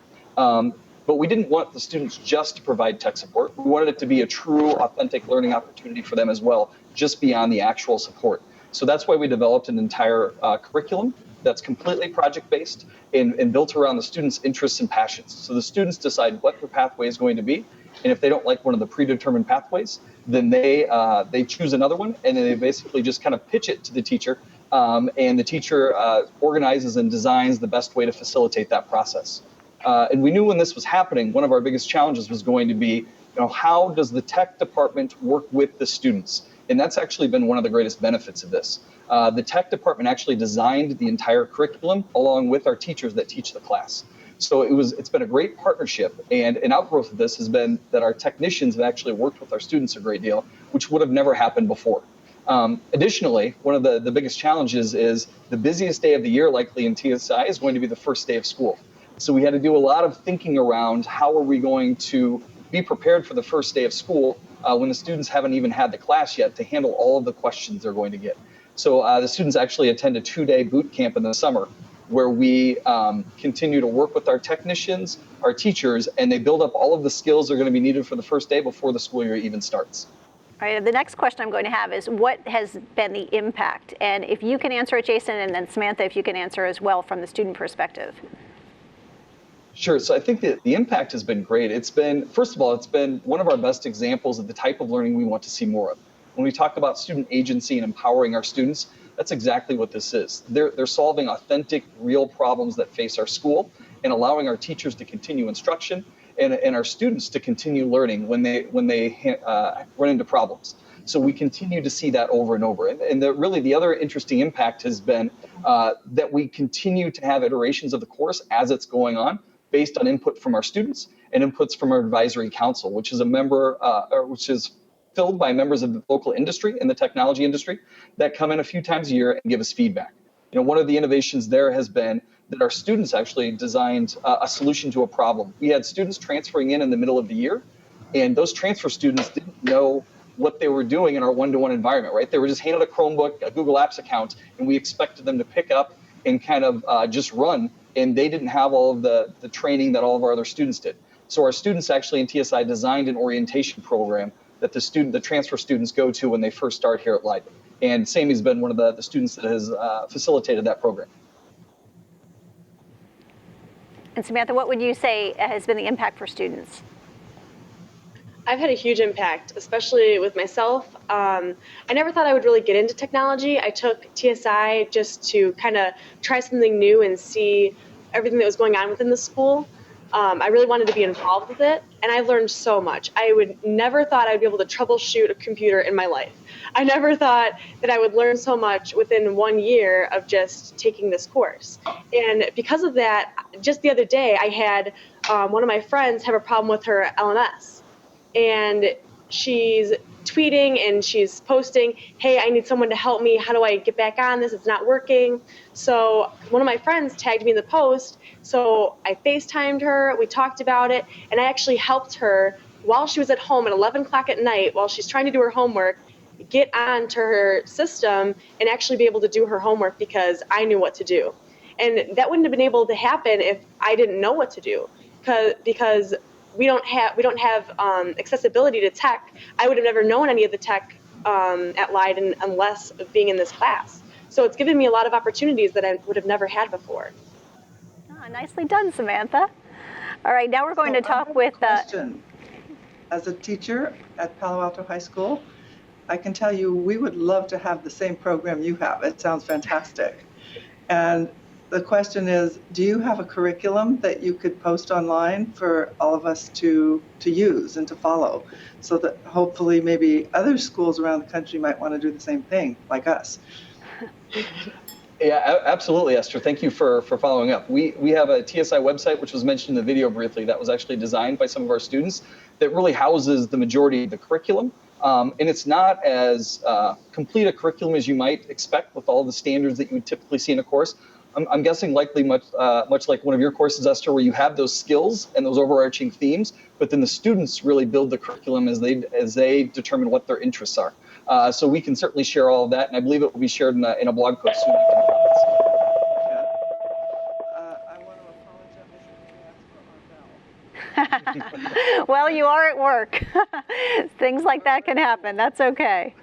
But we didn't want the students just to provide tech support. We wanted it to be a true, authentic learning opportunity for them as well, just beyond the actual support. So that's why we developed an entire curriculum that's completely project-based and built around the students' interests and passions. So the students decide what their pathway is going to be, and if they don't like one of the predetermined pathways, then they choose another one, and then they basically just kind of pitch it to the teacher, and the teacher organizes and designs the best way to facilitate that process. And we knew when this was happening, one of our biggest challenges was going to be, how does the tech department work with the students? And that's actually been one of the greatest benefits of this. The tech department actually designed the entire curriculum along with our teachers that teach the class. So it's been a great partnership, and an outgrowth of this has been that our technicians have actually worked with our students a great deal, which would have never happened before. Additionally, one of the biggest challenges is the busiest day of the year likely in TSI is going to be the first day of school. So we had to do a lot of thinking around how are we going to be prepared for the first day of school when the students haven't even had the class yet to handle all of the questions they're going to get. So the students actually attend a 2-day boot camp in the summer where we continue to work with our technicians, our teachers, and they build up all of the skills that are going to be needed for the first day before the school year even starts. All right, the next question I'm going to have is what has been the impact? And if you can answer it, Jason, and then Samantha, if you can answer as well from the student perspective. Sure. So I think that the impact has been great. First of all, it's been one of our best examples of the type of learning we want to see more of. When we talk about student agency and empowering our students, that's exactly what this is. They're solving authentic, real problems that face our school and allowing our teachers to continue instruction and our students to continue learning when they run into problems. So we continue to see that over and over. And really the other interesting impact has been that we continue to have iterations of the course as it's going on, based on input from our students and inputs from our advisory council, which is which is filled by members of the local industry and the technology industry that come in a few times a year and give us feedback. One of the innovations there has been that our students actually designed a solution to a problem. We had students transferring in the middle of the year, and those transfer students didn't know what they were doing in our one-to-one environment, right? They were just handed a Chromebook, a Google Apps account, and we expected them to pick up and kind of just run, and they didn't have all of the training that all of our other students did. So our students actually in TSI designed an orientation program that the transfer students go to when they first start here at Leiden. And Sammy's been one of the students that has facilitated that program. And Samantha, what would you say has been the impact for students? I've had a huge impact, especially with myself. I never thought I would really get into technology. I took TSI just to kind of try something new and see everything that was going on within the school. I really wanted to be involved with it, and I learned so much. I would never thought I'd be able to troubleshoot a computer in my life. I never thought that I would learn so much within 1 year of just taking this course. And because of that, just the other day, I had one of my friends have a problem with her LMS. And she's tweeting and she's posting, hey, I need someone to help me. How do I get back on this? It's not working. So one of my friends tagged me in the post. So I FaceTimed her, we talked about it, and I actually helped her while she was at home at 11 o'clock at night while she's trying to do her homework, get onto her system and actually be able to do her homework because I knew what to do. And that wouldn't have been able to happen if I didn't know what to do because we don't have accessibility to tech. I would have never known any of the tech at Leiden unless of being in this class. So it's given me a lot of opportunities that I would have never had before. Oh, nicely done, Samantha. All right, now we're going to talk with... As a teacher at Palo Alto High School, I can tell you we would love to have the same program you have. It sounds fantastic. And the question is, do you have a curriculum that you could post online for all of us to use and to follow so that hopefully maybe other schools around the country might want to do the same thing like us? Yeah, absolutely, Esther. Thank you for following up. We have a TSI website, which was mentioned in the video briefly, that was actually designed by some of our students that really houses the majority of the curriculum. And it's not as complete a curriculum as you might expect with all the standards that you would typically see in a course. I'm guessing likely much like one of your courses, Esther, where you have those skills and those overarching themes, but then the students really build the curriculum as they determine what their interests are. So we can certainly share all of that, and I believe it will be shared in a blog post soon. Well, you are at work. Things like that can happen. That's okay.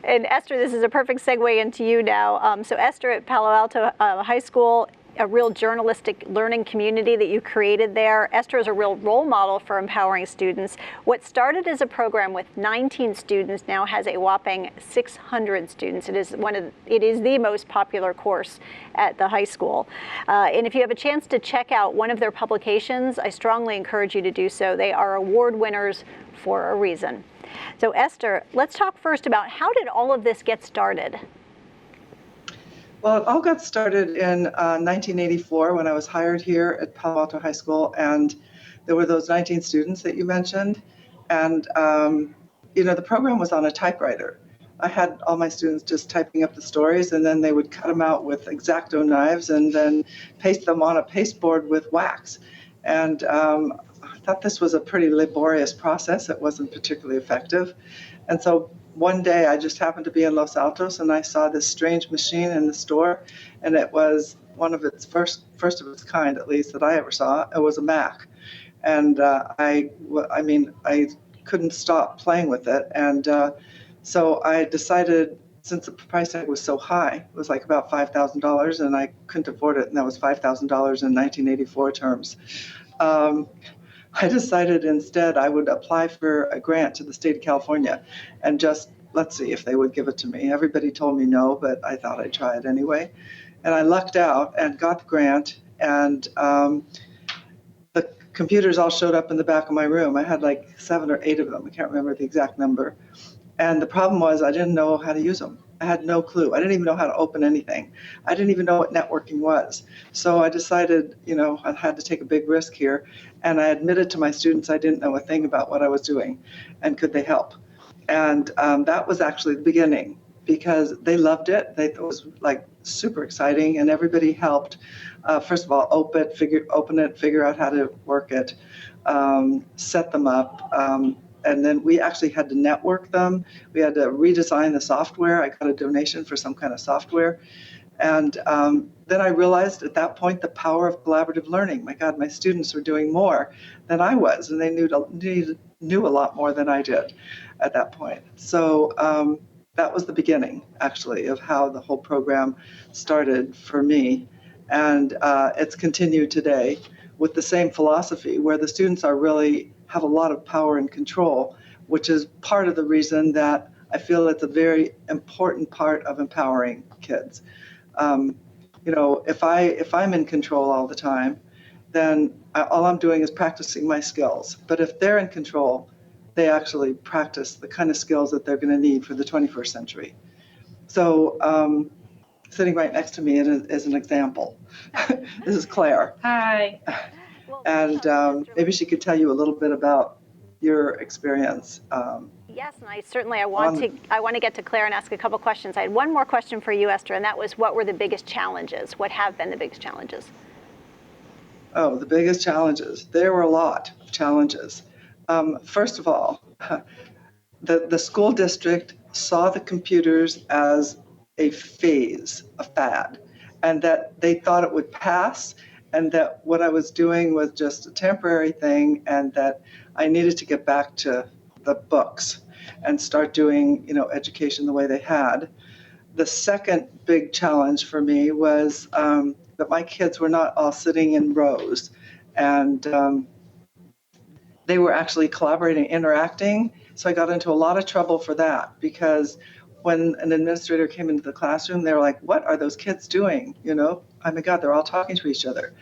And Esther, this is a perfect segue into you now. So Esther at Palo Alto High School, a real journalistic learning community that you created there. Esther is a real role model for empowering students. What started as a program with 19 students now has a whopping 600 students. It is the most popular course at the high school. And if you have a chance to check out one of their publications, I strongly encourage you to do so. They are award winners for a reason. So Esther, let's talk first about how did all of this get started? Well, it all got started in 1984 when I was hired here at Palo Alto High School, and there were those 19 students that you mentioned, and the program was on a typewriter. I had all my students just typing up the stories, and then they would cut them out with X-Acto knives and then paste them on a pasteboard with wax. And I thought this was a pretty laborious process. It wasn't particularly effective. And so one day I just happened to be in Los Altos and I saw this strange machine in the store, and it was one of its first of its kind, at least, that I ever saw. It was a Mac. And I couldn't stop playing with it. And so I decided, since the price tag was so high, it was like about $5,000, and I couldn't afford it, and that was $5,000 in 1984 terms. I decided instead I would apply for a grant to the state of California and just let's see if they would give it to me. Everybody told me no, but I thought I'd try it anyway. And I lucked out and got the grant, and the computers all showed up in the back of my room. I had like 7 or 8 of them. I can't remember the exact number. And the problem was I didn't know how to use them. I had no clue. I didn't even know how to open anything. I didn't even know what networking was. So I decided, I had to take a big risk here. And I admitted to my students I didn't know a thing about what I was doing, and could they help? And that was actually the beginning, because they loved it. It was like super exciting, and everybody helped. First of all, open it, figure out how to work it, set them up. And then we actually had to network them. We had to redesign the software. I got a donation for some kind of software. And then I realized at that point the power of collaborative learning. My God, my students were doing more than I was, and they knew a lot more than I did at that point. So that was the beginning, actually, of how the whole program started for me. And it's continued today with the same philosophy, where the students have a lot of power and control, which is part of the reason that I feel it's a very important part of empowering kids. If I'm in control all the time, then all I'm doing is practicing my skills. But if they're in control, they actually practice the kind of skills that they're going to need for the 21st century. So sitting right next to me is an example. This is Claire. Hi. And maybe she could tell you a little bit about your experience. Yes, and I want to get to Claire and ask a couple questions. I had one more question for you, Esther, and that was, what were the biggest challenges? What have been the biggest challenges? Oh, the biggest challenges. There were a lot of challenges. First of all, the school district saw the computers as a phase, a fad, and that they thought it would pass, and that what I was doing was just a temporary thing, and that I needed to get back to the books and start doing, education the way they had. The second big challenge for me was that my kids were not all sitting in rows, and they were actually collaborating, interacting. So I got into a lot of trouble for that, because when an administrator came into the classroom, they were like, what are those kids doing? Oh my God, they're all talking to each other.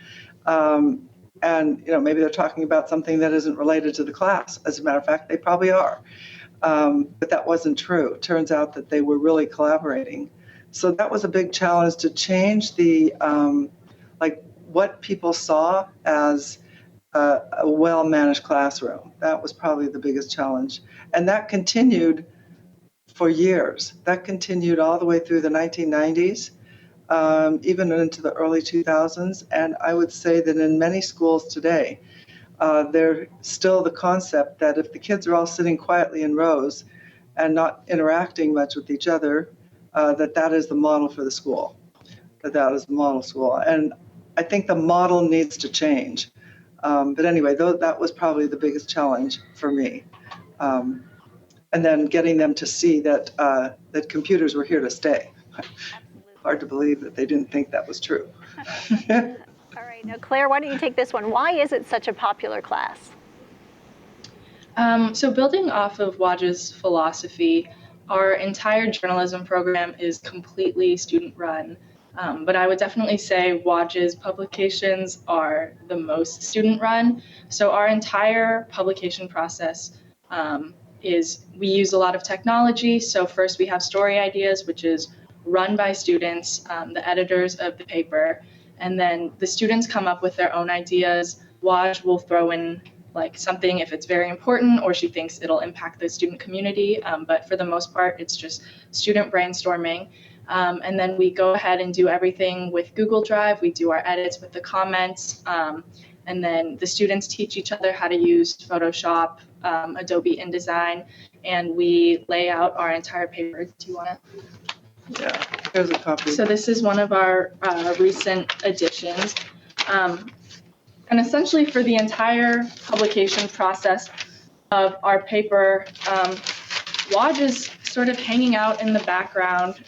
And maybe they're talking about something that isn't related to the class. As a matter of fact, they probably are. But that wasn't true. It turns out that they were really collaborating. So that was a big challenge to change the, like what people saw as a well-managed classroom. That was probably the biggest challenge. And that continued for years. That continued all the way through the 1990s, even into the early 2000s. And I would say that in many schools today, there's still the concept that if the kids are all sitting quietly in rows and not interacting much with each other, that is the model for the school, that is the model school. And I think the model needs to change. But anyway, that was probably the biggest challenge for me. And then getting them to see that computers were here to stay. Hard to believe that they didn't think that was true. All right, now Claire, why don't you take this one? Why is it such a popular class? So building off of Waj's philosophy, our entire journalism program is completely student-run. But I would definitely say Waj's publications are the most student-run. So our entire publication process we use a lot of technology. So first we have story ideas, which is run by students, the editors of the paper, and then the students come up with their own ideas. Waj will throw in like something if it's very important or she thinks it'll impact the student community. But for the most part, it's just student brainstorming. And then we go ahead and do everything with Google Drive. We do our edits with the comments. And then the students teach each other how to use Photoshop, Adobe InDesign, and we lay out our entire paper. Do you want to? Yeah, here's a copy. So this is one of our recent additions. And essentially for the entire publication process of our paper, Waj is sort of hanging out in the background,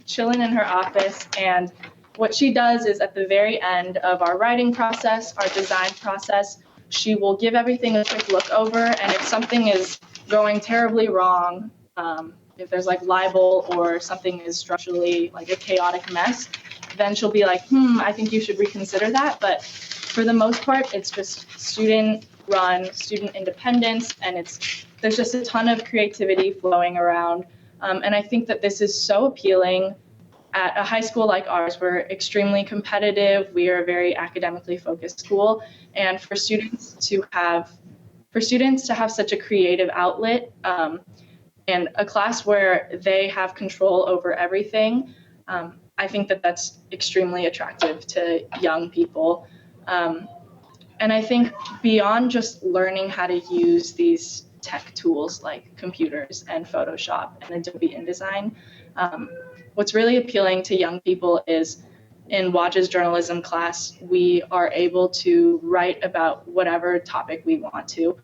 chilling in her office, and what she does is at the very end of our writing process, our design process, she will give everything a quick look over, and if something is going terribly wrong, if there's like libel or something is structurally like a chaotic mess, then she'll be like, I think you should reconsider that. But for the most part, it's just student-run, student independence, and there's just a ton of creativity flowing around. And I think that this is so appealing. At a high school like ours, we're extremely competitive. We are a very academically focused school, and for students to have such a creative outlet and a class where they have control over everything, I think that that's extremely attractive to young people. And I think beyond just learning how to use these tech tools like computers and Photoshop and Adobe InDesign, what's really appealing to young people is in Waj's journalism class, we are able to write about whatever topic we want to.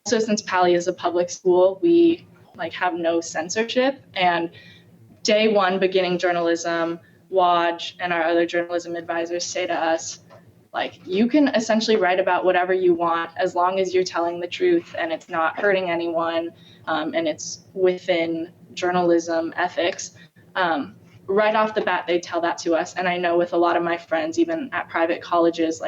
So since Pali is a public school, we have no censorship, and day one beginning journalism, Waj and our other journalism advisors say to us, you can essentially write about whatever you want as long as you're telling the truth and it's not hurting anyone, and it's within journalism ethics. Right off the bat, they tell that to us. And I know with a lot of my friends, even at private colleges,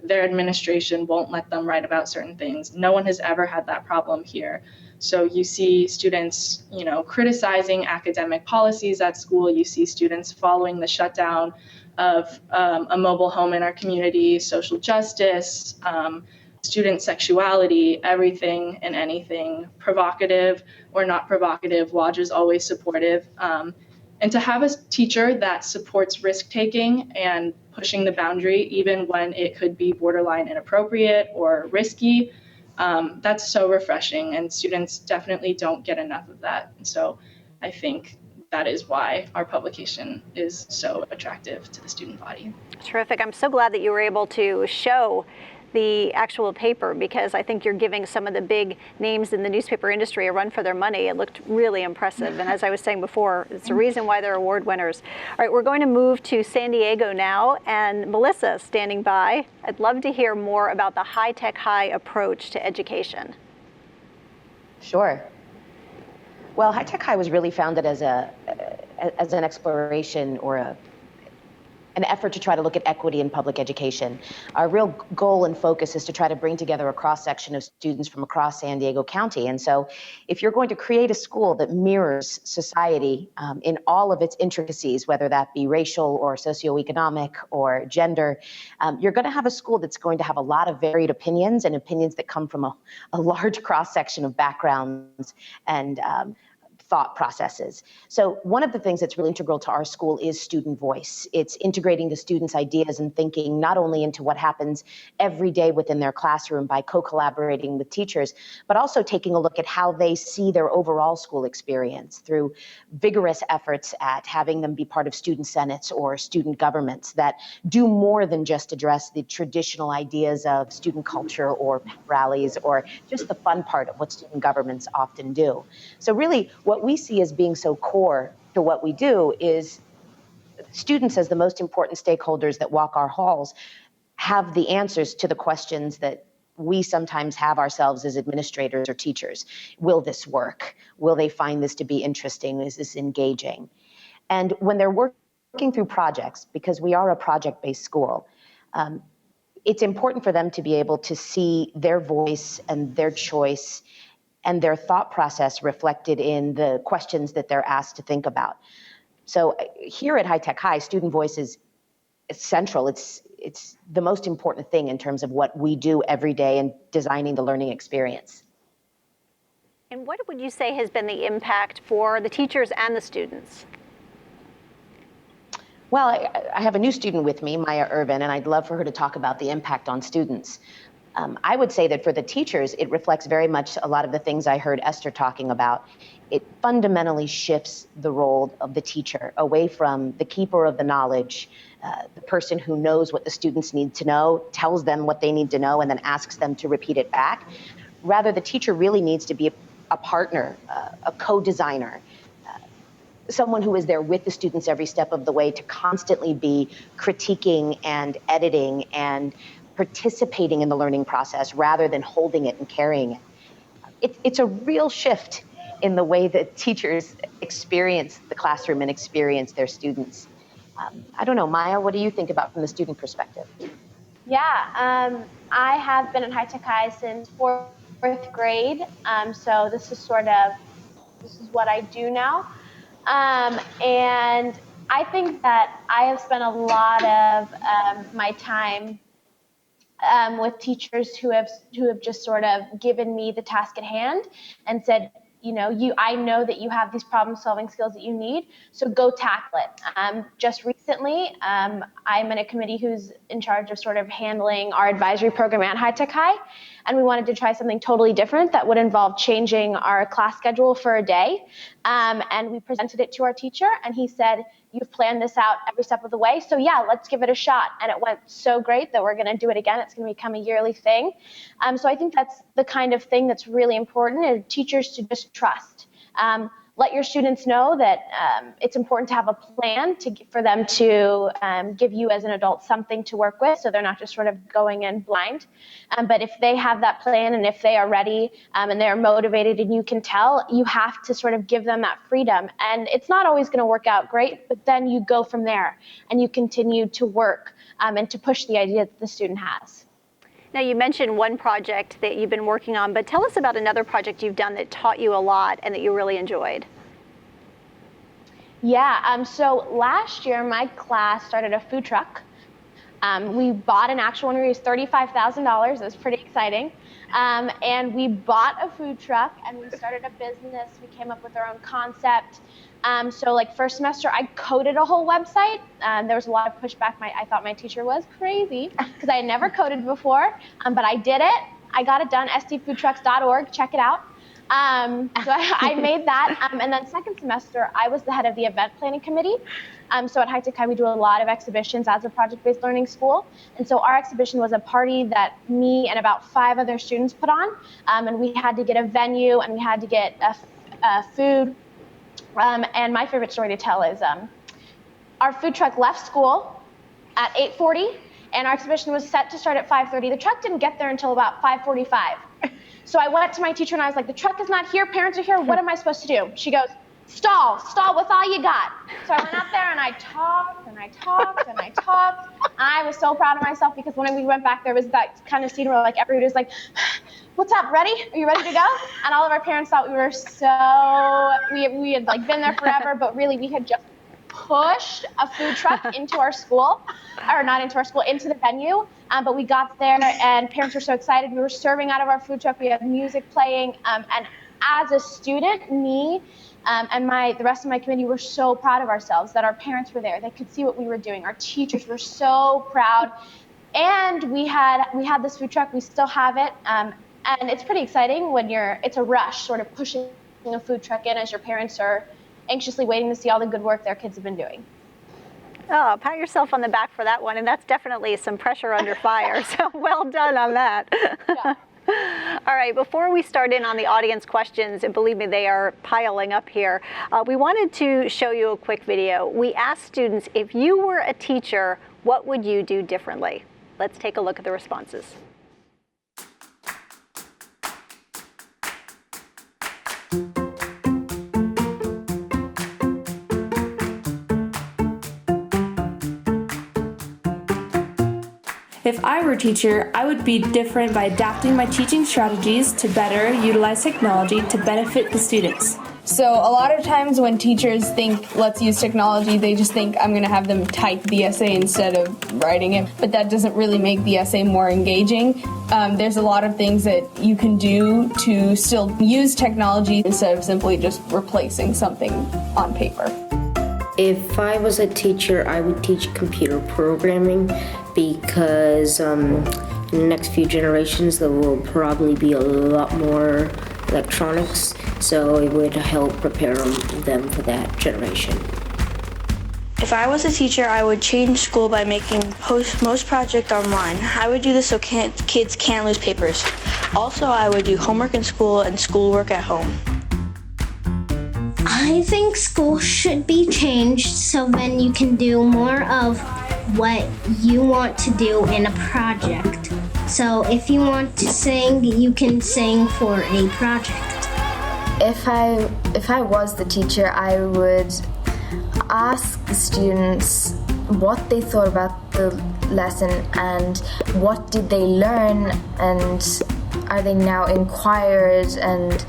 their administration won't let them write about certain things. No one has ever had that problem here. So you see students, criticizing academic policies at school. You see students following the shutdown of a mobile home in our community, social justice, student sexuality, everything and anything, provocative or not provocative. Waj is always supportive. And to have a teacher that supports risk-taking and pushing the boundary, even when it could be borderline inappropriate or risky, that's so refreshing, and students definitely don't get enough of that. And so I think that is why our publication is so attractive to the student body. Terrific. I'm so glad that you were able to show the actual paper, because I think you're giving some of the big names in the newspaper industry a run for their money. It looked really impressive. And as I was saying before, it's the reason why they're award winners. All right, we're going to move to San Diego now, and Melissa standing by. I'd love to hear more about the High Tech High approach to education. Sure. Well, High Tech High was really founded as an exploration or an effort to try to look at equity in public education. Our real goal and focus is to try to bring together a cross-section of students from across San Diego County. And so if you're going to create a school that mirrors society in all of its intricacies, whether that be racial or socioeconomic or gender, you're going to have a school that's going to have a lot of varied opinions and opinions that come from a large cross-section of backgrounds and thought processes. So one of the things that's really integral to our school is student voice. It's integrating the students' ideas and thinking not only into what happens every day within their classroom by co-collaborating with teachers, but also taking a look at how they see their overall school experience through vigorous efforts at having them be part of student senates or student governments that do more than just address the traditional ideas of student culture or rallies or just the fun part of what student governments often do. So really, what we see as being so core to what we do is students as the most important stakeholders that walk our halls have the answers to the questions that we sometimes have ourselves as administrators or teachers. Will this work? Will they find this to be interesting? Is this engaging? And when they're working through projects, because we are a project-based school, it's important for them to be able to see their voice and their choice and their thought process reflected in the questions that they're asked to think about. So here at High Tech High, student voice is central. It's the most important thing in terms of what we do every day in designing the learning experience. And what would you say has been the impact for the teachers and the students? Well, I have a new student with me, Maya Irvin, and I'd love for her to talk about the impact on students. I would say that for the teachers, it reflects very much a lot of the things I heard Esther talking about. It fundamentally shifts the role of the teacher away from the keeper of the knowledge, the person who knows what the students need to know, tells them what they need to know, and then asks them to repeat it back. Rather, the teacher really needs to be a partner, a co-designer, someone who is there with the students every step of the way to constantly be critiquing and editing and participating in the learning process rather than holding it and carrying it. It's a real shift in the way that teachers experience the classroom and experience their students. I don't know, Maya, what do you think about from the student perspective? Yeah, I have been in High Tech High since fourth grade, so this is what I do now. And I think that I have spent a lot of my time with teachers who have just sort of given me the task at hand and said, I know that you have these problem-solving skills that you need, so go tackle it. Just recently, I'm in a committee who's in charge of sort of handling our advisory program at High Tech High, and we wanted to try something totally different that would involve changing our class schedule for a day. And we presented it to our teacher, and he said, "You've planned this out every step of the way, so yeah, let's give it a shot." And it went so great that we're going to do it again. It's going to become a yearly thing. So I think that's the kind of thing that's really important, is teachers to just trust. Let your students know that it's important to have a plan for them to give you as an adult something to work with, so they're not just sort of going in blind. But if they have that plan and if they are ready and they're motivated and you can tell, you have to sort of give them that freedom. And it's not always going to work out great, but then you go from there and you continue to work and to push the idea that the student has. Now, you mentioned one project that you've been working on, but tell us about another project you've done that taught you a lot and that you really enjoyed. Yeah, so last year my class started a food truck. We bought an actual one. We raised $35,000. It was pretty exciting. And we bought a food truck and we started a business. We came up with our own concept. So like first semester, I coded a whole website. There was a lot of pushback. I thought my teacher was crazy because I had never coded before, but I did it. I got it done, sdfoodtrucks.org, check it out. So I made that. And then second semester, I was the head of the event planning committee. So at High Tech High, we do a lot of exhibitions as a project-based learning school. And so our exhibition was a party that me and about 5 other students put on. And we had to get a venue and we had to get food. And my favorite story to tell is our food truck left school at 8:40, and our exhibition was set to start at 5:30. The truck didn't get there until about 5:45. So I went to my teacher and I was like, "The truck is not here, parents are here, what am I supposed to do?" She goes, stall with all you got. So I went up there and I talked and I talked and I talked. I was so proud of myself because when we went back, there was that kind of scene where like everybody was like, what's up, ready? Are you ready to go? And all of our parents thought we were we had like been there forever, but really we had just pushed a food truck into our school, or not into our school, into the venue. But we got there and parents were so excited. We were serving out of our food truck. We had music playing. And as a student, me and the rest of my committee were so proud of ourselves that our parents were there. They could see what we were doing. Our teachers were so proud. And we had this food truck. We still have it. And it's pretty exciting when it's a rush, sort of pushing a food truck in as your parents are anxiously waiting to see all the good work their kids have been doing. Oh, pat yourself on the back for that one. And that's definitely some pressure under fire. So well done on that. Yeah. All right, before we start in on the audience questions, and believe me, they are piling up here, we wanted to show you a quick video. We asked students, if you were a teacher, what would you do differently? Let's take a look at the responses. If I were a teacher, I would be different by adapting my teaching strategies to better utilize technology to benefit the students. So a lot of times when teachers think, let's use technology, they just think I'm going to have them type the essay instead of writing it. But that doesn't really make the essay more engaging. There's a lot of things that you can do to still use technology instead of simply just replacing something on paper. If I was a teacher, I would teach computer programming because in the next few generations there will probably be a lot more electronics, so it would help prepare them for that generation. If I was a teacher, I would change school by making most projects online. I would do this so kids can't lose papers. Also, I would do homework in school and schoolwork at home. I think school should be changed so then you can do more of what you want to do in a project. So if you want to sing, you can sing for a project. If I was the teacher, I would ask the students what they thought about the lesson and what did they learn, and are they now inquired, and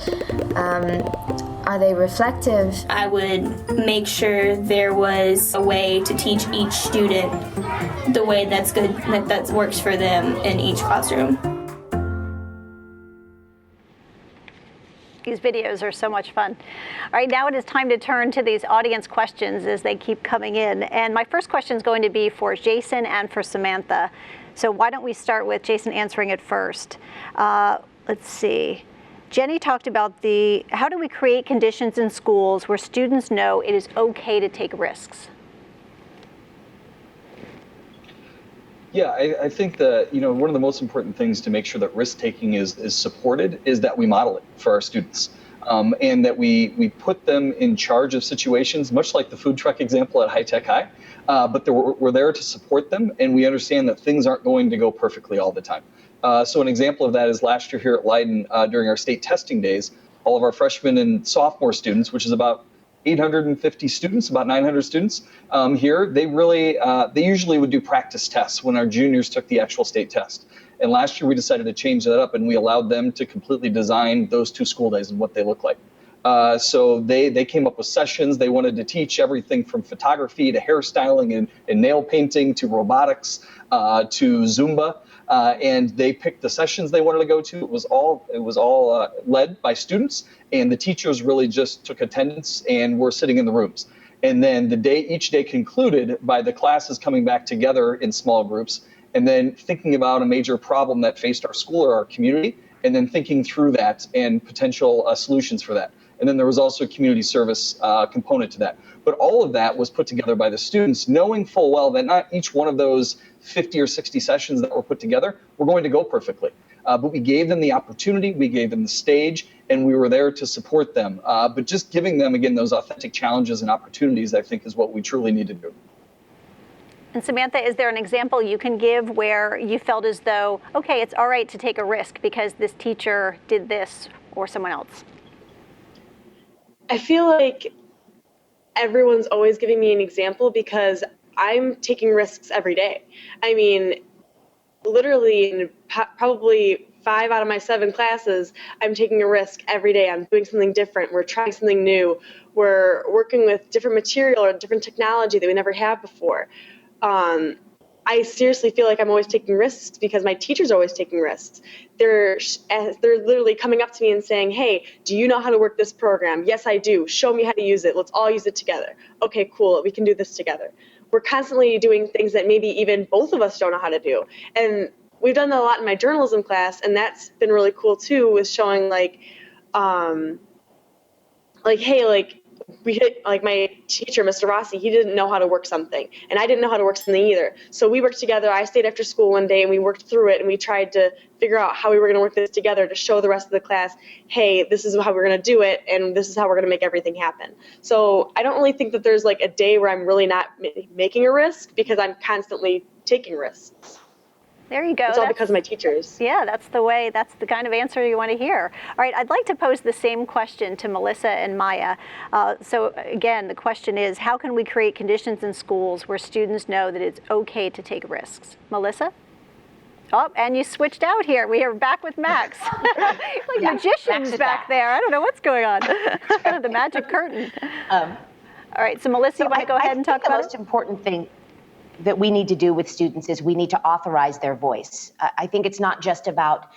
are they reflective? I would make sure there was a way to teach each student the way that's good, that works for them in each classroom. These videos are so much fun. All right, now it is time to turn to these audience questions as they keep coming in. And my first question is going to be for Jason and for Samantha. So why don't we start with Jason answering it first? Let's see. Jenny talked about how do we create conditions in schools where students know it is okay to take risks? Yeah, I think that one of the most important things to make sure that risk taking is supported is that we model it for our students, and that we put them in charge of situations, much like the food truck example at High Tech High, but we're there to support them, and we understand that things aren't going to go perfectly all the time. So an example of that is last year here at Leiden during our state testing days, all of our freshmen and sophomore students, which is about 850 students, about 900 students here, they usually would do practice tests when our juniors took the actual state test. And last year we decided to change that up, and we allowed them to completely design those 2 school days and what they look like. So they came up with sessions. They wanted to teach everything from photography to hairstyling and nail painting to robotics to Zumba. And they picked the sessions they wanted to go to. It was all led by students, and the teachers really just took attendance and were sitting in the rooms. And then each day concluded by the classes coming back together in small groups, and then thinking about a major problem that faced our school or our community, and then thinking through that and potential solutions for that. And then there was also a community service component to that. But all of that was put together by the students, knowing full well that not each one of those 50 or 60 sessions that were put together were going to go perfectly. But we gave them the opportunity, we gave them the stage, and we were there to support them. But just giving them, again, those authentic challenges and opportunities, I think, is what we truly need to do. And Samantha, is there an example you can give where you felt as though, okay, it's all right to take a risk because this teacher did this or someone else? I feel like everyone's always giving me an example because I'm taking risks every day. I mean, literally in probably 5 out of my 7 classes, I'm taking a risk every day. I'm doing something different. We're trying something new. We're working with different material or different technology that we never had before. I seriously feel like I'm always taking risks because my teachers are always taking risks. They're literally coming up to me and saying, hey, do you know how to work this program? Yes, I do. Show me how to use it. Let's all use it together. Okay, cool. We can do this together. We're constantly doing things that maybe even both of us don't know how to do. And we've done that a lot in my journalism class, and that's been really cool too, with showing like hey, like we hit, like my teacher, Mr. Rossi, he didn't know how to work something, and I didn't know how to work something either. So we worked together. I stayed after school one day, and we worked through it, and we tried to figure out how we were going to work this together to show the rest of the class, hey, this is how we're going to do it, and this is how we're going to make everything happen. So I don't really think that there's like a day where I'm really not making a risk, because I'm constantly taking risks. There you go. It's all because of my teachers. Yeah, that's the kind of answer you want to hear. All right, I'd like to pose the same question to Melissa and Maya. So again, the question is, how can we create conditions in schools where students know that it's okay to take risks? Melissa? Oh, and you switched out here. We are back with Max. Like magicians back there. I don't know what's going on. The magic curtain. All right, so Melissa, you want to go ahead and talk about it? The most important thing that we need to do with students is we need to authorize their voice. I think it's not just about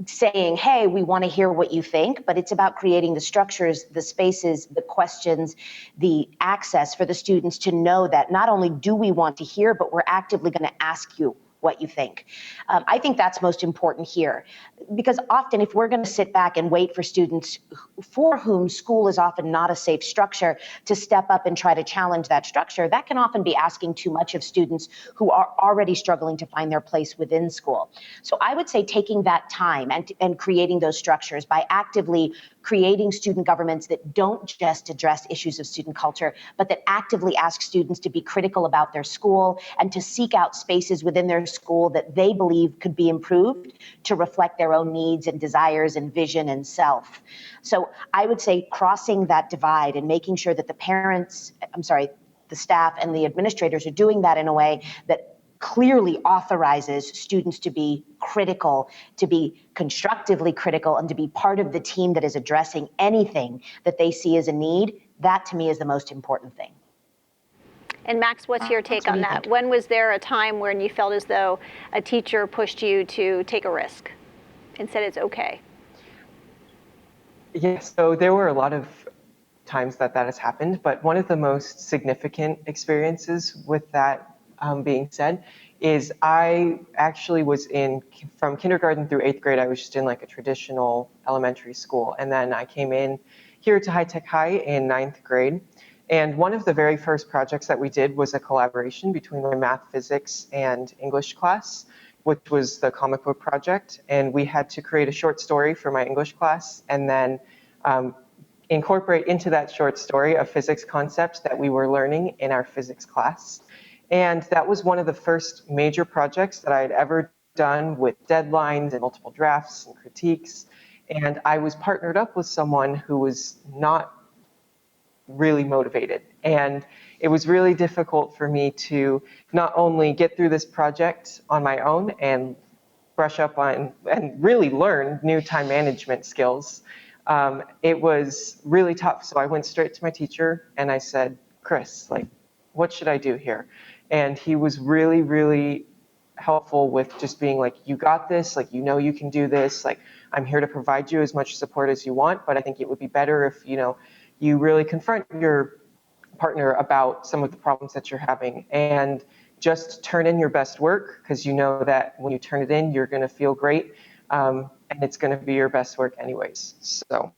saying, hey, we want to hear what you think, but it's about creating the structures, the spaces, the questions, the access for the students to know that not only do we want to hear, but we're actively going to ask you what you think. I think that's most important here, because often if we're going to sit back and wait for students for whom school is often not a safe structure to step up and try to challenge that structure, that can often be asking too much of students who are already struggling to find their place within school. So I would say taking that time and creating those structures by actively creating student governments that don't just address issues of student culture, but that actively ask students to be critical about their school and to seek out spaces within their school that they believe could be improved to reflect their own needs and desires and vision and self. So I would say crossing that divide and making sure that the staff and the administrators are doing that in a way that clearly authorizes students to be critical, to be constructively critical, and to be part of the team that is addressing anything that they see as a need. That to me is the most important thing. And Max, what's your take on that? When was there a time when you felt as though a teacher pushed you to take a risk and said it's okay? Yeah, so there were a lot of times that has happened, but one of the most significant experiences with that being said is I actually was from kindergarten through 8th grade, I was just in like a traditional elementary school. And then I came in here to High Tech High in 9th grade. And one of the very first projects that we did was a collaboration between my math, physics, and English class, which was the comic book project. And we had to create a short story for my English class and then incorporate into that short story a physics concept that we were learning in our physics class. And that was one of the first major projects that I had ever done with deadlines and multiple drafts and critiques. And I was partnered up with someone who was not really motivated. And it was really difficult for me to not only get through this project on my own and brush up on and really learn new time management skills. It was really tough. So I went straight to my teacher and I said, Chris, like, what should I do here? And he was really, really helpful with just being like, you got this, like, you know, you can do this. Like, I'm here to provide you as much support as you want, but I think it would be better if, you really confront your partner about some of the problems that you're having and just turn in your best work, because you know that when you turn it in, you're going to feel great. And it's going to be your best work anyways. So.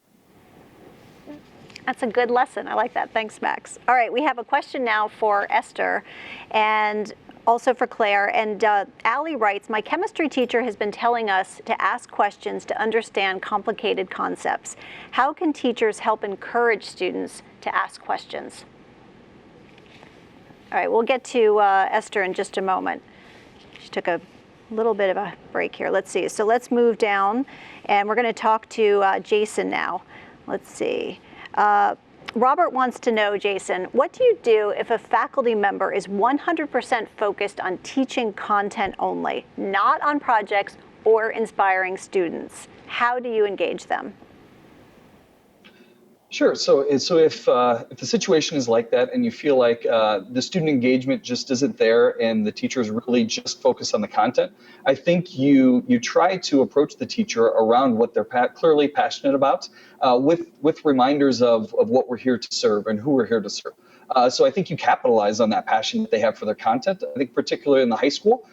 That's a good lesson. I like that. Thanks, Max. All right, we have a question now for Esther and also for Claire. And Allie writes, my chemistry teacher has been telling us to ask questions to understand complicated concepts. How can teachers help encourage students to ask questions? All right, we'll get to Esther in just a moment. She took a little bit of a break here. Let's see. So let's move down, and we're going to talk to Jason now. Let's see. Robert wants to know, Jason, what do you do if a faculty member is 100% focused on teaching content only, not on projects or inspiring students? How do you engage them? Sure. So if the situation is like that and you feel like the student engagement just isn't there and the teachers really just focus on the content, I think you try to approach the teacher around what they're clearly passionate about, with reminders of what we're here to serve and who we're here to serve. So I think you capitalize on that passion that they have for their content. I think particularly in the high school,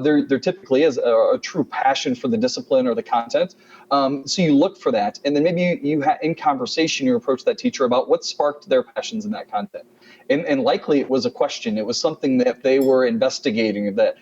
there typically is a true passion for the discipline or the content. So you look for that, and then maybe in conversation you approach that teacher about what sparked their passions in that content. And likely it was a question. It was something that they were investigating, that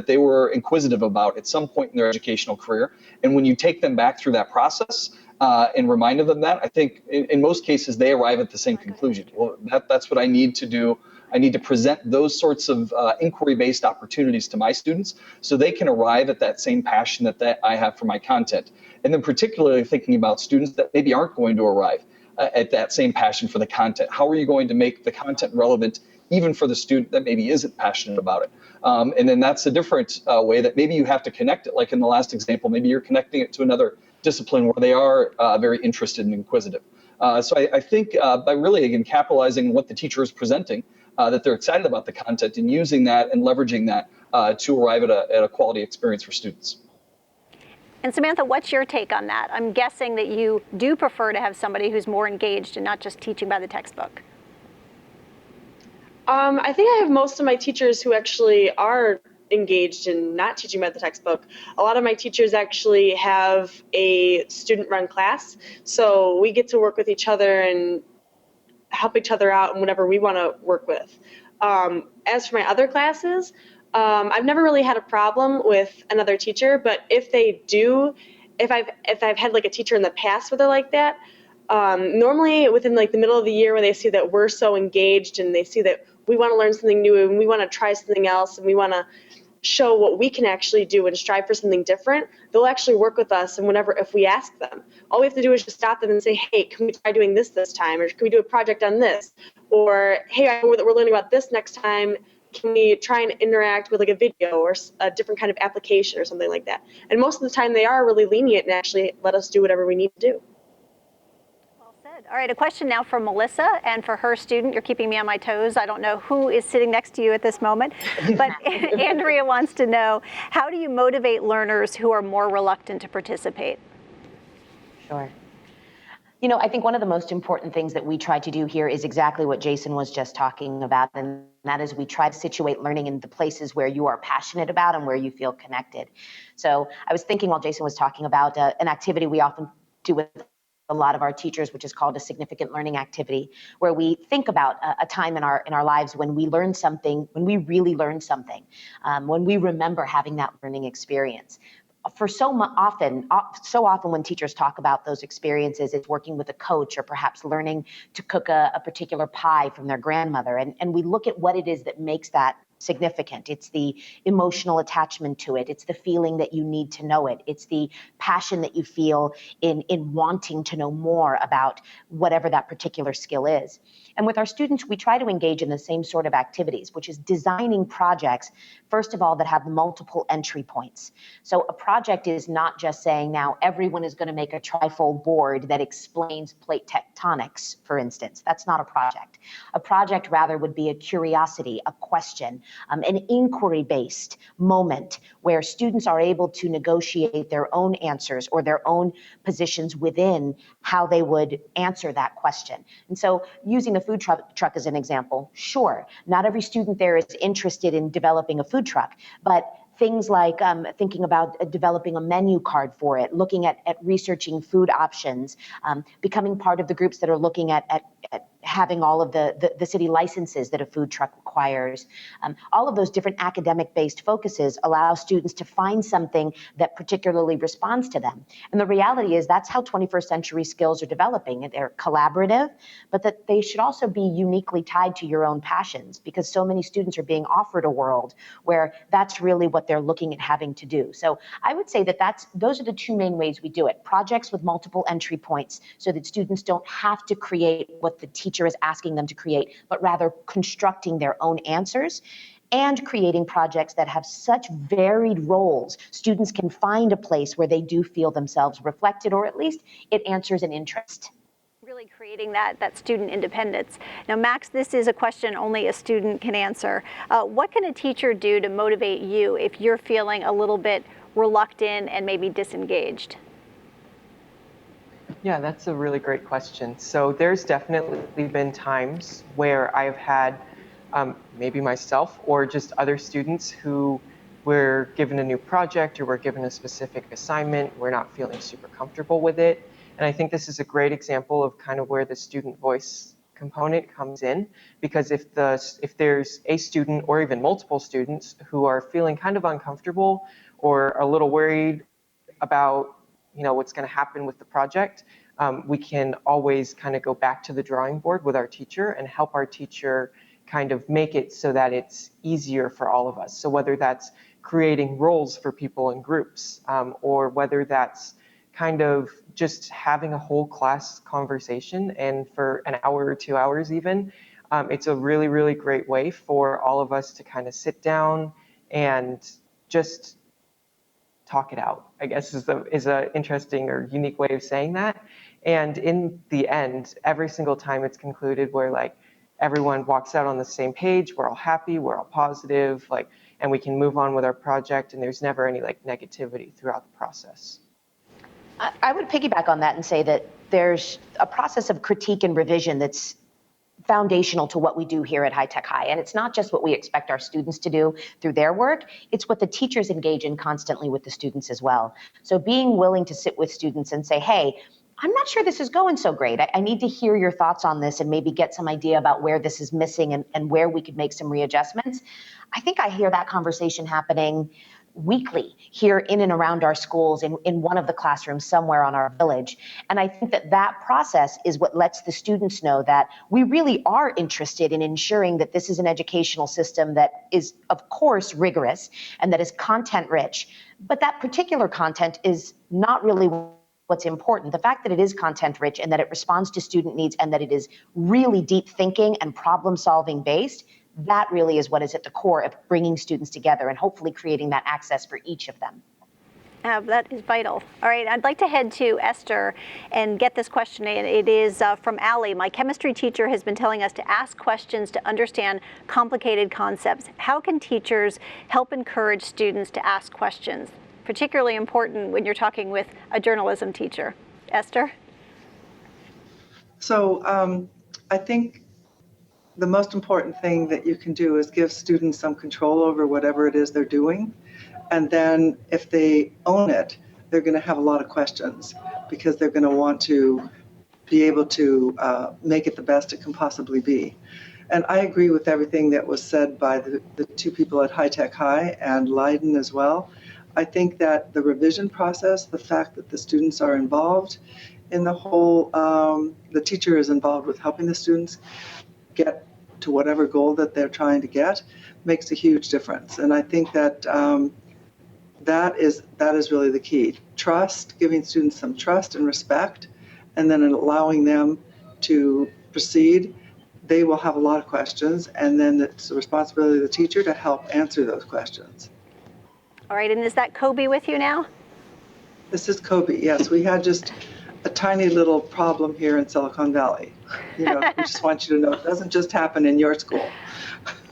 they were inquisitive about at some point in their educational career. And when you take them back through that process, and remind them that, I think in most cases they arrive at the same conclusion. Well, that's what I need to do. I need to present those sorts of inquiry-based opportunities to my students so they can arrive at that same passion that I have for my content. And then particularly thinking about students that maybe aren't going to arrive at that same passion for the content. How are you going to make the content relevant even for the student that maybe isn't passionate about it? And then that's a different way that maybe you have to connect it. Like in the last example, maybe you're connecting it to another discipline where they are very interested and inquisitive. So I think by really, again, capitalizing what the teacher is presenting, that they're excited about the content and using that and leveraging that to arrive at a quality experience for students. And Samantha, what's your take on that? I'm guessing that you do prefer to have somebody who's more engaged and not just teaching by the textbook. I think I have most of my teachers who actually are engaged in not teaching by the textbook. A lot of my teachers actually have a student-run class, so we get to work with each other and help each other out in whatever we want to work with. As for my other classes, I've never really had a problem with another teacher, but if they do, if I've had like a teacher in the past where they're like that, normally within like the middle of the year when they see that we're so engaged and they see that we want to learn something new and we want to try something else and we want to show what we can actually do and strive for something different, they'll actually work with us. And if we ask them, all we have to do is just stop them and say, hey, can we try doing this time? Or can we do a project on this? Or, hey, I know that we're learning about this next time. Can we try and interact with like a video or a different kind of application or something like that? And most of the time they are really lenient and actually let us do whatever we need to do. All right, a question now from Melissa, and for her student, you're keeping me on my toes. I don't know who is sitting next to you at this moment, but Andrea wants to know, how do you motivate learners who are more reluctant to participate? Sure. You know, I think one of the most important things that we try to do here is exactly what Jason was just talking about, and that is we try to situate learning in the places where you are passionate about and where you feel connected. So I was thinking while Jason was talking about an activity we often do with a lot of our teachers, which is called a significant learning activity, where we think about a time in our lives when we learned something, when we really learned something, when we remember having that learning experience. For so often when teachers talk about those experiences, it's working with a coach or perhaps learning to cook a particular pie from their grandmother. And we look at what it is that makes that significant. It's the emotional attachment to it. It's the feeling that you need to know it. It's the passion that you feel in wanting to know more about whatever that particular skill is. And with our students, we try to engage in the same sort of activities, which is designing projects, first of all, that have multiple entry points. So a project is not just saying now everyone is going to make a trifold board that explains plate tectonics, for instance. That's not a project. A project rather would be a curiosity, a question, an inquiry-based moment where students are able to negotiate their own answers or their own positions within how they would answer that question. And so using a food truck as an example, sure, not every student there is interested in developing a food truck, but things like thinking about developing a menu card for it, looking at researching food options, becoming part of the groups that are looking at having all of the city licenses that a food truck requires. All of those different academic-based focuses allow students to find something that particularly responds to them. And the reality is that's how 21st century skills are developing. They're collaborative, but that they should also be uniquely tied to your own passions, because so many students are being offered a world where that's really what they're looking at having to do. So I would say that those are the two main ways we do it. Projects with multiple entry points so that students don't have to create what the teacher is asking them to create, but rather constructing their own answers, and creating projects that have such varied roles. Students can find a place where they do feel themselves reflected, or at least it answers an interest. Really creating that student independence. Now, Max, this is a question only a student can answer. What can a teacher do to motivate you if you're feeling a little bit reluctant and maybe disengaged? Yeah, that's a really great question. So there's definitely been times where I've had maybe myself or just other students who were given a new project or were given a specific assignment, we're not feeling super comfortable with it. And I think this is a great example of kind of where the student voice component comes in, because if there's a student or even multiple students who are feeling kind of uncomfortable or a little worried about what's going to happen with the project, we can always kind of go back to the drawing board with our teacher and help our teacher kind of make it so that it's easier for all of us. So whether that's creating roles for people in groups, or whether that's kind of just having a whole class conversation, and for an hour or 2 hours even, it's a really, really great way for all of us to kind of sit down and just talk it out, I guess is a interesting or unique way of saying that. And in the end, every single time it's concluded where like everyone walks out on the same page, we're all happy, we're all positive, and we can move on with our project, and there's never any negativity throughout the process. I would piggyback on that and say that there's a process of critique and revision that's foundational to what we do here at High Tech High. And it's not just what we expect our students to do through their work, it's what the teachers engage in constantly with the students as well. So being willing to sit with students and say, hey, I'm not sure this is going so great. I need to hear your thoughts on this and maybe get some idea about where this is missing and where we could make some readjustments. I think I hear that conversation happening weekly here in and around our schools in one of the classrooms somewhere on our village. And I think that process is what lets the students know that we really are interested in ensuring that this is an educational system that is, of course, rigorous and that is content rich, but that particular content is not really what's important. The fact that it is content rich and that it responds to student needs and that it is really deep thinking and problem solving based, that really is what is at the core of bringing students together and hopefully creating that access for each of them. That is vital. All right, I'd like to head to Esther and get this question in. It is from Allie. My chemistry teacher has been telling us to ask questions to understand complicated concepts. How can teachers help encourage students to ask questions? Particularly important when you're talking with a journalism teacher. Esther? So I think the most important thing that you can do is give students some control over whatever it is they're doing. And then if they own it, they're going to have a lot of questions because they're going to want to be able to make it the best it can possibly be. And I agree with everything that was said by the two people at High Tech High and Leiden as well. I think that the revision process, the fact that the students are involved in the whole, the teacher is involved with helping the students get to whatever goal that they're trying to get, makes a huge difference. And I think that that is really the key. Trust, giving students some trust and respect, and then allowing them to proceed. They will have a lot of questions, and then it's the responsibility of the teacher to help answer those questions. All right, and is that Kobe with you now? This is Kobe, yes. We had just a tiny little problem here in Silicon Valley. We just want you to know it doesn't just happen in your school.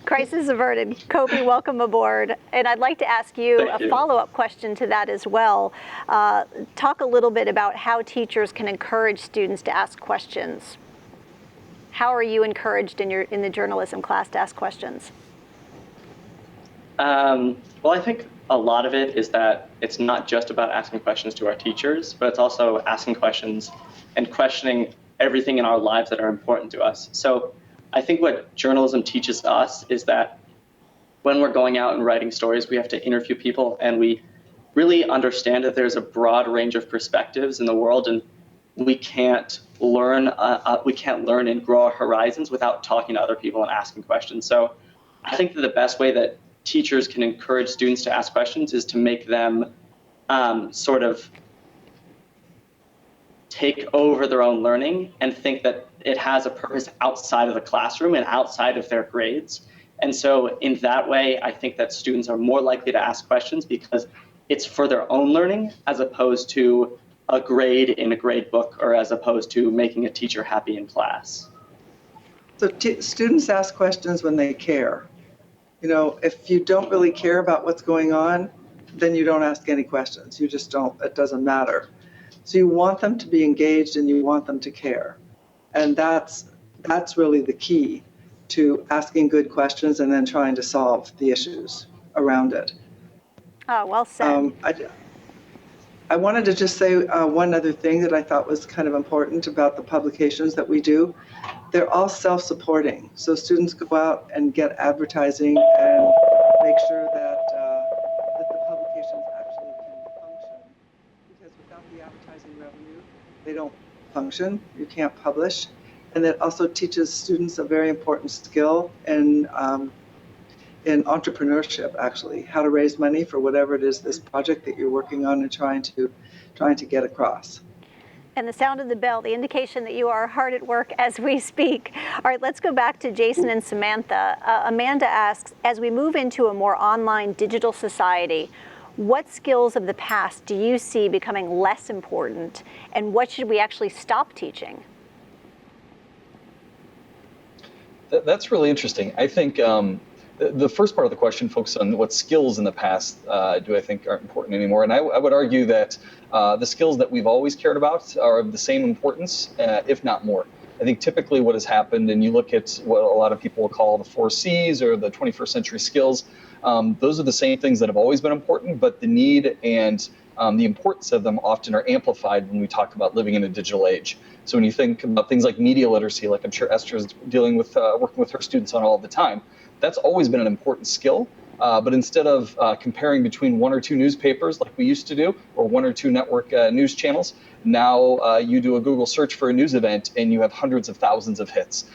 Crisis averted. Kobe, welcome aboard. And I'd like to ask you a follow-up question to that as well. Talk a little bit about how teachers can encourage students to ask questions. How are you encouraged in the journalism class to ask questions? Well, I think a lot of it is that it's not just about asking questions to our teachers, but it's also asking questions and questioning everything in our lives that are important to us. So I think what journalism teaches us is that when we're going out and writing stories, we have to interview people, and we really understand that there's a broad range of perspectives in the world, and we can't learn and grow our horizons without talking to other people and asking questions. So I think that the best way that teachers can encourage students to ask questions is to make them sort of take over their own learning and think that it has a purpose outside of the classroom and outside of their grades. And so in that way, I think that students are more likely to ask questions because it's for their own learning as opposed to a grade in a grade book or as opposed to making a teacher happy in class. So students ask questions when they care. You know, if you don't really care about what's going on, then you don't ask any questions. You just don't, it doesn't matter. So you want them to be engaged and you want them to care. And that's really the key to asking good questions and then trying to solve the issues around it. Oh, well said. I wanted to just say one other thing that I thought was kind of important about the publications that we do. They're all self-supporting. So students go out and get advertising and make sure that the publications actually can function. Because without the advertising revenue, they don't function. You can't publish. And it also teaches students a very important skill in entrepreneurship, actually, how to raise money for whatever it is, this project that you're working on and trying to get across. And the sound of the bell, the indication that you are hard at work as we speak. All right, let's go back to Jason and Samantha. Amanda asks, as we move into a more online digital society, what skills of the past do you see becoming less important, and what should we actually stop teaching? That's really interesting. I think the first part of the question focuses on what skills in the past do I think aren't important anymore. And I would argue that the skills that we've always cared about are of the same importance, if not more. I think typically what has happened, and you look at what a lot of people will call the 4 C's or the 21st century skills, those are the same things that have always been important, but the need and the importance of them often are amplified when we talk about living in a digital age. So when you think about things like media literacy, like I'm sure Esther is dealing with, working with her students on all the time, that's always been an important skill. But instead of comparing between 1 or 2 newspapers like we used to do, or 1 or 2 network news channels, now you do a Google search for a news event and you have hundreds of thousands of hits.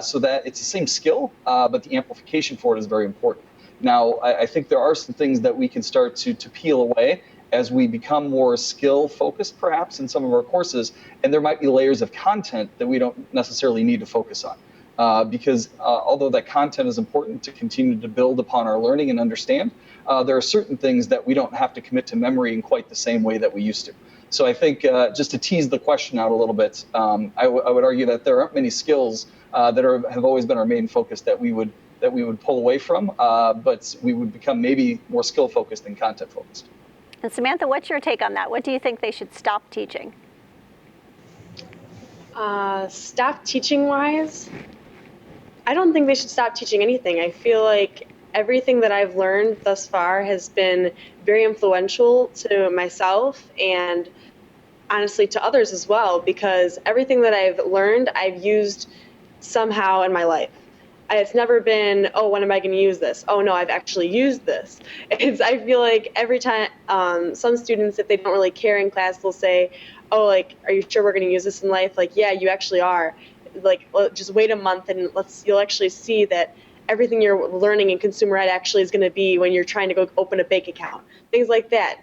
So that it's the same skill, but the amplification for it is very important. Now, I think there are some things that we can start to peel away as we become more skill focused, perhaps, in some of our courses, and there might be layers of content that we don't necessarily need to focus on. Because although that content is important to continue to build upon our learning and understand, there are certain things that we don't have to commit to memory in quite the same way that we used to. So I think just to tease the question out a little bit, I would argue that there aren't many skills that have always been our main focus that we would pull away from, but we would become maybe more skill focused than content focused. And Samantha, what's your take on that? What do you think they should stop teaching? Stop teaching wise? I don't think they should stop teaching anything. I feel like everything that I've learned thus far has been very influential to myself and honestly to others as well, because everything that I've learned, I've used somehow in my life. It's never been, oh, when am I going to use this? Oh, no, I've actually used this. I feel like every time some students, if they don't really care in class, they'll say, oh, like, are you sure we're going to use this in life? Like, yeah, you actually are. Like, just wait a month and you'll actually see that everything you're learning in consumer ed actually is going to be when you're trying to go open a bank account. Things like that.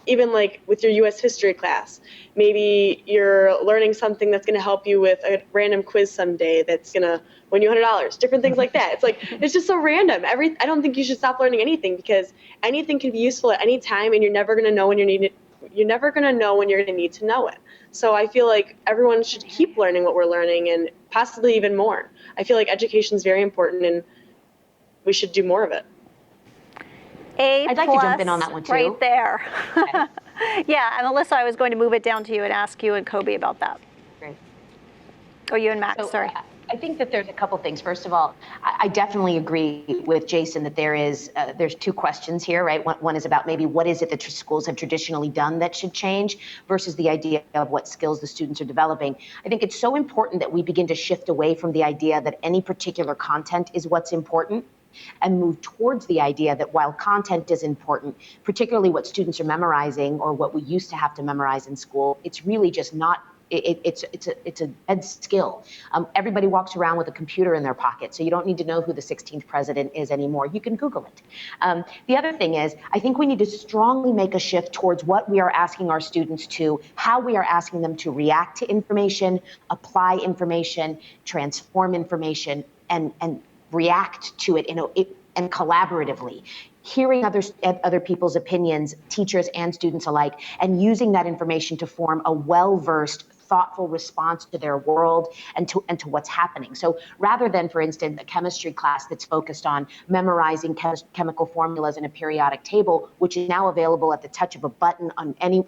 Even like with your U.S. history class, maybe you're learning something that's going to help you with a random quiz someday that's going to win you $100, different things like that. It's like, it's just so random. I don't think you should stop learning anything, because anything can be useful at any time, and you're never going to know when you're never going to know when you're going to need to know it. So I feel like everyone should keep learning what we're learning, and possibly even more. I feel like education is very important, and we should do more of it. I'd like to jump in on that one too. Right there. Okay. Yeah, and Alyssa, I was going to move it down to you and ask you and Kobe about that. Great. Or you and Max, sorry. I think that there's a couple things. First of all, I definitely agree with Jason that there's two questions here, right? One is about maybe what is it that schools have traditionally done that should change versus the idea of what skills the students are developing. I think it's so important that we begin to shift away from the idea that any particular content is what's important and move towards the idea that while content is important, particularly what students are memorizing or what we used to have to memorize in school, it's really just not. It's a dead skill. Everybody walks around with a computer in their pocket, so you don't need to know who the 16th president is anymore. You can Google it. The other thing is, I think we need to strongly make a shift towards what we are asking our students to, how we are asking them to react to information, apply information, transform information, and react to it and collaboratively. Hearing other people's opinions, teachers and students alike, and using that information to form a well-versed, thoughtful response to their world and to what's happening. So rather than, for instance, a chemistry class that's focused on memorizing chemical formulas in a periodic table, which is now available at the touch of a button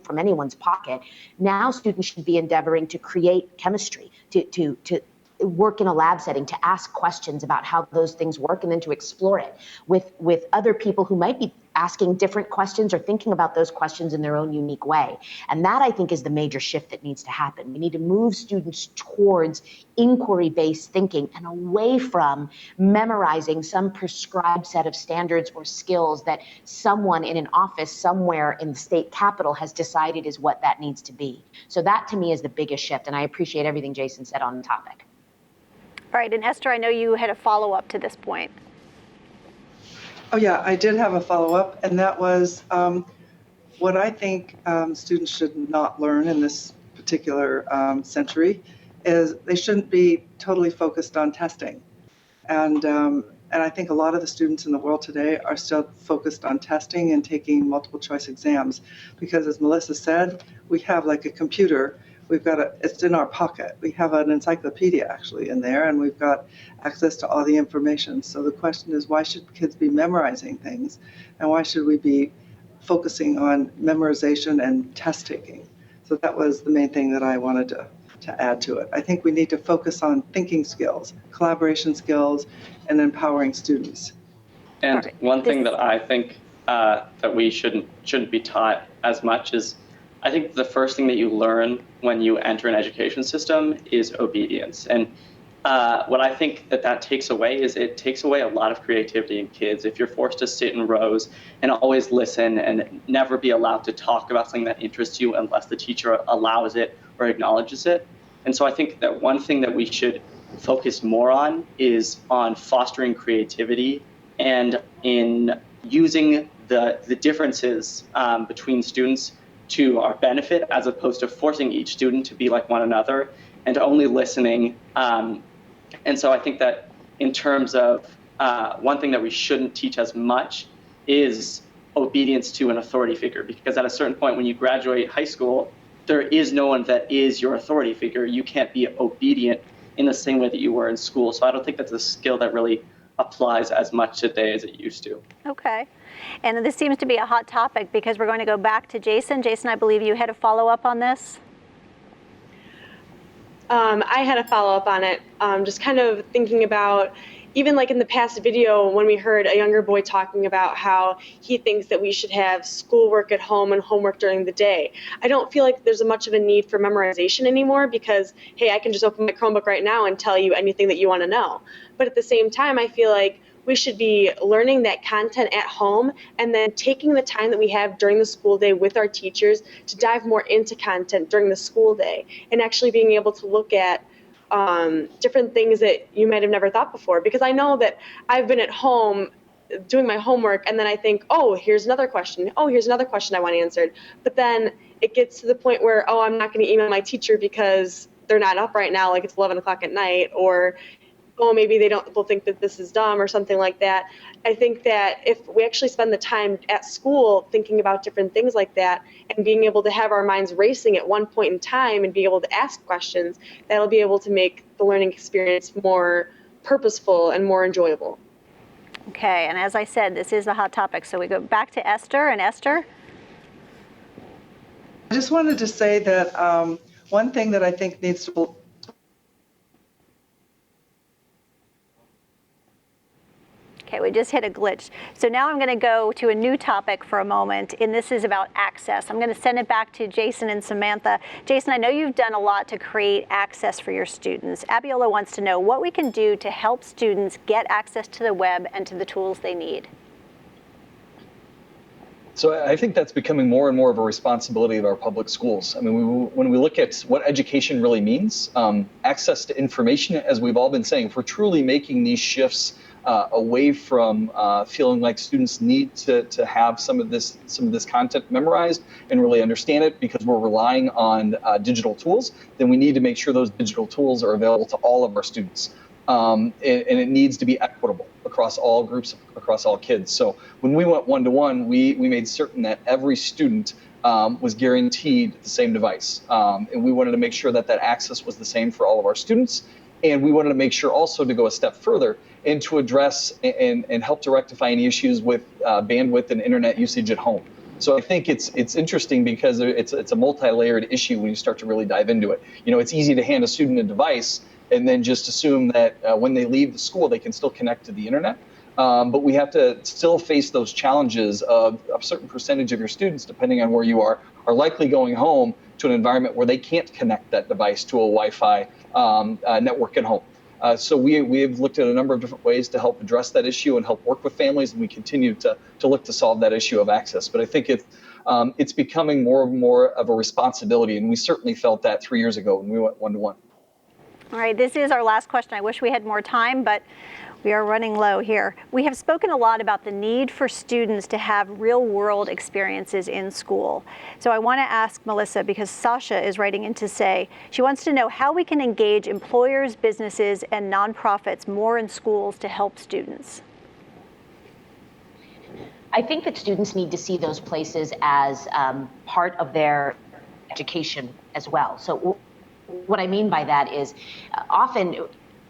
from anyone's pocket, now students should be endeavoring to create chemistry, to work in a lab setting, to ask questions about how those things work, and then to explore it with other people who might be asking different questions or thinking about those questions in their own unique way. And that, I think, is the major shift that needs to happen. We need to move students towards inquiry-based thinking and away from memorizing some prescribed set of standards or skills that someone in an office somewhere in the state capitol has decided is what that needs to be. So that, to me, is the biggest shift, and I appreciate everything Jason said on the topic. All right, and Esther, I know you had a follow-up to this point. Oh yeah, I did have a follow-up, and that was what I think students should not learn in this particular century is they shouldn't be totally focused on testing. And I think a lot of the students in the world today are still focused on testing and taking multiple choice exams because, as Melissa said, we have like a computer. It's in our pocket. We have an encyclopedia actually in there, and we've got access to all the information. So the question is, why should kids be memorizing things? And why should we be focusing on memorization and test taking? So that was the main thing that I wanted to add to it. I think we need to focus on thinking skills, collaboration skills, and empowering students. And one thing that I think that we shouldn't be taught as much is, I think the first thing that you learn when you enter an education system is obedience. And what I think that takes away is it takes away a lot of creativity in kids. If you're forced to sit in rows and always listen and never be allowed to talk about something that interests you unless the teacher allows it or acknowledges it. And so I think that one thing that we should focus more on is on fostering creativity and in using the differences between students to our benefit, as opposed to forcing each student to be like one another and only listening. And so I think that in terms of one thing that we shouldn't teach as much is obedience to an authority figure, because at a certain point when you graduate high school, there is no one that is your authority figure. You can't be obedient in the same way that you were in school. So I don't think that's a skill that really applies as much today as it used to. Okay. And this seems to be a hot topic because we're going to go back to Jason. Jason, I believe you had a follow-up on this. I had a follow-up on it, just kind of thinking about, even like in the past video when we heard a younger boy talking about how he thinks that we should have schoolwork at home and homework during the day. I don't feel like there's much of a need for memorization anymore because, hey, I can just open my Chromebook right now and tell you anything that you want to know. But at the same time, I feel like we should be learning that content at home and then taking the time that we have during the school day with our teachers to dive more into content during the school day and actually being able to look at different things that you might have never thought before. Because I know that I've been at home doing my homework and then I think, oh, here's another question. Oh, here's another question I want answered. But then it gets to the point where, oh, I'm not going to email my teacher because they're not up right now, like it's 11 o'clock at night, or oh, maybe they'll think that this is dumb or something like that. I think that if we actually spend the time at school thinking about different things like that and being able to have our minds racing at one point in time and be able to ask questions, that'll be able to make the learning experience more purposeful and more enjoyable. Okay, and as I said, this is a hot topic. So we go back to Esther. And Esther? I just wanted to say that one thing that I think needs to Okay, we just hit a glitch. So now I'm going to go to a new topic for a moment, and this is about access. I'm going to send it back to Jason and Samantha. Jason, I know you've done a lot to create access for your students. Abiola wants to know what we can do to help students get access to the web and to the tools they need. So I think that's becoming more and more of a responsibility of our public schools. I mean, when we look at what education really means, access to information, as we've all been saying, if we're truly making these shifts away from feeling like students need to have some of this content memorized and really understand it because we're relying on digital tools, then we need to make sure those digital tools are available to all of our students. And it needs to be equitable across all groups, across all kids. So when we went one-to-one, we made certain that every student was guaranteed the same device. And we wanted to make sure that that access was the same for all of our students. And we wanted to make sure also to go a step further and to address and help to rectify any issues with bandwidth and internet usage at home. So I think it's interesting because it's a multi-layered issue when you start to really dive into it. You know, it's easy to hand a student a device and then just assume that when they leave the school, they can still connect to the internet. But we have to still face those challenges of a certain percentage of your students, depending on where you are likely going home to an environment where they can't connect that device to a Wi-Fi network at home. So we have looked at a number of different ways to help address that issue and help work with families, and we continue to look to solve that issue of access. But I think it's becoming more and more of a responsibility, and we certainly felt that 3 years ago when we went one-to-one. All right, this is our last question. I wish we had more time, but we are running low here. We have spoken a lot about the need for students to have real-world experiences in school. So I want to ask Melissa, because Sasha is writing in to say, she wants to know how we can engage employers, businesses, and nonprofits more in schools to help students. I think that students need to see those places as part of their education as well. So what I mean by that is often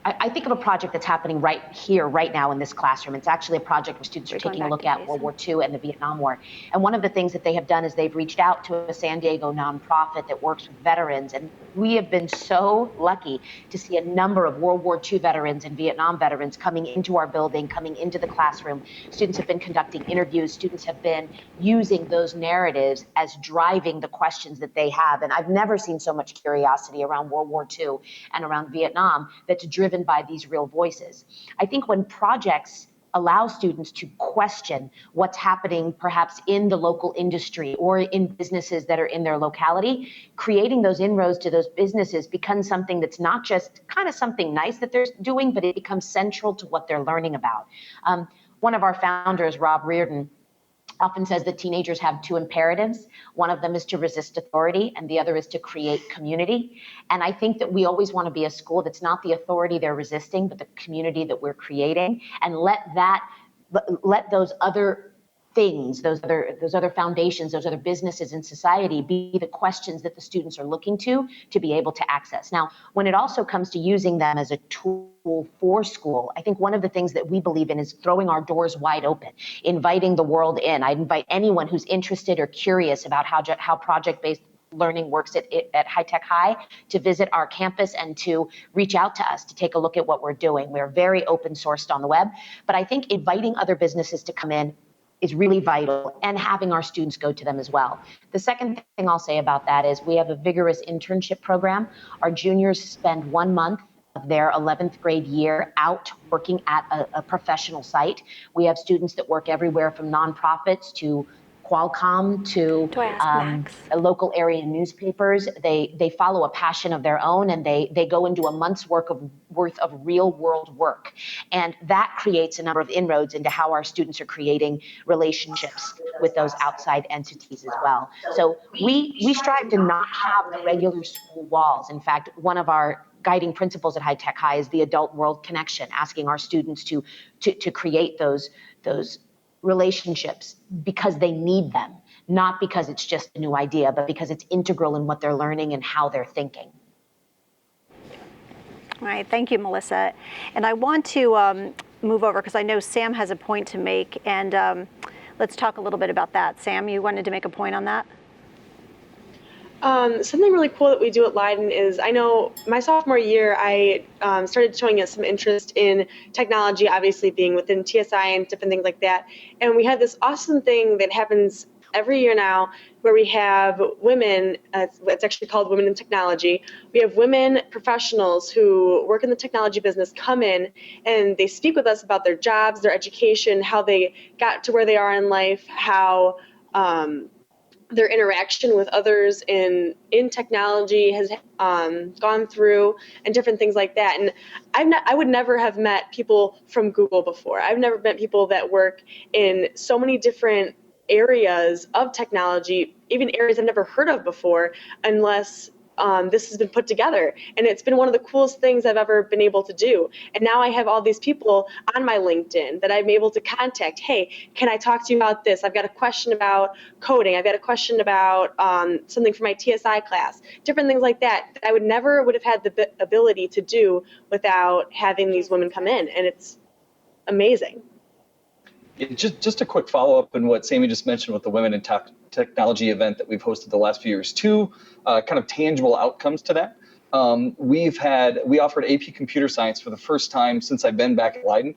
I think of a project that's happening right here, right now in this classroom. It's actually a project where students are taking a look at World War II and the Vietnam War. And one of the things that they have done is they've reached out to a San Diego nonprofit that works with veterans. And we have been so lucky to see a number of World War II veterans and Vietnam veterans coming into our building, coming into the classroom. Students have been conducting interviews. Students have been using those narratives as driving the questions that they have. And I've never seen so much curiosity around World War II and around Vietnam that's driven by these real voices. I think when projects allow students to question what's happening perhaps in the local industry or in businesses that are in their locality, creating those inroads to those businesses becomes something that's not just kind of something nice that they're doing, but it becomes central to what they're learning about. One of our founders, Rob Reardon, often says that teenagers have two imperatives. One of them is to resist authority, and the other is to create community. And I think that we always want to be a school that's not the authority they're resisting, but the community that we're creating, and let those other things, those other foundations, those other businesses in society be the questions that the students are looking to be able to access. Now, when it also comes to using them as a tool for school, I think one of the things that we believe in is throwing our doors wide open, inviting the world in. I invite anyone who's interested or curious about how project-based learning works at High Tech High to visit our campus and to reach out to us to take a look at what we're doing. We're very open sourced on the web, but I think inviting other businesses to come in is really vital, and having our students go to them as well. The second thing I'll say about that is we have a vigorous internship program. Our juniors spend 1 month of their 11th grade year out working at a professional site. We have students that work everywhere from nonprofits to Qualcomm to local area newspapers. They follow a passion of their own, and they go into a month's worth of real world work. And that creates a number of inroads into how our students are creating relationships with those outside entities as well. So we strive to not have the regular school walls. In fact, one of our guiding principles at High Tech High is the adult world connection, asking our students to create those relationships because they need them, not because it's just a new idea, but because it's integral in what they're learning and how they're thinking. All right, thank you, Melissa. And I want to move over because I know Sam has a point to make, and let's talk a little bit about that. Sam, you wanted to make a point on that? Something really cool that we do at Leiden is, I know my sophomore year, I started showing us some interest in technology, obviously being within TSI and different things like that. And we had this awesome thing that happens every year now where we have women, it's actually called Women in Technology. We have women professionals who work in the technology business come in and they speak with us about their jobs, their education, how they got to where they are in life, how their interaction with others in technology has gone through, and different things like that. And I would never have met people from Google before. I've never met people that work in so many different areas of technology, even areas I've never heard of before, unless this has been put together. And it's been one of the coolest things I've ever been able to do. And now I have all these people on my LinkedIn that I'm able to contact. Hey, can I talk to you about this? I've got a question about coding. I've got a question about something for my TSI class, different things like that I would have had the ability to do without having these women come in. And it's amazing. Just a quick follow-up on what Sammy just mentioned with the Women in Technology event that we've hosted the last few years. Two kind of tangible outcomes to that. We offered AP Computer Science for the first time since I've been back at Leiden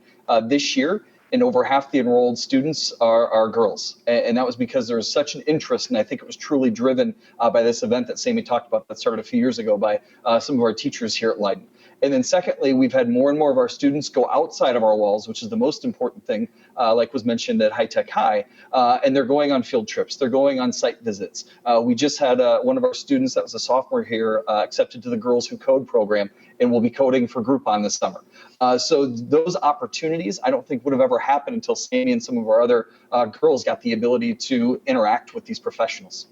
this year, and over half the enrolled students are girls. And that was because there was such an interest, and I think it was truly driven by this event that Sammy talked about that started a few years ago by some of our teachers here at Leiden. And then secondly, we've had more and more of our students go outside of our walls, which is the most important thing, like was mentioned at High Tech High, and they're going on field trips. They're going on site visits. We just had one of our students that was a sophomore here accepted to the Girls Who Code program and will be coding for Groupon this summer. So those opportunities I don't think would have ever happened until Sammy and some of our other girls got the ability to interact with these professionals.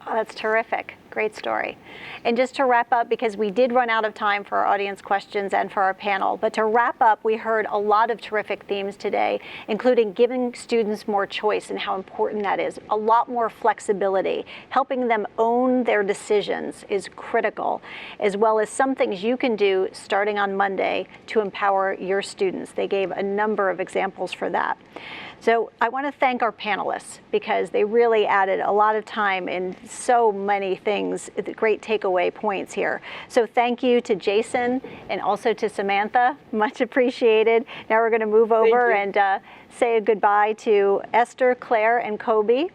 Oh, that's terrific. Great story. And just to wrap up, because we did run out of time for our audience questions and for our panel, but to wrap up, we heard a lot of terrific themes today, including giving students more choice and how important that is, a lot more flexibility, helping them own their decisions is critical, as well as some things you can do starting on Monday to empower your students. They gave a number of examples for that. So I want to thank our panelists because they really added a lot of time in so many things, great takeaway points here. So thank you to Jason and also to Samantha, much appreciated. Now we're going to move over and say goodbye to Esther, Claire, and Kobe,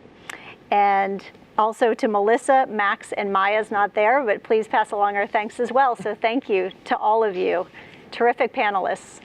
and also to Melissa, Max, and Maya's not there, but please pass along our thanks as well. So thank you to all of you. Terrific panelists.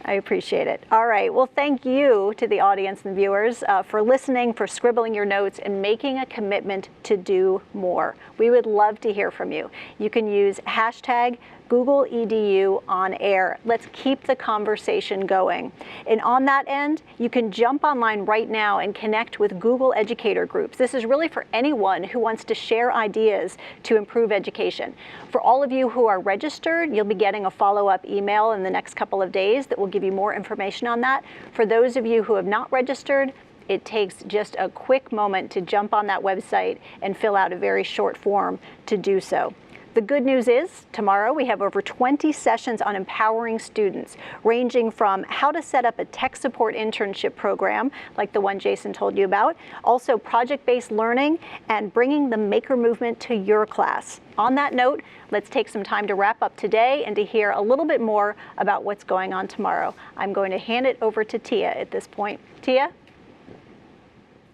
I appreciate it. All right. Well, thank you to the audience and viewers for listening, for scribbling your notes, and making a commitment to do more. We would love to hear from you. You can use hashtag Google EDU on air. Let's keep the conversation going. And on that end, you can jump online right now and connect with Google Educator groups. This is really for anyone who wants to share ideas to improve education. For all of you who are registered, you'll be getting a follow-up email in the next couple of days that will give you more information on that. For those of you who have not registered, it takes just a quick moment to jump on that website and fill out a very short form to do so. The good news is, tomorrow we have over 20 sessions on empowering students, ranging from how to set up a tech support internship program, like the one Jason told you about, also project-based learning, and bringing the maker movement to your class. On that note, let's take some time to wrap up today and to hear a little bit more about what's going on tomorrow. I'm going to hand it over to Tia at this point. Tia?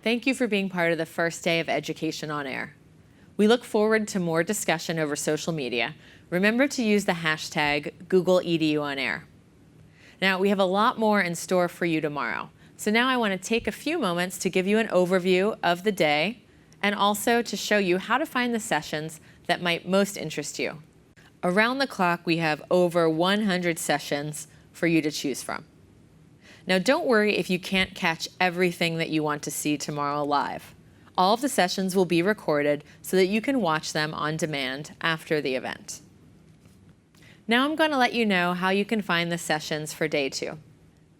Thank you for being part of the first day of Education on Air. We look forward to more discussion over social media. Remember to use the hashtag #GoogleEDUOnAir. Now, we have a lot more in store for you tomorrow. So now I want to take a few moments to give you an overview of the day and also to show you how to find the sessions that might most interest you. Around the clock, we have over 100 sessions for you to choose from. Now, don't worry if you can't catch everything that you want to see tomorrow live. All of the sessions will be recorded so that you can watch them on demand after the event. Now I'm going to let you know how you can find the sessions for day 2.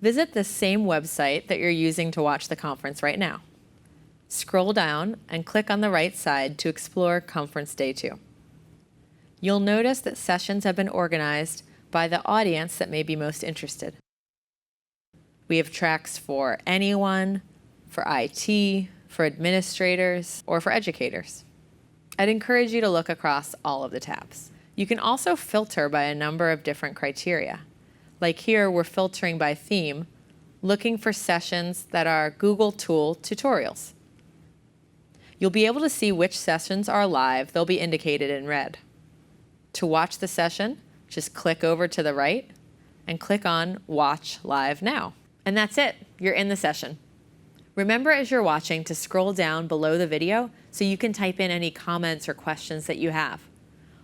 Visit the same website that you're using to watch the conference right now. Scroll down and click on the right side to explore Conference Day 2. You'll notice that sessions have been organized by the audience that may be most interested. We have tracks for anyone, for IT, for administrators, or for educators. I'd encourage you to look across all of the tabs. You can also filter by a number of different criteria. Like here, we're filtering by theme, looking for sessions that are Google Tool tutorials. You'll be able to see which sessions are live. They'll be indicated in red. To watch the session, just click over to the right and click on Watch Live Now. And that's it. You're in the session. Remember as you're watching to scroll down below the video so you can type in any comments or questions that you have.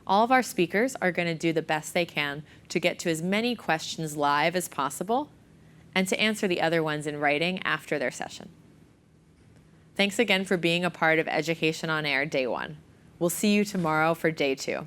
All of our speakers are going to do the best they can to get to as many questions live as possible and to answer the other ones in writing after their session. Thanks again for being a part of Education on Air Day 1. We'll see you tomorrow for Day 2.